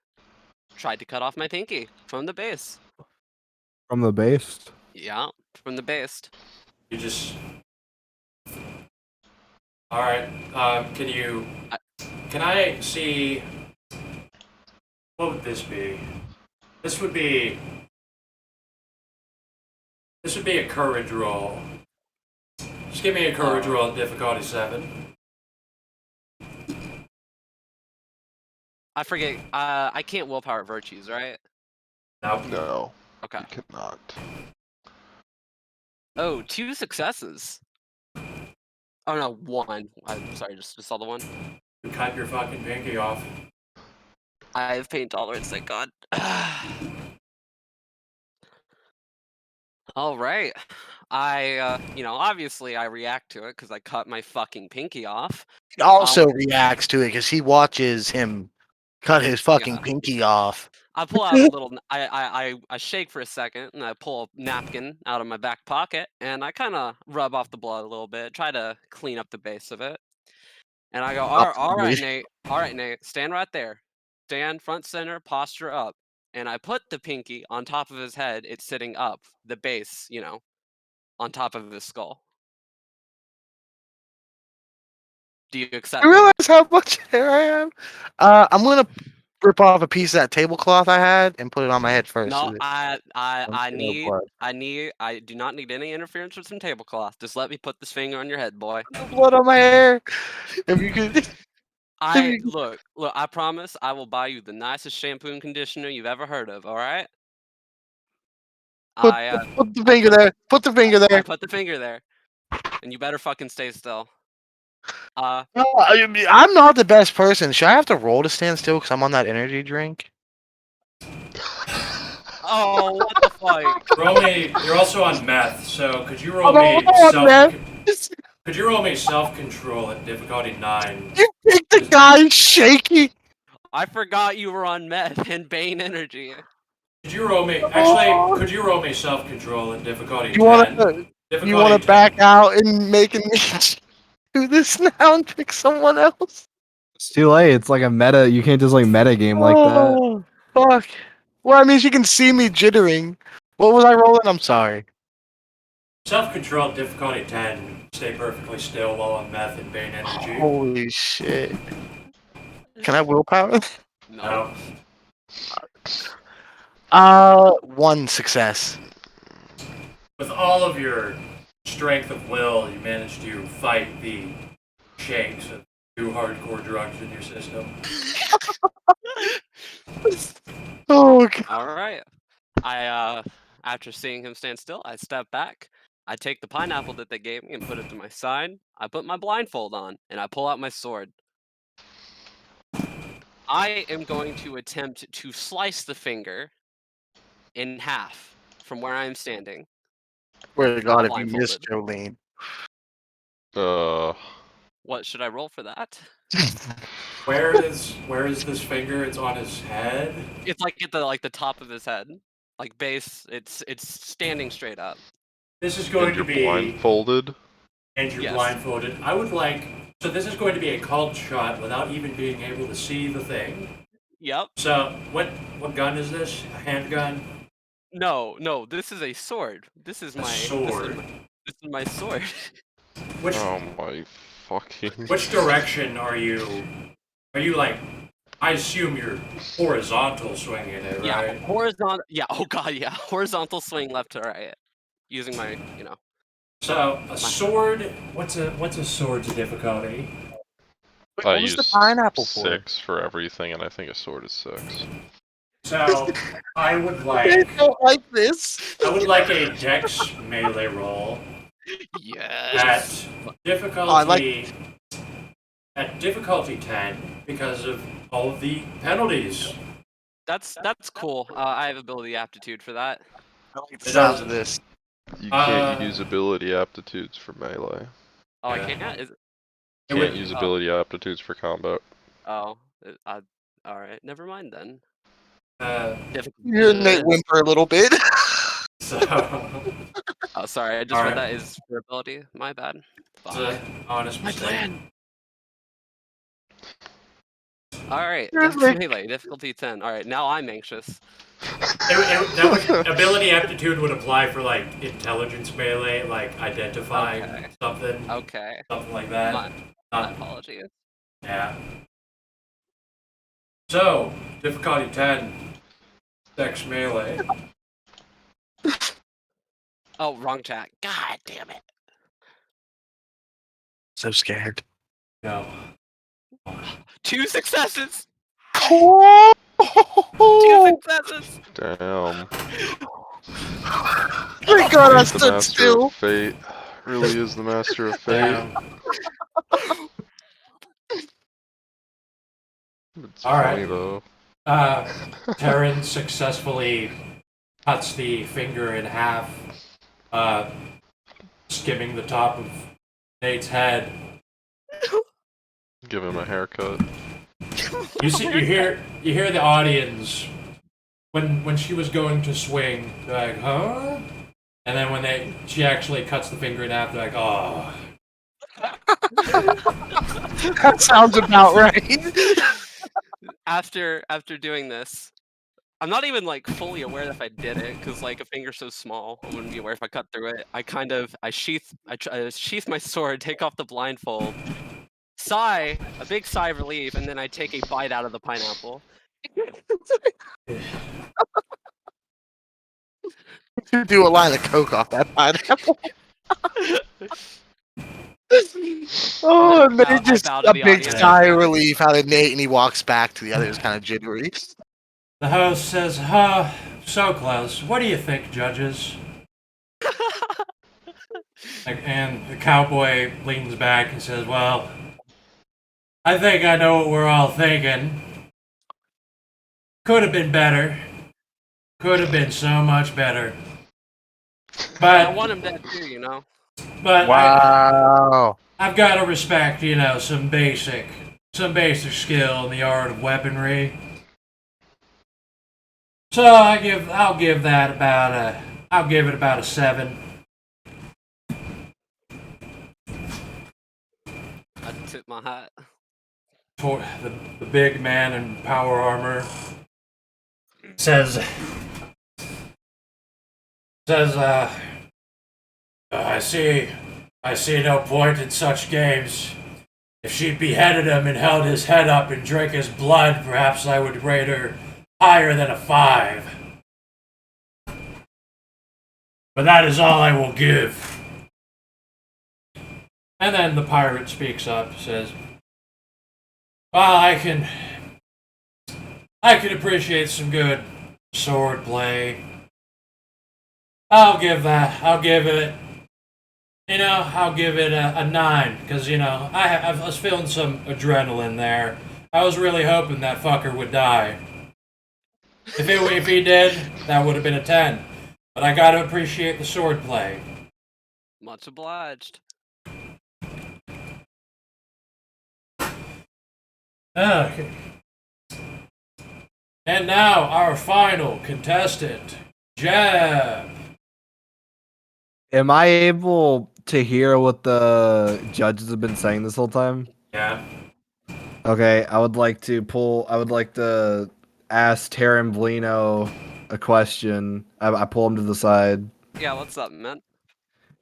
D: tried to cut off my pinky from the base.
E: From the base.
D: Yeah, from the base.
B: You just. All right. Can I see? What would this be? This would be a courage roll. Just give me a courage roll, difficulty 7.
D: I forget. I can't willpower virtues, right?
B: Nope.
A: No,
D: Okay.
A: you cannot.
D: Oh, 2 successes. Oh no, 1. I'm sorry, just saw the 1.
B: You cut your fucking pinky off.
D: I have pain tolerance, thank God. All right. Obviously I react to it because I cut my fucking pinky off.
F: He also reacts to it because he watches him Cut his fucking
D: Yeah.
F: pinky off.
D: I pull out a little. I shake for a second, and I pull a napkin out of my back pocket, and I kind of rub off the blood a little bit, try to clean up the base of it. And I go, all right, Nate. All right, Nate. Stand right there. Stand front center, posture up. And I put the pinky on top of his head. It's sitting up, the base, on top of his skull. Do you accept
F: You
D: it?
F: realize how much hair I have? I'm gonna rip off a piece of that tablecloth I had and put it on my head first.
D: No,
F: so that-
D: I
F: no
D: need, I do not need any interference with some tablecloth. Just let me put this finger on your head, boy.
F: no blood on my hair. If you could,
D: Look, I promise I will buy you the nicest shampoo and conditioner you've ever heard of, all right?
F: put,
D: I
F: put the finger there. Put the finger
D: I
F: there.
D: put the finger there, and you better fucking stay still.
F: No, I'm not the best person. Should I have to roll to stand still because I'm on that energy drink?
D: Oh, what the fuck?
B: Roll me. You're also on meth, so could you roll
F: I'm
B: me
F: on, man.
B: Could you roll me self-control at difficulty 9?
F: You think the guy's shaky?
D: I forgot you were on meth and Bane Energy.
B: Could you roll me? Actually, could you roll me self-control at difficulty
F: You
B: 10?
F: wanna
B: Difficulty 10.
F: back out and making me do this now and pick someone else?
E: It's too late. It's like a meta. You can't just like meta game like that.
F: Oh, fuck. Well, I mean, she can see me jittering. What was I rolling? I'm sorry.
B: Self-control difficulty 10. Stay perfectly still while on meth and Bane Energy.
F: Holy shit. Can I willpower?
B: No.
F: One success.
B: With all of your strength of will, you managed to fight the shakes of 2 hardcore drugs in your system.
F: Oh, God.
D: All right. After seeing him stand still, I step back. I take the pineapple that they gave me and put it to my side. I put my blindfold on, and I pull out my sword. I am going to attempt to slice the finger in half from where I am standing.
F: Swear to God, if you
D: Blindfolded.
F: missed Jolene.
D: What should I roll for that?
B: Where is this finger? It's on his head.
D: It's like at the top of his head, like base. It's standing straight up.
B: This is going
A: And
B: to
A: you're
B: be
A: blindfolded.
B: and you're
D: Yes.
B: blindfolded. I would like. So this is going to be a called shot without even being able to see the thing.
D: Yep.
B: So what gun is this? A handgun?
D: No. This is a sword. This is
B: A
D: my
B: sword.
D: This is my sword.
B: Which
A: Oh my fucking.
B: which direction are you? Are you like? I assume you're horizontal swinging it,
D: Yeah,
B: right?
D: horizontal. Yeah. Oh god. Yeah. Horizontal swing left to right, using my
B: So a sword. What's a sword's difficulty?
F: Wait,
A: I
F: what was
A: use
F: the pineapple for?
A: 6 for everything, and I think a sword is 6.
B: So I would
F: I
B: like
F: don't like this.
B: a dex melee roll
D: Yes.
B: at difficulty
F: Oh, I like-
B: at difficulty 10 because of all of the penalties.
D: That's cool. I have ability aptitude for that.
F: I like the sounds of this.
A: You can't
B: Uh,
A: use ability aptitudes for melee.
D: Oh,
B: Yeah.
D: I can't.
B: It
A: Can't
B: would-
A: use ability aptitudes for combat.
D: All right. Never mind then. Difficulty.
F: You're Nate whimper a little bit.
B: So,
D: Oh, sorry. I just
B: All
D: read
B: right.
D: that is for ability. My bad.
B: it's an honest
D: My
B: mistake.
D: plan. All right.
F: Really?
D: Melee difficulty 10. All right. Now I'm anxious.
B: Ability aptitude would apply for like intelligence melee, like identifying
D: Okay.
B: something,
D: Okay.
B: something like that.
D: My apologies.
B: Yeah. So, difficulty 10, dex melee.
D: Oh, wrong chat. God damn it.
F: So scared.
B: No.
D: 2 successes.
F: Oh!
D: 2 successes.
A: Damn.
F: Thank God I
A: He's the
F: stood
A: master
F: still.
A: of fate. Really is the master of fate. It's
B: All right.
A: funny though.
B: Terran successfully cuts the finger in half, skimming the top of Nate's head.
A: Give him a haircut.
B: You hear the audience when she was going to swing, they're like, huh? And then when she actually cuts the finger in half, they're like, oh.
F: That sounds about right.
D: After doing this, I'm not even like fully aware if I did it because like a finger's so small, I wouldn't be aware if I cut through it. I sheath my sword, take off the blindfold, sigh, a big sigh of relief, and then I take a bite out of the pineapple.
F: Do a line of coke off that pineapple. Oh, and
D: I
F: then just
D: bow to
F: a
D: the
F: big
D: audience.
F: sigh of relief out of Nate, and he walks back to the others, kind of jittery.
B: The host says, so close. What do you think, judges? And the cowboy leans back and says, well, I think I know what we're all thinking. Could have been better. Could have been so much better.
D: I
B: But
D: want him dead too, you know.
B: but
F: Wow.
B: I've got to respect, some basic skill in the art of weaponry. So I'll give it about a 7.
D: I tip my hat.
B: For the big man in power armor says, I see no point in such games. If she beheaded him and held his head up and drank his blood, perhaps I would rate her higher than a 5. But that is all I will give. And then the pirate speaks up, says, well, I can appreciate some good sword play. I'll give it a 9, because, I was feeling some adrenaline there. I was really hoping that fucker would die. If he did, that would have been a 10. But I gotta appreciate the sword play.
D: Much obliged.
B: Okay. And now, our final contestant, Jeb.
E: Am I able to hear what the judges have been saying this whole time?
B: Yeah.
E: Okay, I would like to ask Taryn Blino a question. I pull him to the side.
D: Yeah, what's up, man?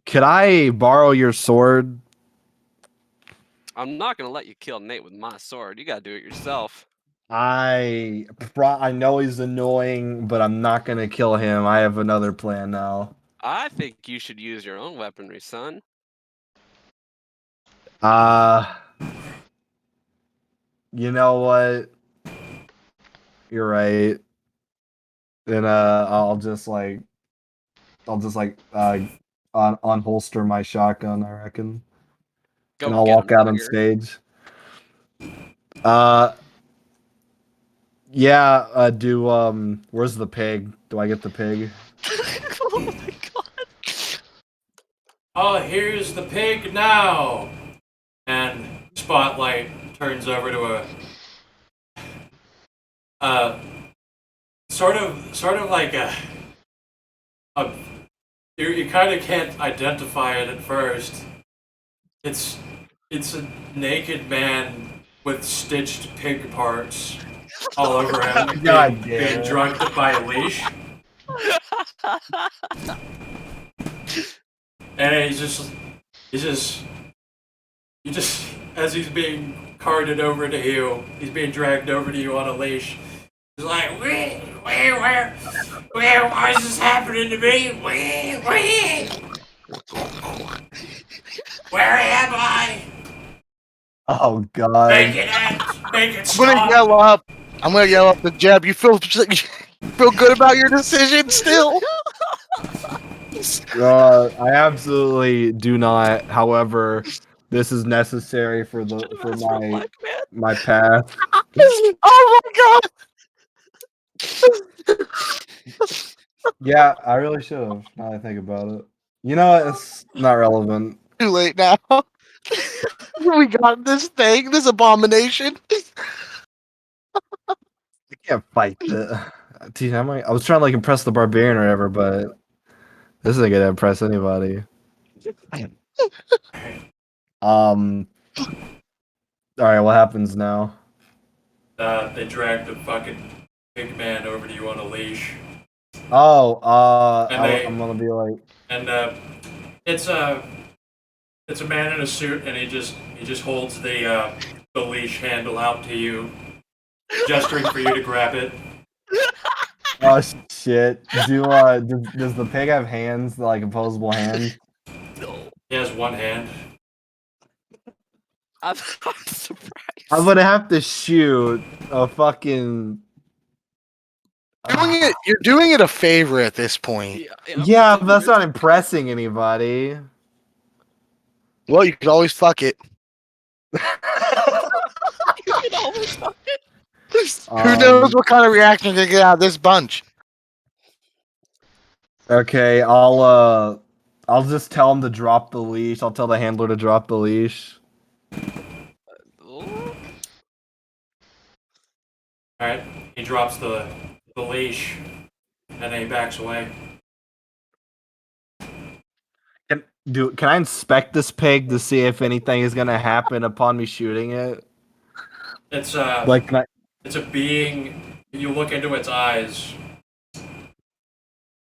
E: Could I borrow your sword?
D: I'm not gonna let you kill Nate with my sword. You gotta do it yourself.
E: I know he's annoying, but I'm not gonna kill him. I have another plan now.
D: I think you should use your own weaponry, son.
E: You know what? You're right. Then I'll just unholster my shotgun, I reckon.
D: Go
E: And I'll
D: get
E: walk
D: him,
E: out on
D: Tiger.
E: stage. Yeah, where's the pig? Do I get the pig?
D: Oh my god.
B: Oh, here's the pig now. And Spotlight turns over to a sort of like a you kind of can't identify it at first. It's a naked man with stitched pig parts all over him,
E: God
B: being
E: damn it.
B: drugged by a leash. And he just as he's being carted over to you, he's being dragged over to you on a leash. He's like, where why is this happening to me? Where am I?
E: Oh god.
B: Make it
F: I'm
B: stop.
F: gonna yell up to Jeb. You feel good about your decision still?
E: I absolutely do not. However, this is necessary for my path.
F: Oh my god!
E: Yeah, I really should have. Now that I think about it. You know what? It's not relevant.
F: Too late now. We got this thing, this abomination.
E: can't fight the. Dude, I was trying to like impress the barbarian or whatever, but this isn't gonna impress anybody. All right, what happens now?
B: They dragged the fucking big man over to you on a leash.
E: Oh,
B: And
E: I'm gonna be like,
B: and it's a man in a suit, and he just holds the leash handle out to you, gesturing for you to grab it.
E: oh shit. Does the pig have hands, like opposable hands?
D: No.
B: He has one hand.
D: I'm surprised.
E: I'm gonna have to shoot a fucking.
F: You're doing it a favor at this point.
E: Yeah, but that's not impressing anybody.
F: Well, you could always fuck it.
D: You can always fuck it.
F: Who knows what kind of reaction they get out of this bunch?
E: Okay, I'll just tell him to drop the leash. I'll tell the handler to drop the leash.
D: Ooh.
B: Alright, he drops the leash, and then he backs away.
E: Can I inspect this pig to see if anything is gonna happen upon me shooting it?
B: It's
E: Like, can I?
B: it's a being. You look into its eyes.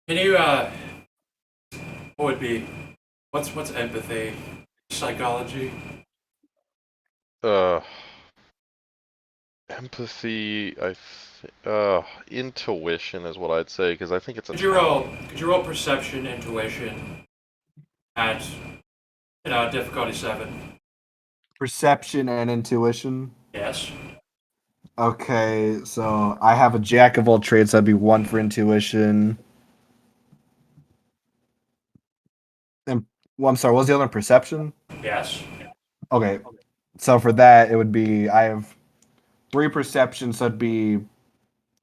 B: Can you what would be what's empathy? Psychology?
A: Empathy. Intuition is what I'd say because I think it's a.
B: Could you roll perception, intuition at difficulty 7?
E: Perception and intuition.
B: Yes.
E: Okay, so I have a jack of all trades. That'd be 1 for intuition. And well, I'm sorry. What was the other one? Perception?
B: Yes.
E: Okay, so for that it would be I have 3 perception, so it'd be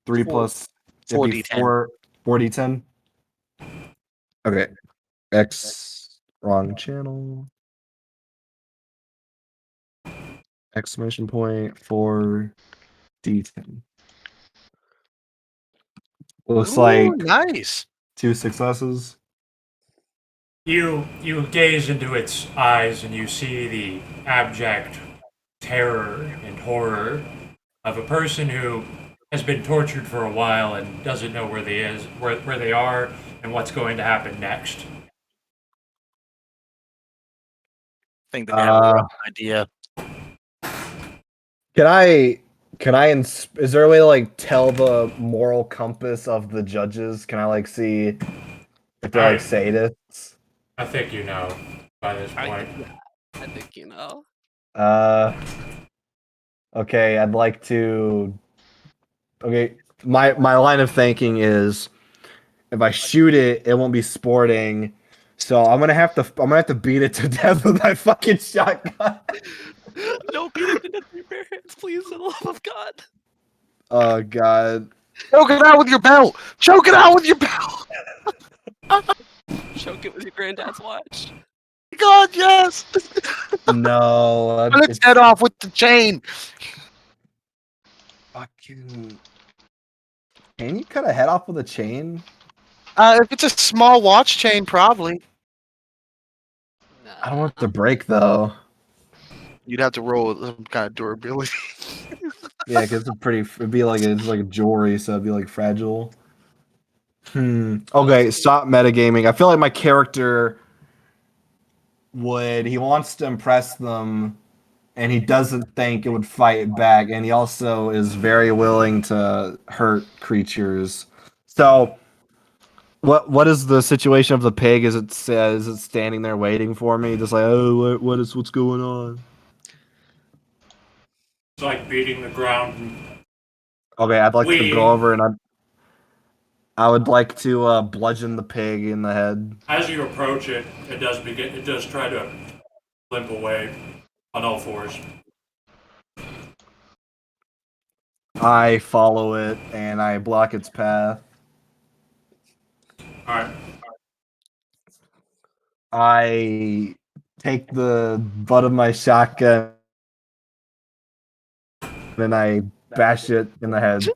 E: 3 plus. It'd be
F: 4d10.
E: 4d10. Okay. X wrong channel. Exclamation point 4d10. Looks like
F: Nice.
E: 2 successes.
B: You gaze into its eyes and you see the abject terror and horror of a person who has been tortured for a while and doesn't know where they are and what's going to happen next.
F: I think they have a rough idea.
E: Is there a way to like tell the moral compass of the judges? Can I like see if they're like sadists?
B: I think you know by this point.
D: I think you know.
E: Okay, I'd like to. Okay, my line of thinking is, if I shoot it, it won't be sporting. So I'm gonna have to beat it to death with my fucking shotgun.
D: Don't beat it to death with your bare hands, please, for the love of God.
E: Oh god.
F: Choke it out with your belt. Choke it out with your belt.
D: Choke it with your granddad's watch.
F: God, yes.
E: No.
F: Cut its head off with the chain.
E: Fucking. Can you cut a head off with a chain?
F: If it's a small watch chain, probably.
E: I don't want it to break though.
F: You'd have to roll with some kind of durability.
E: Yeah, because it'd be like it's like jewelry, so it'd be like fragile. Okay, stop metagaming. I feel like my character he wants to impress them, and he doesn't think it would fight back, and he also is very willing to hurt creatures. So, what is the situation of the pig? Is it standing there waiting for me, just like, oh, what's going on?
B: It's like beating the ground.
E: Okay, I'd like to go over and I would like to bludgeon the pig in the head.
B: As you approach it, it does try to limp away on all fours.
E: I follow it and I block its path.
B: Alright.
E: I take the butt of my shotgun and I bash it in the head.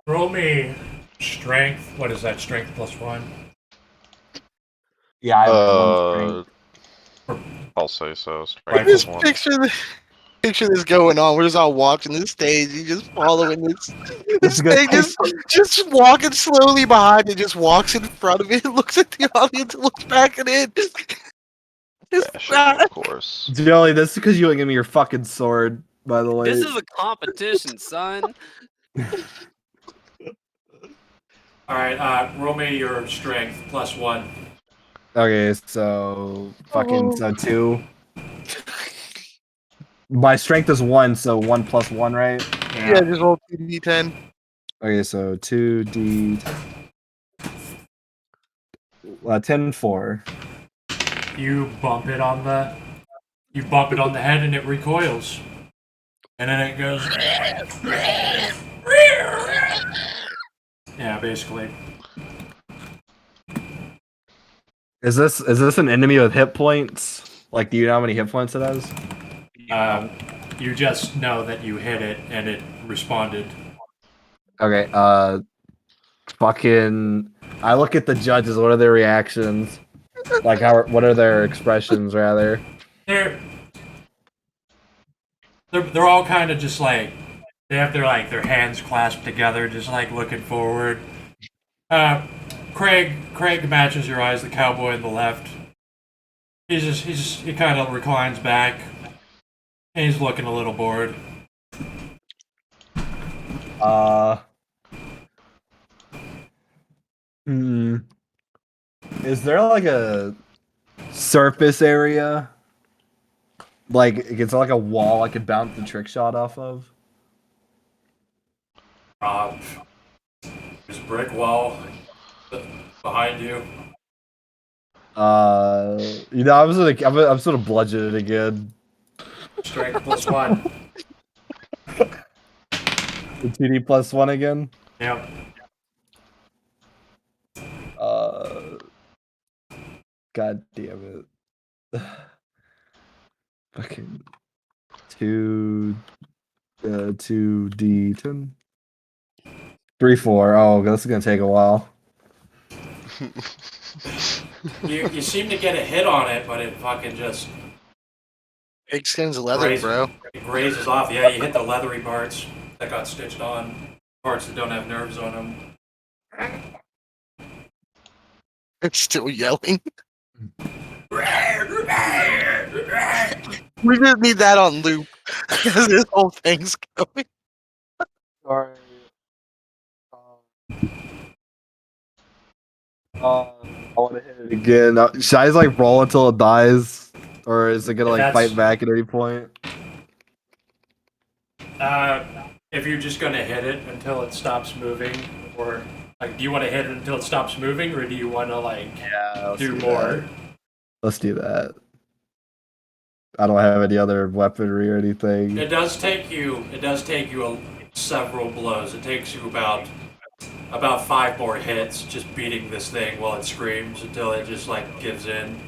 B: Roll me strength. What is that? Strength +1.
E: Yeah, I have one strength.
A: I'll say so.
B: Right.
A: Strength
F: Just
A: one.
F: picture this going on. We're just all watching this stage. You just following this. This
E: gonna
F: thing just walking slowly behind it. Just walks in front of it. Looks at the audience. Looks back at it. Just
A: Bashing, of course.
E: Joey, this is because you wouldn't give me your fucking sword, by the way.
D: This is a competition, son.
B: All right. Roll me your strength +1.
E: Okay, so so 2. My strength is 1, so 1 + 1, right?
F: yeah, just roll 2d10.
E: Okay, so 2d 10 4.
B: You bump it on the head and it recoils, and then it goes. Yeah, basically.
E: Is this an enemy with hit points? Like, do you know how many hit points it has?
B: You just know that you hit it and it responded.
E: Okay, fucking. I look at the judges. What are their reactions? Like, what are their expressions, rather?
B: They're all kind of just like they have their hands clasped together, just like looking forward. Craig matches your eyes. The cowboy on the left. He kind of reclines back, and he's looking a little bored.
E: Is there like a surface area? Like, it's like a wall I could bounce the trick shot off of?
B: There's a brick wall behind you.
E: I'm sort of bludgeoned again.
B: Strength +1.
E: The 2d +1 again.
B: Yep.
E: God damn it. Fucking 2d10. 3 4. Oh, this is gonna take a while.
B: You seem to get a hit on it, but it fucking just
F: Pigskin's leather, bro.
B: it grazes off. Yeah, you hit the leathery parts that got stitched on, parts that don't have nerves on them.
F: It's still yelling. We just need that on loop because this whole thing's going.
E: Sorry. I want to hit it again. Should I just like roll until it dies, or is it gonna like fight back at any point?
B: If you're just gonna hit it until it stops moving, or like, do you want to hit it until it stops moving, or do you want to like do more?
E: Let's do that. I don't have any other weaponry or anything.
B: It does take you several blows. It takes you about 5 more hits just beating this thing while it screams until it just like gives in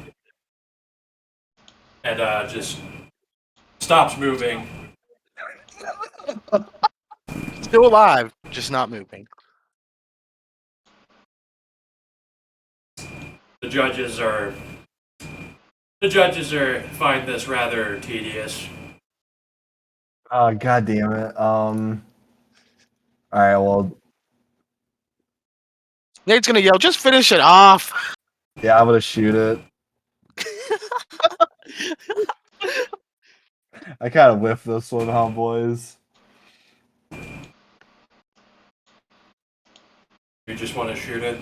B: and just stops moving.
F: Still alive, just not moving.
B: The judges find this rather tedious.
E: Oh, god damn it. Alright, well.
F: Nate's gonna yell, just finish it off.
E: Yeah, I'm gonna shoot it. I kind of whiffed this one, huh, boys?
B: You just want to shoot it?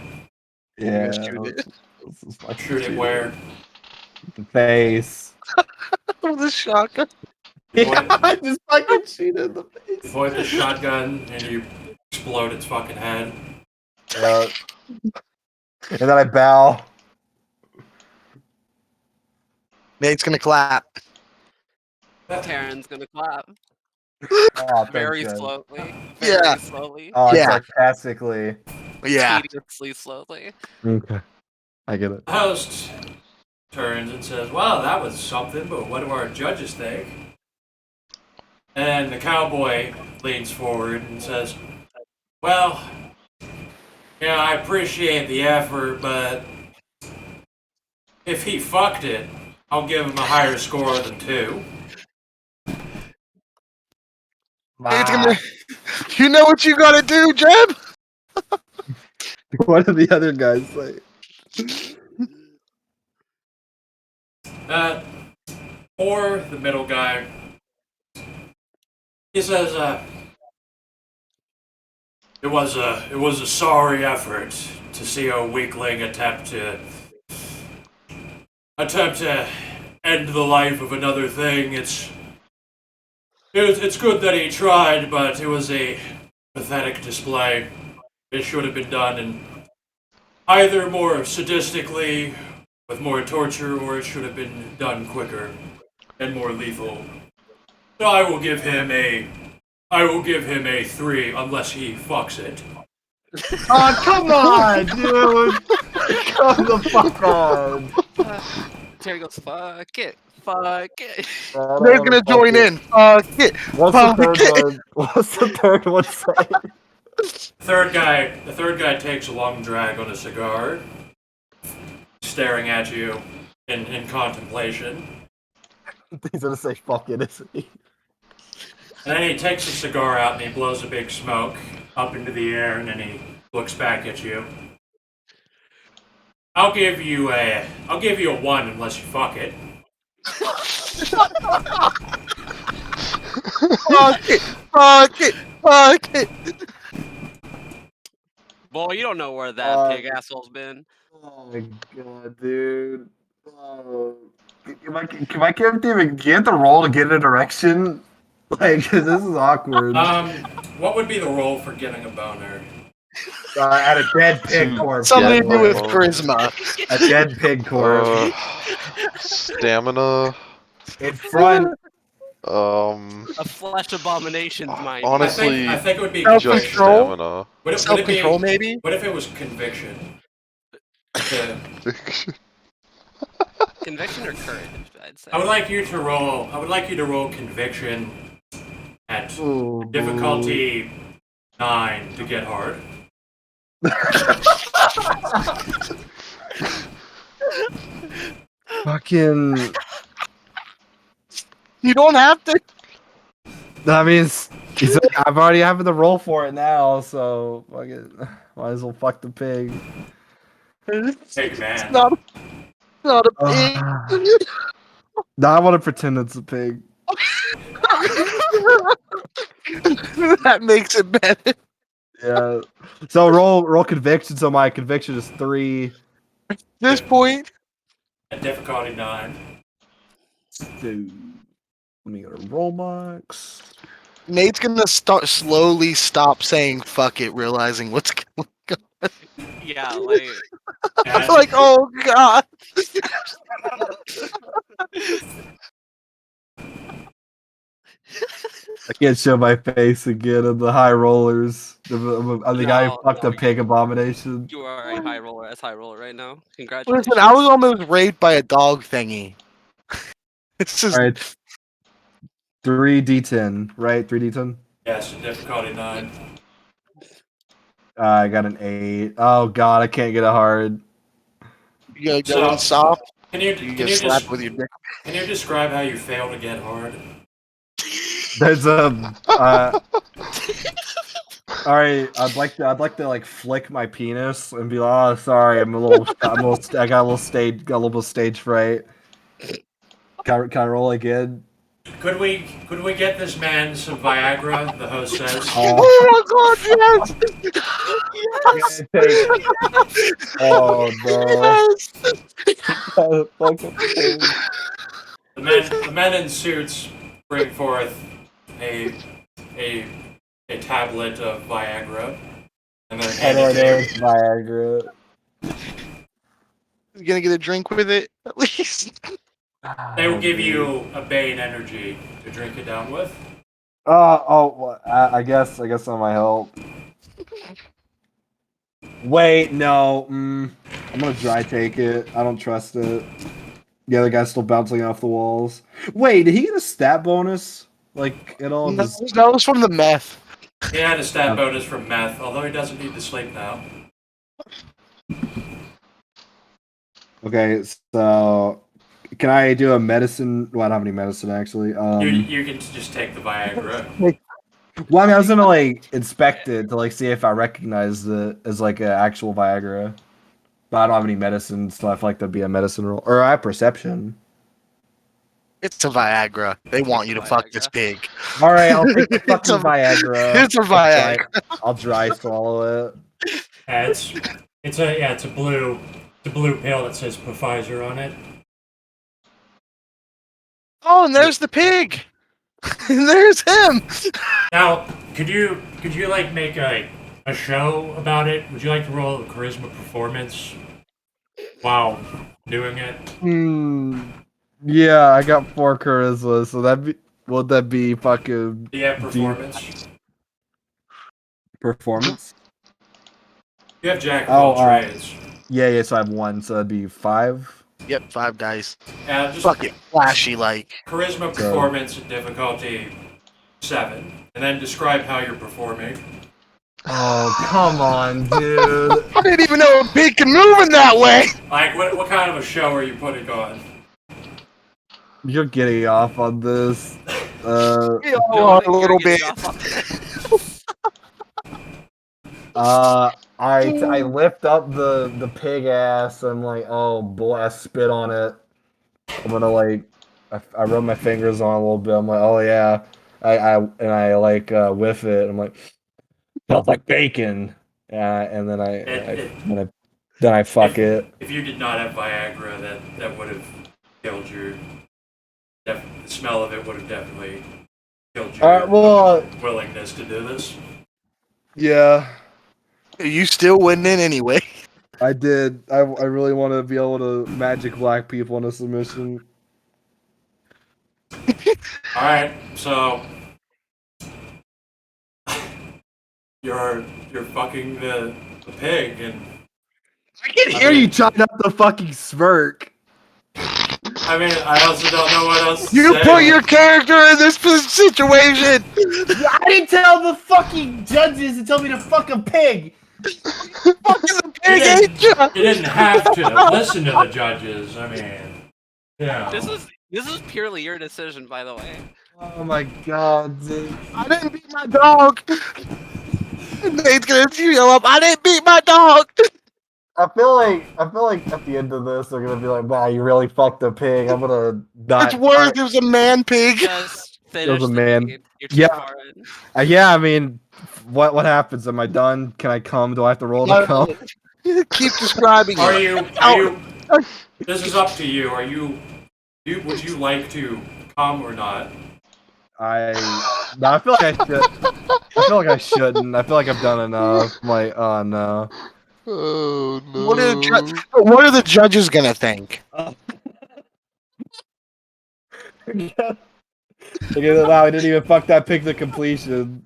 E: Yeah.
B: Shoot it where?
E: The face.
F: With a shotgun.
E: Yeah, I just fucking shoot it in the face.
B: You point the shotgun and you explode its fucking head.
E: Yeah. And then I bow.
F: Nate's gonna clap.
D: Taryn's gonna clap
E: Oh,
D: very
E: thanks,
D: slowly.
F: Yeah.
D: Very slowly.
E: Oh,
F: Yeah.
E: sarcastically.
F: Yeah.
D: Tediously slowly.
E: Okay. I get it.
B: The host turns and says, "Well, that was something, but what do our judges think?" And the cowboy leans forward and says, Well, yeah, I appreciate the effort, but if he fucked it, I'll give him a higher score than 2.
F: It's gonna, you know what you gotta do, Jeb?
E: What did the other guys say?
B: Or the middle guy. He says, it was a sorry effort to see a weakling attempt to end the life of another thing. It's good that he tried, but it was a pathetic display. It should have been done in either more sadistically, with more torture, or it should have been done quicker and more lethal. So I will give him a 3 unless he fucks it.
E: Oh, come on, dude! Come the fuck on!
D: Terry goes, fuck it, fuck it.
F: They're gonna join in. Fuck it.
E: What's the
F: Fuck
E: third
F: it.
E: one? What's the third one say?
B: The third guy takes a long drag on a cigar, staring at you in contemplation.
E: He's gonna say fuck it, isn't he?
B: And then he takes the cigar out and he blows a big smoke up into the air, and then he looks back at you. I'll give you a 1 unless you fuck it.
F: Fuck it. Fuck it. Fuck it.
D: Boy, you don't know where that pig asshole's been.
E: Oh my god, dude. Oh. Can my character even get the roll to get a direction? Like, 'cause this is awkward.
B: What would be the role for getting a boner?
E: At a dead pig corpse.
F: Something to
A: Yeah,
F: do with
A: well.
F: charisma.
E: A dead pig corpse.
A: Stamina.
E: In front.
D: A flesh abomination's mind.
A: Honestly,
B: I think it would be
A: just
B: conviction.
F: Self-control?
A: stamina.
B: Would it be-
F: Self-control, maybe?
B: What if it was conviction? Yeah.
D: Conviction or courage, I'd say.
B: I would like you to roll conviction at difficulty 9 to get hard.
E: Fucking.
F: You don't have to.
E: That means I've already having the roll for it now, so fucking might as well fuck the pig.
B: Big man.
F: It's not a pig.
E: Now I want to pretend it's a pig.
F: That makes it better.
E: Yeah. So roll conviction. So my conviction is 3.
F: At this point,
B: At difficulty 9.
E: Dude. Let me go to roll marks.
F: Nate's gonna slowly stop saying "fuck it," realizing what's going on.
D: Yeah, like.
B: And
F: Like, oh god.
E: I can't show my face again of the high rollers. I'm the guy who
D: No,
E: fucked
D: no,
E: a pig abomination.
D: You are a high roller, as high roller right now. Congratulations.
F: Listen, I was almost raped by a dog thingy. This is
E: Alright. 3d10, right? 3d10?
B: yes, at difficulty 9.
E: I got an 8. Oh god, I can't get a hard.
F: you gotta go
B: So-
F: and soft.
B: Can you
F: You get slapped with your dick.
B: can you describe how you fail to get hard?
E: There's a alright, I'd like to like flick my penis and be like, oh sorry, I got a little stage fright. Can I roll again?
B: Could we get this man some Viagra? The host says.
F: Oh my god, yes!
E: Oh no.
F: Yes!
B: The men in suits bring forth a tablet of Viagra, and then hand it to you.
E: Viagra.
F: You gonna get a drink with it, at least?
B: They will give you a Bane energy to drink it down with.
E: I guess that might help. Wait, no. I'm gonna dry take it. I don't trust it. The other guy's still bouncing off the walls. Wait, did he get a stat bonus? Like at all?
F: No, that was from the meth.
B: He had a stat bonus from meth, although he doesn't need to sleep now.
E: Okay, so can I do a medicine? Well, I don't have any medicine actually.
B: You can just take the Viagra.
E: Well, I mean, I was gonna like inspect it to like see if I recognize it as like an actual Viagra, but I don't have any medicine, so I feel like that'd be a medicine roll, or I have perception.
F: It's a Viagra. They want you to fuck this
D: Viagra.
F: pig.
E: All right, I'll take the
F: It's
E: fucking
F: a-
E: Viagra.
F: It's a Viagra.
E: I'll dry swallow it.
B: Yeah, it's a blue pill that says Pfizer on it.
F: Oh, and there's the pig. And there's him.
B: Now, could you like make a show about it? Would you like to roll a charisma performance while doing it?
E: Yeah, I got 4 charisma, so would that be fucking
B: Yeah, performance.
E: performance?
B: You have jack of all trades.
E: Yeah, so I have 1, so that'd be 5.
F: Yep, 5 dice.
B: Yeah, just
F: Fucking flashy like.
B: charisma performance and difficulty 7, and then describe how you're performing.
E: Oh, come on, dude.
F: I didn't even know a pig can move in that way.
B: Like, what kind of a show are you putting on?
E: You're getting off on this.
F: You
D: No,
F: are
D: I
F: a
D: think you're
F: little
D: getting
F: bit.
D: off on this.
E: I lift up the pig ass. I'm like, oh boy, I spit on it. I'm gonna like, I rub my fingers on it a little bit. I'm like, oh yeah. I like whiff it. I'm like, smells like bacon. And then I fuck it.
B: If you did not have Viagra, that would have killed you. The smell of it would have definitely killed your willingness to do this.
E: Yeah,
F: You still winning anyway.
E: I did. I really want to be able to magic black people in a submission.
B: Alright, so you're fucking the pig, and
E: I can hear you trying not to fucking smirk.
B: I mean, I also don't know what else to
F: You
B: say.
F: put your character in this situation.
E: I didn't tell the fucking judges to tell me to fuck a pig.
F: Fucking the pig ain't you?
B: You didn't have to listen to the judges. I mean, yeah.
D: This is purely your decision, by the way.
E: Oh my god, dude.
F: I didn't beat my dog. Nate's gonna yell up. I didn't beat my dog.
E: I feel like at the end of this they're gonna be like, "Wow, you really fucked a pig." I'm gonna die.
F: It's worse. It was a man pig.
D: Just finish
E: a
D: the
E: man.
D: deed. You're too
E: Yeah.
D: far in.
E: Yeah, I mean, what happens? Am I done? Can I come? Do I have to roll to come?
F: Keep describing
B: Are
F: it.
B: you? This is up to you. Would you like to come or not?
E: No, I feel like I should. I feel like I shouldn't. I feel like I've done enough. I'm like, oh no.
A: Oh no.
F: What are the judges gonna think?
E: Okay, wow, I didn't even fuck that pig to completion.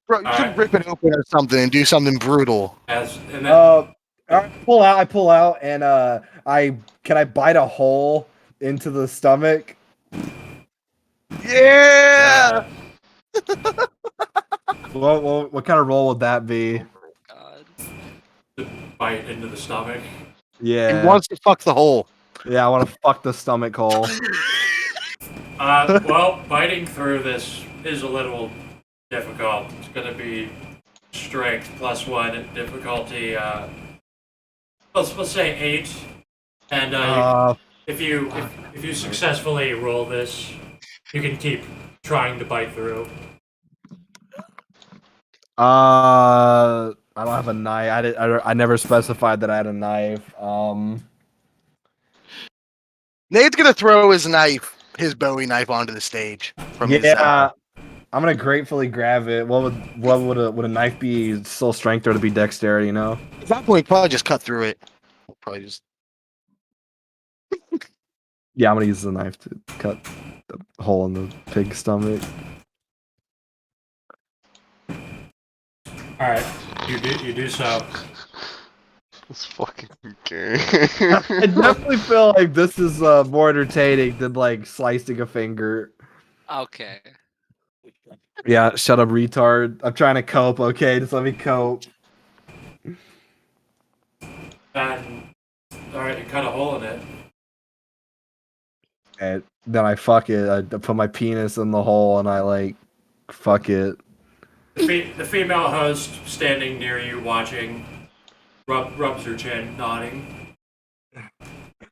F: Bro, you should rip it open or something and do something brutal.
E: I pull out, and can I bite a hole into the stomach?
F: Yeah.
E: What kind of roll would that be?
D: God.
B: To bite into the stomach.
E: Yeah.
F: He wants to fuck the hole.
E: Yeah, I want to fuck the stomach hole.
B: Well, biting through this is a little difficult. It's gonna be strength +1 and difficulty. Let's say 8. And if you successfully roll this, you can keep trying to bite through.
E: I don't have a knife. I never specified that I had a knife.
F: Nate's gonna throw his Bowie knife onto the stage from his.
E: I'm gonna gratefully grab it. What would a knife be? Still strength or to be dexterity? You know?
F: At that point, probably just cut through it. Probably just.
E: Yeah, I'm gonna use the knife to cut the hole in the pig's stomach.
B: All right, you do so.
A: This fucking game.
E: I definitely feel like this is more entertaining than like slicing a finger.
D: Okay.
E: Yeah, shut up, retard. I'm trying to cope, okay? Just let me cope.
B: And alright, you cut a hole in it.
E: And then I fuck it. I put my penis in the hole and I like fuck it.
B: The female host standing near you watching rubs her chin, nodding.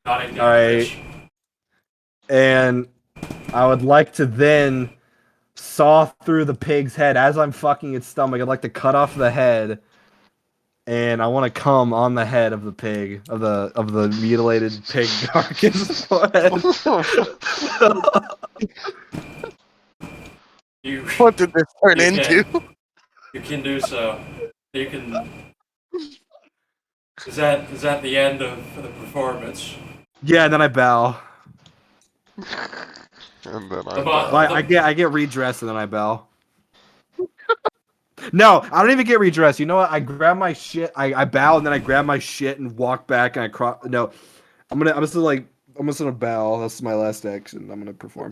B: Nodding
E: All right. And I would like to then saw through the pig's head as I'm fucking its stomach. I'd like to cut off the head, and I want to come on the head of the pig, of the mutilated pig carcass.
F: What did this turn
B: you
F: into?
B: You can do so. You can. Is that the end of the performance?
E: Yeah, and then I bow.
A: And then
E: I get redressed and then I bow. No, I don't even get redressed. You know what? I grab my shit. I bow and then I grab my shit and walk back and I cross. No, I'm just gonna bow. That's my last action. I'm gonna perform.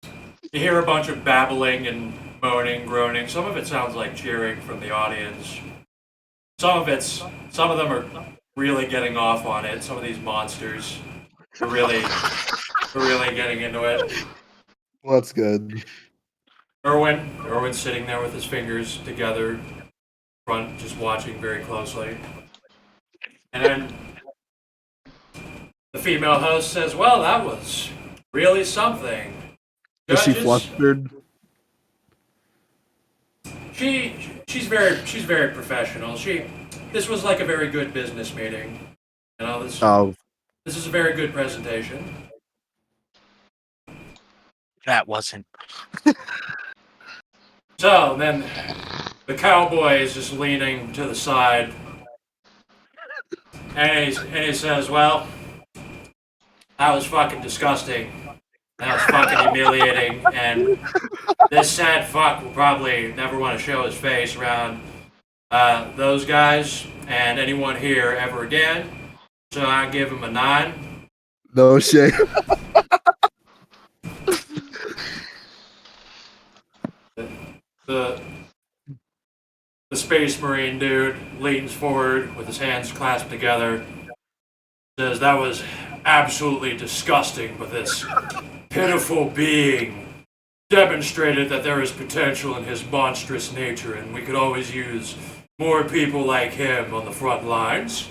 B: You hear a bunch of babbling and moaning, groaning. Some of it sounds like cheering from the audience. Some of them are really getting off on it. Some of these monsters are really getting into it.
E: Well, that's good.
B: Erwin's sitting there with his fingers together, front, just watching very closely. And then the female host says, "Well, that was really something."
E: Is she
B: Judges,
E: flustered?
B: She's very professional. This was like a very good business meeting. You know, this is a very good presentation.
F: That wasn't.
B: So then the cowboy is just leaning to the side, and he says, "Well, that was fucking disgusting. That was fucking humiliating, and this sad fuck will probably never want to show his face around those guys and anyone here ever again. So I give him a 9.
E: No shit.
B: The Space Marine dude leans forward with his hands clasped together, says, "That was absolutely disgusting, but this pitiful being demonstrated that there is potential in his monstrous nature, and we could always use more people like him on the front lines.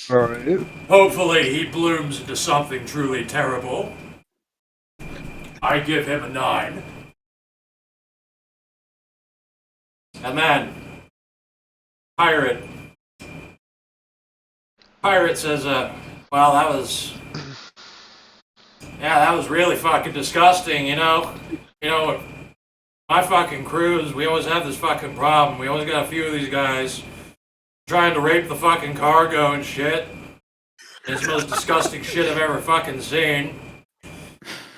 E: All right.
B: Hopefully he blooms into something truly terrible. I give him a 9. And then, Pirate says, well, that was really fucking disgusting, you know, my fucking crews, we always have this fucking problem. We always got a few of these guys trying to rape the fucking cargo and shit. It's the most disgusting shit I've ever fucking seen.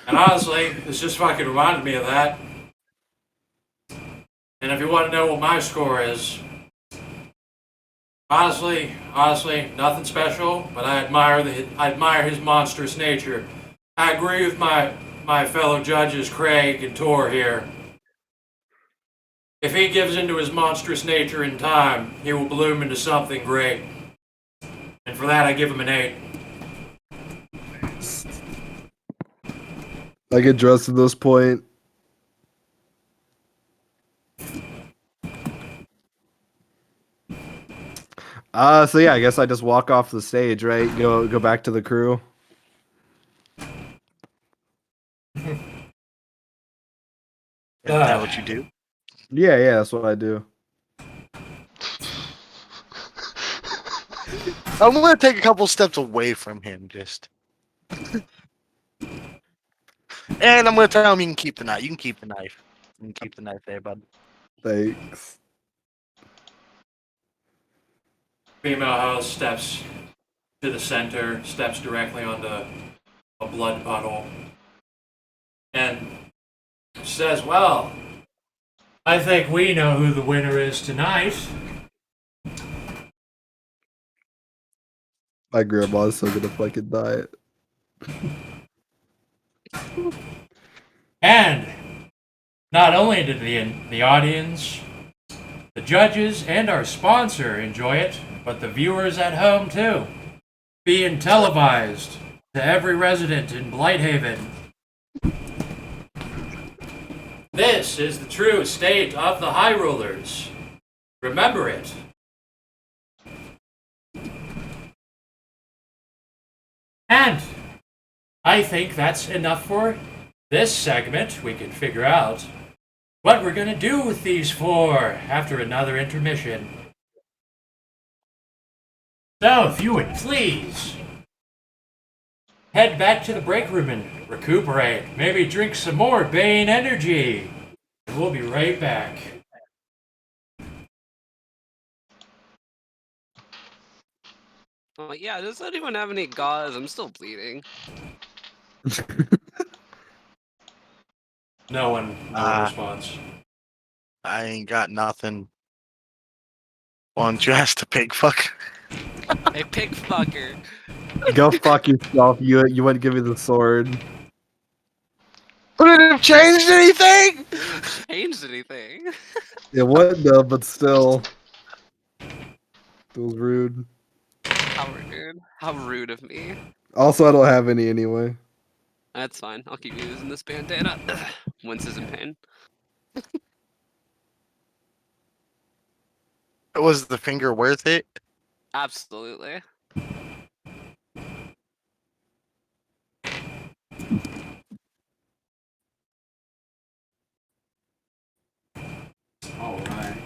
B: And honestly, this just fucking reminded me of that. And if you want to know what my score is, honestly, nothing special, but I admire his monstrous nature. I agree with my fellow judges, Craig and Tor here. If he gives into his monstrous nature in time, he will bloom into something great. And for that, I give him an 8.
E: I get dressed at this point. So yeah, I guess I just walk off the stage, right? Go back to the crew.
F: Is that what you do?
E: Yeah, that's what I do.
F: I'm gonna take a couple steps away from him, just. And I'm gonna tell him you can keep the knife. You can keep the knife. You can keep the knife there, bud.
E: Thanks.
B: Female host steps to the center, steps directly onto a blood puddle, and says, well, I think we know who the winner is tonight.
E: My grandma's still gonna fucking die.
B: And not only did the audience, the judges, and our sponsor enjoy it, but the viewers at home too. Being televised to every resident in Blighthaven. This is the true state of the High Rulers. Remember it. And I think that's enough for this segment. We can figure out what we're going to do with these four after another intermission. So, if you would please head back to the break room and recuperate. Maybe drink some more Bane Energy. We'll be right back.
D: I'm like, yeah, does anyone have any gauze? I'm still bleeding.
B: No response.
F: I ain't got nothing. Why don't you ask the pig fuck?
D: Hey, pig fucker.
E: Go fuck yourself. You wouldn't give me the sword.
F: Would it have changed anything?
D: Changed anything?
E: It would though, but still. It was rude.
D: How rude. How rude of me.
E: Also, I don't have any anyway.
D: That's fine. I'll keep using this bandana. Winces in pain.
F: Was the finger worth it?
D: Absolutely.
B: All right.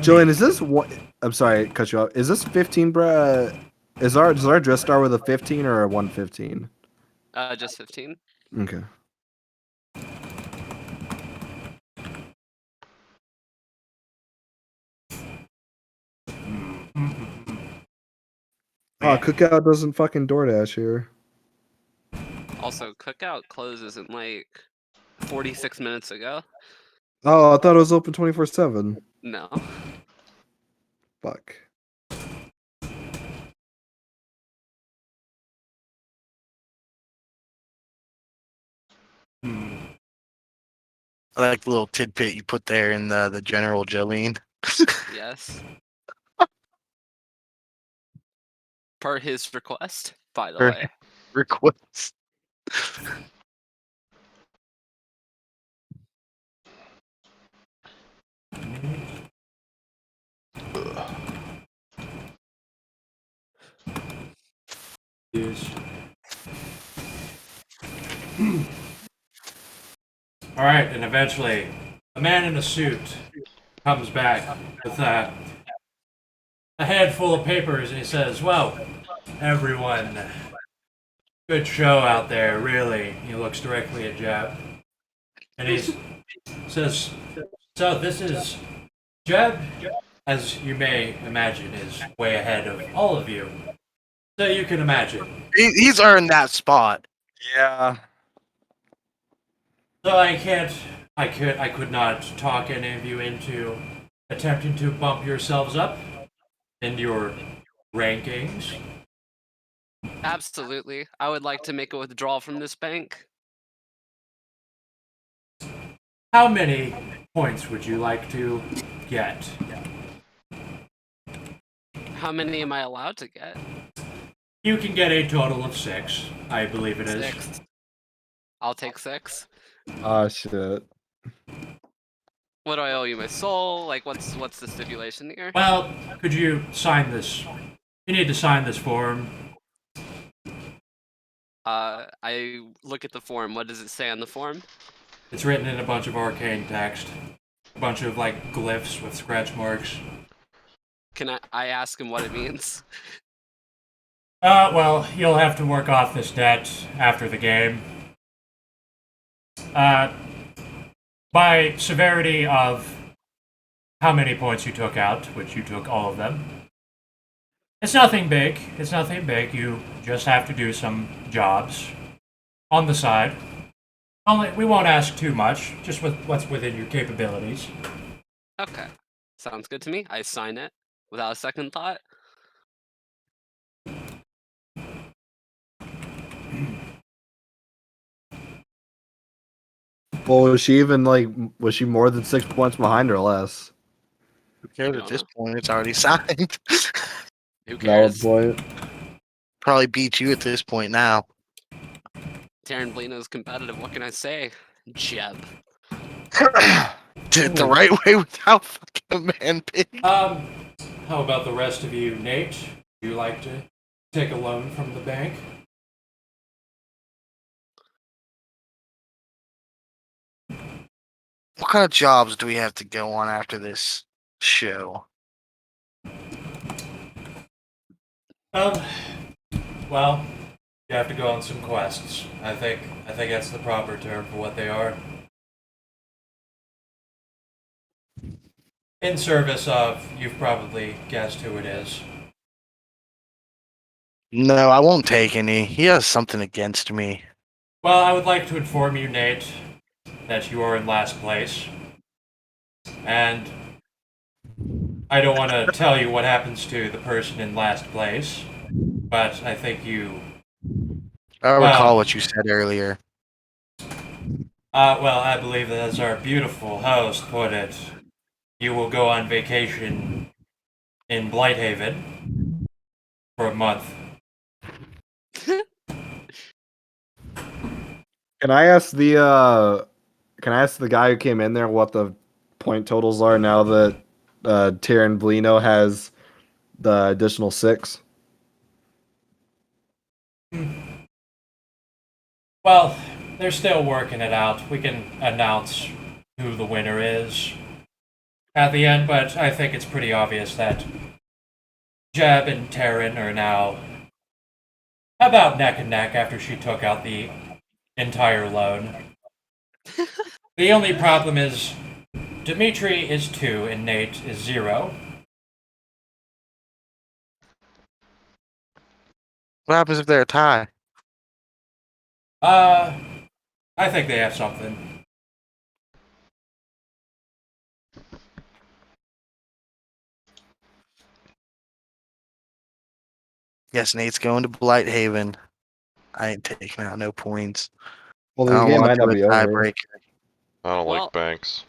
E: Julian, is this what? I'm sorry, cut you off. Is this 15, bruh? Does our dress start with a 15 or a 115?
D: Just 15.
E: Okay. Oh, Cookout doesn't fucking DoorDash here.
D: Also, Cookout closes in like 46 minutes ago.
E: Oh, I thought it was open 24/7.
D: No.
E: Fuck.
F: I like the little tidbit you put there in the General Jolene.
D: Yes. Per his request, by the
F: Per-
D: way.
F: Request.
B: All right, and eventually, a man in a suit comes back with a head full of papers, and he says, "Well, everyone, good show out there, really." He looks directly at Jeb, and he says, "So this is Jeb, as you may imagine, is way ahead of all of you. So you can imagine.
F: He's earned that spot.
E: Yeah.
B: So I could not talk any of you into attempting to bump yourselves up in your rankings.
D: Absolutely. I would like to make a withdrawal from this bank.
B: How many points would you like to get?
D: How many am I allowed to get?
B: You can get a total of 6, I believe it is.
D: 6. I'll take 6.
E: Ah, shit.
D: What do I owe you? My soul? Like, what's the stipulation here?
B: Well, could you sign this? You need to sign this form.
D: I look at the form. What does it say on the form?
B: It's written in a bunch of arcane text. A bunch of, like, glyphs with scratch marks.
D: Can I ask him what it means?
B: Well, you'll have to work off this debt after the game. By severity of how many points you took out, which you took all of them. It's nothing big. It's nothing big. You just have to do some jobs on the side. Only we won't ask too much, just with what's within your capabilities.
D: Okay. Sounds good to me. I sign it without a second thought.
E: Well, was she even like? Was she more than 6 points behind or less?
F: Who cares
D: We
F: at
D: don't
F: this
D: know.
F: point? It's already signed.
D: Who
E: Valid
D: cares?
E: point.
F: Probably beat you at this point now.
D: Taryn Blino's competitive. What can I say? Jeb.
F: Did it the right way without fucking a man pig.
B: How about the rest of you, Nate? Would you like to take a loan from the bank?
F: What kind of jobs do we have to go on after this show?
B: Well, you have to go on some quests. I think that's the proper term for what they are. In service of, you've probably guessed who it is.
F: No, I won't take any. He has something against me.
B: Well, I would like to inform you, Nate, that you are in last place. And I don't want to tell you what happens to the person in last place, but I think you.
F: I
B: Well-
F: recall what you said earlier.
B: Well, I believe that as our beautiful host put it, you will go on vacation in Blighthaven for a month.
E: Can I ask the guy who came in there what the point totals are now that Tyrion Blino has the additional 6?
B: Well, they're still working it out. We can announce who the winner is at the end, but I think it's pretty obvious that Jeb and Taryn are now about neck and neck after she took out the entire loan. The only problem is Dimitri is 2 and Nate is 0.
F: What happens if they're a tie?
B: I think they have something.
F: Yes, Nate's going to Blighthaven. I ain't taking out no points.
E: Well,
F: I
E: the
F: don't
E: game
F: want
E: might
F: to do
E: not
F: a
E: be over.
F: tiebreaker.
A: I don't
D: Well-
A: like banks.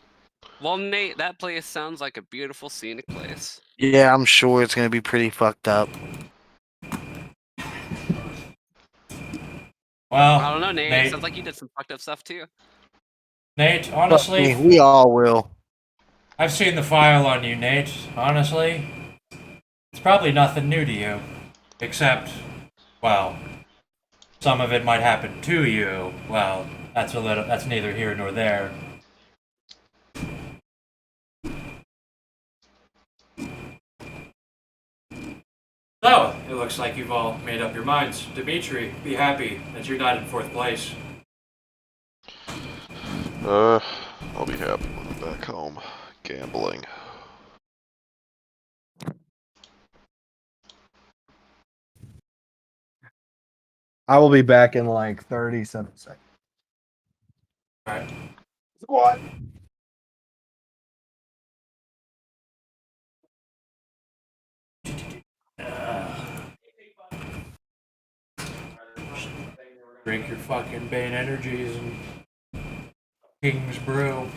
D: Well, Nate, that place sounds like a beautiful scenic place.
F: Yeah, I'm sure it's gonna be pretty fucked up.
B: Well,
D: I don't know, Nate.
B: Nate,
D: Sounds like you did some fucked up stuff too.
B: Nate,
F: Trust
B: honestly,
F: me, we all will.
B: I've seen the file on you, Nate. Honestly, it's probably nothing new to you. Except, well, some of it might happen to you. Well, that's neither here nor there. So, it looks like you've all made up your minds. Dimitri, be happy that you're not in 4th place.
A: I'll be happy when I'm back home. Gambling.
E: I will be back in like 37 seconds.
B: Alright.
E: What?
B: Drink your fucking Bane Energies and King's Brew.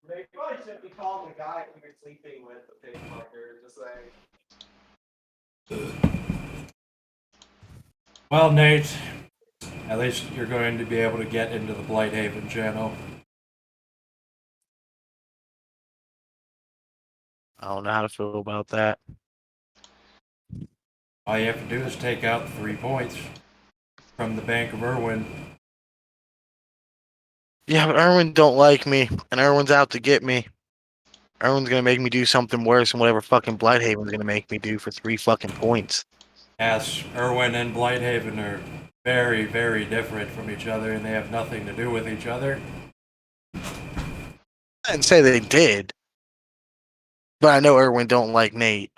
E: They probably should be calling the guy who you're sleeping with the pig fucker, just saying.
B: Well, Nate, at least you're going to be able to get into the Blighthaven channel.
F: I don't know how to feel about that.
B: All you have to do is take out 3 points from the Bank of Irwin.
F: Yeah, but Erwin don't like me, and Erwin's out to get me. Erwin's gonna make me do something worse than whatever fucking Blighthaven's gonna make me do for 3 fucking points.
B: Yes, Irwin and Blighthaven are very, very different from each other, and they have nothing to do with each other.
F: I didn't say they did, but I know Erwin don't like Nate.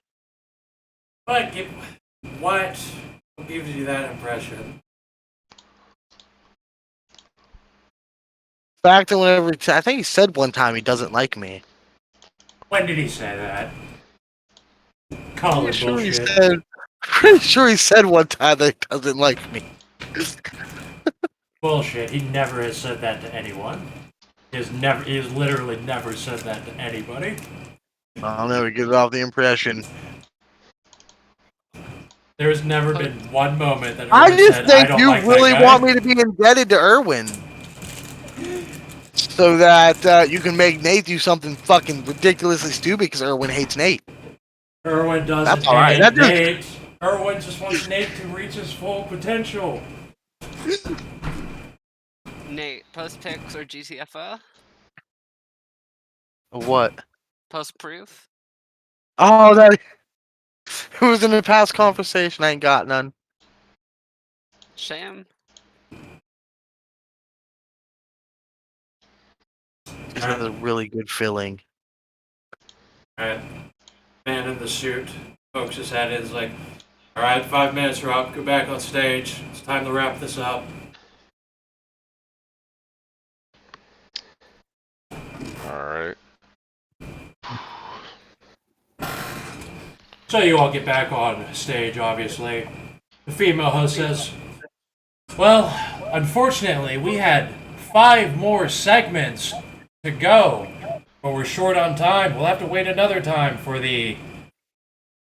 B: But what gives you that impression?
F: Fact that whenever I think he said one time he doesn't like me.
B: When did he say that? Call
F: Pretty
B: it
F: sure he
B: bullshit.
F: said. Pretty sure he said one time that he doesn't like me.
B: Bullshit. He never has said that to anyone. He has literally never said that to anybody.
F: I'll never get off the impression.
B: There's never been one moment that
F: I
B: Erwin
F: just
B: said, I
F: think
B: don't
F: you
B: like
F: really
B: that guy.
F: want me to be indebted to Irwin. So that you can make Nate do something fucking ridiculously stupid because Irwin hates Nate.
B: Erwin doesn't
F: That's all right.
B: hate
F: That dude-
B: Nate. Erwin just wants Nate to reach his full potential.
D: Nate, post pics or GTFO?
F: What?
D: Post proof?
F: Oh, that it was in a past conversation. I ain't got none.
D: Sham?
F: This has a really good feeling.
B: Alright. Man in the suit pokes his head in. Is like, alright, 5 minutes, Rob. Go back on stage. It's time to wrap this up.
A: Alright.
B: So you all get back on stage, obviously. The female host says, well, unfortunately, we had 5 more segments to go, but we're short on time. We'll have to wait another time for the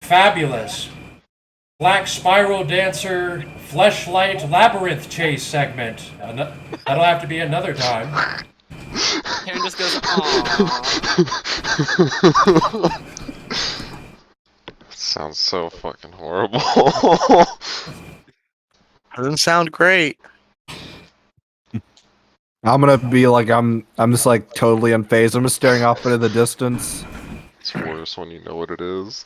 B: fabulous Black Spiral Dancer Fleshlight Labyrinth Chase segment. That'll have to be another time.
D: Karen just goes, aww.
A: Sounds so fucking horrible.
F: Doesn't sound great.
E: I'm gonna be like I'm just like totally unfazed. I'm just staring off into the distance.
A: It's worse when you know what it is.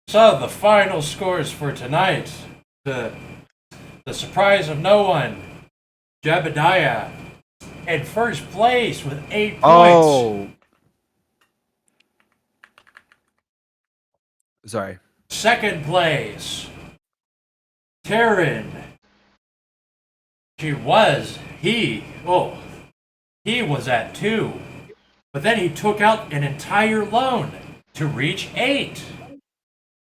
B: So the final scores for tonight. The surprise of no one. Jebediah in first place with 8 points.
E: Oh, sorry.
B: Second place, Taryn. He was at 2. But then he took out an entire loan to reach 8.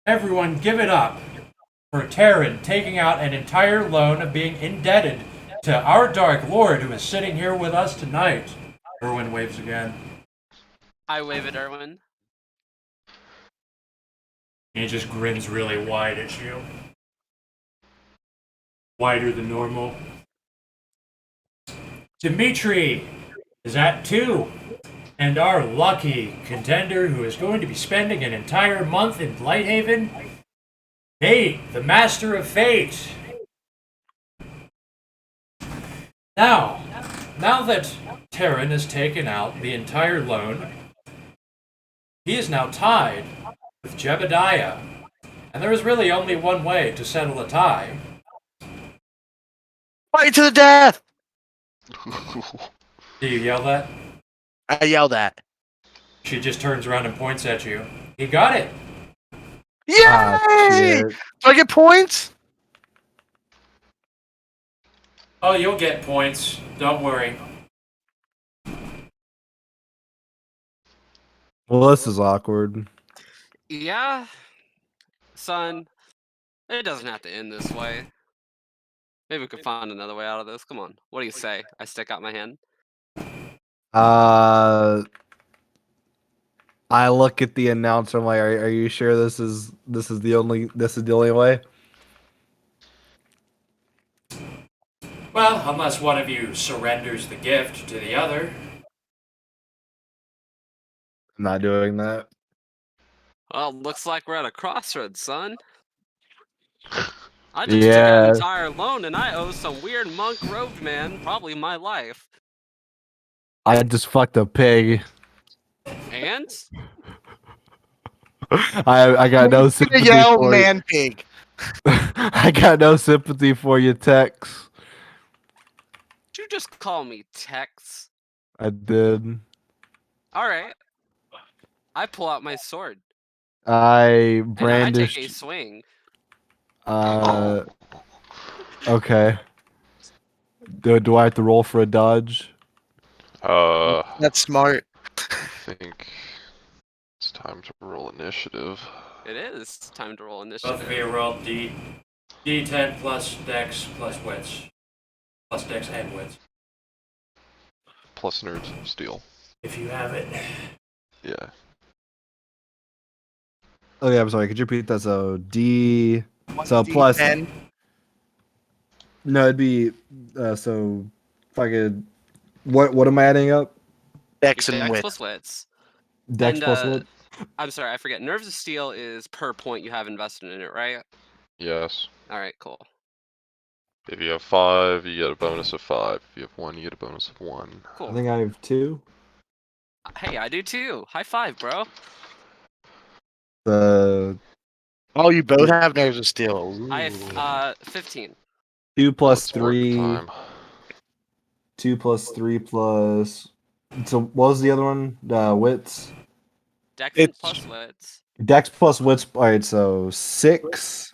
B: Everyone give it up for Taryn taking out an entire loan of being indebted to our Dark Lord who is sitting here with us tonight. Erwin waves again.
D: I wave at Erwin.
B: He just grins really wide at you. Wider than normal. Dimitri is at 2. And our lucky contender who is going to be spending an entire month in Blighthaven, Nate, the Master of Fate. Now that Taryn has taken out the entire loan, he is now tied with Jebediah. And there is really only one way to settle a tie.
F: Fight to the death!
B: Do you yell that?
F: I yelled at.
B: She just turns around and points at you. He got it!
F: Yay!
E: Shit.
F: Do I get points?
B: Oh, you'll get points. Don't worry.
E: Well, this is awkward.
D: Yeah, son, it doesn't have to end this way. Maybe we could find another way out of this. Come on. What do you say? I stick out my hand.
E: I look at the announcer. I'm like, are you sure this is the only way?
B: Well, unless one of you surrenders the gift to the other.
E: I'm not doing that.
D: Well, looks like we're at a crossroads, son. I just took out
E: Yeah.
D: an entire loan and I owe some weird monk robed man probably my life.
E: I just fucked a pig.
D: And?
E: I got no sympathy
F: Yell,
E: for
F: man pig.
E: I got no sympathy for you, Tex.
D: Did you just call me Tex?
E: I did.
D: Alright. I pull out my sword.
E: I
D: And I take a
E: brandished.
D: swing.
E: Okay. Do I have to roll for a dodge?
A: I
F: That's smart.
A: think Time to roll initiative.
D: It is time to roll
B: Both of you
D: initiative.
B: roll D10 plus Dex plus Wits. Plus Dex and Wits.
A: Plus Nerves of Steel.
B: If you have it.
A: Yeah.
E: Oh yeah, I'm sorry. Could you repeat that? So D.
F: What's
E: So plus.
F: D10?
E: No, it'd be so. If I could, what am I adding up?
F: Dex and
D: Dex
F: Wit.
D: plus Wits.
E: Dex
D: And,
E: plus what?
D: I'm sorry, I forget. Nerves of Steel is per point you have invested in it, right?
A: Yes.
D: Alright, cool.
A: If you have 5, you get a bonus of 5. If you have 1, you get a bonus of 1.
E: I
D: Cool.
E: think I have 2.
D: Hey, I do too. High five, bro.
E: The
F: Oh, you both have Nerves of Steel.
D: I
F: Ooh.
D: have 15.
E: 2
A: Oh,
E: plus
A: it's work
E: 3.
A: time.
E: 2 plus 3 plus. So what was the other one? Wits.
D: Dex
F: It's-
D: plus Wits.
E: Dex plus wits. All right, so 6.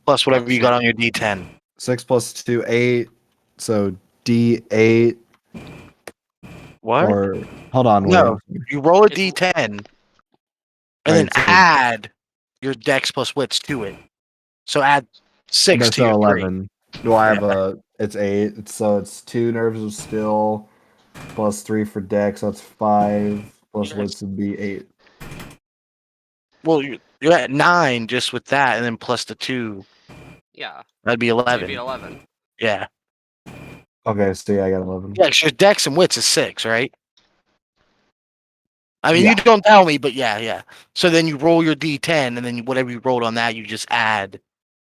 F: Plus whatever you got on your D10.
E: 6 plus 2, 8. So D8.
F: What?
E: Or hold on,
F: No.
E: wait.
F: You roll a
D: It's-
F: D10 and
E: Right,
F: then
E: so-
F: add your Dex plus Wits to it. So add 6
E: No,
F: to
E: so
F: your 3.
E: 11. Do I have
F: Yeah.
E: It's 8. So it's 2 nerves of steel plus 3 for Dex. That's 5. Plus
F: Yes.
E: wits would be 8.
F: Well, you're at 9 just with that, and then plus the 2.
D: Yeah.
F: That'd be
D: So
F: 11.
D: it'd be 11.
F: Yeah.
E: Okay, so yeah, I got 11.
F: Yeah, 'cause your Dex and Wits is 6, right? I mean,
E: Yeah.
F: you don't tell me, but yeah. So then you roll your D10, and then whatever you rolled on that, you just add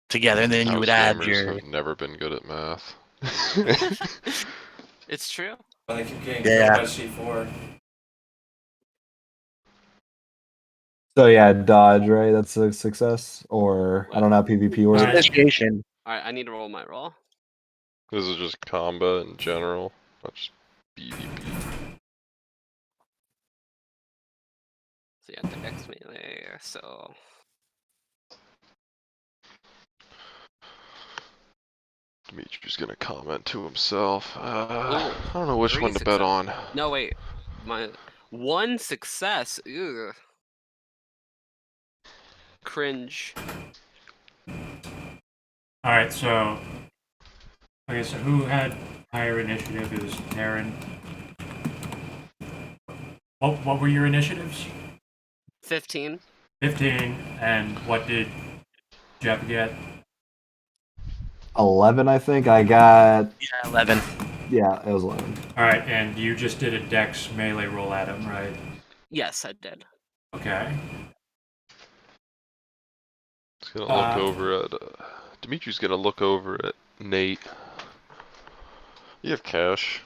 F: together, and then you
A: House
F: would add
A: gamers
F: your.
A: have never been good at math.
D: It's true.
B: But I keep getting
F: Yeah.
B: killed by C4.
E: So yeah, dodge, right? That's a success. Or I don't know how PvP works.
B: Alright.
F: Initiation.
D: Alright, I need to roll my roll.
A: This is just combat in general, not just PvP.
D: So yeah, Dex melee, so...
A: Dimitri's gonna comment to himself.
D: Ooh,
A: I don't know which
D: 3
A: one to bet
D: success.
A: on.
D: No, wait. My 1 success. Ugh. Cringe.
B: Alright, so. Okay, so who had higher initiative? It was Aaron. What were your initiatives?
D: 15.
B: 15. And what did Jeff get?
E: 11, I think. I got.
F: Yeah, 11.
E: Yeah, it was 11.
B: Alright, and you just did a Dex melee roll at him, right?
D: Yes, I did.
B: Okay.
A: He's gonna look over at. Dimitri's gonna look over at Nate. You have cash.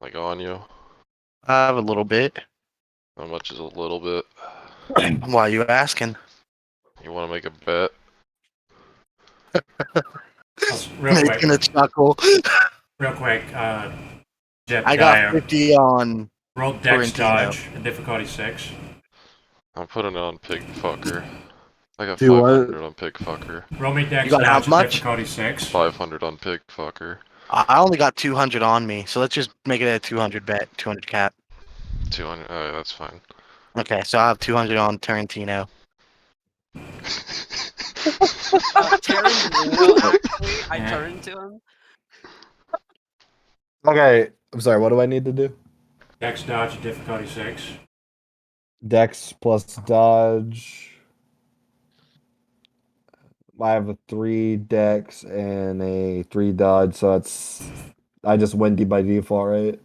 A: Like on you.
F: I have a little bit.
A: How much is a little bit?
F: Why are you asking?
A: You wanna make a bet?
B: Real
F: Nate's
B: quick.
F: gonna chuckle.
B: Real quick. Jeff
F: I got
B: Dyer.
F: 50 on.
B: Roll Dex
F: Florentino.
B: dodge and difficulty 6.
A: I'm putting it on Pig Fucker. I got
E: Do what?
A: 500 on Pig Fucker.
B: Roll me Dex
F: You got how
B: dodge and
F: much?
B: difficulty 6.
A: 500 on Pig Fucker.
F: I only got 200 on me, so let's just make it a 200 bet, 200 cap.
A: 200. Oh, that's fine.
F: Okay, so I have 200 on Tarantino.
D: Tarantino, actually, I
B: Yeah.
D: turned to him.
E: Okay, I'm sorry. What do I need to do?
B: Dex dodge and difficulty 6.
E: Dex plus dodge. I have a 3 dex and a 3 dodge, so that's. I just win D by default, right?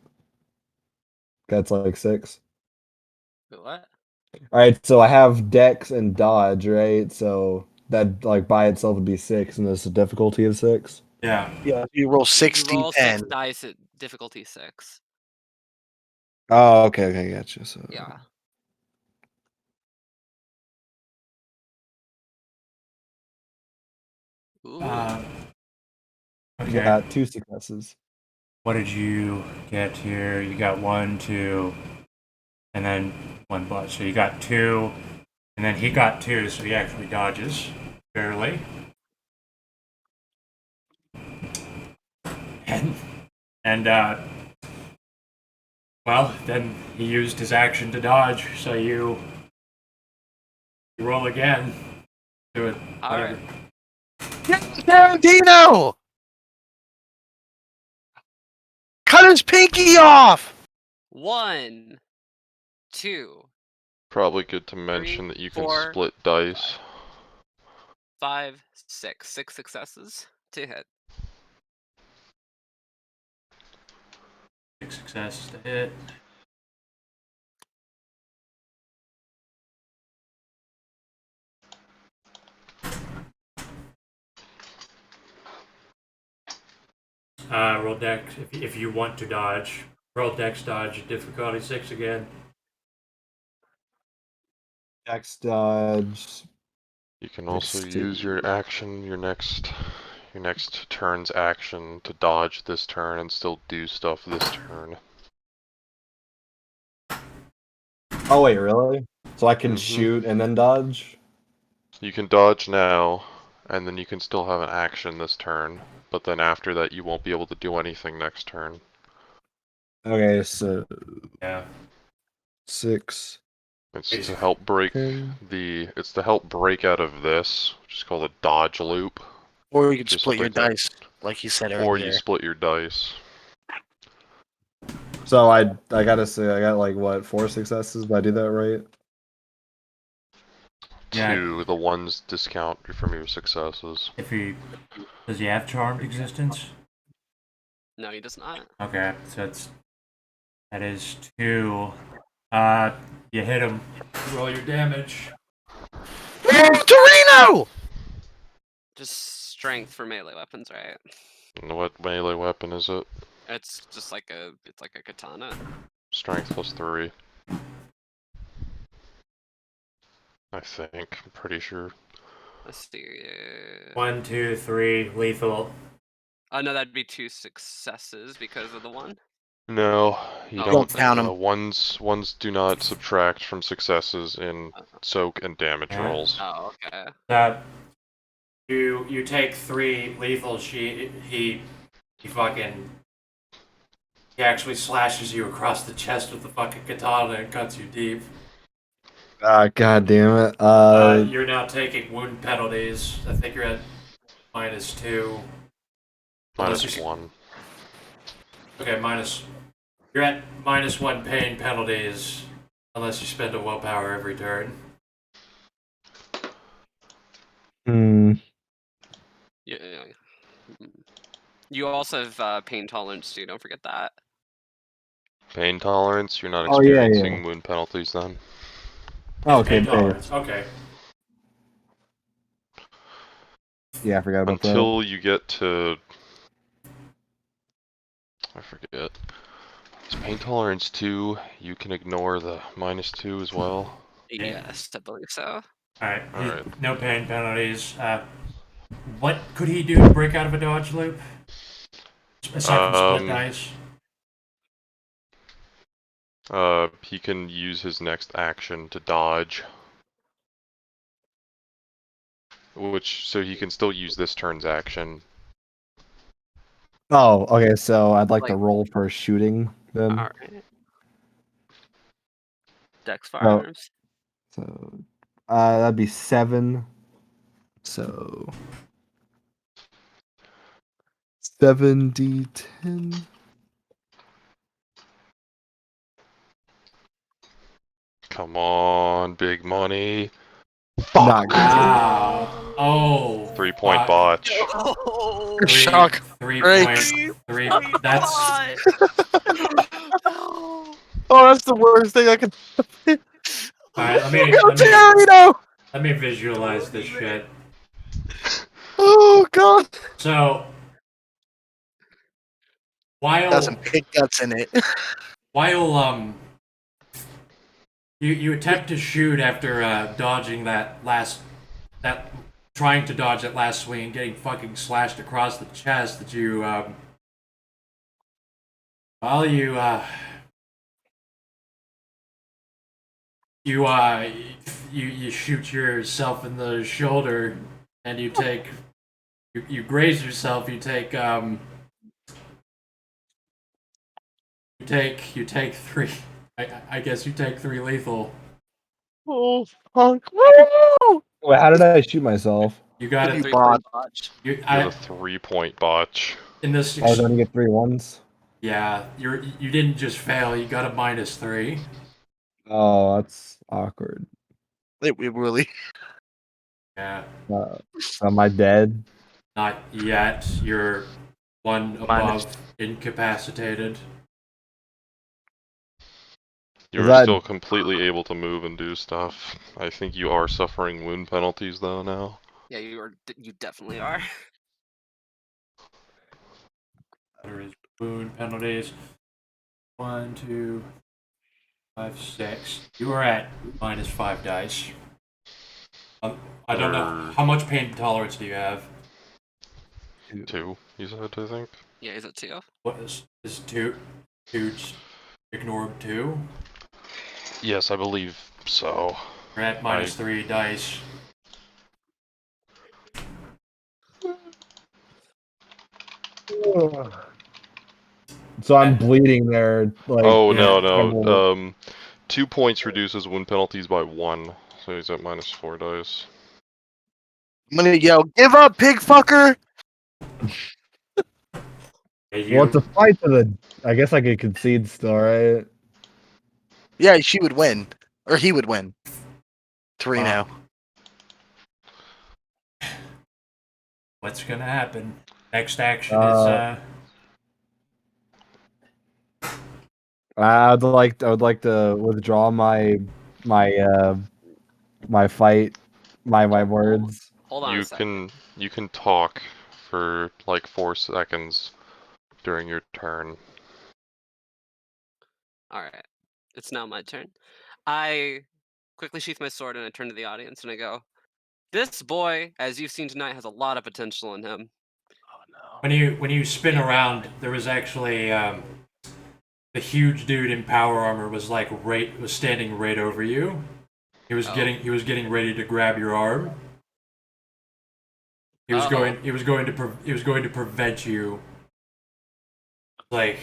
E: That's like 6.
D: What?
E: All right, so I have dex and dodge, right? So that like by itself would be 6, and there's a difficulty of 6.
B: Yeah.
F: Yeah, you roll 60
D: You roll
F: 10.
D: 6 dice at difficulty 6.
E: Oh, okay, gotcha. So
D: Yeah. Ooh.
B: Okay.
E: you got 2 successes.
B: What did you get here? You got 1, 2, and then 1 blood. So you got 2, and then he got 2, so he actually dodges barely. And Well, then he used his action to dodge, so you roll again. Do it.
D: All
B: Whatever.
D: right.
F: Tarantino! Cut his pinky off!
D: 1, 2,
A: Probably good to mention that you can
D: 4,
A: split dice.
D: 5, 6. 6 successes to hit.
B: 6 successes to hit. Roll dex if you want to dodge. Roll dex dodge, difficulty 6 again.
E: Dex dodge.
A: You can also
E: 60.
A: use your action, your next turn's action to dodge this turn and still do stuff this turn.
E: Oh wait, really? So I can
A: Mhm.
E: shoot and then dodge?
A: You can dodge now, and then you can still have an action this turn, but then after that you won't be able to do anything next turn.
E: Okay, so
B: Yeah.
E: 6.
A: It's to help break it's to help break out of this, which is called a dodge loop.
F: Or you could
A: Just
F: split your
A: something that-
F: dice, like he said
A: Or you
F: earlier.
A: split your dice.
E: So I gotta say I got like what 4 successes? Did I do that right?
B: Yeah.
A: 2, the ones discount from your successes.
B: If he does he have charmed existence?
D: No, he does not.
B: Okay, so that is 2. You hit him. Roll your damage.
F: Torino!
D: Just strength for melee weapons, right?
A: And what melee weapon is it?
D: It's just like a katana.
A: Strength plus 3. I think. I'm pretty sure.
D: Let's see.
B: 1, 2, 3, lethal.
D: Oh no, that'd be 2 successes because of the 1.
A: No, you
D: Oh,
A: don't.
F: count 'em.
A: Ones do not subtract from successes in soak and damage
B: Yeah.
A: rolls.
D: Oh, okay.
B: That you take 3 lethal. He fucking he actually slashes you across the chest with the fucking katana and cuts you deep.
E: Ah, god damn it.
B: You're now taking wound penalties. I think you're at -2. Unless
A: Minus
B: you-
A: 1.
B: Okay, you're at -1 pain penalties unless you spend a willpower every turn.
D: Yeah. You also have pain tolerance too. Don't forget that.
A: Pain tolerance, you're not
E: Oh, yeah,
A: experiencing wound penalties then.
E: Oh, okay,
B: Pain
E: base.
B: tolerance. Okay.
E: Yeah, I forgot about that.
A: Until you get to... I forget. Is pain tolerance 2, you can ignore the -2 as well?
D: Yes, I believe so.
B: Alright.
A: Alright.
B: No pain penalties. What could he do to break out of a dodge loop? Aside from split dice.
A: He can use his next action to dodge. So he can still use this turn's action.
E: Oh, okay, so I'd like to
D: Like-
E: roll for shooting then.
D: All right. Dex firearms.
E: So that'd be 7. So 7d10.
A: Come on, big money.
E: Not good.
B: Wow. Oh.
A: 3-point
B: fuck.
A: botch.
D: Oh,
F: Shock.
B: 3
F: Breaks.
B: points. 3. That's.
F: Oh, that's the worst thing I can.
B: Alright, let me visualize this shit.
F: Oh god.
B: So.
F: Got some pig guts in it.
B: While you attempt to shoot after dodging trying to dodge that last swing and getting fucking slashed across the chest, that you while you shoot yourself in the shoulder and you graze yourself. You take You take 3. I guess you take 3 lethal.
F: Oh, fuck. Woo!
E: Wait, how did I shoot myself?
B: You got
F: You
B: it.
D: 3-point botch.
B: You,
A: You had a 3-point botch.
B: in this.
E: I was only get 3 ones.
B: Yeah, you didn't just fail. You got a -3.
E: Oh, that's awkward.
F: It really.
B: Yeah,
E: Am I dead?
B: not yet. You're 1
F: Minus-
B: above incapacitated.
A: You're
E: that-
A: still completely able to move and do stuff. I think you are suffering wound penalties though now.
D: Yeah, you definitely are.
B: There is wound penalties. 1, 2, 5, 6. You are at -5 dice. I don't know how much pain tolerance do you have.
A: 2, you said, I think.
D: Yeah, he's at 2.
B: What is 2? 2 just ignore 2.
A: Yes, I believe so.
B: You're at -3 dice.
E: So I'm bleeding there. Like,
A: Oh
B: yeah,
A: no. 2 points reduces wound penalties by 1, so he's at -4 dice.
F: I'm gonna yell, "Give up, pig fucker!"
E: well, it's a fight to the. I guess I could concede still, right?
F: Yeah, she would win, or he would win. 3 now.
B: What's gonna happen? Next action is
E: I would like to withdraw my fight, my words.
D: Hold on a second.
A: You can talk for like 4 seconds during your turn.
D: Alright. It's now my turn. I quickly sheath my sword and I turn to the audience and I go, "This boy, as you've seen tonight, has a lot of potential in him."
B: when you spin around, there was actually the huge dude in power armor was standing right over you. He was getting ready to grab your arm. He was going to prevent you. Like,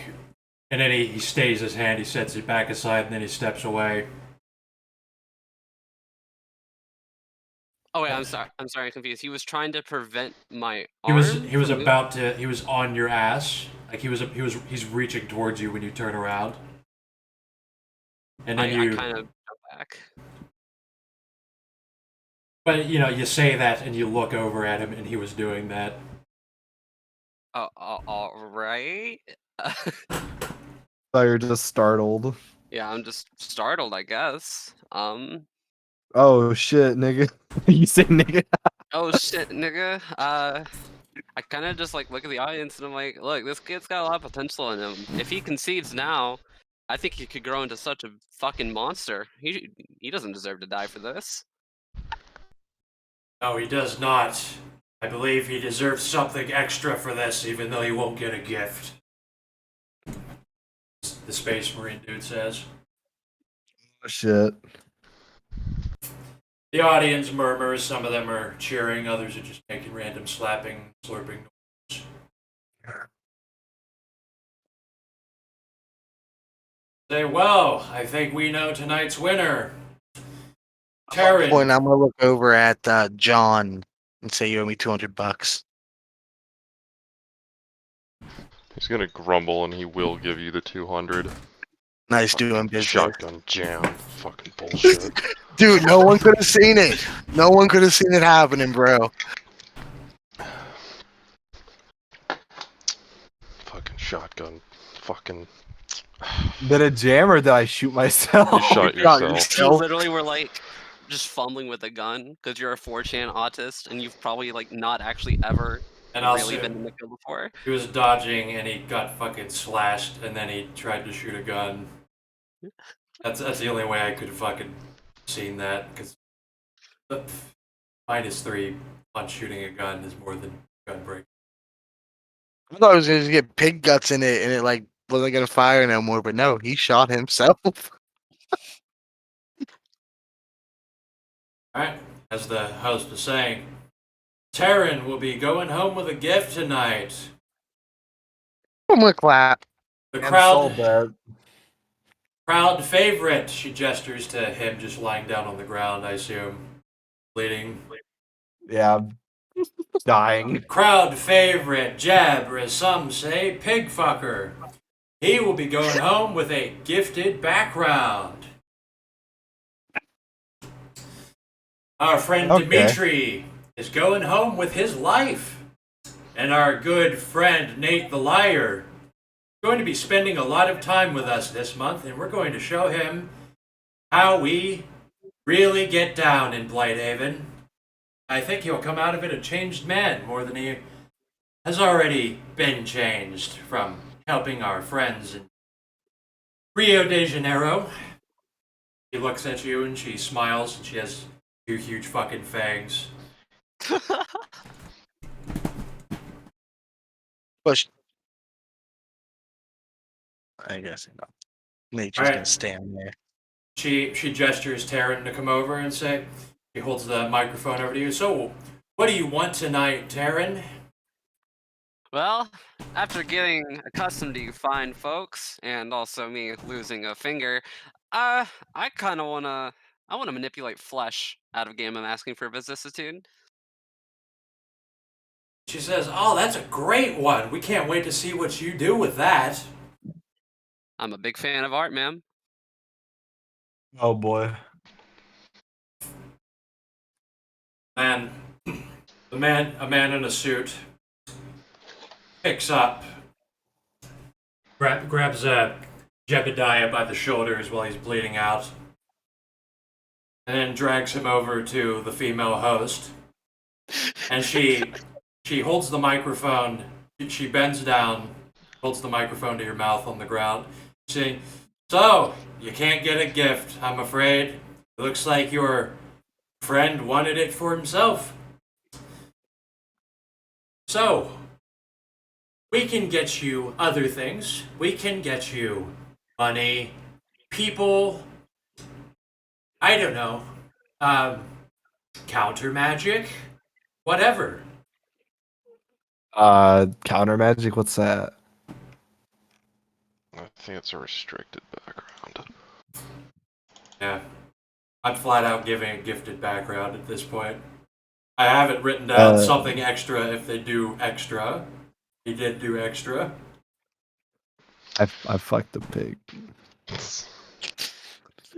B: and then he stays his hand. He sets it back aside, and then he steps away.
D: Oh wait, I'm sorry, I'm confused. He was trying to prevent my
B: He
D: arm.
B: was
D: from
B: about to. He was on your ass. Like he's reaching towards you when you turn around. And then
D: I kind of go back.
B: But you say that and you look over at him, and he was doing that.
D: Oh, all right.
E: So you're just startled.
D: Yeah, I'm just startled, I guess.
E: Oh shit, nigga! You say nigga?
D: Oh shit, nigga. I kind of just like look at the audience and I'm like, look, this kid's got a lot of potential in him. If he concedes now, I think he could grow into such a fucking monster. He doesn't deserve to die for this.
B: No, he does not. I believe he deserves something extra for this, even though he won't get a gift. The Space Marine dude says.
E: Oh, shit.
B: The audience murmurs. Some of them are cheering. Others are just making random slapping, slurping noises. Say, well, I think we know tonight's winner.
F: At one point, I'm gonna look over at John and say, "You owe me $200."
A: He's gonna grumble and he will give you the 200.
F: Nice doing business.
A: Shotgun jam. Fucking bullshit.
F: Dude, no one could have seen it. No one could have seen it happening, bro.
A: Fucking shotgun. Fucking.
E: Did it jam or did I shoot myself?
A: You shot yourself.
D: You literally were like just fumbling with a gun because you're a 4chan autist and you've probably like not actually ever really been in the kill before.
B: He was dodging and he got fucking slashed and then he tried to shoot a gun. That's the only way I could have fucking seen that because -3 on shooting a gun is more than gun break.
F: I thought I was gonna get pig guts in it and it like wasn't gonna fire no more, but no, he shot himself.
B: Alright, as the host was saying, Taryn will be going home with a gift tonight.
F: I'm gonna clap.
B: The
E: And sold
B: crowd,
E: that.
B: crowd favorite. She gestures to him just lying down on the ground, I assume, bleeding.
E: Yeah, dying.
B: Crowd favorite, Jeb, or as some say, pig fucker. He will be going home with a gifted background. Our friend
E: Okay.
B: Dimitri is going home with his life. And our good friend Nate the Liar is going to be spending a lot of time with us this month, and we're going to show him how we really get down in Blighthaven. I think he'll come out of it a changed man more than he has already been changed from helping our friends in Rio de Janeiro. She looks at you and she smiles and she has two huge fucking fangs.
F: Push. I guess you know. Nature's
B: Alright.
F: gonna stand there.
B: She gestures Taryn to come over and say, she holds the microphone over to you. So, what do you want tonight, Taryn?
D: Well, after getting accustomed to you fine folks, and also me losing a finger, I kind of I wanna manipulate flesh out of game. I'm asking for vicissitude.
B: She says, oh, that's a great one. We can't wait to see what you do with that.
D: I'm a big fan of art, ma'am.
E: Oh boy.
B: And a man in a suit picks up, grabs Jebediah by the shoulders while he's bleeding out, and then drags him over to the female host. And she holds the microphone. She bends down, holds the microphone to your mouth on the ground, saying, "So you can't get a gift, I'm afraid. It looks like your friend wanted it for himself. So we can get you other things. We can get you money, people. I don't know, counter magic, whatever."
E: Counter magic. What's that?
A: I think it's a restricted background.
B: Yeah. I'm flat out giving a gifted background at this point. I haven't written down something extra if they do extra. He did do extra.
E: I fucked the pig.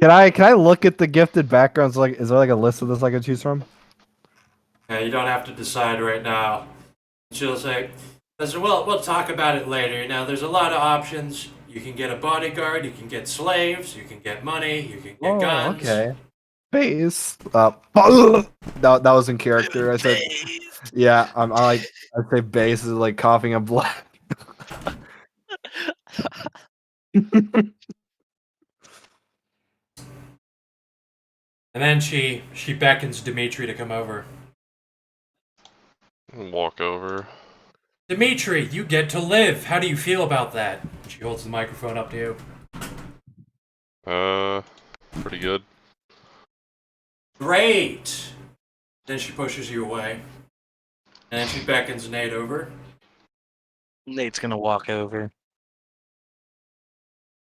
E: Can I look at the gifted backgrounds? Like, is there like a list of this I can choose from?
B: Yeah, you don't have to decide right now. She'll say, well, we'll talk about it later. Now, there's a lot of options. You can get a bodyguard, you can get slaves, you can get money, you can get guns.
E: Okay. Face. That was in character. I said, yeah. I say base is like coughing up blood.
B: And then she beckons Dimitri to come over.
A: Walk over.
B: Dimitri, you get to live. How do you feel about that? She holds the microphone up to you.
A: Pretty good.
B: Great. Then she pushes you away. And then she beckons Nate over.
F: Nate's gonna walk over.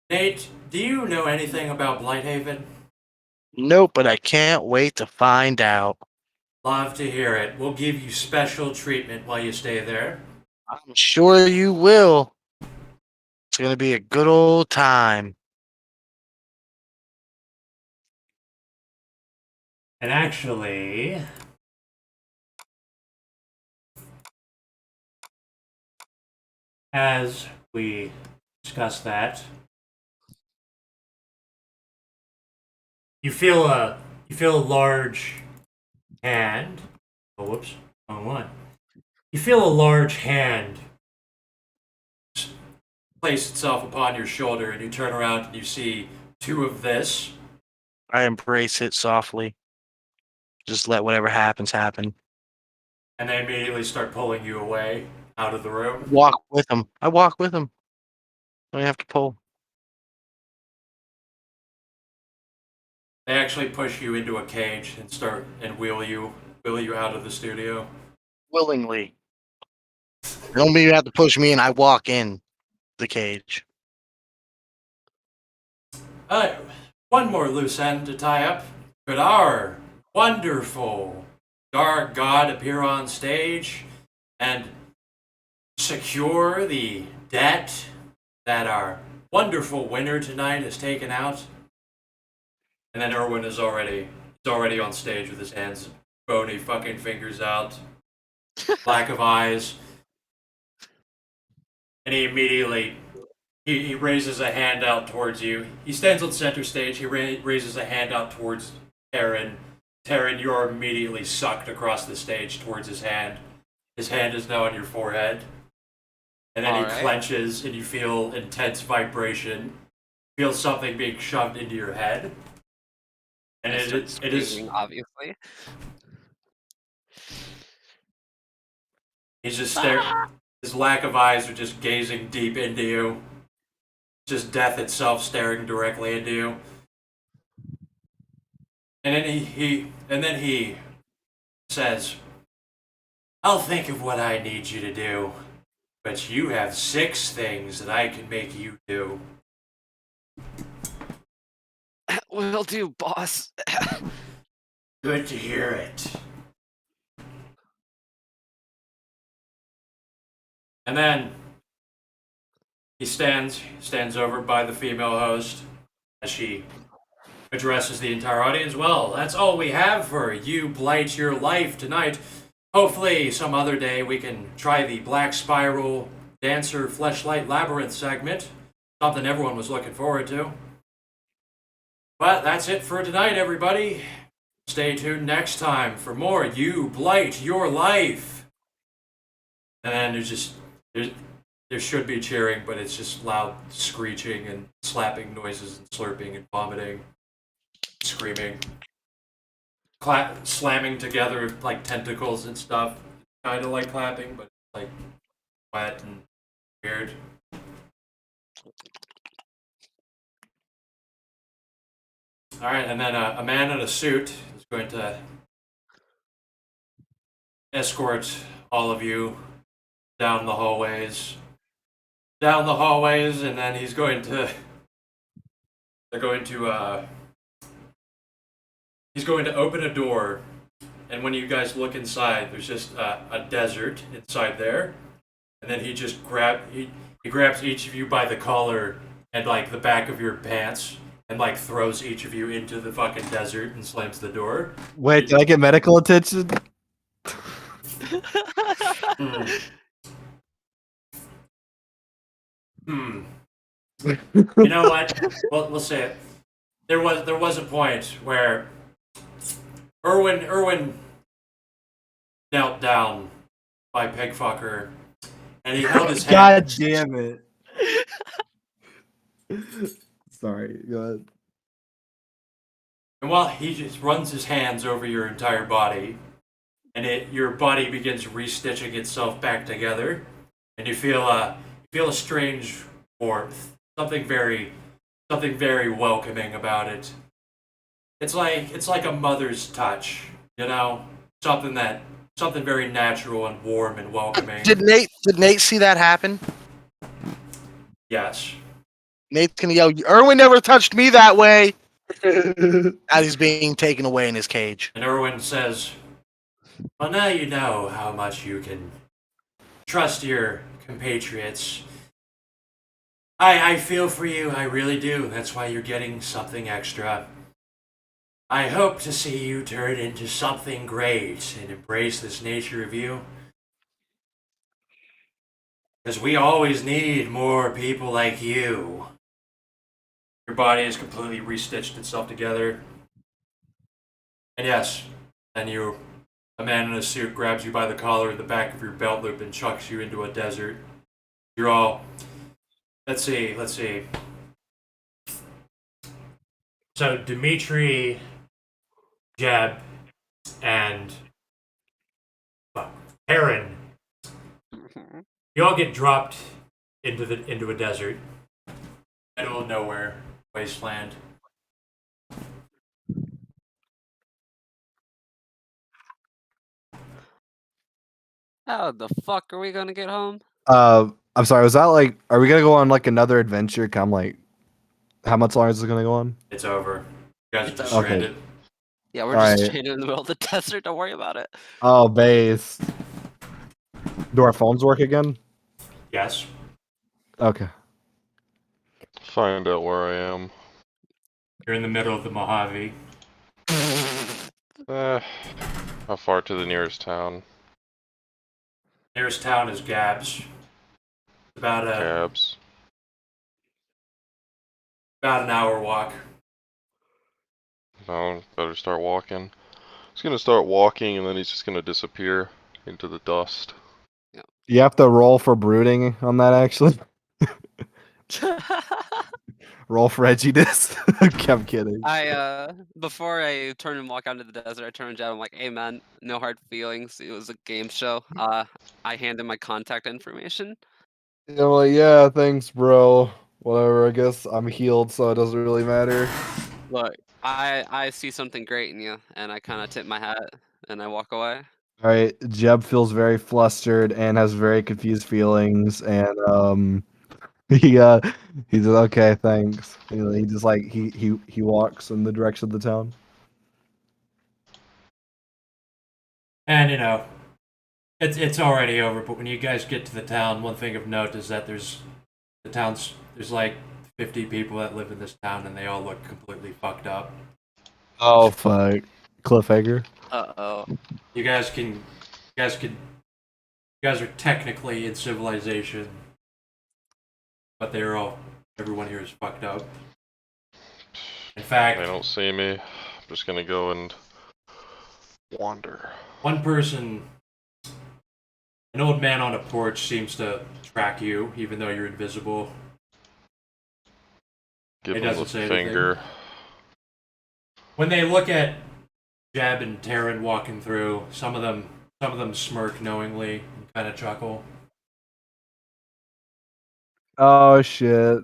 B: Nate, do you know anything about Blighthaven?
F: Nope, but I can't wait to find out.
B: Love to hear it. We'll give you special treatment while you stay there.
F: I'm sure you will. It's gonna be a good old time.
B: And actually, as we discuss that, you feel a large hand. Oh, whoops, wrong one. You feel a large hand place itself upon your shoulder, and you turn around and you see two of this.
F: I embrace it softly. Just let whatever happens happen.
B: And they immediately start pulling you away out of the room.
F: Walk with him. I walk with him. Don't have to pull.
B: They actually push you into a cage and wheel you out of the studio.
F: Willingly. Don't mean you have to push me and I walk in the cage.
B: one more loose end to tie up. Could our wonderful dark god appear on stage and secure the debt that our wonderful winner tonight has taken out? And then Erwin is already on stage with his hands bony fucking fingers out, lack of eyes, and he immediately he raises a hand out towards you. He stands on center stage. He raises a hand out towards Taryn. Taryn, you're immediately sucked across the stage towards his hand. His hand is now on your forehead. And then he clenches, and you feel intense vibration. Feel something being shoved into your head. And it is
D: obviously.
B: He's just staring. His lack of eyes are just gazing deep into you. Just death itself staring directly into you. And then he says, "I'll think of what I need you to do, but you have 6 things that I can make you do."
D: Will do, boss.
B: Good to hear it. And then he stands over by the female host as she addresses the entire audience. "Well, that's all we have for you, Blight Your Life tonight. Hopefully, some other day we can try the Black Spiral Dancer Fleshlight Labyrinth segment. Something everyone was looking forward to. But that's it for tonight, everybody. Stay tuned next time for more You Blight Your Life." And then there should be cheering, but it's just loud screeching and slapping noises and slurping and vomiting, screaming, slamming together like tentacles and stuff. Kind of like clapping, but like wet and weird. All right, and then a man in a suit is going to escort all of you down the hallways, and then he's going to open a door, and when you guys look inside, there's just a desert inside there, and then he grabs each of you by the collar and like the back of your pants and like throws each of you into the fucking desert and slams the door.
E: Wait, did I get medical attention?
B: You know what? We'll say it. There was a point where Erwin knelt down by Pigfucker, and he held his hand.
E: God damn it! Sorry, go ahead.
B: And while he just runs his hands over your entire body, and your body begins restitching itself back together, and you feel a strange warmth, something very welcoming about it. It's like a mother's touch, you know, something very natural and warm and welcoming.
F: Did Nate see that happen?
B: Yes.
F: Nate's gonna yell, "Erwin never touched me that way!" As he's being taken away in his cage.
B: And Erwin says, "Well, now you know how much you can trust your compatriots. I feel for you, I really do. That's why you're getting something extra. I hope to see you turn into something great and embrace this nature of you. Because we always need more people like you." Your body has completely restitched itself together. And yes, then a man in a suit grabs you by the collar at the back of your belt loop and chucks you into a desert. You're all... Let's see. So Dimitri, Jeb, and Aaron, you all get dropped into a desert, middle of nowhere, wasteland.
D: How the fuck are we gonna get home?
E: I'm sorry. Was that like? Are we gonna go on like another adventure? I'm like How much longer is it gonna go on?
B: It's over. You guys are
D: It's
B: just
D: over.
E: Okay.
B: stranded.
D: Yeah, we're
E: Alright.
D: just stranded in the middle of the desert. Don't worry about it.
E: Oh, base. Do our phones work again?
B: Yes.
E: Okay.
A: Find out where I am.
B: You're in the middle of the Mojave.
A: How far to the nearest town?
B: Nearest town is Gabs. About
A: Cabs.
B: an hour walk.
A: No, better start walking. He's gonna start walking and then he's just gonna disappear into the dust.
E: You have to roll for brooding on that, actually. Roll for edginess. I'm kidding.
D: Before I turn and walk out into the desert, I turn to Jeb. I'm like, "Hey man, no hard feelings. It was a game show." I hand him my contact information.
E: Yeah, I'm like, yeah, thanks, bro. Whatever, I guess I'm healed, so it doesn't really matter.
D: Look, I see something great in you, and I kind of tip my hat and I walk away.
E: Alright, Jeb feels very flustered and has very confused feelings, and he he says, okay, thanks. He just like he walks in the direction of the town.
B: And it's already over. But when you guys get to the town, one thing of note is that there's like 50 people that live in this town, and they all look completely fucked up.
E: Oh fuck. Cliffhanger.
D: Uh-oh.
B: You guys are technically in civilization, but everyone here is fucked up. In fact,
A: They don't see me. I'm just gonna go and wander.
B: one person, an old man on a porch, seems to track you, even though you're invisible.
A: Give
B: It
A: him the
B: doesn't say
A: finger.
B: When they look at Jeb and Taryn walking through, some of them smirk knowingly and kind of chuckle.
E: Oh shit.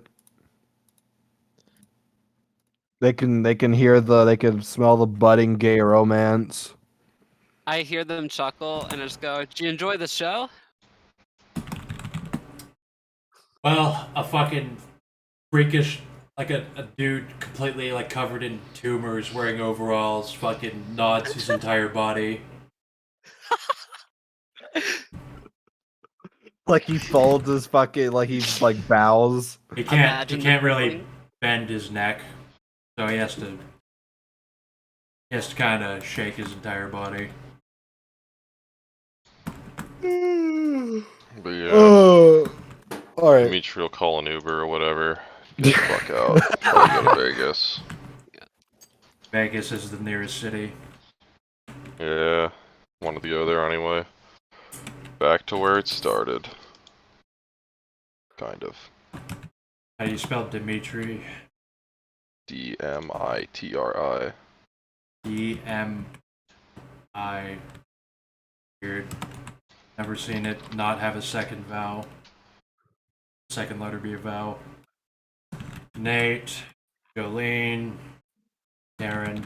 E: They can smell the budding gay romance.
D: I hear them chuckle and I just go, "Did you enjoy the show?"
B: Well, a fucking freakish, like a dude completely like covered in tumors, wearing overalls, fucking nods his entire body.
E: Like he folds his fucking like he like bows.
B: He can't
D: Imagine the
B: really
D: feeling.
B: bend his neck, so he has to kind of shake his entire body.
A: But yeah,
E: Alright.
A: Dimitri will call an Uber or whatever. Get the fuck out. Probably go to Vegas.
B: Vegas is the nearest city.
A: Yeah, wanted to go there anyway. Back to where it started. Kind of.
B: How do you spell Dimitri?
A: Dmitri.
B: D-M-I. Weird. Never seen it not have a second vowel. Second letter be a vowel. Nate, Jolene, Darren.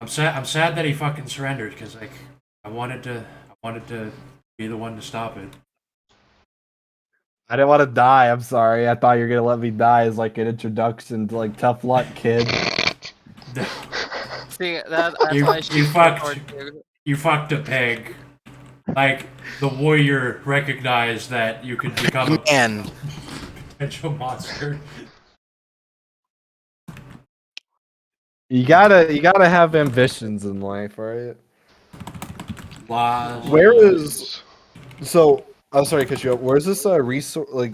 B: I'm sad that he fucking surrendered because like I wanted to be the one to stop it.
E: I didn't want to die, I'm sorry. I thought you were gonna let me die as like an introduction to like tough luck, kid.
D: See, that's why I
B: You
D: shoot
B: fucked.
D: forward to-
B: You fucked a pig. Like the warrior recognized that you could become a
F: Man,
B: potential monster.
E: You gotta have ambitions in life, right?
B: Laws.
E: Where is so? I'm sorry, to cut you up. Where's this resource? Like,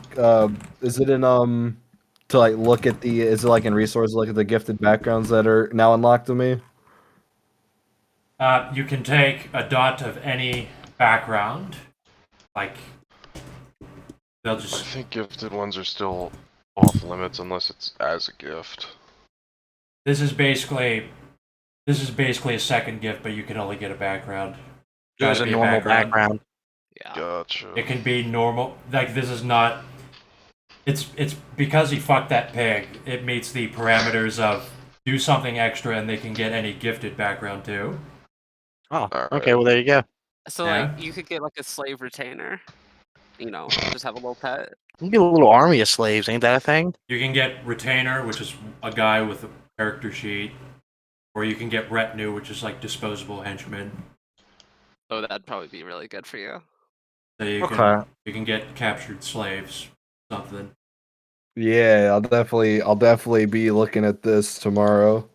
E: is it in to like look at the? Is it like in resources? Look at the gifted backgrounds that are now unlocked to me.
B: You can take a dot of any background. Like they'll
A: I
B: just
A: think gifted ones are still off limits unless it's as a gift.
B: This is basically a second gift, but you can only get a background.
F: there's
B: Gotta
F: a
B: be
F: normal background.
D: Yeah.
A: Gotcha.
B: It can be normal. Like this is not. It's because he fucked that pig. It meets the parameters of do something extra, and they can get any gifted background too.
F: Oh,
A: Alright.
F: okay. Well, there you go.
D: So
B: Yeah.
D: like you could get like a slave retainer. just have a little pet.
F: You can get a little army of slaves, ain't that a thing?
B: You can get retainer, which is a guy with a character sheet, or you can get retinue, which is like disposable henchmen.
D: Oh, that'd probably be really good for you.
B: So you can get captured slaves, something.
E: Yeah, I'll definitely be looking at this tomorrow.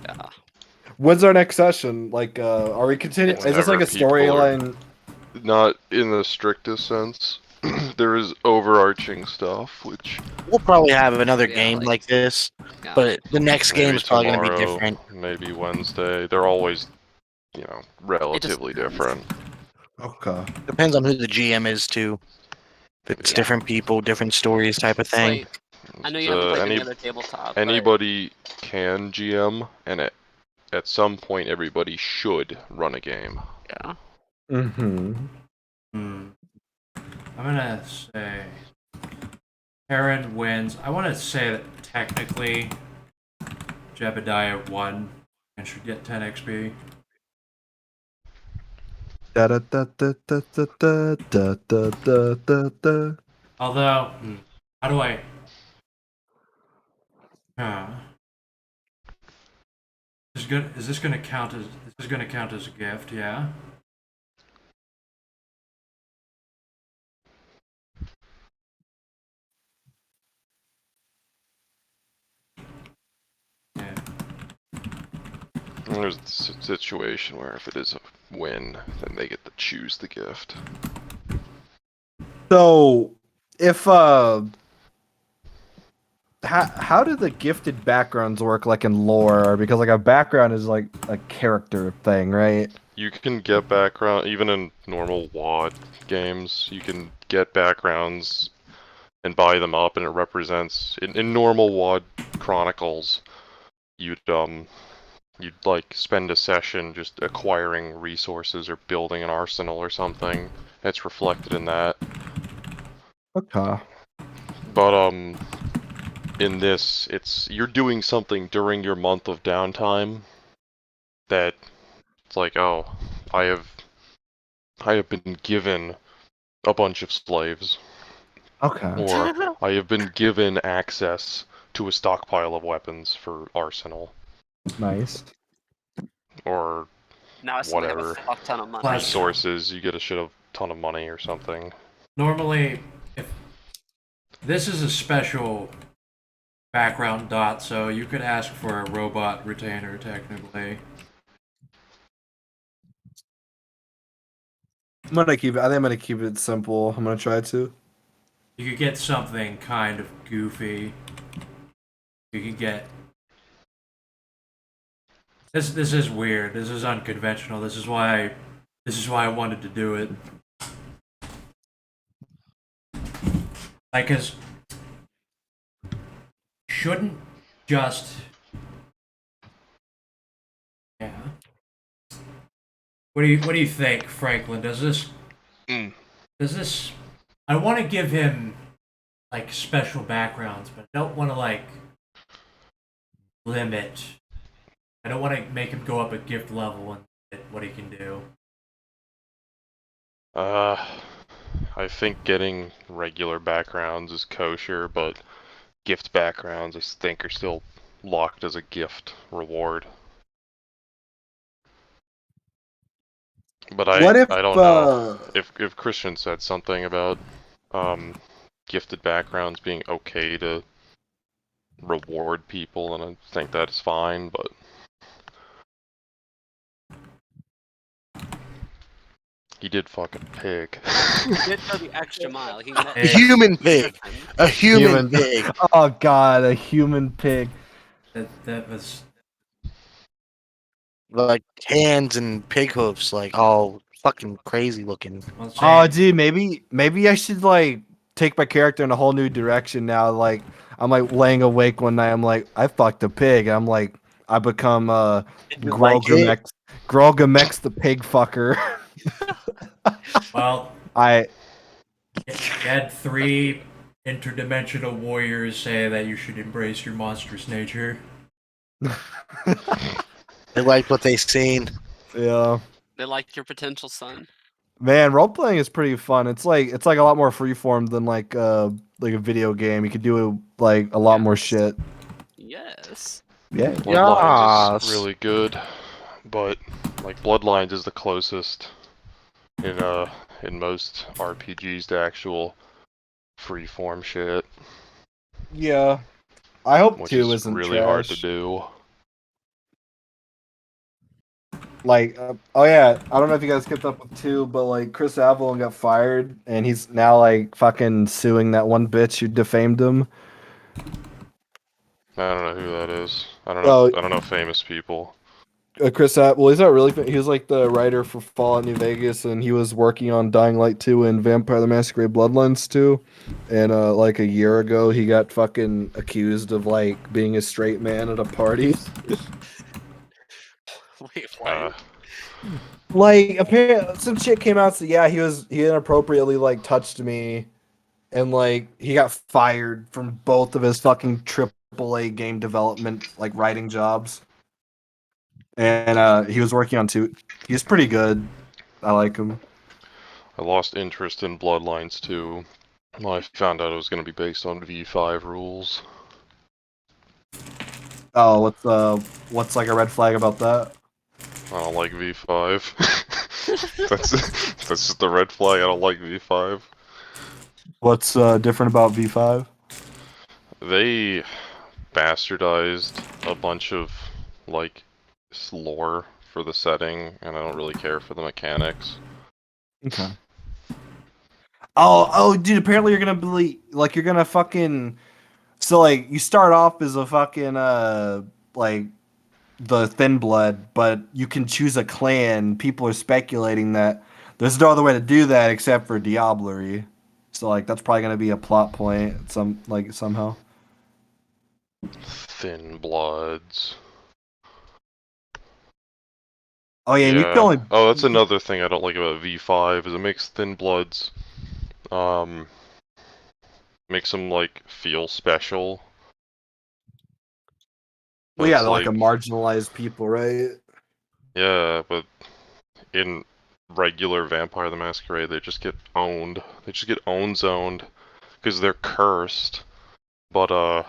D: Yeah.
E: When's our next session? Like, are we continuing? Is this like a
A: Whenever people are-
E: storyline?
A: Not in the strictest sense. There is overarching stuff, which
F: We'll probably have another
D: Yeah,
F: game
D: like-
F: like this,
D: Yeah.
F: but the next game
A: maybe
F: is probably going to be
A: tomorrow,
F: different.
A: maybe Wednesday. They're always, relatively different.
E: Okay.
F: Depends on who the GM is too. If it's
D: Yeah.
F: different people, different stories type of
D: It's
F: thing.
D: like, I know you haven't played any other tabletop. but-
A: Anybody can GM, and at some point, everybody should run a game.
D: Yeah.
E: Mm-hmm.
B: I'm gonna say Heron wins. I want to say that technically Jebediah won and should get 10 XP.
E: Da da da da da da da da da da da.
B: Although, how do I? Is this gonna count as a gift? Yeah. Yeah.
A: There's a situation where if it is a win, then they get to choose the gift.
E: So, if how do the gifted backgrounds work, like in lore? Because like a background is like a character thing, right?
A: You can get background, even in normal WoD games, you can get backgrounds and buy them up, and it represents, in normal WoD Chronicles, you'd like spend a session just acquiring resources or building an arsenal or something. It's reflected in that.
E: Okay.
A: But in this, you're doing something during your month of downtime that it's like, oh, I have been given a bunch of slaves,
E: Okay.
A: or I have been given access to a stockpile of weapons for arsenal,
E: Nice.
A: or
D: Now I suddenly have
A: whatever.
D: a fuck ton of money.
B: Plus-
A: Resources, you get a shit of ton of money or something.
B: Normally, if this is a special background dot, so you could ask for a robot retainer technically.
E: I think I'm gonna keep it simple. I'm gonna try to.
B: You could get something kind of goofy. You could get this. This is weird. This is unconventional. This is why I wanted to do it. Like, 'cause shouldn't just yeah. What do you think, Franklin? Does this? I want to give him like special backgrounds, but I don't want to like limit. I don't want to make him go up a gift level and what he can do.
A: I think getting regular backgrounds is kosher, but gift backgrounds I think are still locked as a gift reward. But I don't know if Christian said something about gifted backgrounds being okay to reward people, and I think that is fine, but he did fucking pig.
D: He did go the extra mile. He met
F: A human pig. A human
E: Human.
F: pig.
E: Oh god, a human pig.
B: That was
F: Like hands and pig hoofs, like all fucking crazy looking.
B: well,
E: Oh,
B: saying-
E: dude, maybe I should like take my character in a whole new direction now. Like I'm like laying awake one night. I'm like, I fucked a pig. And I'm like, I become
F: you like it?
E: Grolgamex the pig fucker.
B: well,
E: I
B: you had 3 interdimensional warriors say that you should embrace your monstrous nature.
F: They like what they seen.
E: yeah.
D: They like your potential son.
E: Man, role playing is pretty fun. It's like a lot more freeform than like a video game. You could do like a lot more shit.
D: Yes.
E: Yeah.
A: Bloodlines is
F: Yes.
A: really good, but like Bloodlines is the closest in most RPGs to actual freeform shit,
E: Yeah. I hope
A: which
E: 2
A: is
E: isn't
A: really hard to
E: trash.
A: do.
E: Like, oh yeah, I don't know if you guys kept up with 2, but like Chris Avalon got fired, and he's now like fucking suing that one bitch who defamed him.
A: I don't know who that is.
E: Oh,
A: I don't know famous people.
E: Well, he's not really. He was like the writer for Fallout New Vegas, and he was working on Dying Light 2 and Vampire the Masquerade Bloodlines 2. And like a year ago, he got fucking accused of like being a straight man at a party.
D: Wait, what?
A: Uh,
E: Like apparently, some shit came out. So yeah, he inappropriately like touched me, and like he got fired from both of his fucking AAA game development like writing jobs. And he was working on 2. He's pretty good. I like him.
A: I lost interest in Bloodlines too when I found out it was going to be based on V5 rules.
E: Oh, what's like a red flag about that?
A: I don't like V5. That's just the red flag. I don't like V5.
E: What's different about V5?
A: They bastardized a bunch of like lore for the setting, and I don't really care for the mechanics.
E: Okay. Oh, dude, apparently you're gonna be like you're gonna fucking so like you start off as a fucking like the thin blood, but you can choose a clan. People are speculating that there's no other way to do that except for diablerie. So like that's probably gonna be a plot point somehow.
A: Thin Bloods.
E: Oh yeah, and you can
A: Yeah.
E: only
A: Oh, that's another thing I don't like about V5 is it makes Thin Bloods um makes them like feel special.
E: well
A: But
E: yeah,
A: it's
E: they're like a
A: like
E: marginalized people, right?
A: yeah, but in regular Vampire the Masquerade they just get owned. They just get own zoned because they're cursed. But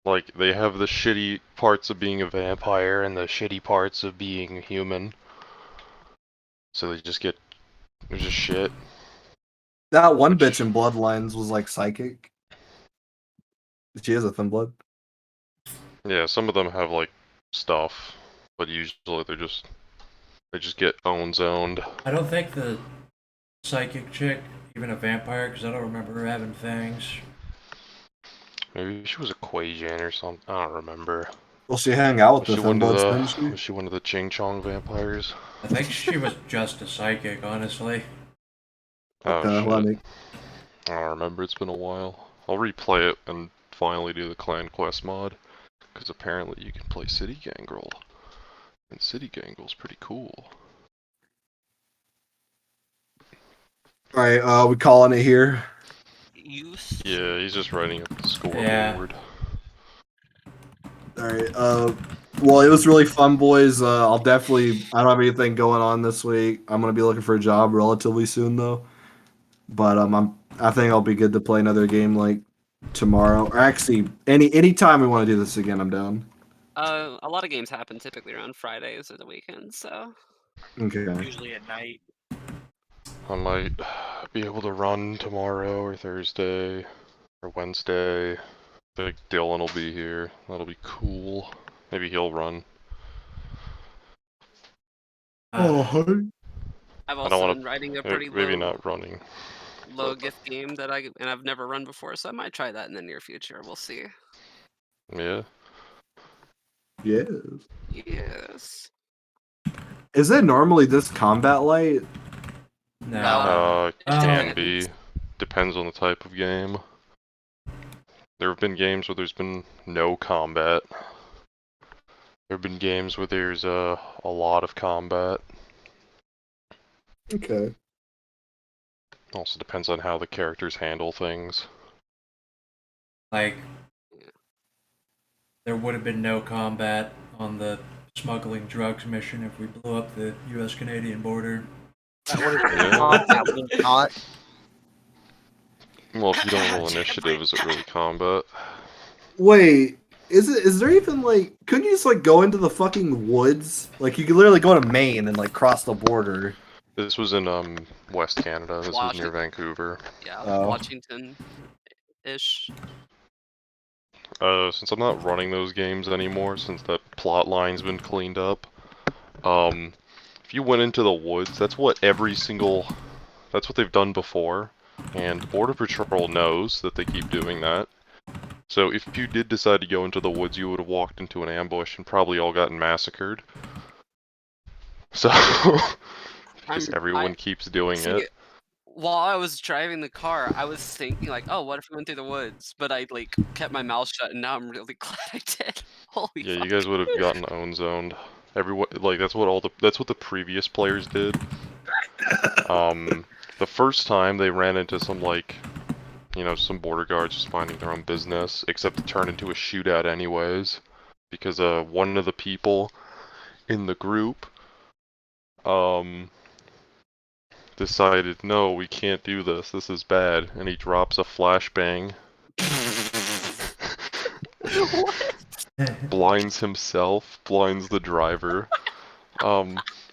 A: like they have the shitty parts of being a vampire and the shitty parts of being human. So they just get they're just shit.
E: That one
A: Which
E: bitch in Bloodlines was like psychic. She is a thin blood.
A: yeah, some of them have like stuff, but usually they just get own zoned.
B: I don't think the psychic chick, even a vampire, because I don't remember her having fangs.
A: Maybe she was a Quasian or something. I don't remember.
E: Well, she hang out with
A: Was
E: the
A: she
E: thin
A: one of
E: bloods, didn't she?
A: was she one of the Ching Chong vampires?
B: I think she was just a psychic, honestly.
A: Oh
E: Okay,
A: shit.
E: me.
A: I don't remember. It's been a while. I'll replay it and finally do the Clan Quest mod. Because apparently you can play City Gangrel. And City Gangrel's pretty cool.
E: All right, we calling it here.
D: Use.
A: Yeah, he's just writing up the
B: Yeah.
A: scoreboard.
E: All right. Well, it was really fun, boys. I'll definitely. I don't have anything going on this week. I'm gonna be looking for a job relatively soon, though. But I think I'll be good to play another game like tomorrow, or actually any time we want to do this again. I'm down.
D: A lot of games happen typically around Fridays or the weekend, so.
E: Okay.
F: Usually at night.
A: I might be able to run tomorrow or Thursday or Wednesday. I think Dylan will be here. That'll be cool. Maybe he'll run.
B: Uh,
D: I've
A: I don't
D: also
A: want
D: been writing a
A: to.
D: pretty
A: Maybe
D: low
A: not running.
D: low gift game that I've never run before, so I might try that in the near future. We'll see.
A: Yeah.
E: Yes.
D: Yes.
E: Is it normally this combat light?
B: no.
A: It
B: Oh.
A: can be. Depends on the type of game. There have been games where there's been no combat. There have been games where there's a lot of combat.
E: Okay.
A: Also depends on how the characters handle things.
B: Like, there would have been no combat on the smuggling drugs mission if we blew up the U.S.-Canadian border.
F: That would have
A: Yeah.
F: not. That would have not.
A: Well, if you don't roll
D: God,
A: initiative, is it really combat?
E: Wait, is there even like? Couldn't you just like go into the fucking woods? Like you could literally go to Maine and like cross the border.
A: This was in West Canada. This was near Vancouver.
D: Yeah,
E: Oh.
D: Washington-ish.
A: Since I'm not running those games anymore, since that plot line's been cleaned up, if you went into the woods, that's what that's what they've done before, and Border Patrol knows that they keep doing that. So if you did decide to go into the woods, you would have walked into an ambush and probably all gotten massacred. So, because everyone keeps doing it.
D: While I was driving the car, I was thinking like, oh, what if I went through the woods? But I like kept my mouth shut, and now I'm really glad I did. Holy
A: Yeah,
D: fuck.
A: you guys would have gotten own zoned. Everyone, like that's what the previous players did. The first time they ran into some like, some border guards just minding their own business, except it turned into a shootout anyways, because one of the people in the group decided, no, we can't do this. This is bad, and he drops a flashbang. Blinds himself, blinds the driver,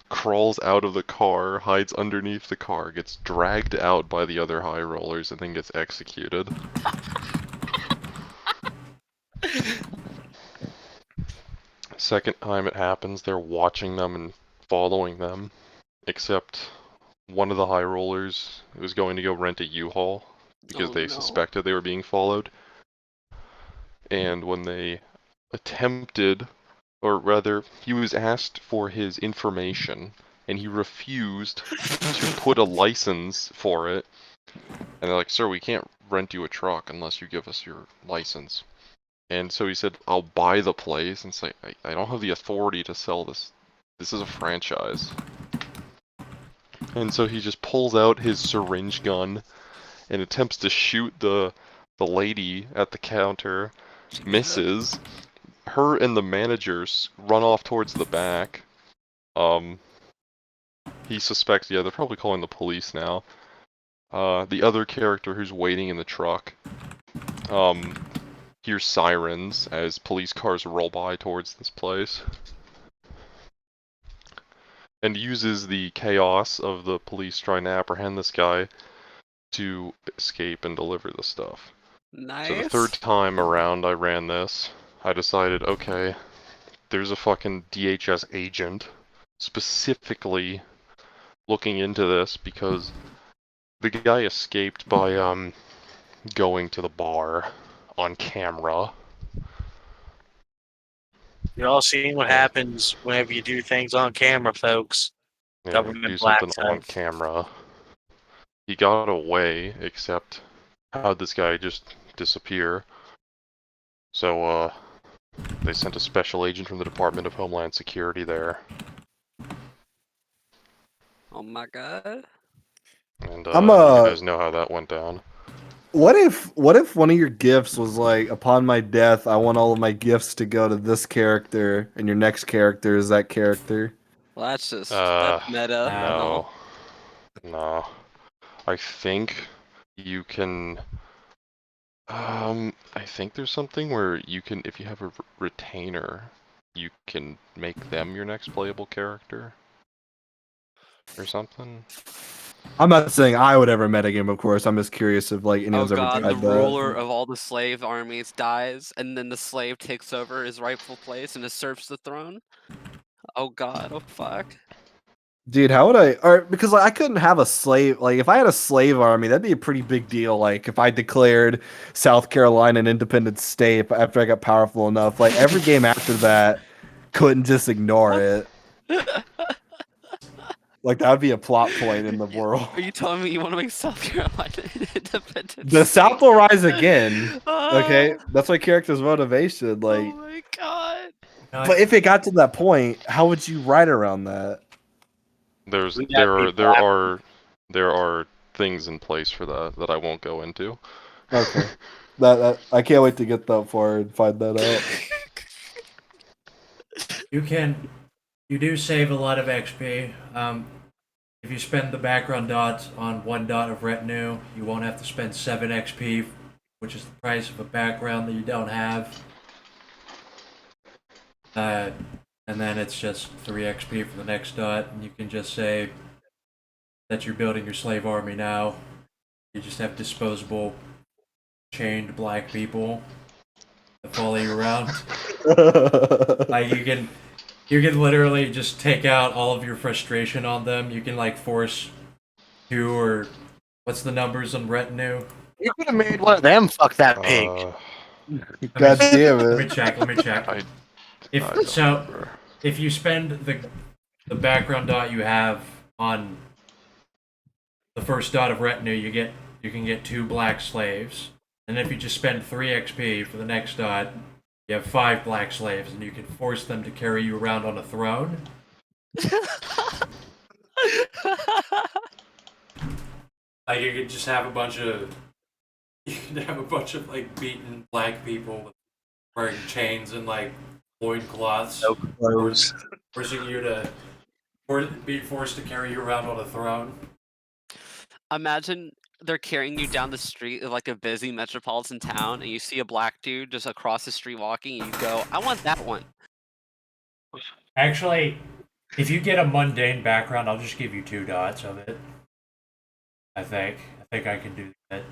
A: crawls out of the car, hides underneath the car, gets dragged out by the other high rollers, and then gets executed. Second time it happens, they're watching them and following them, except one of the high rollers was going to go rent a U-Haul because they suspected they were being followed. And when they attempted, or rather, he was asked for his information, and he refused to put a license for it. And they're like, sir, we can't rent you a truck unless you give us your license. And so he said, I'll buy the place. And it's like, I don't have the authority to sell this. This is a franchise. And so he just pulls out his syringe gun and attempts to shoot the lady at the counter, misses. Her and the managers run off towards the back. He suspects, yeah, they're probably calling the police now. The other character who's waiting in the truck, hears sirens as police cars roll by towards this place. And uses the chaos of the police trying to apprehend this guy to escape and deliver the stuff.
D: Nice.
A: So the third time around I ran this, I decided, okay, there's a fucking DHS agent specifically looking into this because the guy escaped by going to the bar on camera.
F: You're all seeing what happens whenever you do things on camera, folks.
A: Yeah,
F: Government
A: do
F: black
A: something on
F: stuff.
A: camera. He got away, except how'd this guy just disappear? So, they sent a special agent from the Department of Homeland Security there.
D: Oh my god.
A: And
E: I'm
A: you guys know how that went down.
E: What if one of your gifts was like, upon my death, I want all of my gifts to go to this character, and your next character is that character?
D: Well, that's just that's meta.
A: No. I think you can. I think there's something where you can, if you have a retainer, you can make them your next playable character, or something.
E: I'm not saying I would ever metagame, of course. I'm just curious if like anyone's ever tried
D: the
E: that.
D: ruler of all the slave armies dies, and then the slave takes over his rightful place and usurps the throne. Oh god, oh fuck.
E: Dude, how would I? Or because like, I couldn't have a slave. Like, if I had a slave army, that'd be a pretty big deal. Like, if I declared South Carolina an independent state after I got powerful enough, like every game after that, couldn't just ignore it. Like that would be a plot point in the world.
D: Are you telling me you want to make South Carolina an independent
E: The
D: state?
E: South will rise again. Okay, that's my character's motivation. Like,
D: oh my god.
E: but if it got to that point, how would you write around that?
A: There are things in place for that I won't go into.
E: Okay, that I can't wait to get that far and find that out.
B: You do save a lot of XP. if you spend the background dots on 1 dot of retinue, you won't have to spend 7 XP, which is the price of a background that you don't have. And then it's just 3 XP for the next dot, and you can just say that you're building your slave army now. You just have disposable chained black people that follow you around. Like you can literally just take out all of your frustration on them. You can like force 2 or what's the numbers on retinue?
F: You could have made one of them fuck that pig.
E: God damn
B: Let me
E: it.
B: check.
A: I
B: If
A: don't
B: so,
A: remember.
B: if you spend the background dot you have on the first dot of retinue, you can get 2 black slaves. And if you just spend 3 XP for the next dot, you have 5 black slaves, and you can force them to carry you around on a throne. Like you could just have a bunch of like beaten black people wearing chains and like loincloths,
F: No clothes.
B: forcing you to be forced to carry you around on a throne.
D: Imagine they're carrying you down the street of like a busy metropolitan town, and you see a black dude just across the street walking, and you go, "I want that one."
B: Actually, if you get a mundane background, I'll just give you 2 dots of it. I think I can do that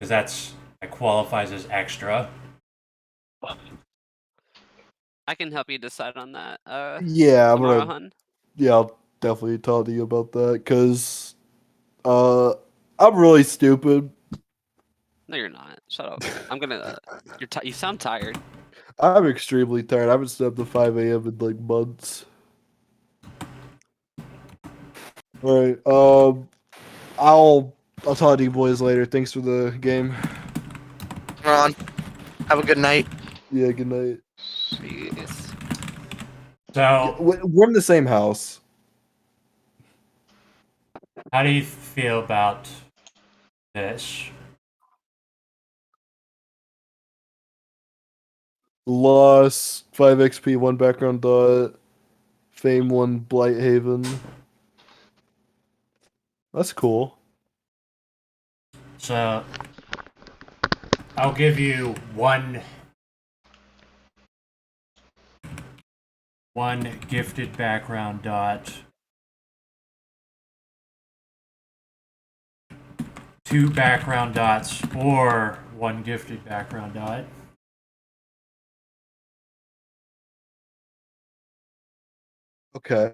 B: because that qualifies as extra.
D: I can help you decide on that.
E: Yeah,
D: Samara-hun.
E: I'll definitely talk to you about that because I'm really stupid.
D: No, you're not. Shut up. I'm gonna. You sound tired.
E: I'm extremely tired. I haven't slept at 5 a.m. in like months. Alright, I'll talk to you boys later. Thanks for the game.
F: Ron, have a good night.
E: Yeah, good night.
D: Jeez.
B: So,
E: We're in the same house.
B: how do you feel about this?
E: Loss, 5 XP, 1 background dot. Fame 1 Blight Haven. That's cool.
B: So, I'll give you one gifted background dot, 2 background dots, or 1 gifted background dot.
E: Okay.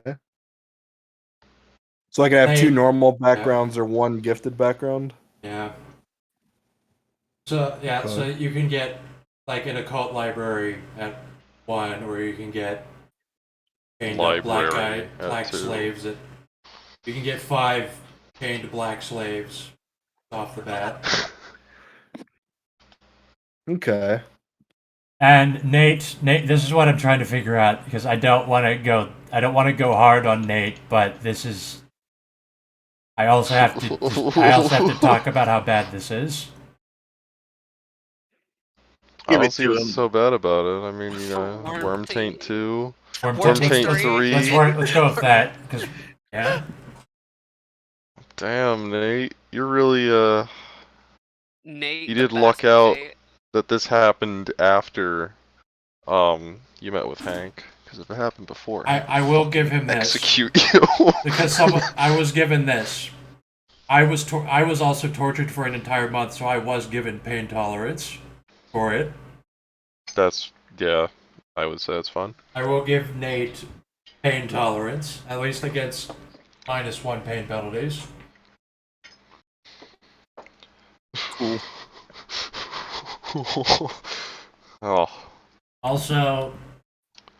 E: So I can have
B: Hey.
E: 2 normal backgrounds or 1 gifted background?
B: Yeah. So
E: Okay.
B: so you can get like an occult library at 1, or you can get chained up
A: Library at
B: black
A: 2.
B: slaves at. You can get 5 chained black slaves off the bat.
E: Okay.
B: And Nate, this is what I'm trying to figure out because I don't want to go hard on Nate, but this is. I also have to talk about how bad this is.
A: I
F: Give
A: don't
F: it
A: see
F: to
A: what's
F: him.
A: so bad about it. I mean, you know,
D: Worm
A: Worm
D: Taint.
A: Taint 2.
B: Worm
A: Worm
B: Taint
A: Taint
D: 3.
A: 3.
B: Let's go with that because yeah.
A: Damn, Nate. You're really,
D: Nate,
A: you
D: the
A: did luck
D: bastard
A: out
D: Nate.
A: that this happened after, you met with Hank. Because if it happened before,
B: I will give him this
A: execute you.
B: because I was given this. I was also tortured for an entire month, so I was given pain tolerance for it.
A: Yeah, I would say that's fun.
B: I will give Nate pain tolerance, at least against -1 pain penalties.
E: Cool.
A: Oh,
B: Also,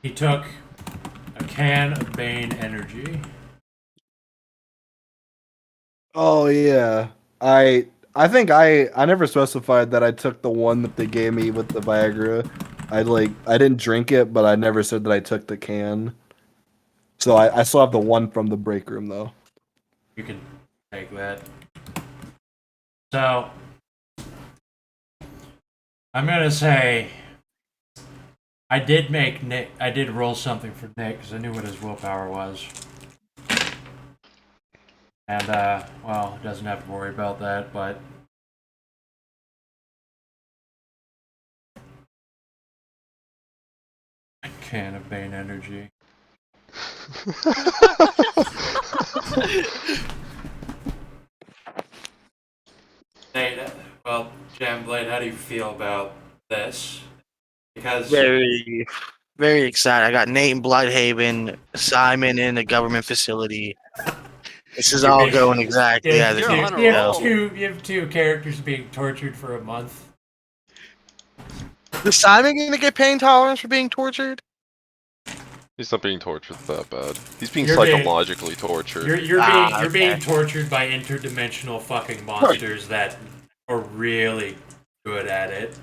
B: he took a can of Bane energy.
E: Oh yeah. I think I never specified that I took the one that they gave me with the Viagra. I didn't drink it, but I never said that I took the can. So I still have the one from the break room though.
B: You can take that. So, I'm gonna say I did roll something for Nick because I knew what his willpower was. And, well, doesn't have to worry about that, but... A can of Bane energy. Nate, well, Jam Blade, how do you feel about this? Because
F: Very, very excited. I got Nate in Bloodhaven, Simon in a government facility. This is
B: You're
F: all
B: being-
F: going exactly as it
D: You're
F: needs
D: on
F: to
D: a
F: go.
D: roll.
B: you have two characters being tortured for a month.
F: Is Simon going to get pain tolerance for being tortured?
A: He's not being tortured that bad. He's being
B: You're being-
A: psychologically tortured.
B: You're being
F: Okay.
B: tortured by interdimensional fucking monsters that are really good at it.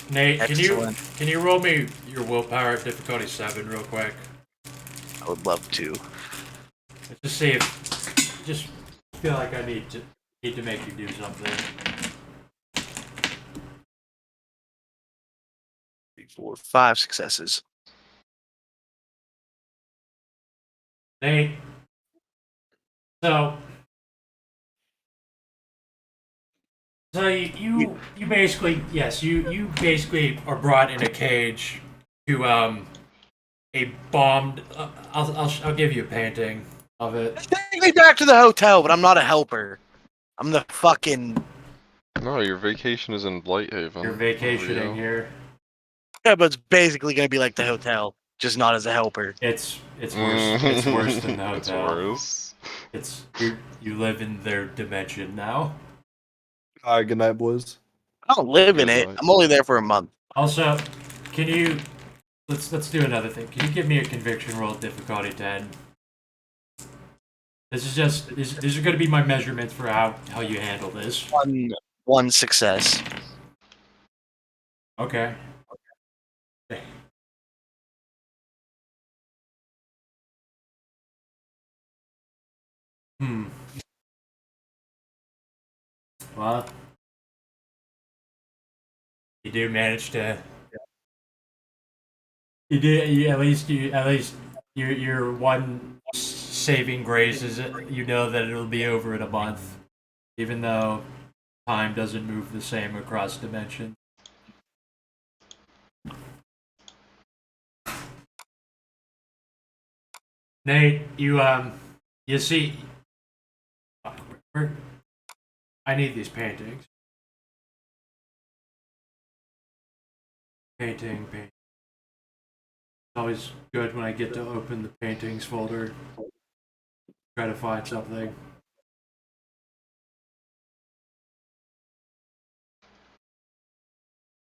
B: Nate,
F: Excellent.
B: can you roll me your willpower at difficulty 7 real quick?
F: I would love to.
B: Let's just see if just feel like I need to make you do something.
F: 3, 4, 5 successes.
B: Nate. So you basically you basically are brought in a cage to a bombed. I'll give you a painting of it.
F: Take me back to the hotel, but I'm not a helper. I'm the fucking...
A: No, your vacation is in Blighthaven.
B: You're vacationing
A: Rio.
B: here.
F: Yeah, but it's basically going to be like the hotel, just not as a helper.
B: It's worse. It's worse than the
A: It's
B: hotel.
A: worse.
B: It's you live in their dimension now.
E: All right, good night, boys.
F: I don't live in
A: Good
F: it.
A: night.
F: I'm only there for a month.
B: Also, can you let's do another thing. Can you give me a conviction roll at difficulty 10? This is just these are going to be my measurements for how you handle this.
F: One success.
B: Okay. Hmm. Well, you do manage to. You did. At least your one saving grace is you know that it'll be over in a month, even though time doesn't move the same across dimensions. Nate, you see, I need these paintings. Painting. It's always good when I get to open the paintings folder. Try to find something.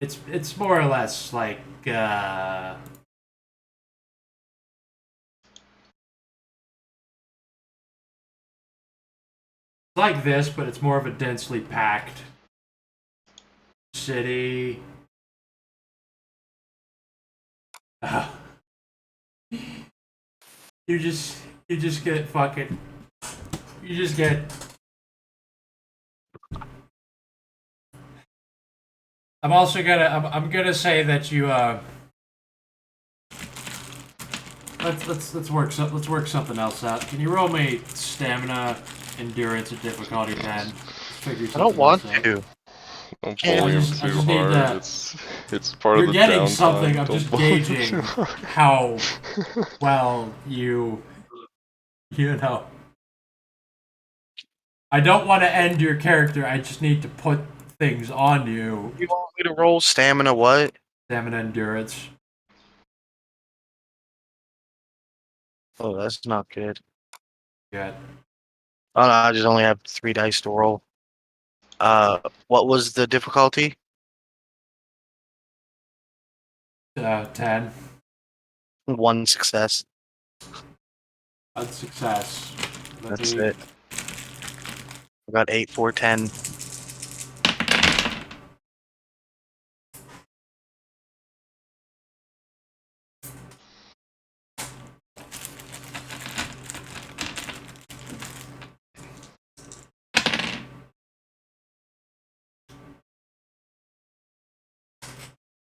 B: It's more or less like like this, but it's more of a densely packed city. You just get fucking. You just get. I'm gonna say that you let's work something else out. Can you roll me stamina, endurance at difficulty 10? Figure
F: I don't
B: something
F: want
B: else out.
F: to.
A: Don't
F: Yeah,
A: bully
B: I
A: him
B: just
A: too
B: need
A: hard.
B: that.
A: It's part
B: You're
A: of the
B: getting
A: downtime.
B: something. I'm
A: Don't
B: just
A: bully him
B: gauging
A: too hard.
B: how well you know. I don't want to end your character. I just need to put things on you.
F: You want me to roll stamina what?
B: Stamina, endurance.
F: Oh, that's not good.
B: Yeah.
F: Oh no, I just only have 3 dice to roll. What was the difficulty?
B: 10.
F: 1 success.
B: Unsuccess.
F: That's it. I got 8, 4, 10.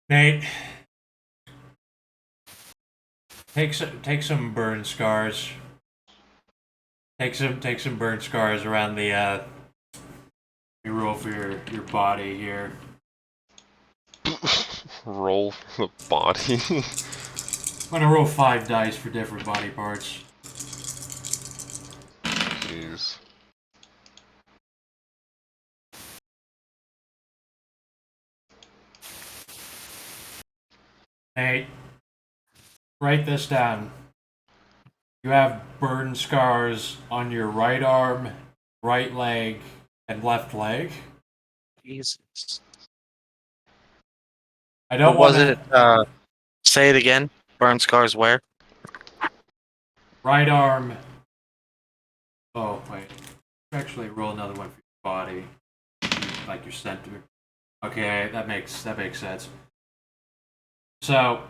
B: Nate, take some burn scars. Take some burn scars around the you roll for your body here.
A: Roll the body.
B: I'm gonna roll 5 dice for different body parts.
A: Jeez.
B: Hey, write this down. You have burn scars on your right arm, right leg, and left leg.
F: Jesus.
B: I don't
F: What was
B: want
F: it?
B: to.
F: Say it again. Burn scars where?
B: Right arm. Oh wait. Actually, roll another one for your body, like your center. Okay, that makes sense. So,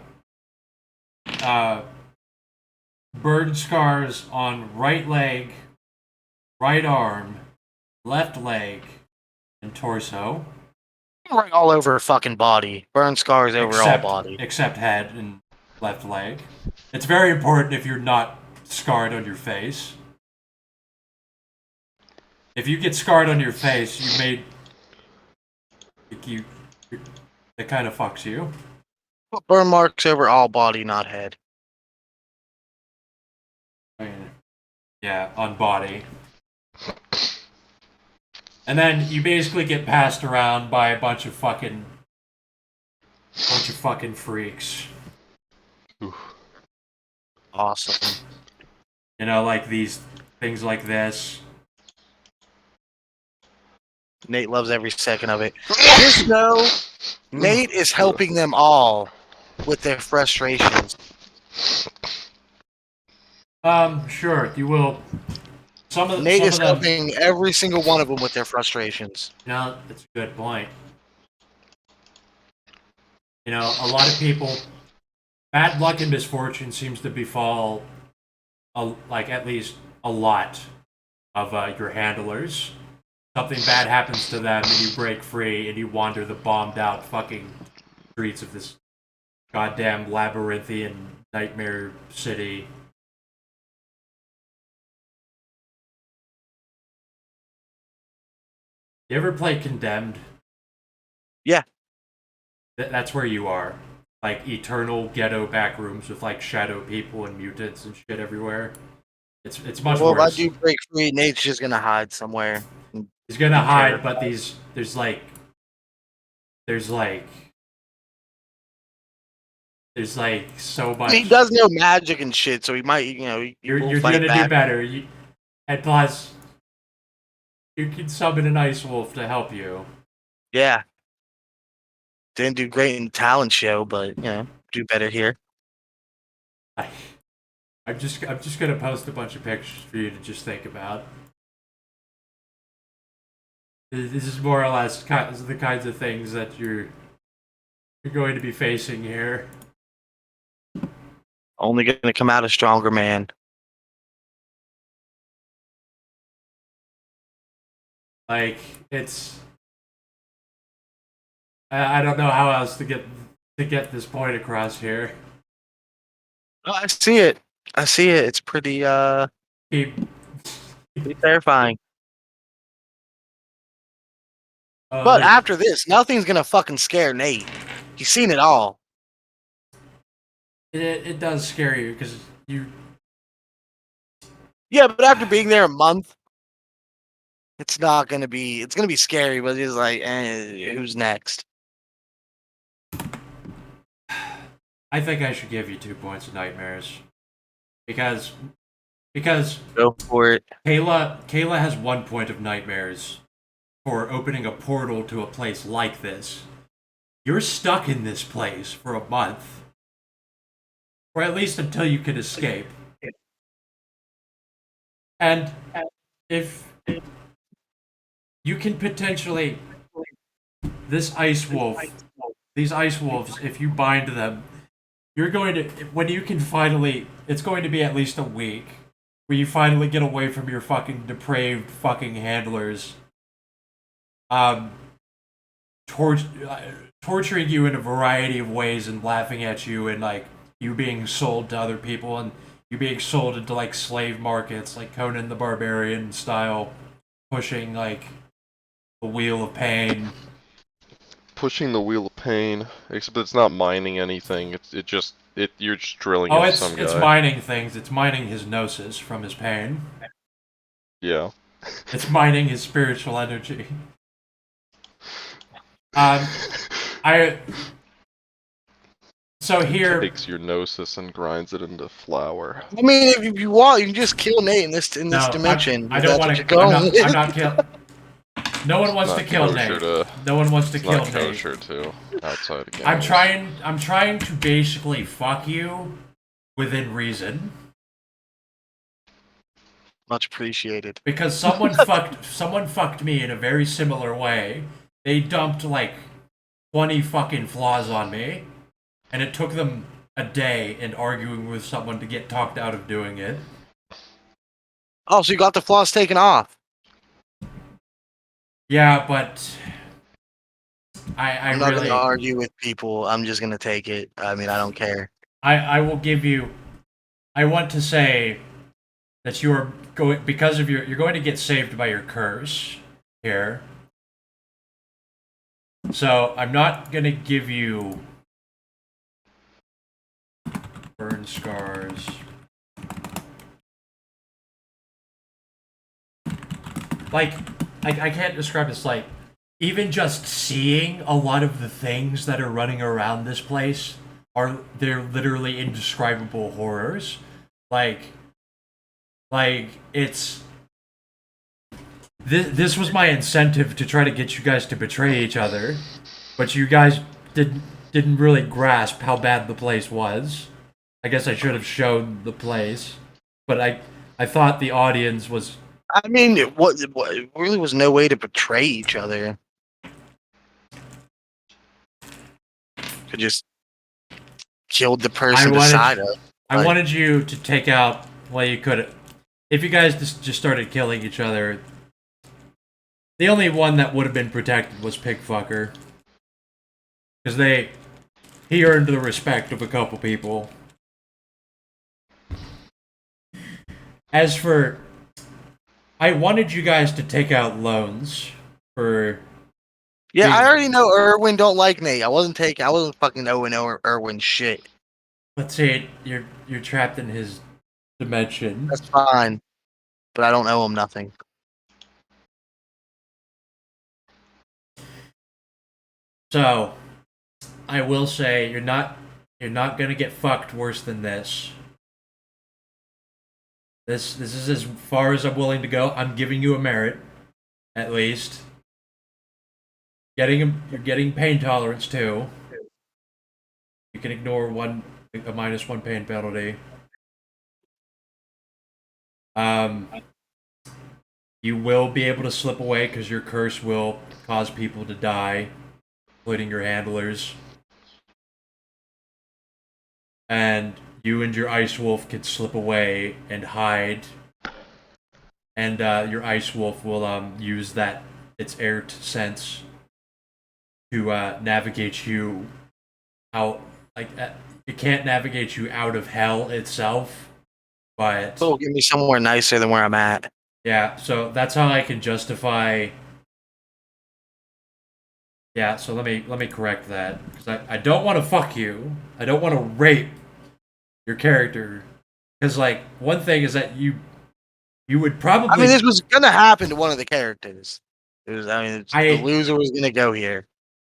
B: burn scars on right leg, right arm, left leg, and torso.
F: Right all over her fucking body. Burn scars over all body.
B: Except head and left leg. It's very important if you're not scarred on your face. If you get scarred on your face, it kind of fucks you.
F: Burn marks over all body, not head.
B: I mean, yeah, on body. And then you basically get passed around by a bunch of fucking freaks.
A: Oof.
F: Awesome.
B: You know, like these things like this.
F: Nate loves every second of it. Just know, Nate is helping them all with their frustrations.
B: Sure, you will.
F: Nate is
B: some of them,
F: helping every single one of them with their frustrations.
B: you know, that's a good point. You know, a lot of people, bad luck and misfortune seems to befall, like at least a lot of your handlers. Something bad happens to them, and you break free, and you wander the bombed-out fucking streets of this goddamn labyrinthian nightmare city. You ever play Condemned?
F: Yeah.
B: That's where you are. Like eternal ghetto back rooms with like shadow people and mutants and shit everywhere. It's much
F: Well, if I
B: worse.
F: do break free, Nate's just gonna hide somewhere.
B: He's gonna
F: be
B: hide,
F: terrified.
B: but there's like so much.
F: He does know magic and shit, so he might,
B: You're
F: will fight
B: gonna
F: back.
B: do better. And plus, you can summon an ice wolf to help you.
F: Yeah. Didn't do great in the talent show, but do better here.
B: I'm just gonna post a bunch of pictures for you to just think about. This is more or less the kinds of things that you're going to be facing here.
F: Only gonna come out a stronger man.
B: Like it's, I don't know how else to get this point across here.
F: Oh, I see it. It's pretty
B: Keep,
F: pretty terrifying. But
B: like,
F: after this, nothing's gonna fucking scare Nate. He's seen it all.
B: it does scare you because you.
F: Yeah, but after being there a month, it's not gonna be. It's gonna be scary, but it's like, who's next?
B: I think I should give you 2 points of nightmares because
F: Go for it.
B: Kayla has 1 point of nightmares for opening a portal to a place like this. You're stuck in this place for a month, or at least until you can escape. And if you can potentially, these ice wolves, if you bind them, you're going to, when you can finally, it's going to be at least a week where you finally get away from your fucking depraved fucking handlers, torturing you in a variety of ways and laughing at you and like you being sold to other people, and you being sold into like slave markets, like Conan the Barbarian style, pushing like the wheel of pain.
A: Pushing the wheel of pain, except it's not mining anything. You're just drilling
B: Oh,
A: into
B: it's
A: some
B: it's
A: guy.
B: mining things. It's mining his gnosis from his pain.
A: Yeah.
B: It's mining his spiritual energy. I. So here,
A: Takes your gnosis and grinds it into flour.
F: I mean, if you want, you can just kill Nate in this
B: no,
F: dimension.
B: I
F: if
B: don't
F: that's what
B: want
F: you're
B: to. I'm
F: going
B: not.
F: with.
B: I'm not kill. No one wants
A: Not
B: to kill
A: kosher
B: Nate.
A: to-
B: No one wants to
A: It's
B: kill
A: not
B: Nate.
A: kosher too, outside of games.
B: I'm trying to basically fuck you within reason.
F: Much appreciated.
B: Because someone fucked me in a very similar way. They dumped like 20 fucking flaws on me, and it took them a day in arguing with someone to get talked out of doing it.
F: Oh, so you got the flaws taken off.
B: Yeah, but I
F: I'm not
B: really
F: gonna argue with people. I'm just gonna take it. I mean, I don't care.
B: I will give you. I want to say that you are going because of you're going to get saved by your curse here. So I'm not gonna give you burn scars. Like I can't describe this. Like even just seeing a lot of the things that are running around this place they're literally indescribable horrors. Like it's this was my incentive to try to get you guys to betray each other, but you guys didn't really grasp how bad the place was. I guess I should have shown the place, but I thought the audience was.
F: I mean, it really was no way to betray each other. Could just killed the person beside us.
B: I wanted you to take out. Well, you could. If you guys just started killing each other, the only one that would have been protected was Pigfucker, because he earned the respect of a couple people. As for, I wanted you guys to take out loans for.
F: Yeah, I already know Erwin don't like Nate. I wasn't fucking owing Erwin shit.
B: Let's say you're trapped in his dimension.
F: That's fine, but I don't owe him nothing.
B: So, I will say you're not gonna get fucked worse than this. This is as far as I'm willing to go. I'm giving you a merit, at least. You're getting pain tolerance too. You can ignore a -1 pain penalty. You will be able to slip away because your curse will cause people to die, including your handlers. And you and your ice wolf can slip away and hide. And your ice wolf will use its air sense to navigate you out. Like it can't navigate you out of hell itself, but
F: So give me somewhere nicer than where I'm at.
B: yeah. So that's how I can justify. Yeah. So let me correct that because I don't want to fuck you. I don't want to rape your character because like one thing is that you would probably.
F: I mean, this was gonna happen to one of the characters. The loser was gonna go here.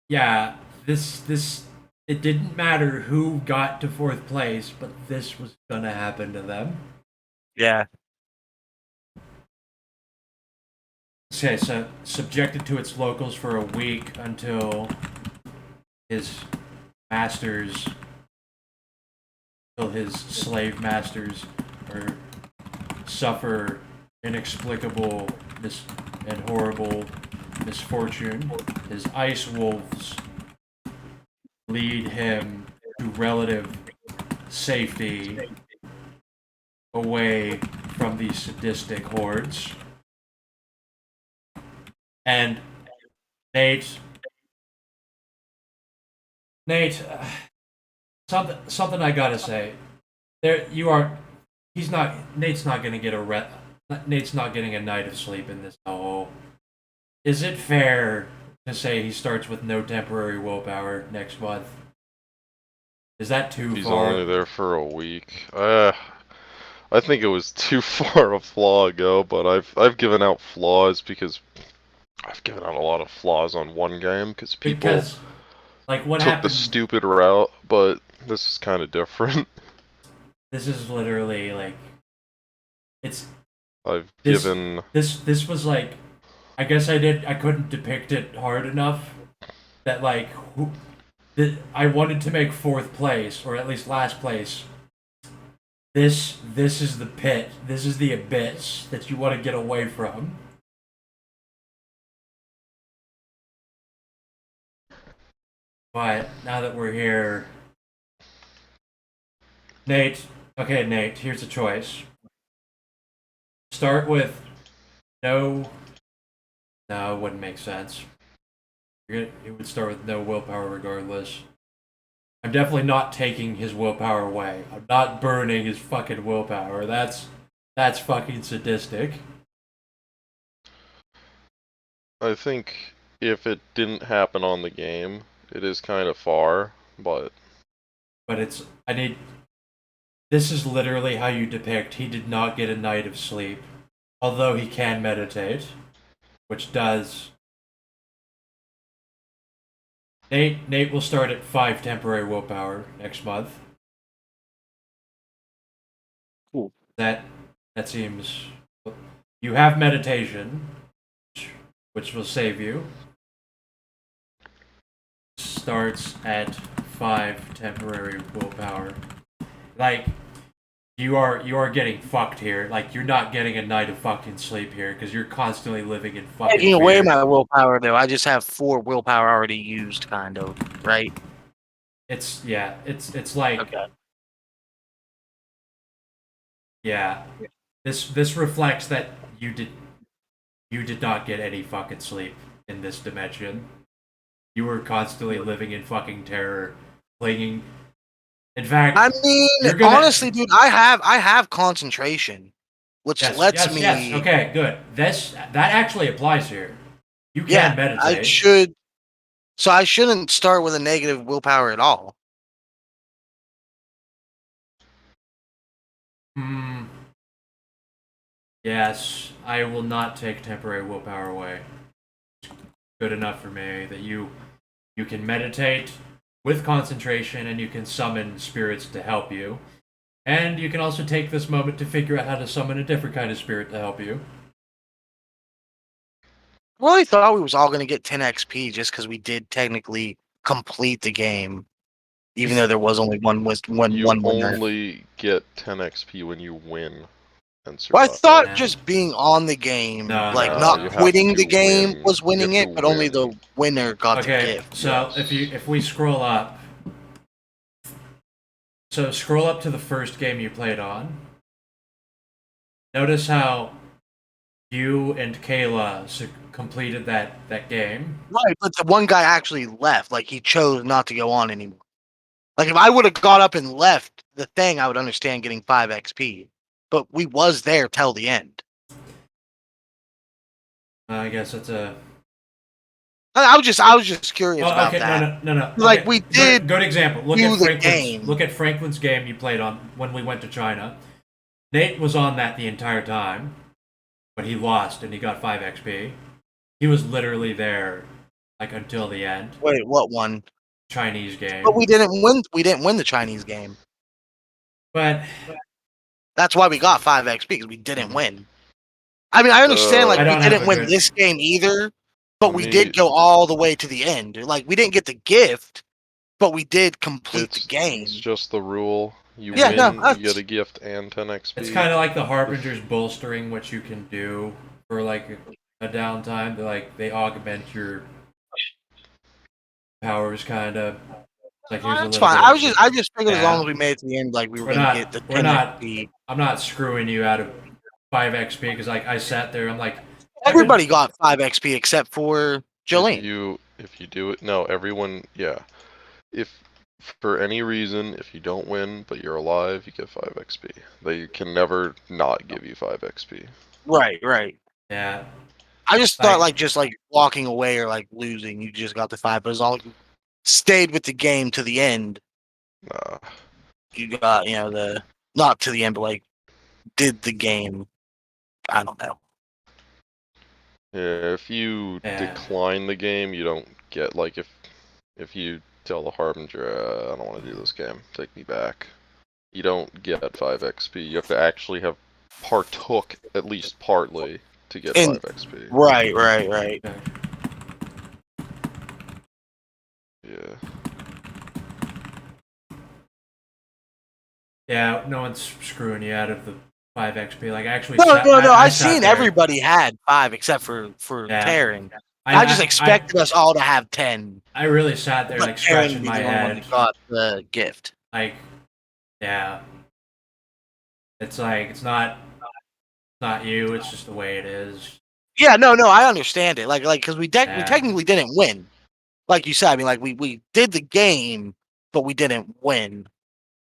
B: Yeah, this it didn't matter who got to 4th place, but this was gonna happen to them.
F: Yeah.
B: Okay, so subjected to its locals for a week until his slave masters suffer inexplicable and horrible misfortune. His ice wolves lead him to relative safety away from these sadistic hordes. And Nate, something I gotta say. You are He's not. Nate's not gonna get a Nate's not getting a night of sleep in this hellhole. Is it fair to say he starts with no temporary willpower next month? Is that too
A: He's
B: far?
A: only there for a week. I think it was too far a flaw ago, but I've given out flaws because I've given out a lot of flaws on one game because people
B: Because, like, what
A: took the
B: happened?
A: stupid route, but this is kind of different.
B: This is literally like, it's
A: I've
B: this
A: given
B: this was like, I guess I couldn't depict it hard enough that like I wanted to make fourth place or at least last place. This is the pit. This is the abyss that you want to get away from. But now that we're here, Nate. Okay, Nate. Here's a choice. Start with no. No, it wouldn't make sense. It would start with no willpower regardless. I'm definitely not taking his willpower away. I'm not burning his fucking willpower. That's fucking sadistic.
A: I think if it didn't happen on the game, it is kind of far, but
B: But it's I need this is literally how you depict he did not get a night of sleep. Although he can meditate, which does Nate will start at 5 temporary willpower next month.
F: Cool.
B: That seems you have meditation, which will save you. Starts at 5 temporary willpower. Like you are getting fucked here. Like you're not getting a night of fucking sleep here because you're constantly living in fucking
F: Taking away
B: fear.
F: my willpower though, I just have 4 willpower already used, kind of, right?
B: It's like
F: Okay.
B: yeah. This reflects that you did not get any fucking sleep in this dimension. You were constantly living in fucking terror, clinging. In fact,
F: I mean,
B: you're gonna-
F: honestly, dude, I have concentration, which lets me.
B: Yes. Okay, good. That actually applies here. You can
F: Yeah,
B: meditate.
F: I should. So I shouldn't start with a negative willpower at all.
B: Hmm. Yes, I will not take temporary willpower away. It's good enough for me that you can meditate with concentration and you can summon spirits to help you. And you can also take this moment to figure out how to summon a different kind of spirit to help you.
F: I really thought we was all going to get 10 XP just because we did technically complete the game, even though there was only one
A: you
F: winner.
A: only get 10 XP when you win and
F: Well, I
A: survive.
F: thought
B: Yeah.
F: just being on the game,
B: No,
F: like
B: no,
F: not
A: you have
F: quitting
A: to
F: the game
A: win.
F: was
A: You
F: winning
A: have
F: it,
A: to
F: but only
A: win.
F: the winner got the
B: Okay,
F: gift.
B: so
A: Yes.
B: if we scroll up, so scroll up to the first game you played on. Notice how you and Kayla completed that game.
F: Right, but the one guy actually left. Like he chose not to go on anymore. Like if I would have got up and left the thing, I would understand getting 5 XP. But we was there till the end.
B: I guess that's a.
F: I was just curious
B: Oh,
F: about
B: okay,
F: that.
B: no.
F: Like,
B: Okay,
F: we
B: good-
F: did
B: good example. Look
F: do
B: at
F: the
B: Franklin's.
F: game.
B: Look at Franklin's game you played on when we went to China. Nate was on that the entire time, but he lost and he got 5 XP. He was literally there, like until the end.
F: Wait, what one?
B: Chinese game.
F: But we didn't win. We didn't win the Chinese game.
B: But
F: That's why we got 5 XP because we didn't win. I mean, I understand like
B: I
F: we
B: don't have
F: didn't
B: a
F: win
B: good-
F: this game either, but
A: I
F: we
A: mean,
F: did go all the way to the end. Like we didn't get the gift, but we did complete the
A: It's
F: game.
A: just the rule. You
B: Yeah,
A: win,
F: no,
A: you
F: that's-
A: get a gift and 10 XP.
B: it's kind of like the Harbinger's bolstering what you can do for like a downtime. They augment your powers, kind of. Like here's a
F: That's
B: little
F: fine.
B: bit
F: I
B: of-
F: just figured as
B: Yeah.
F: long as we made it to the end, like we were
B: We're
F: gonna
B: not-
F: get the
B: we're
F: 10
B: not-
F: XP.
B: I'm not screwing you out of 5 XP because like I sat there. I'm like
F: Everybody got 5 XP except for Jolene.
A: If you do it, no, everyone, yeah. If for any reason, if you don't win but you're alive, you get 5 XP. They can never not give you 5 XP.
F: Right.
B: Yeah.
F: I just thought
B: Like-
F: just walking away or losing, you just got the 5. But as long as you stayed with the game to the end,
A: Nah.
F: you got the not to the end, but did the game. I don't know.
A: Yeah, if you decline the game, you don't get if you tell the Harbinger, I don't want to do this game, take me back. You don't get 5 XP. You have to actually have partook at least partly to get 5 XP.
F: Right.
A: Yeah.
B: Yeah, no one's screwing you out of the 5 XP. Like, actually,
F: No.
B: I
F: I've
B: sat
F: seen
B: there.
F: everybody had 5 except for
B: Yeah.
F: Taryn. I just expected us all to have 10.
B: I really sat there
F: But
B: scratching
F: Taryn
B: my
F: be the only one
B: head.
F: that got the gift.
B: Yeah. It's it's not you. It's just the way it is.
F: Yeah, no, I understand it. Because we technically didn't win. Like you said, I mean, we did the game, but we didn't win.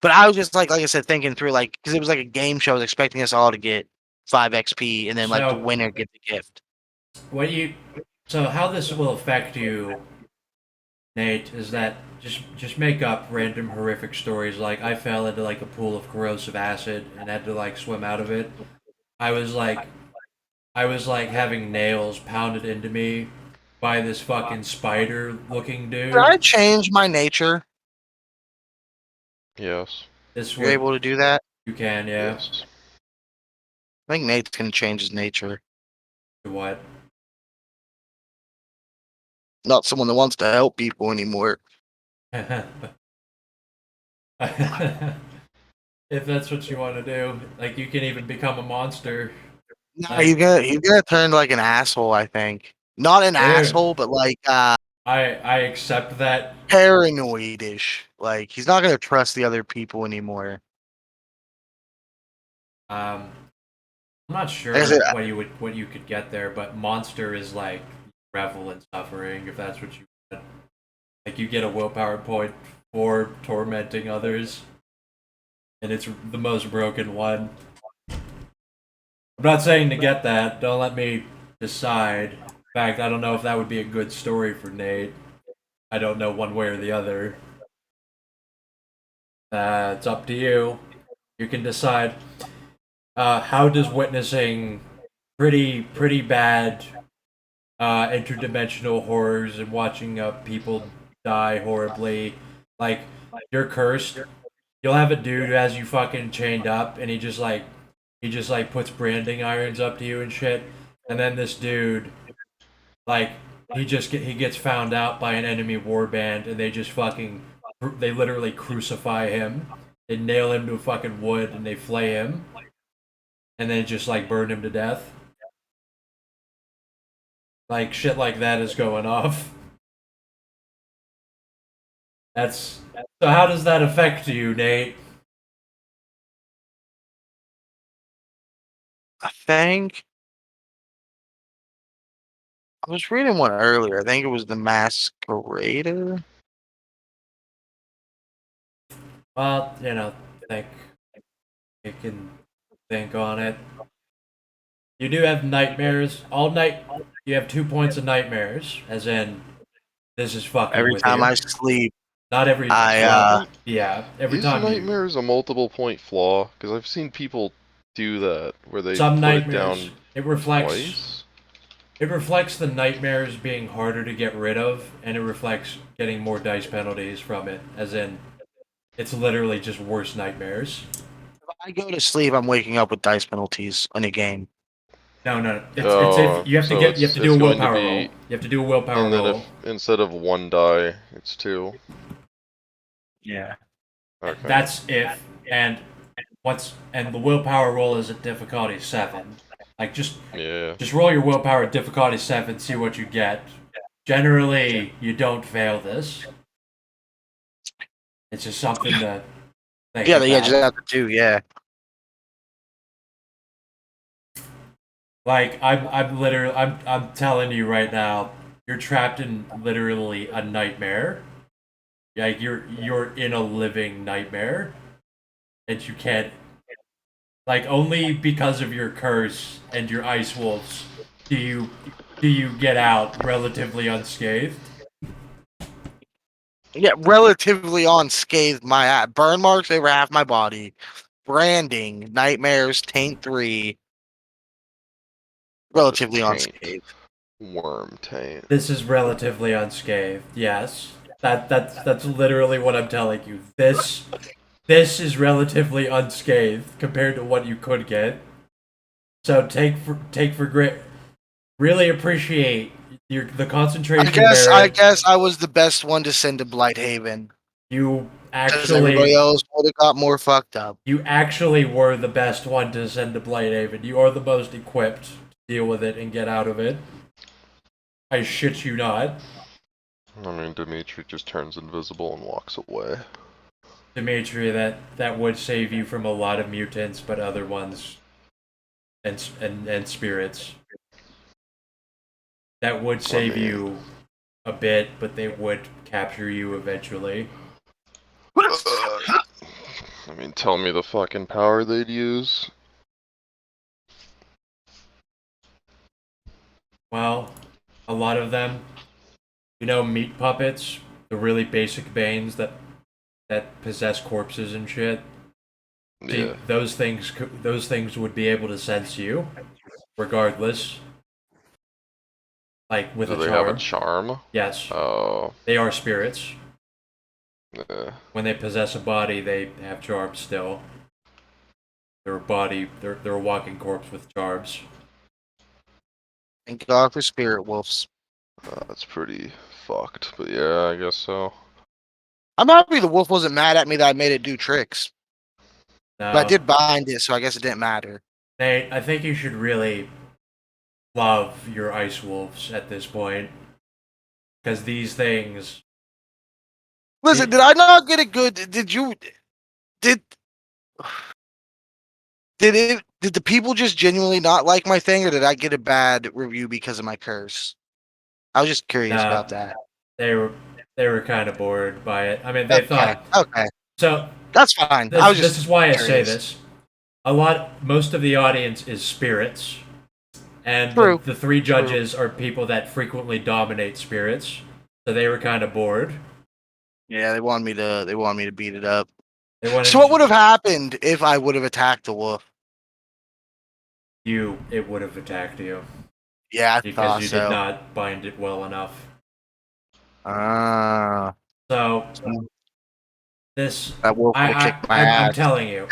F: But I was just like I said, thinking through because it was like a game show. I was expecting us all to get 5 XP, and then the winner get the gift.
B: So how this will affect you, Nate, is that just make up random horrific stories. Like, I fell into a pool of corrosive acid and had to swim out of it. I was having nails pounded into me by this fucking spider looking dude.
F: Did I change my nature?
A: Yes.
F: You're able to do that?
B: You can, yeah.
A: Yes.
F: I think Nate's gonna change his nature.
B: To what?
F: Not someone that wants to help people anymore.
B: If that's what you want to do, you can even become a monster.
F: No, he's gonna turn an asshole. I think not an asshole, but
B: I accept that.
F: Paranoid-ish. He's not gonna trust the other people anymore.
B: I'm not sure what you could get there, but monster is revel in suffering, if that's what you want. You get a willpower point for tormenting others, and it's the most broken one. I'm not saying to get that. Don't let me decide. In fact, I don't know if that would be a good story for Nate. I don't know one way or the other. It's up to you. You can decide. How does witnessing pretty bad interdimensional horrors and watching people die horribly, you're cursed. You'll have a dude who has you fucking chained up, and he just puts branding irons up to you and shit. And then this dude, he gets found out by an enemy warband, and they literally crucify him. They nail him to fucking wood, and they flay him, and then just burn him to death. Shit like that is going off. So how does that affect you, Nate?
F: I think I was reading one earlier. I think it was the Masquerader.
B: Well, think you can think on it. You do have nightmares all night. You have 2 points of nightmares, as in this is fucking
F: every
B: with
F: time
B: you.
F: I sleep.
B: Not every.
A: Yeah,
B: every
A: is
B: time.
A: nightmares a multiple point flaw? Because I've seen people do that where they
B: Some
A: put
B: nightmares.
A: it down
B: It reflects.
A: twice.
B: It reflects the nightmares being harder to get rid of, and it reflects getting more dice penalties from it. As in, it's literally just worse nightmares.
F: If I go to sleep, I'm waking up with dice penalties on a game.
B: No. You have to do a willpower roll. You have to do a willpower
A: and then
B: roll.
A: if instead of 1 die, it's 2.
F: Yeah.
A: Okay.
B: That's if and the willpower roll is at difficulty 7. Just roll your willpower at difficulty 7, see what you get. Generally, you don't fail this. It's just something to think about.
F: Yeah, just have to do. Yeah.
B: I'm telling you right now, you're trapped in literally a nightmare. Like you're in a living nightmare, and you can't. Like only because of your curse and your ice wolves do you get out relatively unscathed.
F: Yeah, relatively unscathed. My burn marks over half my body. Branding, nightmares, taint 3. Relatively
A: taint.
F: unscathed.
A: Worm taint.
B: This is relatively unscathed. Yes, that's literally what I'm telling you. This is relatively unscathed compared to what you could get. So take for great. Really appreciate the concentration
F: I
B: merit.
F: guess I was the best one to send to Blighthaven.
B: You
F: Because everybody
B: actually
F: else would have got more fucked up.
B: were the best one to send to Blighthaven. You are the most equipped to deal with it and get out of it. I shit you not.
A: I mean, Dimitri just turns invisible and walks away.
B: Dimitri, that would save you from a lot of mutants, but other ones and spirits. That would save you a bit, but they would capture you eventually.
A: I mean, tell me the fucking power they'd use.
B: Well, a lot of them, meat puppets, the really basic Banes that possess corpses and shit. See,
A: Yeah.
B: those things would be able to sense you, regardless. Like with
A: Do
B: a
A: they
B: charm.
A: have a charm?
B: Yes.
A: Oh.
B: They are spirits.
A: Yeah.
B: When they possess a body, they have charms still. They're a walking corpse with charms.
F: Thank God for spirit wolves.
A: That's pretty fucked, but yeah, I guess so.
F: I'm happy the wolf wasn't mad at me that I made it do tricks.
B: No,
F: But I did bind it, so I guess it didn't matter.
B: Nate, I think you should really love your ice wolves at this point. Because these things.
F: Listen, did I not get a good? Did you? Did Did the people just genuinely not like my thing, or did I get a bad review because of my curse? I was just curious about that.
B: They were kind of bored by it. I mean, they thought.
F: Okay.
B: So
F: That's fine.
B: this is why I say
F: curious.
B: this. Most of the audience is spirits, and
F: True.
B: the three judges are people that frequently dominate spirits. So they were kind of bored.
F: Yeah, they wanted me to beat it up.
B: They
F: So what would have happened if I would have attacked the wolf?
B: It would have attacked you.
F: Yeah, I
B: because
F: thought
B: you
F: so.
B: did not bind it well enough.
F: Ah.
B: So this
F: That wolf would have kicked my ass.
B: I'm telling you.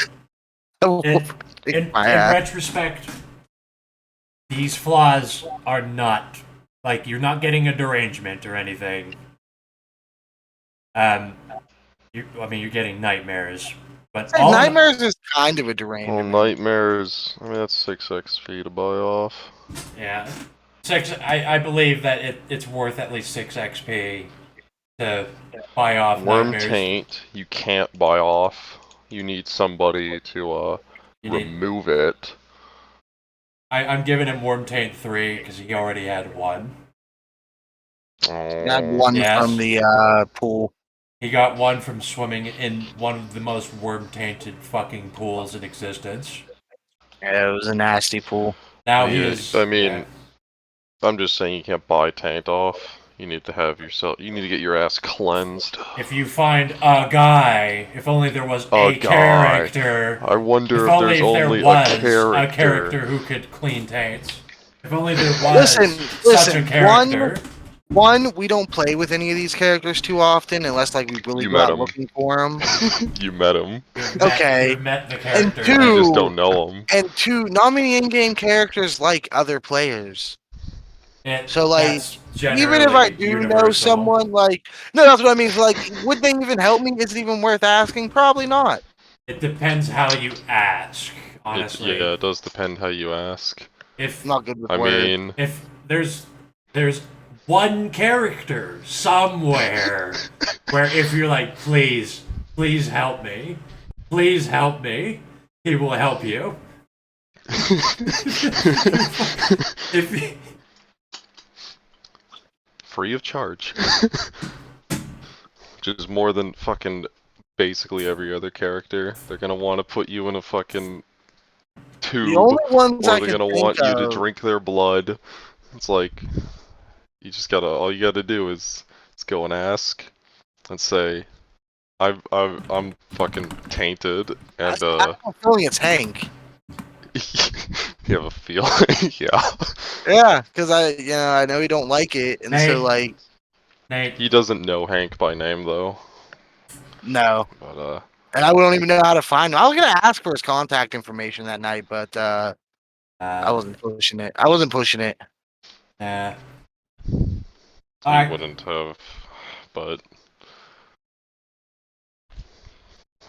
F: That wolf
B: In,
F: would have kicked
B: in
F: my ass.
B: retrospect, these flaws are not like you're not getting a derangement or anything. You're getting nightmares, but all
F: Nightmares is kind of a derangement.
A: Well, nightmares. I mean, that's 6 XP to buy off.
B: Yeah, 6. I believe that it's worth at least 6 XP to buy off
A: Worm
B: nightmares.
A: taint, you can't buy off. You need somebody to remove it.
B: I'm giving him Worm Taint 3 because he already had 1.
F: I had one from the pool.
B: He got 1 from swimming in one of the most worm-tainted fucking pools in existence.
F: Yeah, it was a nasty pool.
B: Now
A: I'm just saying you can't buy taint off. You need to have you need to get your ass cleansed.
B: If you find a guy, if only there was a character.
A: I wonder
B: if
A: there's only
B: a character who could clean taints. If only there was such a character.
F: One, we don't play with any of these characters too often unless like we really go out looking for them.
A: You met him.
F: Okay.
B: You met the character.
F: And 2,
A: you just don't know him.
F: And 2, not many in-game characters like other players. So like, even if I do know someone, like, no, that's what I mean. So, like, would they even help me? Is it even worth asking? Probably not.
B: It depends how you ask, honestly.
A: It does depend how you ask.
B: If
F: I'm not good with words.
B: If there's one character somewhere where if you're like, please help me, he will help you.
A: Free of charge. which is more than fucking basically every other character. They're gonna want to put you in a fucking
F: The
A: tube,
F: only ones
A: or
F: I
A: they're
F: can
A: gonna
F: think
A: want you to
F: of.
A: drink their blood. It's like, all you gotta do is go and ask, and say, I'm fucking tainted, and
F: I have a feeling it's Hank.
A: you have a feeling, yeah.
F: Yeah, because I know he don't like it, and so
B: Nate.
F: like,
B: Nate,
A: He doesn't know Hank by name though,
F: no,
A: but
F: and I don't even know how to find him. I was gonna ask for his contact information that night, but I wasn't pushing it. I wasn't pushing it.
B: nah.
A: he
B: Alright,
A: wouldn't have. But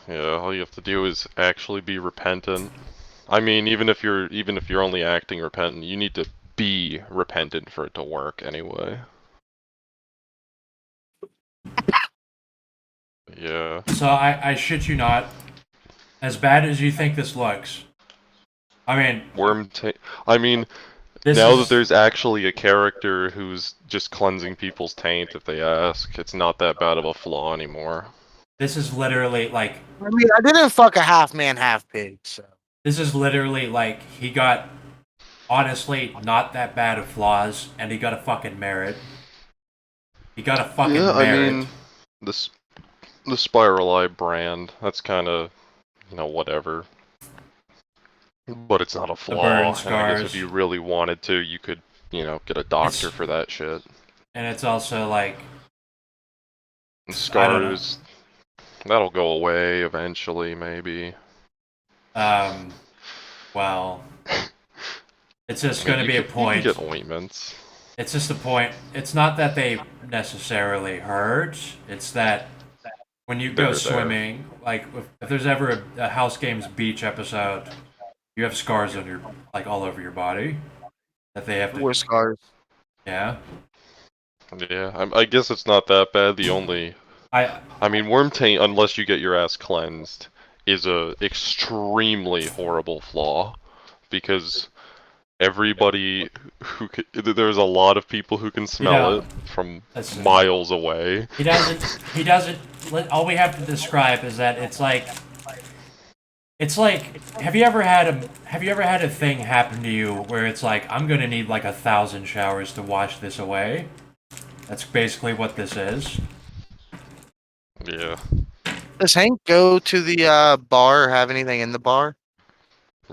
A: yeah, all you have to do is actually be repentant. I mean, even if you're only acting repentant, you need to be repentant for it to work anyway. Yeah.
B: so I shit you not, as bad as you think this looks, I mean,
A: I mean,
B: this
A: now that
B: is
A: there's actually a character who's just cleansing people's taint if they ask, it's not that bad of a flaw anymore.
B: this is literally like
F: I mean, I didn't fuck a half man, half pig, so.
B: this is literally like he got honestly not that bad of flaws, and he got a fucking merit. He got a fucking
A: Yeah, I
B: merit.
A: mean, the Spiral Eye brand, that's kind of, whatever. But it's not a
B: The
A: flaw,
B: burn
A: and I guess if
B: scars.
A: you really wanted to, you could, get a doctor
B: It's-
A: for that shit.
B: And it's also like
A: And
B: I don't know.
A: scars, that'll go away eventually, maybe.
B: Well, it's just
A: I mean,
B: going to be a
A: you can
B: point.
A: get ointments.
B: It's just a point. It's not that they necessarily hurt. It's that when you go
A: They're there.
B: swimming, like if there's ever a House Games beach episode, you have scars on your like all over your body that they have to.
F: War scars.
B: Yeah.
A: Yeah, I guess it's not that bad. I mean, worm taint, unless you get your ass cleansed, is a extremely horrible flaw, because everybody there's a lot of people who can smell it from
B: listen.
A: miles away.
B: He doesn't. All we have to describe is that it's like. Have you ever had a thing happen to you where it's like, I'm gonna need like 1,000 showers to wash this away? That's basically what this is.
A: Yeah,
F: Does Hank go to the bar or have anything in the bar?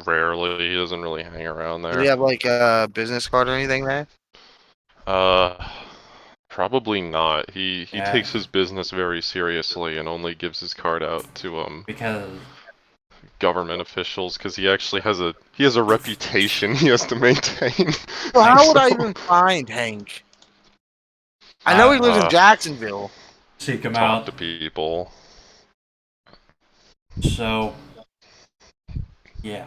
A: rarely. He doesn't really hang around
F: Does he
A: there.
F: have like a business card or anything there?
A: Probably not. He
B: Yeah.
A: takes his business very seriously and only gives his card out to
B: Because
A: government officials, because he actually has a reputation he has to maintain.
F: So how would I
A: So-
F: even find Hank? I know he lives in Jacksonville.
B: seek him
A: talk
B: out.
A: to people.
B: So, yeah.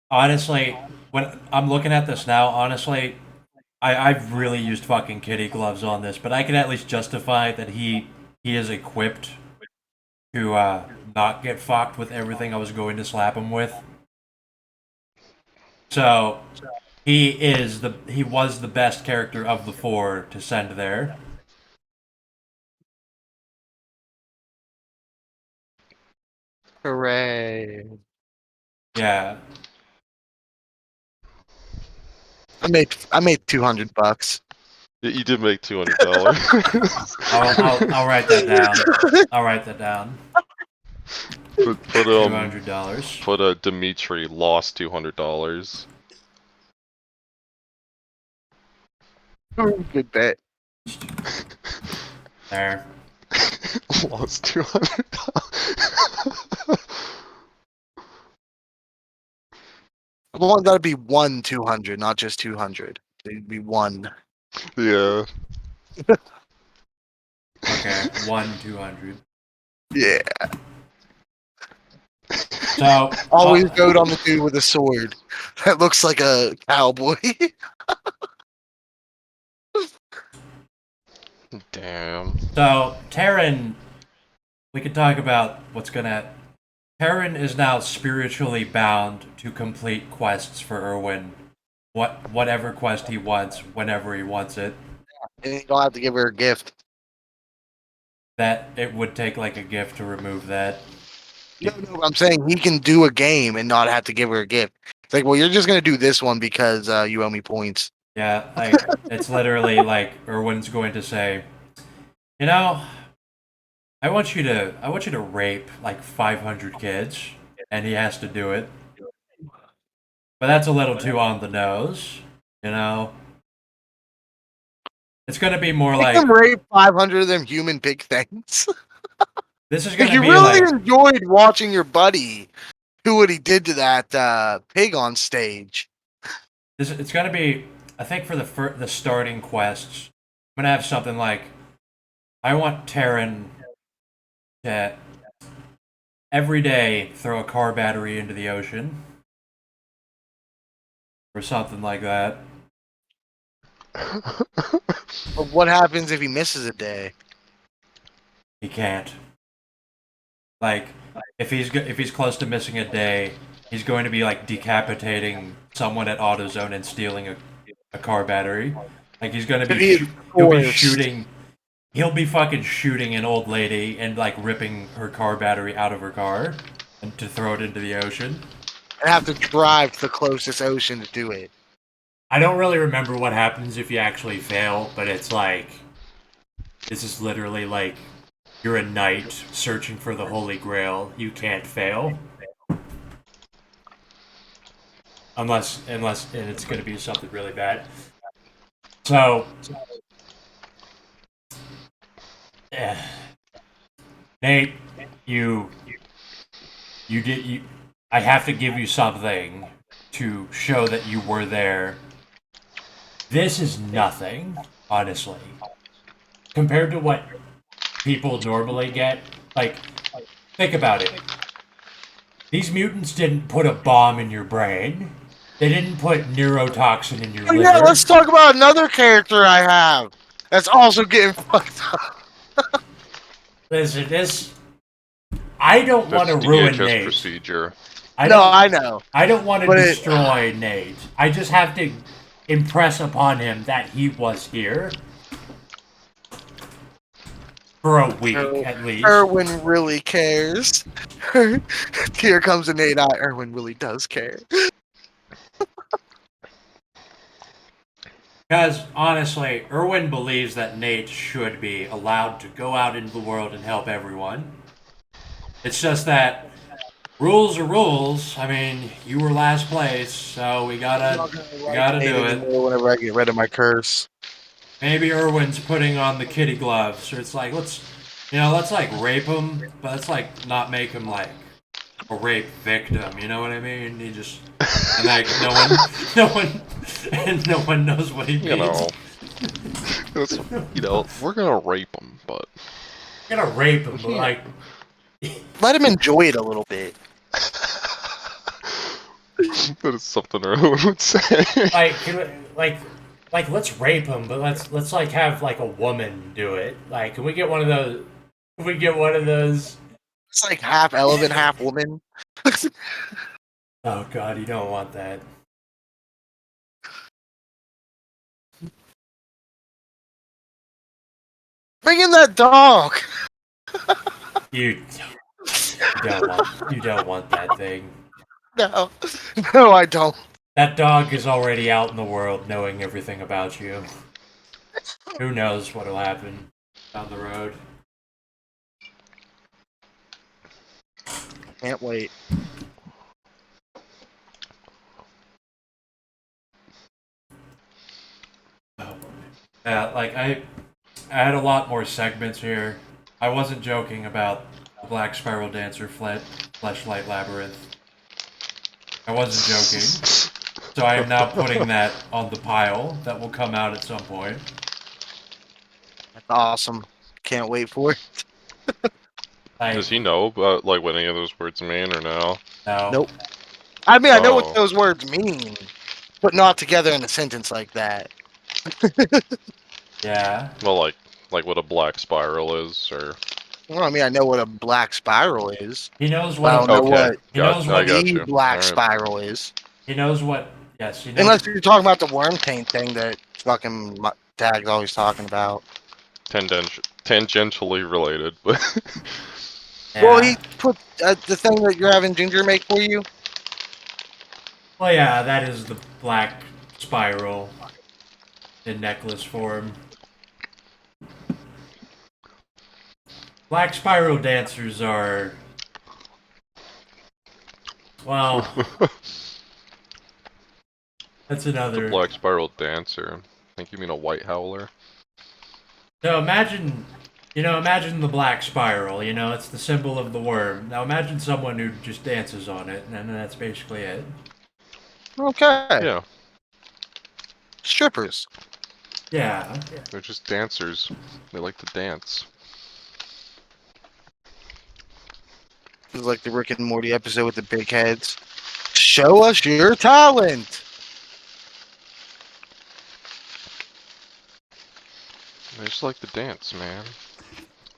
B: Honestly, when I'm looking at this now, honestly, I've really used fucking kitty gloves on this, but I can at least justify that he is equipped to not get fucked with everything I was going to slap him with. So, he was the best character of the four to send there.
F: Hooray!
B: Yeah.
F: I made $200.
A: You did make $200.
B: I'll write that down. I'll write that down.
A: Put
B: $200.
A: Put Dimitri lost $200.
F: Good bet.
B: There.
A: Lost $200.
F: I want that to be 200, not just 200. It'd be one.
A: Yeah.
B: Okay, 200.
F: Yeah.
B: So
F: Always vote on the dude with a sword. That looks like a cowboy.
A: Damn.
B: So Terran, we can talk about what's gonna. Terran is now spiritually bound to complete quests for Irwin, whatever quest he wants, whenever he wants it.
F: And you don't have to give her a gift.
B: that it would take like a gift to remove that.
F: No, I'm saying he can do a game and not have to give her a gift. It's like, well, you're just gonna do this one because you owe me points.
B: Yeah, like it's literally like Erwin's going to say, you know, I want you to rape like 500 kids, and he has to do it. But that's a little too on the nose, you know. It's gonna be more
F: Make
B: like
F: him rape 500 of them human pig things.
B: this is
F: Like,
B: gonna
F: you
B: be
F: really
B: like
F: enjoyed watching your buddy do what he did to that pig on stage.
B: this. It's gonna be. I think for the starting quests, I'm gonna have something like, I want Terran to every day throw a car battery into the ocean, or something like that.
F: But what happens if he misses a day?
B: He can't. Like, if he's close to missing a day, he's going to be like decapitating someone at AutoZone and stealing a car battery. Like he's gonna
F: To
B: be
F: be
B: he'll be
F: forced.
B: shooting. He'll be fucking shooting an old lady and like ripping her car battery out of her car and to throw it into the ocean.
F: And have to drive to the closest ocean to do it.
B: I don't really remember what happens if you actually fail, but it's like this is literally like you're a knight searching for the Holy Grail. You can't fail. Unless and it's gonna be something really bad. So yeah. Nate, you I have to give you something to show that you were there. This is nothing, honestly. Compared to what people normally get. Like, think about it. These mutants didn't put a bomb in your brain. They didn't put neurotoxin in your
F: Oh,
B: liver.
F: yeah, let's talk about another character I have that's also getting fucked up.
B: Listen, this... I don't want to
A: That's
B: ruin
A: DHS
B: Nate.
A: procedure.
B: I
F: know.
B: I don't want to
F: But
B: destroy Nate. I just have to impress upon him that he was here. For a week, at least.
F: Erwin really cares. Here comes a Nate out. Erwin really does care.
B: Because, honestly, Erwin believes that Nate should be allowed to go out into the world and help everyone. It's just that rules are rules. I mean, you were last place, so we gotta do it.
F: Whenever I get rid of my curse.
B: Maybe Erwin's putting on the kitty gloves, or it's like, let's like rape him, but let's like not make him like a rape victim, you know what I mean? He just, and like no one knows what he means.
A: You know, we're gonna rape him, but
B: We're gonna rape him, but like,
F: Let him enjoy it a little bit.
A: that is something Erwin would say.
B: like let's rape him, but let's like have like a woman do it. Like, can we get one of those? Can we get one of those?
F: It's like half elephant, half woman.
B: Oh god, you don't want that.
F: Bring in that dog.
B: You don't want that thing.
F: No, no, I don't.
B: That dog is already out in the world knowing everything about you. Who knows what'll happen down the road.
F: Can't wait.
B: Like I had a lot more segments here. I wasn't joking about the Black Spiral Dancer Fleshlight Labyrinth. I wasn't joking. So I am now putting that on the pile that will come out at some point.
F: That's awesome. Can't wait for it.
A: Does he know about like what any of those words mean or no?
B: No.
F: Nope. I mean, I know what
A: Oh.
F: those words mean, but not together in a sentence like that.
B: Yeah.
A: Well, like what a black spiral is, or
F: Well, I mean, I know what a black spiral is.
B: He knows
F: But I
B: what.
F: don't know
A: Okay.
F: what
B: He knows
A: I
B: what.
A: got
F: the
A: you.
F: black
A: Alright.
F: spiral is.
B: He knows what. Yes. He knows.
F: Unless you're talking about the worm paint thing that fucking Tag's always talking about.
A: Tangentially related, but
F: Well, he put the thing that you're having Ginger make for you.
B: Well, yeah, that is the black spiral in necklace form. Black spiral dancers are, well, that's
A: the
B: another.
A: Black Spiral Dancer. I think you mean a White Howler.
B: So imagine, imagine the black spiral. It's the symbol of the worm. Now imagine someone who just dances on it, and then that's basically it.
F: Okay.
A: Yeah,
F: Strippers.
B: Yeah.
A: they're just dancers. They like to dance.
F: It's like the Rick and Morty episode with the big heads. Show us your talent.
A: They just like to dance, man.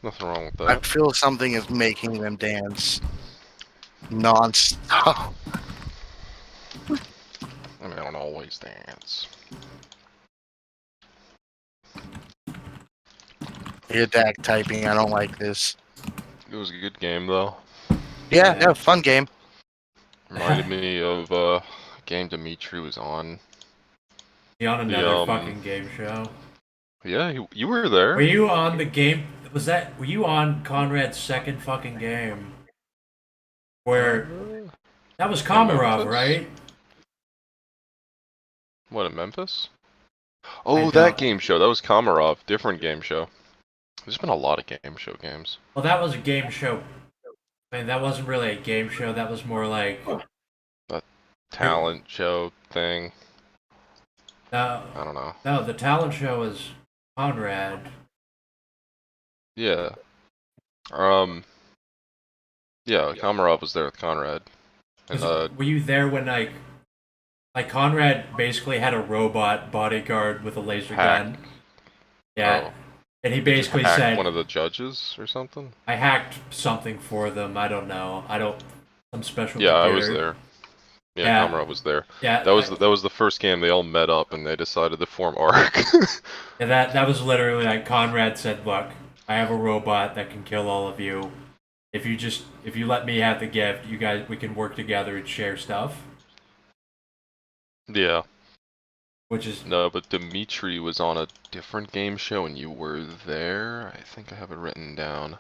A: Nothing wrong with
F: I
A: that.
F: feel something is making them dance non-stop.
A: I mean, I don't always dance.
F: You're Dak typing. I don't like this.
A: It was a good game, though.
F: Yeah, fun game.
A: Reminded me of a game Dimitri was on.
B: Be on another
A: The,
B: fucking game show.
A: Yeah, you were there.
B: Were you on the game? Were you on Conrad's second fucking game? Where that was Komarov,
A: Memphis?
B: right?
A: What, in Memphis?
B: I
A: Oh,
B: don't-
A: that game show. That was Komarov. Different game show. There's been a lot of game show games.
B: Well, that was a game show. I mean, that wasn't really a game show. That was more like
A: Talent show thing.
B: no,
A: I don't know.
B: no. The talent show was Conrad.
A: Yeah. Yeah, Komarov was there with Conrad. And,
B: Were you there when like Conrad basically had a robot bodyguard with a laser
A: Hack.
B: gun? Yeah,
A: oh,
B: and he
A: just
B: basically
A: hacked
B: said,
A: one of the judges or something?
B: "I hacked something for them. I don't know. I don't some special."
A: Yeah, I was
B: computer."
A: there. Yeah,
B: Yeah.
A: Komarov was there.
B: Yeah,
A: That was the first game they all met up and they decided to form ARC.
B: and that was literally like Conrad said, "Look, I have a robot that can kill all of you. If you let me have the gift, we can work together and share stuff."
A: Yeah.
B: Which is
A: No, but Dimitri was on a different game show and you were there. I think I have it written down.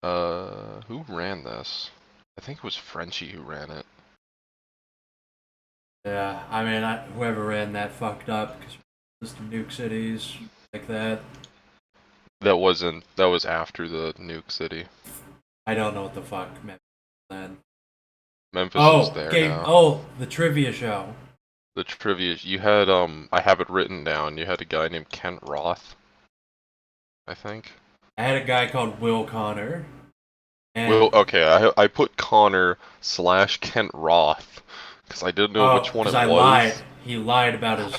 A: Who ran this? I think it was Frenchie who ran it.
B: yeah. I mean, whoever ran that fucked up because it's the nuke cities like that.
A: That was after the Nuke City.
B: I don't know what the fuck meant then.
A: Memphis is there now.
B: Oh, the trivia show.
A: The trivia, you had, I have it written down, you had a guy named Kent Roth, I think.
B: I had a guy called Will Connor. And
A: Okay, I put Connor / Kent Roth, because I didn't know which one it
B: 'cause
A: was.
B: lied. He lied about his.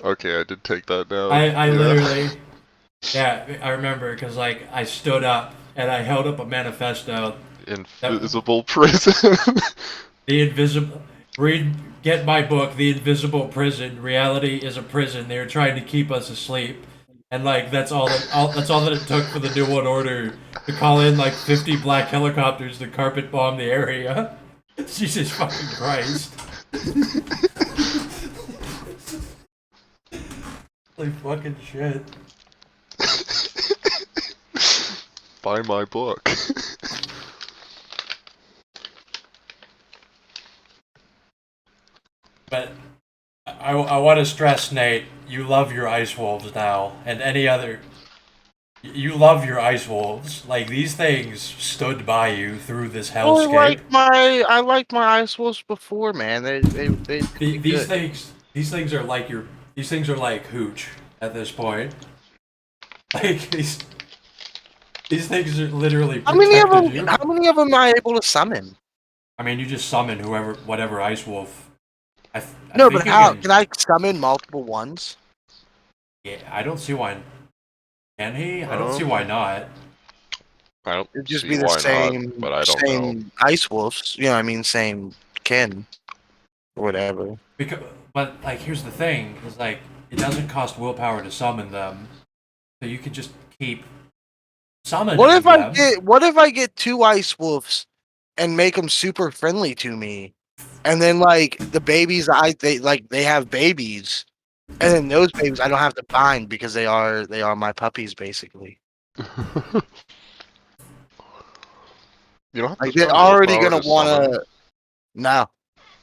A: Okay, I did take that down.
B: I
A: Yeah.
B: literally. Yeah, I remember because I stood up and I held up a manifesto.
A: Invisible Prison.
B: The invisible. Get my book, The Invisible Prison. Reality is a prison. They're trying to keep us asleep, and that's all that it took for the New World Order to call in 50 black helicopters to carpet bomb the area. Jesus fucking Christ! Holy fucking shit!
A: Buy my book.
B: But I want to stress, Nate, you love your ice wolves now, and any other. You love your ice wolves. These things stood by you through this hellscape.
F: I liked my ice wolves before, man. They
B: These things are like these things are like hooch at this point. These things are literally
F: How many of them?
B: protected you.
F: How many of them am I able to summon?
B: I mean, you just summon whatever ice wolf.
F: No,
B: think
F: but
B: you
F: how? Can I summon multiple ones?
B: Yeah, I don't see why. Can he? I don't see why not.
A: I don't
F: It'd just
A: see
F: be the
A: why
F: same,
A: not, but I don't know.
F: same ice wolves. You know, I mean, same kin, or whatever.
B: But here's the thing: is it doesn't cost willpower to summon them, so you can just keep summoning
F: What if
B: them.
F: what if I get 2 ice wolves and make them super friendly to me, and then like the babies they have babies, and then those babies I don't have to bind because they are my puppies basically.
A: You don't have to
F: Like they're
A: spend
F: already
A: willpower
F: gonna
A: to summon.
F: wanna. No,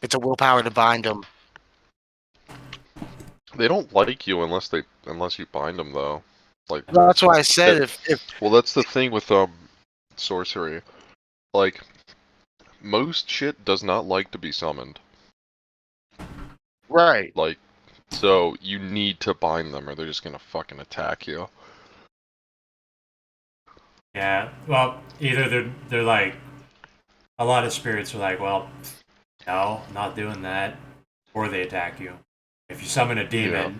F: it's a willpower to bind them.
A: They don't like you unless you bind them though. Like
F: That's why I said
A: that,
F: if
A: well, that's the thing with sorcery. Like most shit does not like to be summoned.
F: right.
A: Like so you need to bind them or they're just gonna fucking attack you.
B: Yeah, well, either they're like, a lot of spirits are like, well, no, not doing that, or they attack you. If you summon a demon,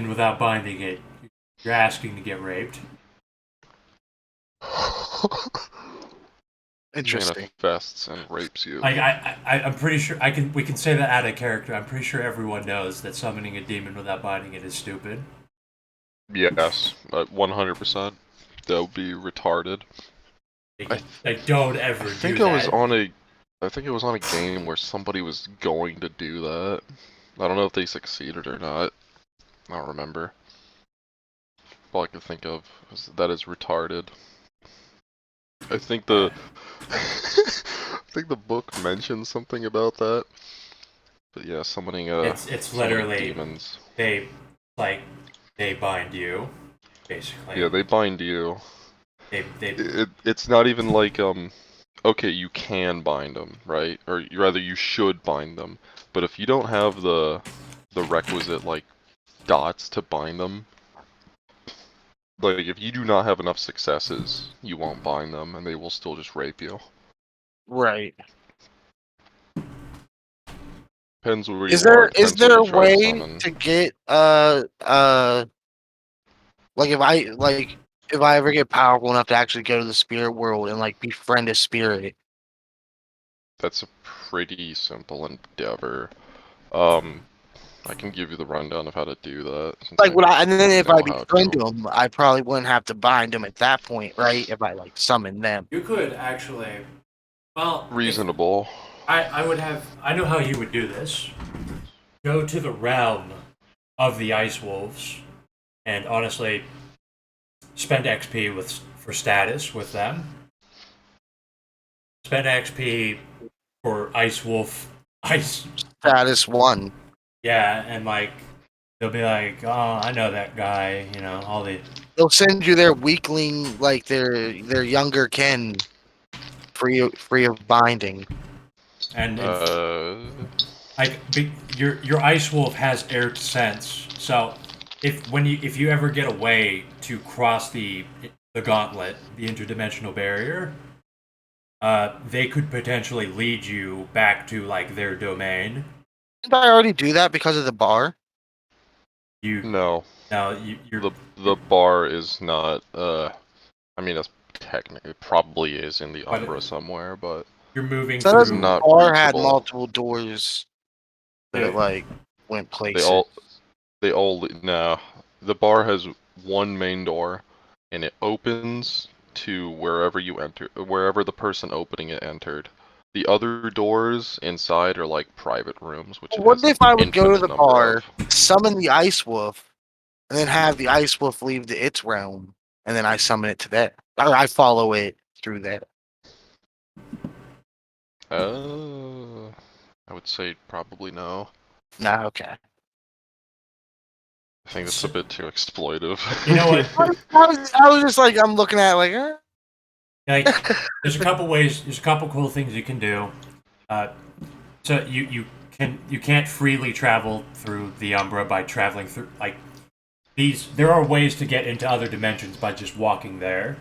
B: without binding it, you're asking to get raped.
F: Interesting.
A: Manifests and rapes you.
B: Like I'm pretty sure we can say that out of character. I'm pretty sure everyone knows that summoning a demon without binding it is stupid.
A: Yes, 100%. That would be retarded.
B: Like don't ever
A: I think
B: do
A: I was
B: that.
A: on a game where somebody was going to do that. I don't know if they succeeded or not. I don't remember. All I can think of is that is retarded. I think the book mentions something about that. But yeah, summoning
B: It's literally
A: demons.
B: they bind you, basically.
A: Yeah, they bind you.
B: They
A: It's not even like okay, you can bind them, right? Or rather you should bind them. But if you don't have the requisite like dots to bind them, like if you do not have enough successes, you won't bind them and they will still just rape you.
F: Right.
A: Depends where
F: Is
A: you are.
F: there
A: Depends what
F: a
A: you try to
F: way
A: summon.
F: to get like if I ever get powerful enough to actually go to the spirit world and like befriend a spirit?
A: That's a pretty simple endeavor. I can give you the rundown of how to do that. Since
F: Like and then if I
A: know how
F: befriend
A: to.
F: them, I probably wouldn't have to bind them at that point, right? If I like summon them.
B: You could actually, well,
A: Reasonable.
B: I would have. I know how you would do this. Go to the realm of the ice wolves, and honestly, spend XP for status with them. Spend XP for ice.
F: Status 1.
B: Yeah, and like they'll be like, oh, I know that guy. You know, all the.
F: They'll send you their weakling, like their younger kin, free of binding.
B: And your ice wolf has air sense, so if you ever get a way to cross the gauntlet, the interdimensional barrier, they could potentially lead you back to like their domain.
F: Didn't I already do that because of the bar?
A: No.
B: You're
A: The bar is not. I mean, it's technically it probably is in the Umbra somewhere, but
B: you're moving
F: So
B: through.
A: not
F: the bar had
A: reachable.
F: multiple doors that
B: Yeah.
F: it like went places.
A: They all no. The bar has one main door, and it opens to wherever you enter, wherever the person opening it entered. The other doors inside are like private rooms, which it
F: What
A: has
F: if
A: an
F: I would go to
A: infinite
F: the
A: number
F: bar,
A: of.
F: summon the ice wolf, and then have the ice wolf leave to its realm, and then I summon it to that, or I follow it through that?
A: I would say probably no.
F: Nah, okay.
A: I think that's a bit too exploitive.
B: You know what?
F: I was just like, I'm looking at it like,
B: Like, there's a couple ways. There's a couple cool things you can do. So you can't freely travel through the Umbra by traveling through like these. There are ways to get into other dimensions by just walking there.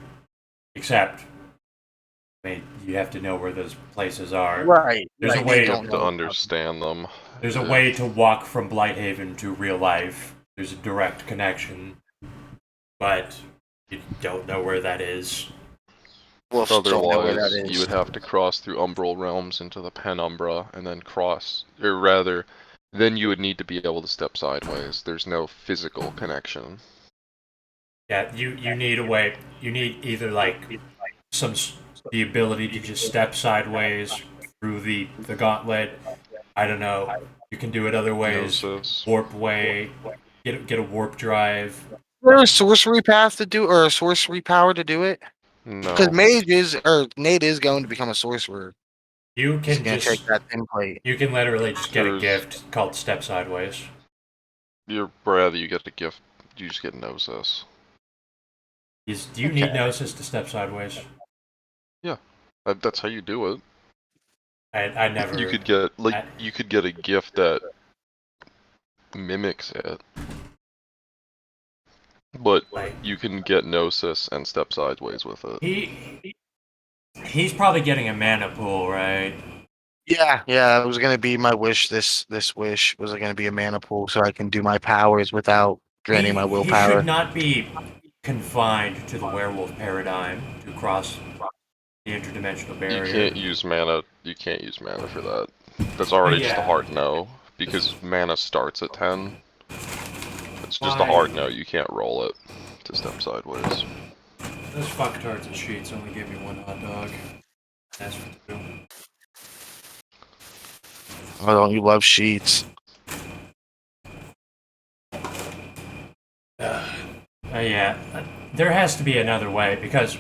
B: Except, I mean, you have to know where those places are.
F: right.
B: There's
F: right,
B: a way
F: they
A: You
F: don't
A: have to
F: know.
A: understand them.
B: There's a
A: Yeah.
B: way to walk from Blighthaven to real life. There's a direct connection, but you don't know where that is.
F: Wolves don't know where
A: Otherwise,
F: that is.
A: you would have to cross through umbral realms into the penumbra, and then cross, or rather, then you would need to be able to step sideways. There's no physical connection.
B: Yeah, you need a way. You need either like the ability to just step sideways through the gauntlet. I don't know. You can do it other ways.
A: Gnosis.
B: Warp way. Get a warp drive.
F: Or a sorcery path to do, or a sorcery power to do it. Because
A: No.
F: Mage is, or Nate is going to become a sorcerer.
B: You
F: He's
B: can
F: going to take
B: just
F: that template.
B: you can literally just get a
A: There's-
B: gift called Step Sideways.
A: You're rather you get the gift. You just get Gnosis.
B: Do you need Gnosis to step sideways?
A: That's how you do it.
B: I never.
A: You could get you could get a gift that mimics it, but
B: Like
A: you can get Gnosis and step sideways with it.
B: he's probably getting a mana pool, right?
F: Yeah, it was going to be my wish. This wish was going to be a mana pool, so I can do my powers without draining my
B: He
F: willpower.
B: should not be confined to the werewolf paradigm to cross the interdimensional barrier.
A: You can't use mana. You can't use mana for that. That's already just a
B: Yeah.
A: hard no, because mana starts at 10. It's just a
B: Why?
A: hard no. You can't roll it to step sideways.
B: Those fucktards and sheets only give me one hot dog. That's for two.
F: Oh, don't you love sheets?
B: Yeah, there has to be another way because,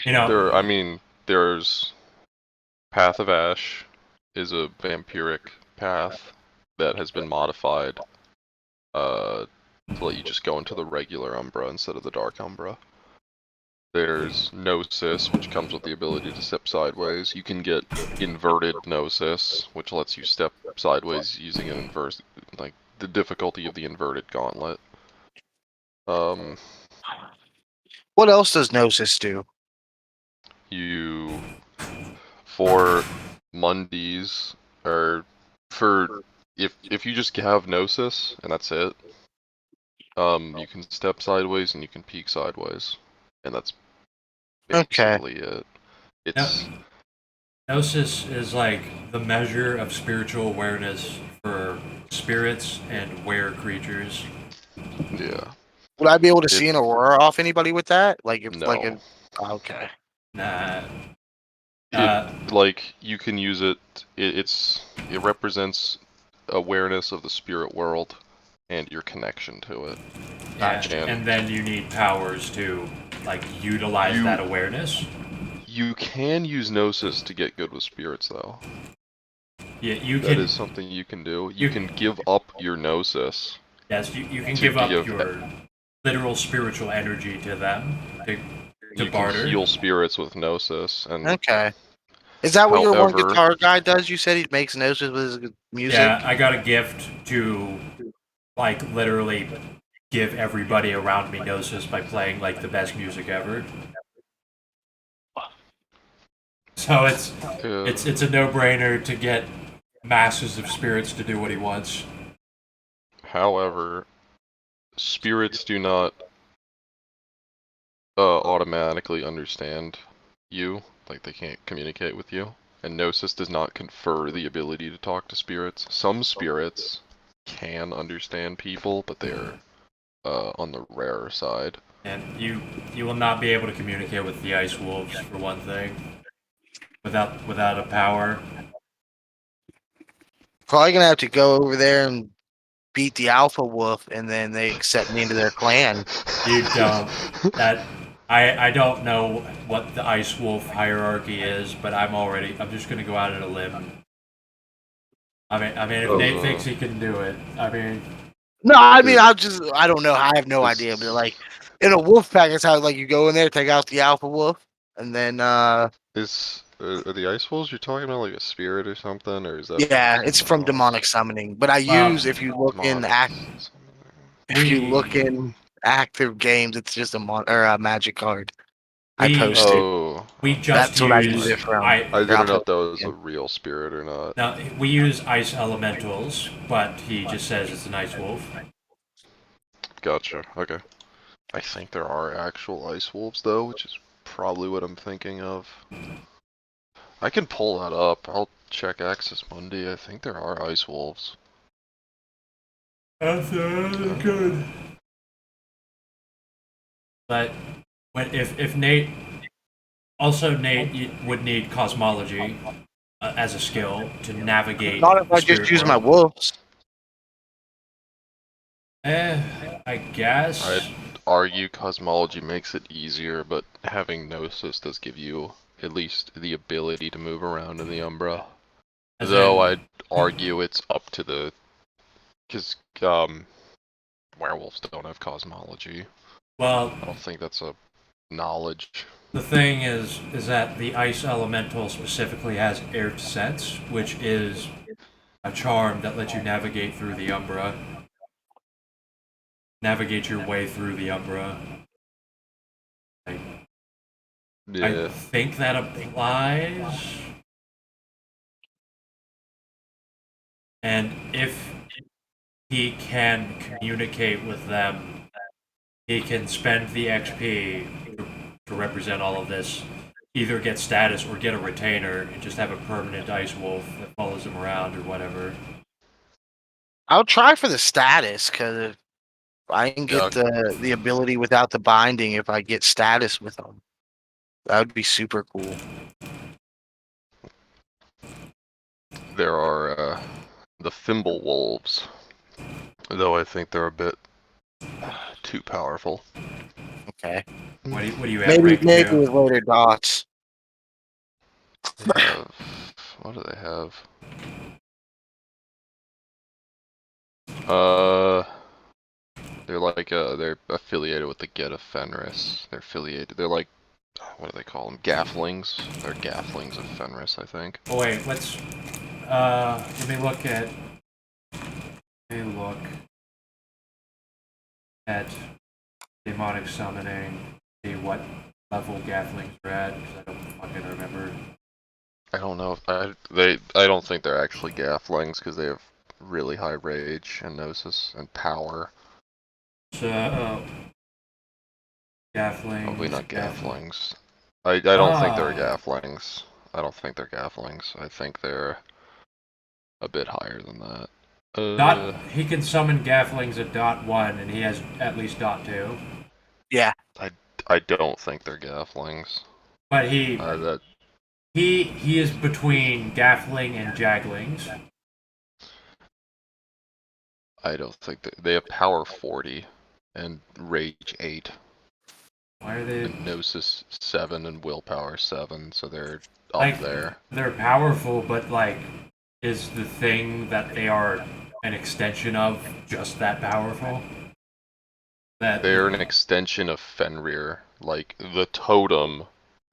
B: you know,
A: I mean, there's Path of Ash is a vampiric path that has been modified to let you just go into the regular Umbra instead of the Dark Umbra. There's Gnosis, which comes with the ability to step sideways. You can get Inverted Gnosis, which lets you step sideways using an inverse, like the difficulty of the inverted gauntlet.
F: What else does Gnosis do?
A: You for Mondays or for if you just have Gnosis and that's it, you can step sideways and you can peek sideways, and that's
F: Okay.
A: basically it. It's
B: Gnosis is like the measure of spiritual awareness for spirits and were creatures.
A: yeah.
F: Would I be able to see an aurora off anybody with that? Like if
A: No.
F: like a okay.
B: Nah.
A: Like you can use it. It represents awareness of the spirit world and your connection to it.
B: Yeah,
A: Gotcha.
B: and then you need powers to like utilize that awareness.
A: You can use Gnosis to get good with spirits, though.
B: Yeah, you
A: That
B: can.
A: is something you can do. You can give up your Gnosis.
B: Yes, you can
A: to
B: give up
A: give-
B: your literal spiritual energy to them to
A: You
B: barter.
A: can heal spirits with Gnosis, and
F: Okay. Is that what your one
A: However-
F: guitar guy does? You said he makes Gnosis with his music?
B: Yeah, I got a gift to like literally give everybody around me Gnosis by playing like the best music ever. So it's a no-brainer to get masses of spirits to do what he wants.
A: However, spirits do not automatically understand you. Like, they can't communicate with you. And Gnosis does not confer the ability to talk to spirits. Some spirits can understand people, but they're on the rarer side.
B: And you will not be able to communicate with the ice wolves for one thing. Without a power.
F: Probably gonna have to go over there and beat the Alpha Wolf, and then they accept me into their clan.
B: You don't. That I don't know what the ice wolf hierarchy is, but I'm just gonna go out on a limb. I mean, if Nate thinks he can do it, I mean.
F: No, I mean I don't know. I have no
A: This-
F: idea. But like in a wolf pack, it's how like you go in there, take out the Alpha Wolf, and then
A: Are the ice wolves you're talking about like a spirit or something, or is that?
F: yeah, it's from
A: something else?
F: demonic summoning. But I use if you look in active games, it's just a magic card. I
B: We-
F: posted.
A: Oh,
B: We just
F: That's what I
B: use
F: use it from.
A: I didn't know if that was
F: Yeah.
A: a real spirit or not.
B: Now we use ice elementals, but he just says it's an ice wolf.
A: Gotcha. Okay. I think there are actual ice wolves though, which is probably what I'm thinking of. I can pull that up. I'll check Access Monday. I think there are ice wolves.
B: That's good. But if Nate would need cosmology as a skill to navigate
F: Not if
B: the
F: I just
B: spirit
F: use my
B: world.
F: wolves.
B: I guess.
A: I'd argue cosmology makes it easier, but having Gnosis does give you at least the ability to move around in the Umbra.
B: As
A: Though
B: in-
A: I'd argue it's up to the... Because, werewolves don't have cosmology.
B: Well,
A: I don't think that's a knowledge.
B: the thing is that the ice elemental specifically has air sense, which is a charm that lets you navigate through the Umbra. Navigate your way through the Umbra. I
A: Yeah.
B: think that applies. And if he can communicate with them, he can spend the XP to represent all of this, either get status or get a retainer and just have a permanent ice wolf that follows him around or whatever.
F: I'll try for the status because I can get the ability without the binding if I get status with them. That would be super cool.
A: There are the Thimble Wolves, though I think they're a bit too powerful.
F: Okay.
B: What do you have?
F: Maybe
B: rank
F: maybe
B: two?
F: with later dots.
A: They have... What do they have? They're like they're affiliated with the Get of Fenris. They're affiliated. They're like, what do they call them? Gafflings. They're Gafflings of Fenris, I think.
B: Oh wait, let me look at demonic summoning, see what level Gafflings are at, because I don't fucking remember.
A: I don't know if I don't think they're actually Gafflings because they have really high rage and gnosis and power.
B: So, Gafflings.
A: Probably not Gafflings. I don't think they're Gafflings. I don't think they're Gafflings. I think they're a bit higher than that.
B: He can summon Gafflings at .1, and he has at least .2.
F: Yeah.
A: I don't think they're Gafflings.
B: But he
A: That
B: is between Gaffling and Jaglings.
A: I don't think they have power 40 and rage 8.
B: Why are they?
A: And gnosis 7 and willpower 7, so they're up
B: Like,
A: there.
B: They're powerful, but like, is the thing that they are an extension of just that powerful? That
A: They're an extension of Fenrir, like the totem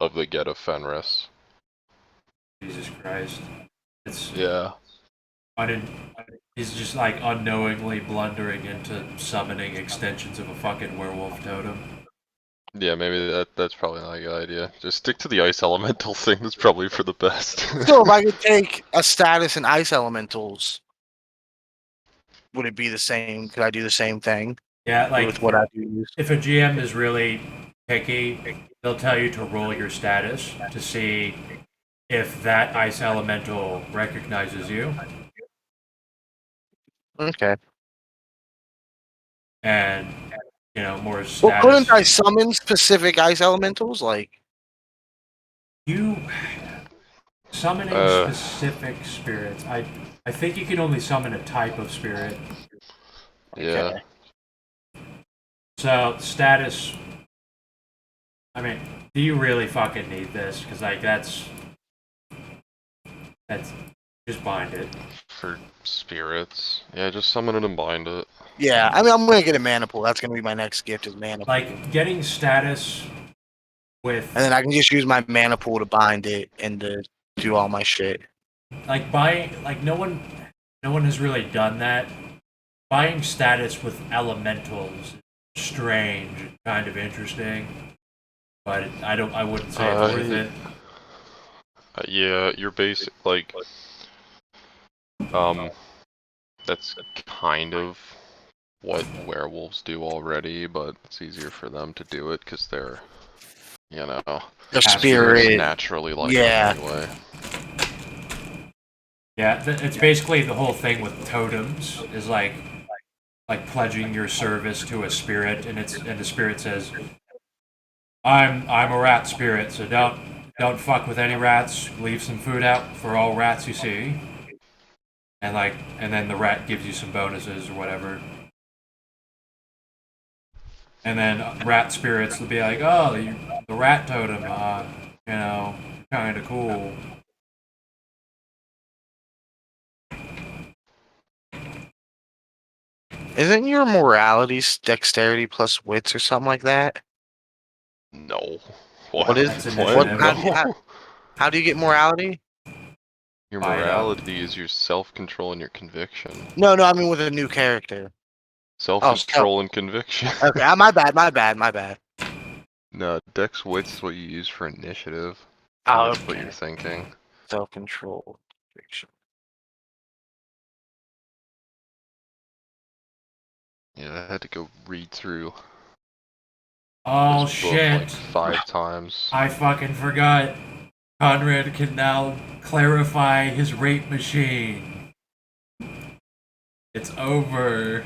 A: of the Get of Fenris.
B: Jesus Christ! It's
A: Yeah.
B: He's just like unknowingly blundering into summoning extensions of a fucking werewolf totem.
A: Yeah, maybe that's probably not a good idea. Just stick to the ice elemental thing. That's probably for the best.
F: So if I could take a status in ice elementals, would it be the same? Could I do the same thing
B: Yeah, like
F: with what I do use?
B: if a GM is really picky, they'll tell you to roll your status to see if that ice elemental recognizes you.
F: Okay.
B: And more status.
F: Well, couldn't I summon specific ice elementals? Like,
B: You summoning specific spirits. I think you can only summon a type of spirit.
A: Yeah.
B: So status. I mean, do you really fucking need this? Because like that's just bind it.
A: For spirits. Yeah, just summon it and bind it.
F: yeah. I mean, I'm gonna get a mana pool. That's gonna be my next gift is mana pool.
B: Like getting status with
F: And then I can just use my mana pool to bind it and to do all my shit.
B: like buying like no one has really done that. Buying status with elementals is strange and kind of interesting. But I wouldn't say it's worth it.
A: Yeah, you're basic like that's kind of what werewolves do already, but it's easier for them to do it because they're,
F: The
B: They're
F: spirit.
A: naturally like
F: Yeah.
A: that anyway.
B: Yeah, it's basically the whole thing with totems is like like pledging your service to a spirit, and the spirit says, I'm a rat spirit, so don't fuck with any rats. Leave some food out for all rats you see. And then the rat gives you some bonuses or whatever. And then rat spirits will be like, oh, the rat totem, kind of cool.
F: Isn't your morality dexterity plus wits or something like that?
A: No.
F: What is
B: That's
F: what?
B: initiative.
F: How do you get morality?
A: Your
B: By,
A: morality is your self-control and your conviction.
F: No, I mean with a new character.
A: Self-control and conviction.
F: Okay, my bad.
A: No, Dex Wits is what you use for initiative.
F: Oh,
A: That's what
F: okay.
A: you're thinking.
F: Self-control, conviction.
A: Yeah, I had to go read through
B: Oh
A: this book
B: shit!
A: like 5 times.
B: I fucking forgot. Conrad can now clarify his rape machine. It's over.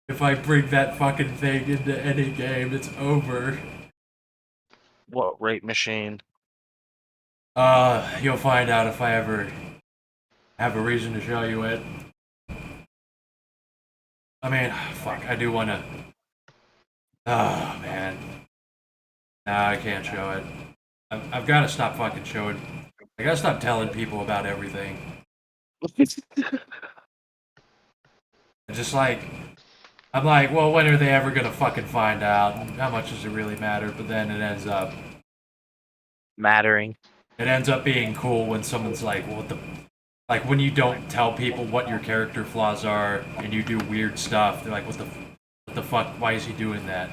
B: If I bring that fucking thing into any game, it's over.
F: What rape machine?
B: You'll find out if I ever have a reason to show you it. I mean, fuck, I do wanna... Oh, man. Nah, I can't show it. I've gotta stop fucking showing... I gotta stop telling people about everything. Just like... I'm like, well, when are they ever gonna fucking find out? How much does it really matter? But then it ends up...
F: Mattering.
B: It ends up being cool when someone's like, well, what the... Like, when you don't tell people what your character flaws are, and you do weird stuff, they're like, what the fuck? Why is he doing that?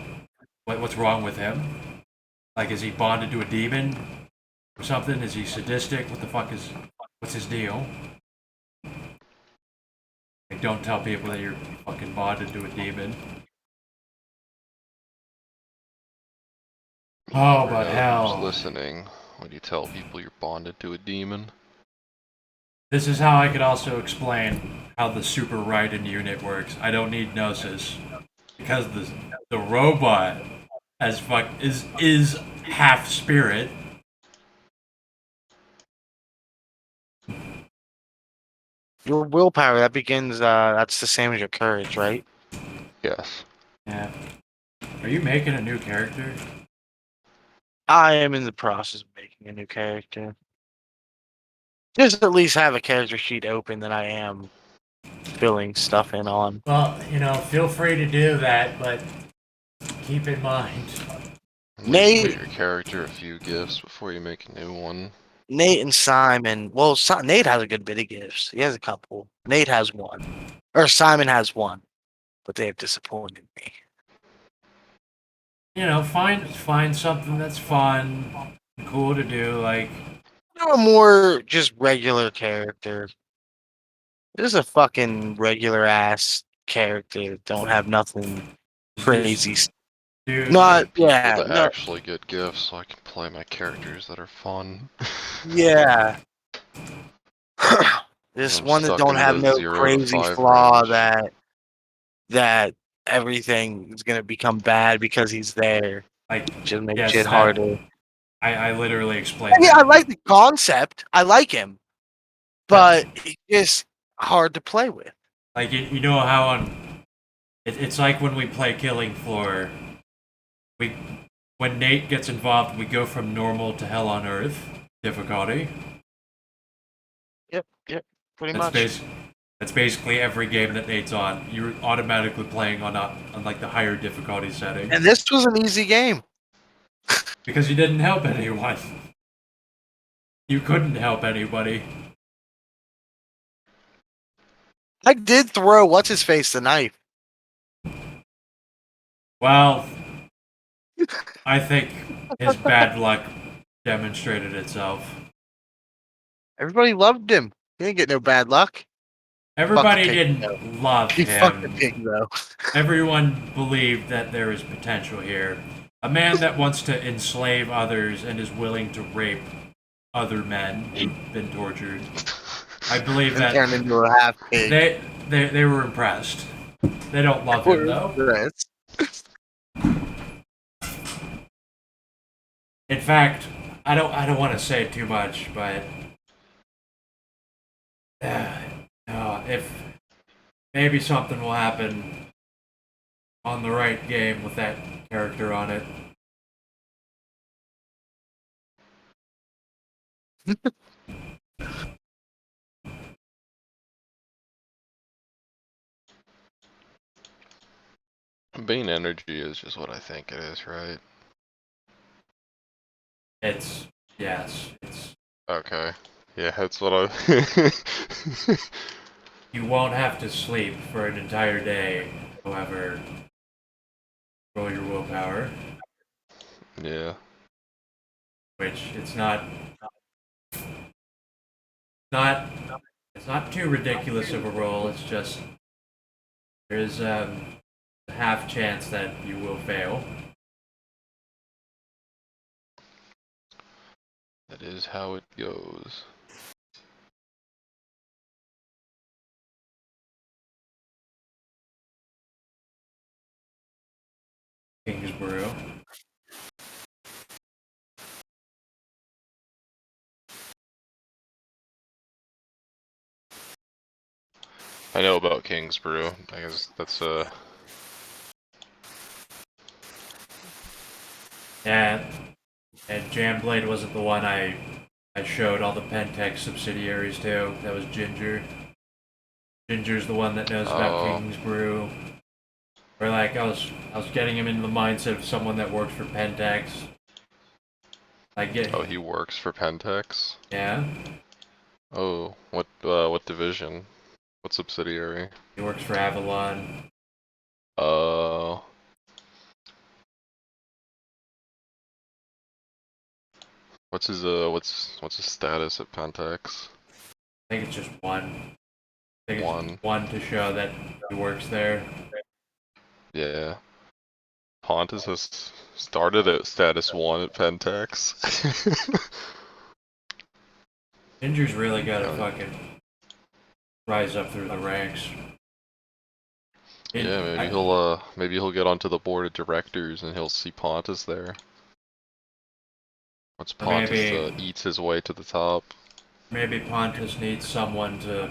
B: What's wrong with him? Like, is he bonded to a demon? Or something? Is he sadistic? What's his deal? Like, don't tell people that you're fucking bonded to a demon. Oh,
A: Never
B: but
A: know
B: hell.
A: who's listening when you tell people you're bonded to a demon.
B: This is how I could also explain how the Super Raiden unit works. I don't need Gnosis. Because the robot is half spirit.
F: Your willpower, that begins, that's the same as your courage, right?
A: Yes.
B: Yeah. Are you making a new character?
F: I am in the process of making a new character. Just at least have a character sheet open that I am filling stuff in on.
B: Well, feel free to do that, but keep in mind.
F: Nate-
A: Give your character a few gifts before you make a new one.
F: Nate and Simon, well, Nate has a good bit of gifts. He has a couple. Nate has one. Or Simon has one. But they have disappointed me.
B: Find something that's fun, cool to do, like...
F: A more just regular character. Just a fucking regular ass character. Don't have nothing crazy.
B: Dude,
F: Not,
A: People
F: yeah.
A: that
F: No,
A: actually get gifts so I can play my characters that are fun.
F: yeah. This
A: I'm
F: one that
A: stuck
F: don't
A: in
F: have
A: the
F: no
A: 0 to
F: crazy
A: 5
F: flaw
A: range.
F: that everything is gonna become bad because he's there.
B: like,
F: Just make
B: yes,
F: shit
B: that-
F: harder.
B: I literally explained
F: Yeah,
B: that.
F: I like the concept. I like him, but it's just hard to play with.
B: Like, you know how it's like when we play Killing Floor. When Nate gets involved, we go from normal to Hell on Earth difficulty.
F: Yep, pretty
B: That's
F: much.
B: That's basically every game that Nate's on. You're automatically playing on like the higher difficulty setting
F: And this was an easy game.
B: because you didn't help anyone. You couldn't help anybody.
F: I did throw what's his face the knife.
B: Well, I think his bad luck demonstrated itself.
F: Everybody loved him. He didn't get no bad luck.
B: Everybody
F: pig,
B: didn't
F: though.
B: love
F: He fucked the
B: him.
F: pig though.
B: Everyone believed that there is potential here. A man that wants to enslave others and is willing to rape other men who've been tortured. I believe
F: And
B: that
F: turned into a half pig.
B: they were impressed. They don't love him though.
F: Congrats.
B: In fact, I don't want to say too much, but if maybe something will happen on the right game with that character on it.
A: Bane energy is just what I think it is, right?
B: It's yes, it's
A: Okay. Yeah, that's what I.
B: you won't have to sleep for an entire day, however, roll your willpower,
A: Yeah.
B: which not it's not too ridiculous of a roll. It's just there is a half chance that you will fail.
A: That is how it goes.
B: Kingsborough.
A: I know about Kingsborough. I guess that's
B: Yeah, and Jam Blade wasn't the one I showed all the Pentech subsidiaries to. That was Ginger. Ginger's the one that knows about
A: Oh.
B: Kingsbrew. Or like I was getting him into the mindset of someone that works for Pentex.
A: Oh, he works for Pentex?
B: Yeah,
A: Oh, what division? What subsidiary?
B: he works for Avalon.
A: Uh, what's his status at Pentex?
B: I think it's just one. I think
A: One.
B: it's one to show that he works there.
A: Yeah. Pontus has started at status 1 at Pentex.
B: Ginger's really gotta
A: Yeah.
B: fucking rise up through the ranks.
A: Yeah, maybe he'll get onto the board of directors and he'll see Pontus there. Once
B: Or
A: Pontus
B: maybe-
A: eats his way to the top.
B: Maybe Pontus needs someone to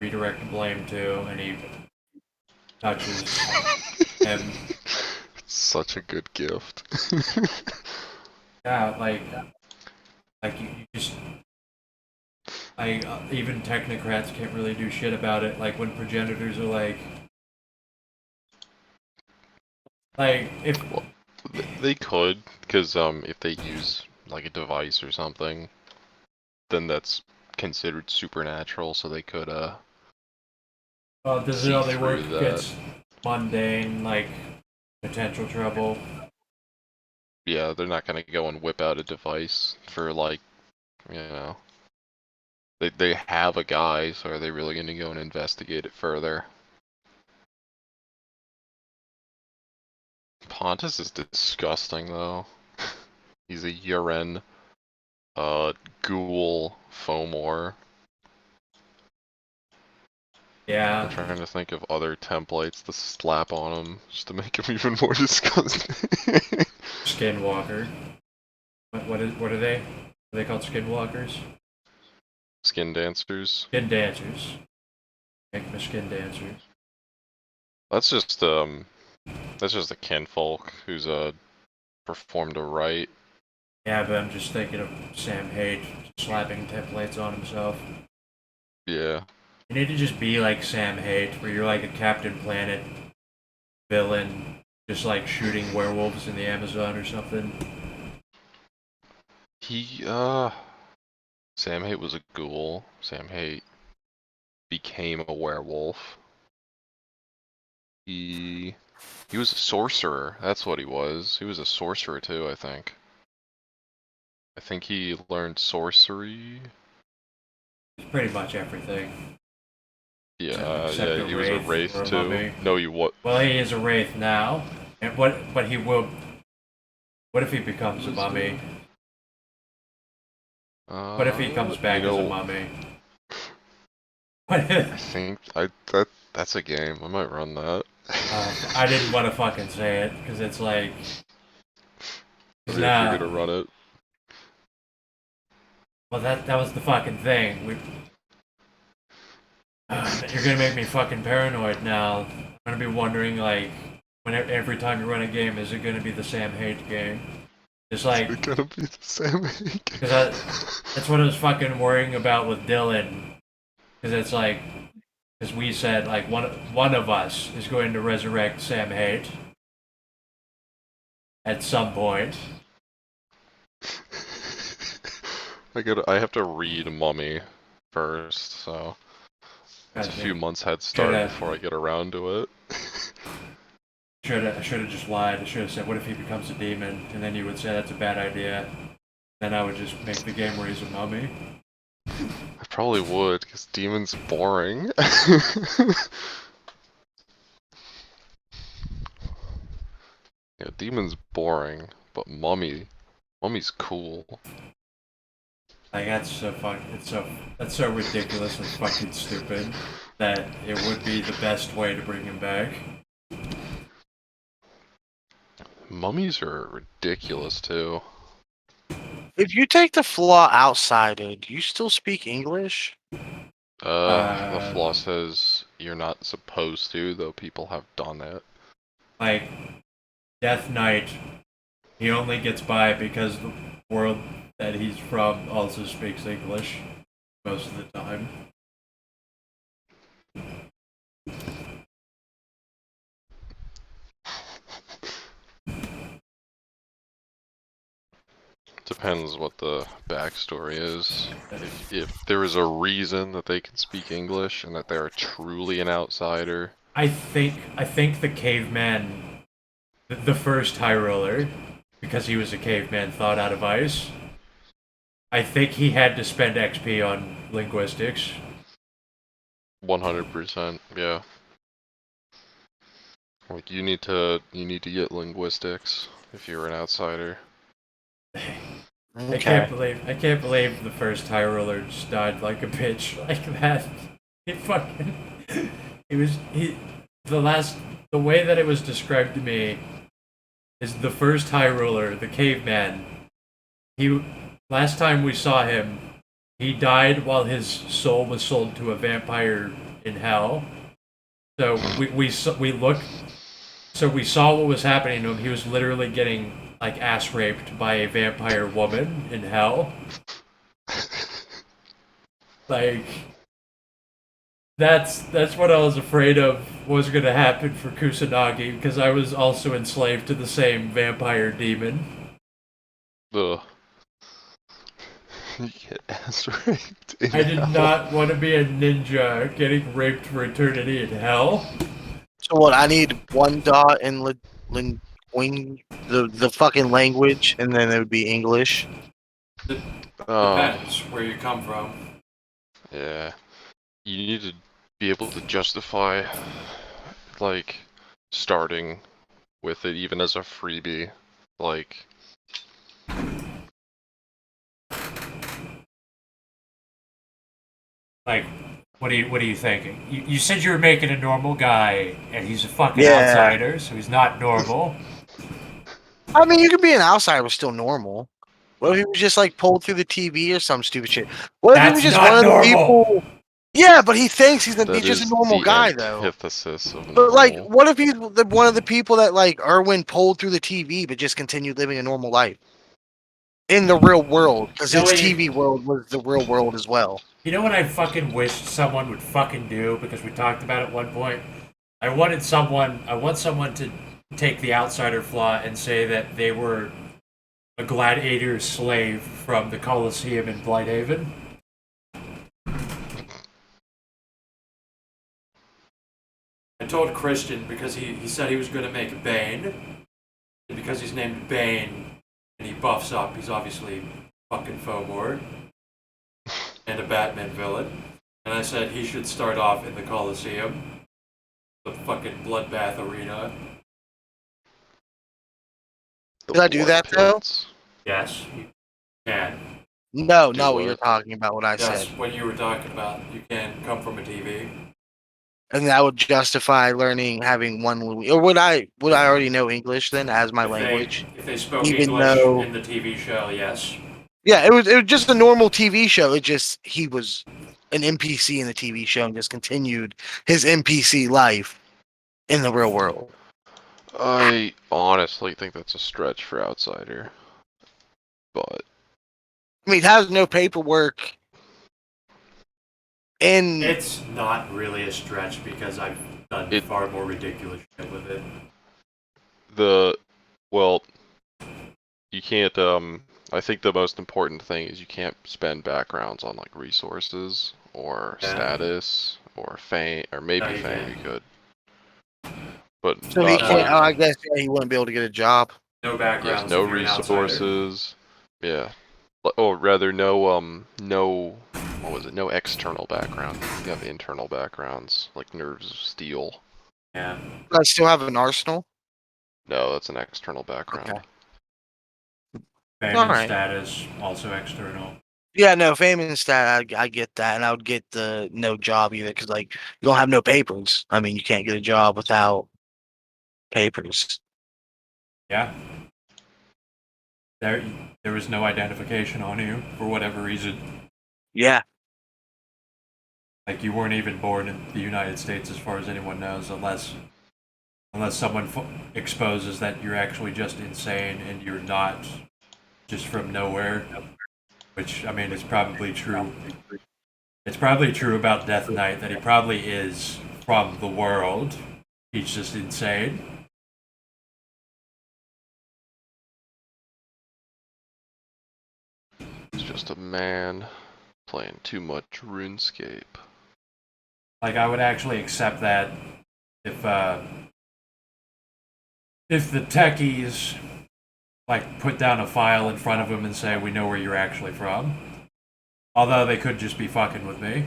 B: redirect blame to, and he touches him.
A: It's such a good gift.
B: Yeah, like you just even technocrats can't really do shit about it. Like when progenitors are like if
A: Well, they could, because if they use like a device or something, then that's considered supernatural, so they could
B: does it
A: see
B: only work
A: through that.
B: against mundane like potential trouble?
A: Yeah, they're not gonna go and whip out a device for like, you know, they have a guy, so are they really gonna go and investigate it further? Pontus is disgusting though. He's a urine, ghoul, fomor.
B: Yeah,
A: I'm trying to think of other templates to slap on him just to make him even more disgusting.
B: skinwalker. What are they? Are they called skinwalkers?
A: Skin dancers.
B: Skin dancers. Make them a skin dancer.
A: That's just a kinfolk who's performed a rite.
B: Yeah, but I'm just thinking of Sam Hage slapping templates on himself.
A: Yeah.
B: You need to just be like Sam Hage, where you're like a Captain Planet villain, just like shooting werewolves in the Amazon or something.
A: Sam Hate was a ghoul. Sam Hate became a werewolf. He was a sorcerer. That's what he was. He was a sorcerer too, I think. I think he learned sorcery.
B: It's pretty much everything.
A: Yeah,
B: Except
A: yeah,
B: a
A: he was a
B: wraith
A: wraith
B: or a
A: too.
B: mummy.
A: No, you what?
B: Well, he is a wraith now, and but he will. What if he becomes a mummy? What if he comes back as a mummy? What
A: I
B: if?
A: think That's a game. I might run that.
B: I didn't want to fucking say it because it's like.
A: If you're gonna run it.
B: Well, that was the fucking thing. You're gonna make me fucking paranoid now. I'm gonna be wondering like, every time you run a game, is it gonna be the Sam Hate game? Just like.
A: It's gonna be the same game.
B: Because that's what I was fucking worrying about with Dylan. Because it's like, because we said like one of us is going to resurrect Sam Hate at some point.
A: I have to read Mummy first, so it's a few months head start before I get around to it.
B: I should have just lied. I should have said, "What if he becomes a demon?" And then you would say that's a bad idea. Then I would just make the game where he's a mummy.
A: I probably would, because demon's boring. Yeah, demon's boring, but mummy's cool.
B: Like that's so ridiculous and fucking stupid that it would be the best way to bring him back.
A: Mummies are ridiculous too.
F: If you take the flaw outsider, do you still speak English?
A: The flaw says you're not supposed to, though people have done it.
B: Like Death Knight, he only gets by because the world that he's from also speaks English most of the time.
A: Depends what the backstory is. If there is a reason that they can speak English and that they are truly an outsider.
B: I think the caveman, the first High Roller, because he was a caveman thawed out of ice, I think he had to spend XP on linguistics.
A: 100%, yeah. Like you need to get linguistics if you're an outsider.
B: I can't believe the first High Roller just died like a bitch like that. The way that it was described to me is the first High Roller, the caveman. Last time we saw him, he died while his soul was sold to a vampire in hell. So we saw what was happening to him. He was literally getting like ass raped by a vampire woman in hell. Like that's what I was afraid of was going to happen for Kusanagi, because I was also enslaved to the same vampire demon.
A: Ugh. You get ass raped.
B: I did not want to be a ninja getting raped for eternity in hell.
F: So what? I need one dot in the fucking language, and then it would be English.
B: Depends where you come from.
A: Yeah. You need to be able to justify, like, starting with it even as a freebie. Like...
B: Like, what are you thinking? You said you were making a normal guy, and he's a fucking
F: Yeah.
B: outsider, so he's not normal.
F: I mean, you could be an outsider but still normal. What if he was just like pulled through the TV or some stupid shit? What if he was
B: That's
F: just
B: not
F: one of the
B: normal.
F: people? Yeah, but he thinks he's
A: That
F: just a
A: is
F: normal
A: the
F: guy though.
A: antithesis of
F: But like,
A: normal.
F: what if he's one of the people that like Erwin pulled through the TV but just continued living a normal life in the real world, because
B: No,
F: his
B: wait.
F: TV world was the real world as well.
B: You know what I fucking wished someone would fucking do, because we talked about it at one point? I want someone to take the outsider flaw and say that they were a gladiator slave from the Colosseum in Blighthaven. I told Christian, because he said he was going to make Bane, and because he's named Bane and he buffs up, he's obviously fucking Fomor and a Batman villain. And I said he should start off in the Colosseum, the fucking bloodbath arena.
A: The
F: Did I do
A: blood
F: that, though?
A: pits.
B: Yes, you can.
F: No,
A: Do
F: not what
A: what?
F: you're talking about. What I
B: Yes,
F: said.
B: what you were talking about. You can come from a TV.
F: and that would justify learning having one language. Or would I already know English then as my
B: If
F: language?
B: if they spoke
F: Even
B: English
F: though
B: in the TV show, yes.
F: yeah, it was just a normal TV show. It just he was an NPC in the TV show and just continued his NPC life in the real world.
A: I honestly think that's a stretch for Outsider. But
F: I mean, it has no paperwork, and
B: It's not really a stretch because I've done
A: It-
B: far more ridiculous shit with it.
A: well, you can't, I think the most important thing is you can't spend backgrounds on, like, resources, or
B: Yeah.
A: status, or fame, or maybe
B: No, you
A: fame
B: can't.
A: you could. But
F: so he
A: not,
F: can't.
A: like,
F: Oh, I guess yeah, he wouldn't be able to get a job.
B: No
A: yes,
B: backgrounds
A: no
B: if you're an outsider.
A: resources, yeah. Or rather, no, what was it, no external background. You have internal backgrounds, like Nerves of Steel.
B: Yeah.
F: I still have an arsenal.
A: No, that's an external background.
F: Okay.
B: Fame
F: All
B: and
F: right.
B: status, also external.
F: Yeah, no, fame and stat, I get that, and I would get the no job either because like you don't have no papers. I mean, you can't get a job without papers.
B: Yeah. There was no identification on you for whatever reason.
F: Yeah,
B: Like you weren't even born in the United States, as far as anyone knows, unless someone exposes that you're actually just insane and you're not just from nowhere. Which I mean is probably true. It's probably true about Death Knight that he probably is from the world. He's just insane.
A: It's just a man playing too much RuneScape.
B: Like I would actually accept that if the techies like put down a file in front of him and say we know where you're actually from. Although they could just be fucking with me.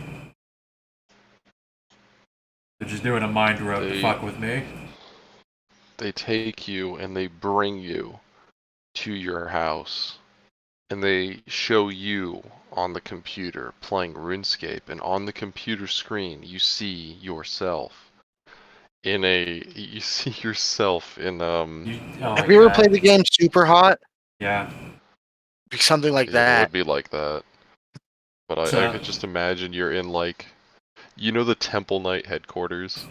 B: They're just doing a mind rub to fuck with me.
A: They take you and they bring you to your house. And they show you on the computer playing RuneScape. And on the computer screen, you see yourself. You see yourself in,
F: have you ever played the game Super Hot?
B: Yeah.
F: Something like
A: It
F: that.
A: would be like that. But I could just imagine you're in, like, you know, the Temple Knight headquarters?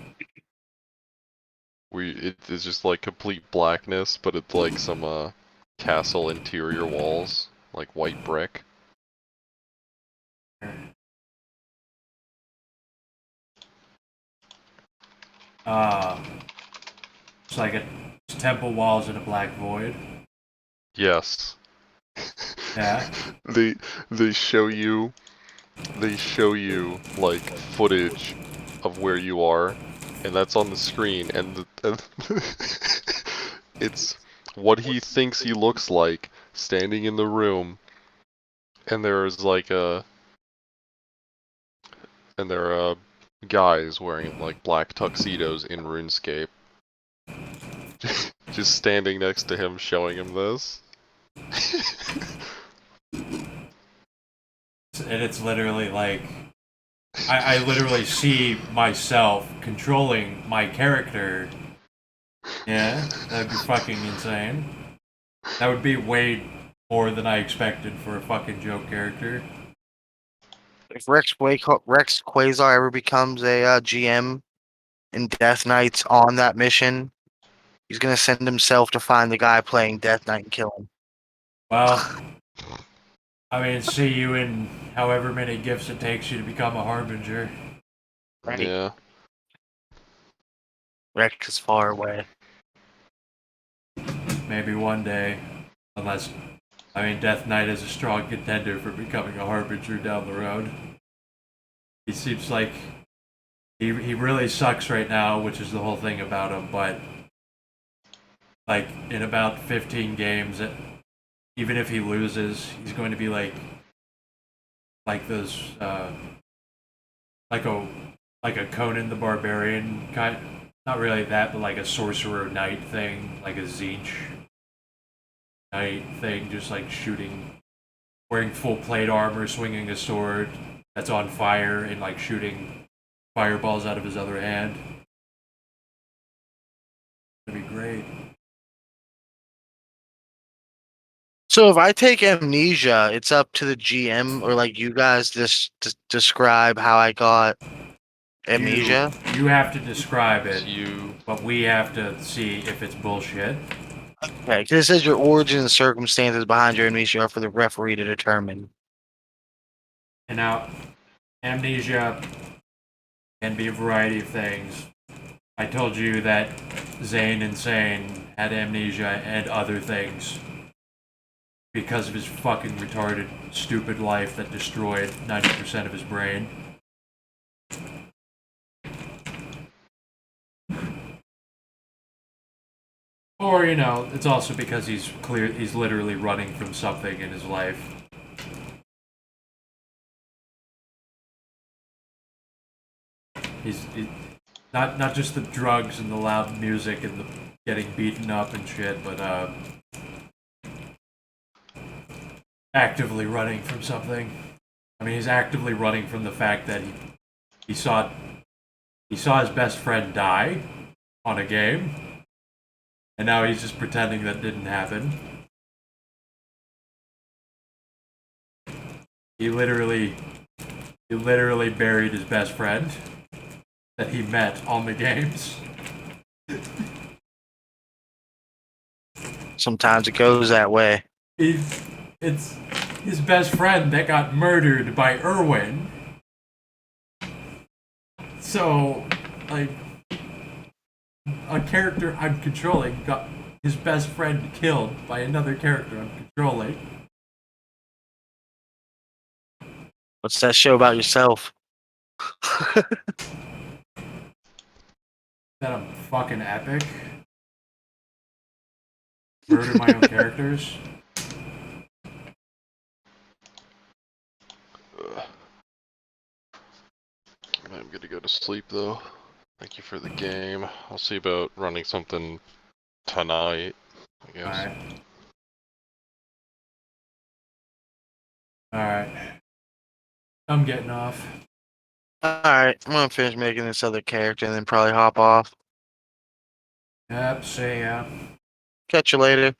A: It is just like complete blackness, but it's like some castle interior walls, like white brick.
B: It's like it's temple walls in a black void.
A: Yes.
B: Yeah.
A: They show you like footage of where you are, and that's on the screen, and it's what he thinks he looks like standing in the room, and there's like there are guys wearing like black tuxedos in RuneScape, just standing next to him, showing him this.
B: And it's literally like I literally see myself controlling my character. Yeah, that'd be fucking insane. That would be way more than I expected for a fucking joke character.
F: If Rex Quasar ever becomes a GM in Death Knights on that mission, he's gonna send himself to find the guy playing Death Knight and kill him.
B: Well, I mean, see you in however many gifts it takes you to become a harbinger.
F: Right?
A: Yeah.
F: Rex is far away.
B: Maybe one day, unless I mean, Death Knight is a strong contender for becoming a harbinger down the road. He seems like he really sucks right now, which is the whole thing about him. But like in about 15 games, even if he loses, he's going to be like those like a Conan the Barbarian kind. Not really that, but like a sorcerer knight thing, like a Zinch knight thing, just like shooting, wearing full plate armor, swinging a sword that's on fire, and like shooting fireballs out of his other hand. That'd be great.
F: So if I take amnesia, it's up to the GM or like you guys just describe how I got amnesia.
B: You have to describe it,
A: It's you.
B: but we have to see if it's bullshit.
F: Okay, because it says your origin and circumstances behind your amnesia are for the referee to determine.
B: And now, amnesia can be a variety of things. I told you that Zane Insane had amnesia and other things because of his fucking retarded, stupid life that destroyed 90% of his brain. Or, you know, it's also because he's literally running from something in his life. He's not just the drugs and the loud music and the getting beaten up and shit, but actively running from something. I mean, he's actively running from the fact that he saw his best friend die on a game, and now he's just pretending that didn't happen. He literally buried his best friend that he met on the games.
F: Sometimes it goes that way.
B: It's his best friend that got murdered by Irwin. So, like, a character I'm controlling got his best friend killed by another character I'm controlling.
F: What's that show about yourself?
B: That I'm fucking epic. Murder my own characters.
A: I'm gonna go to sleep though. Thank you for the game. I'll see about running something tonight, I guess.
B: Alright. I'm getting off.
F: Alright, I'm gonna finish making this other character and then probably hop off.
B: Yep, see ya.
F: Catch you later.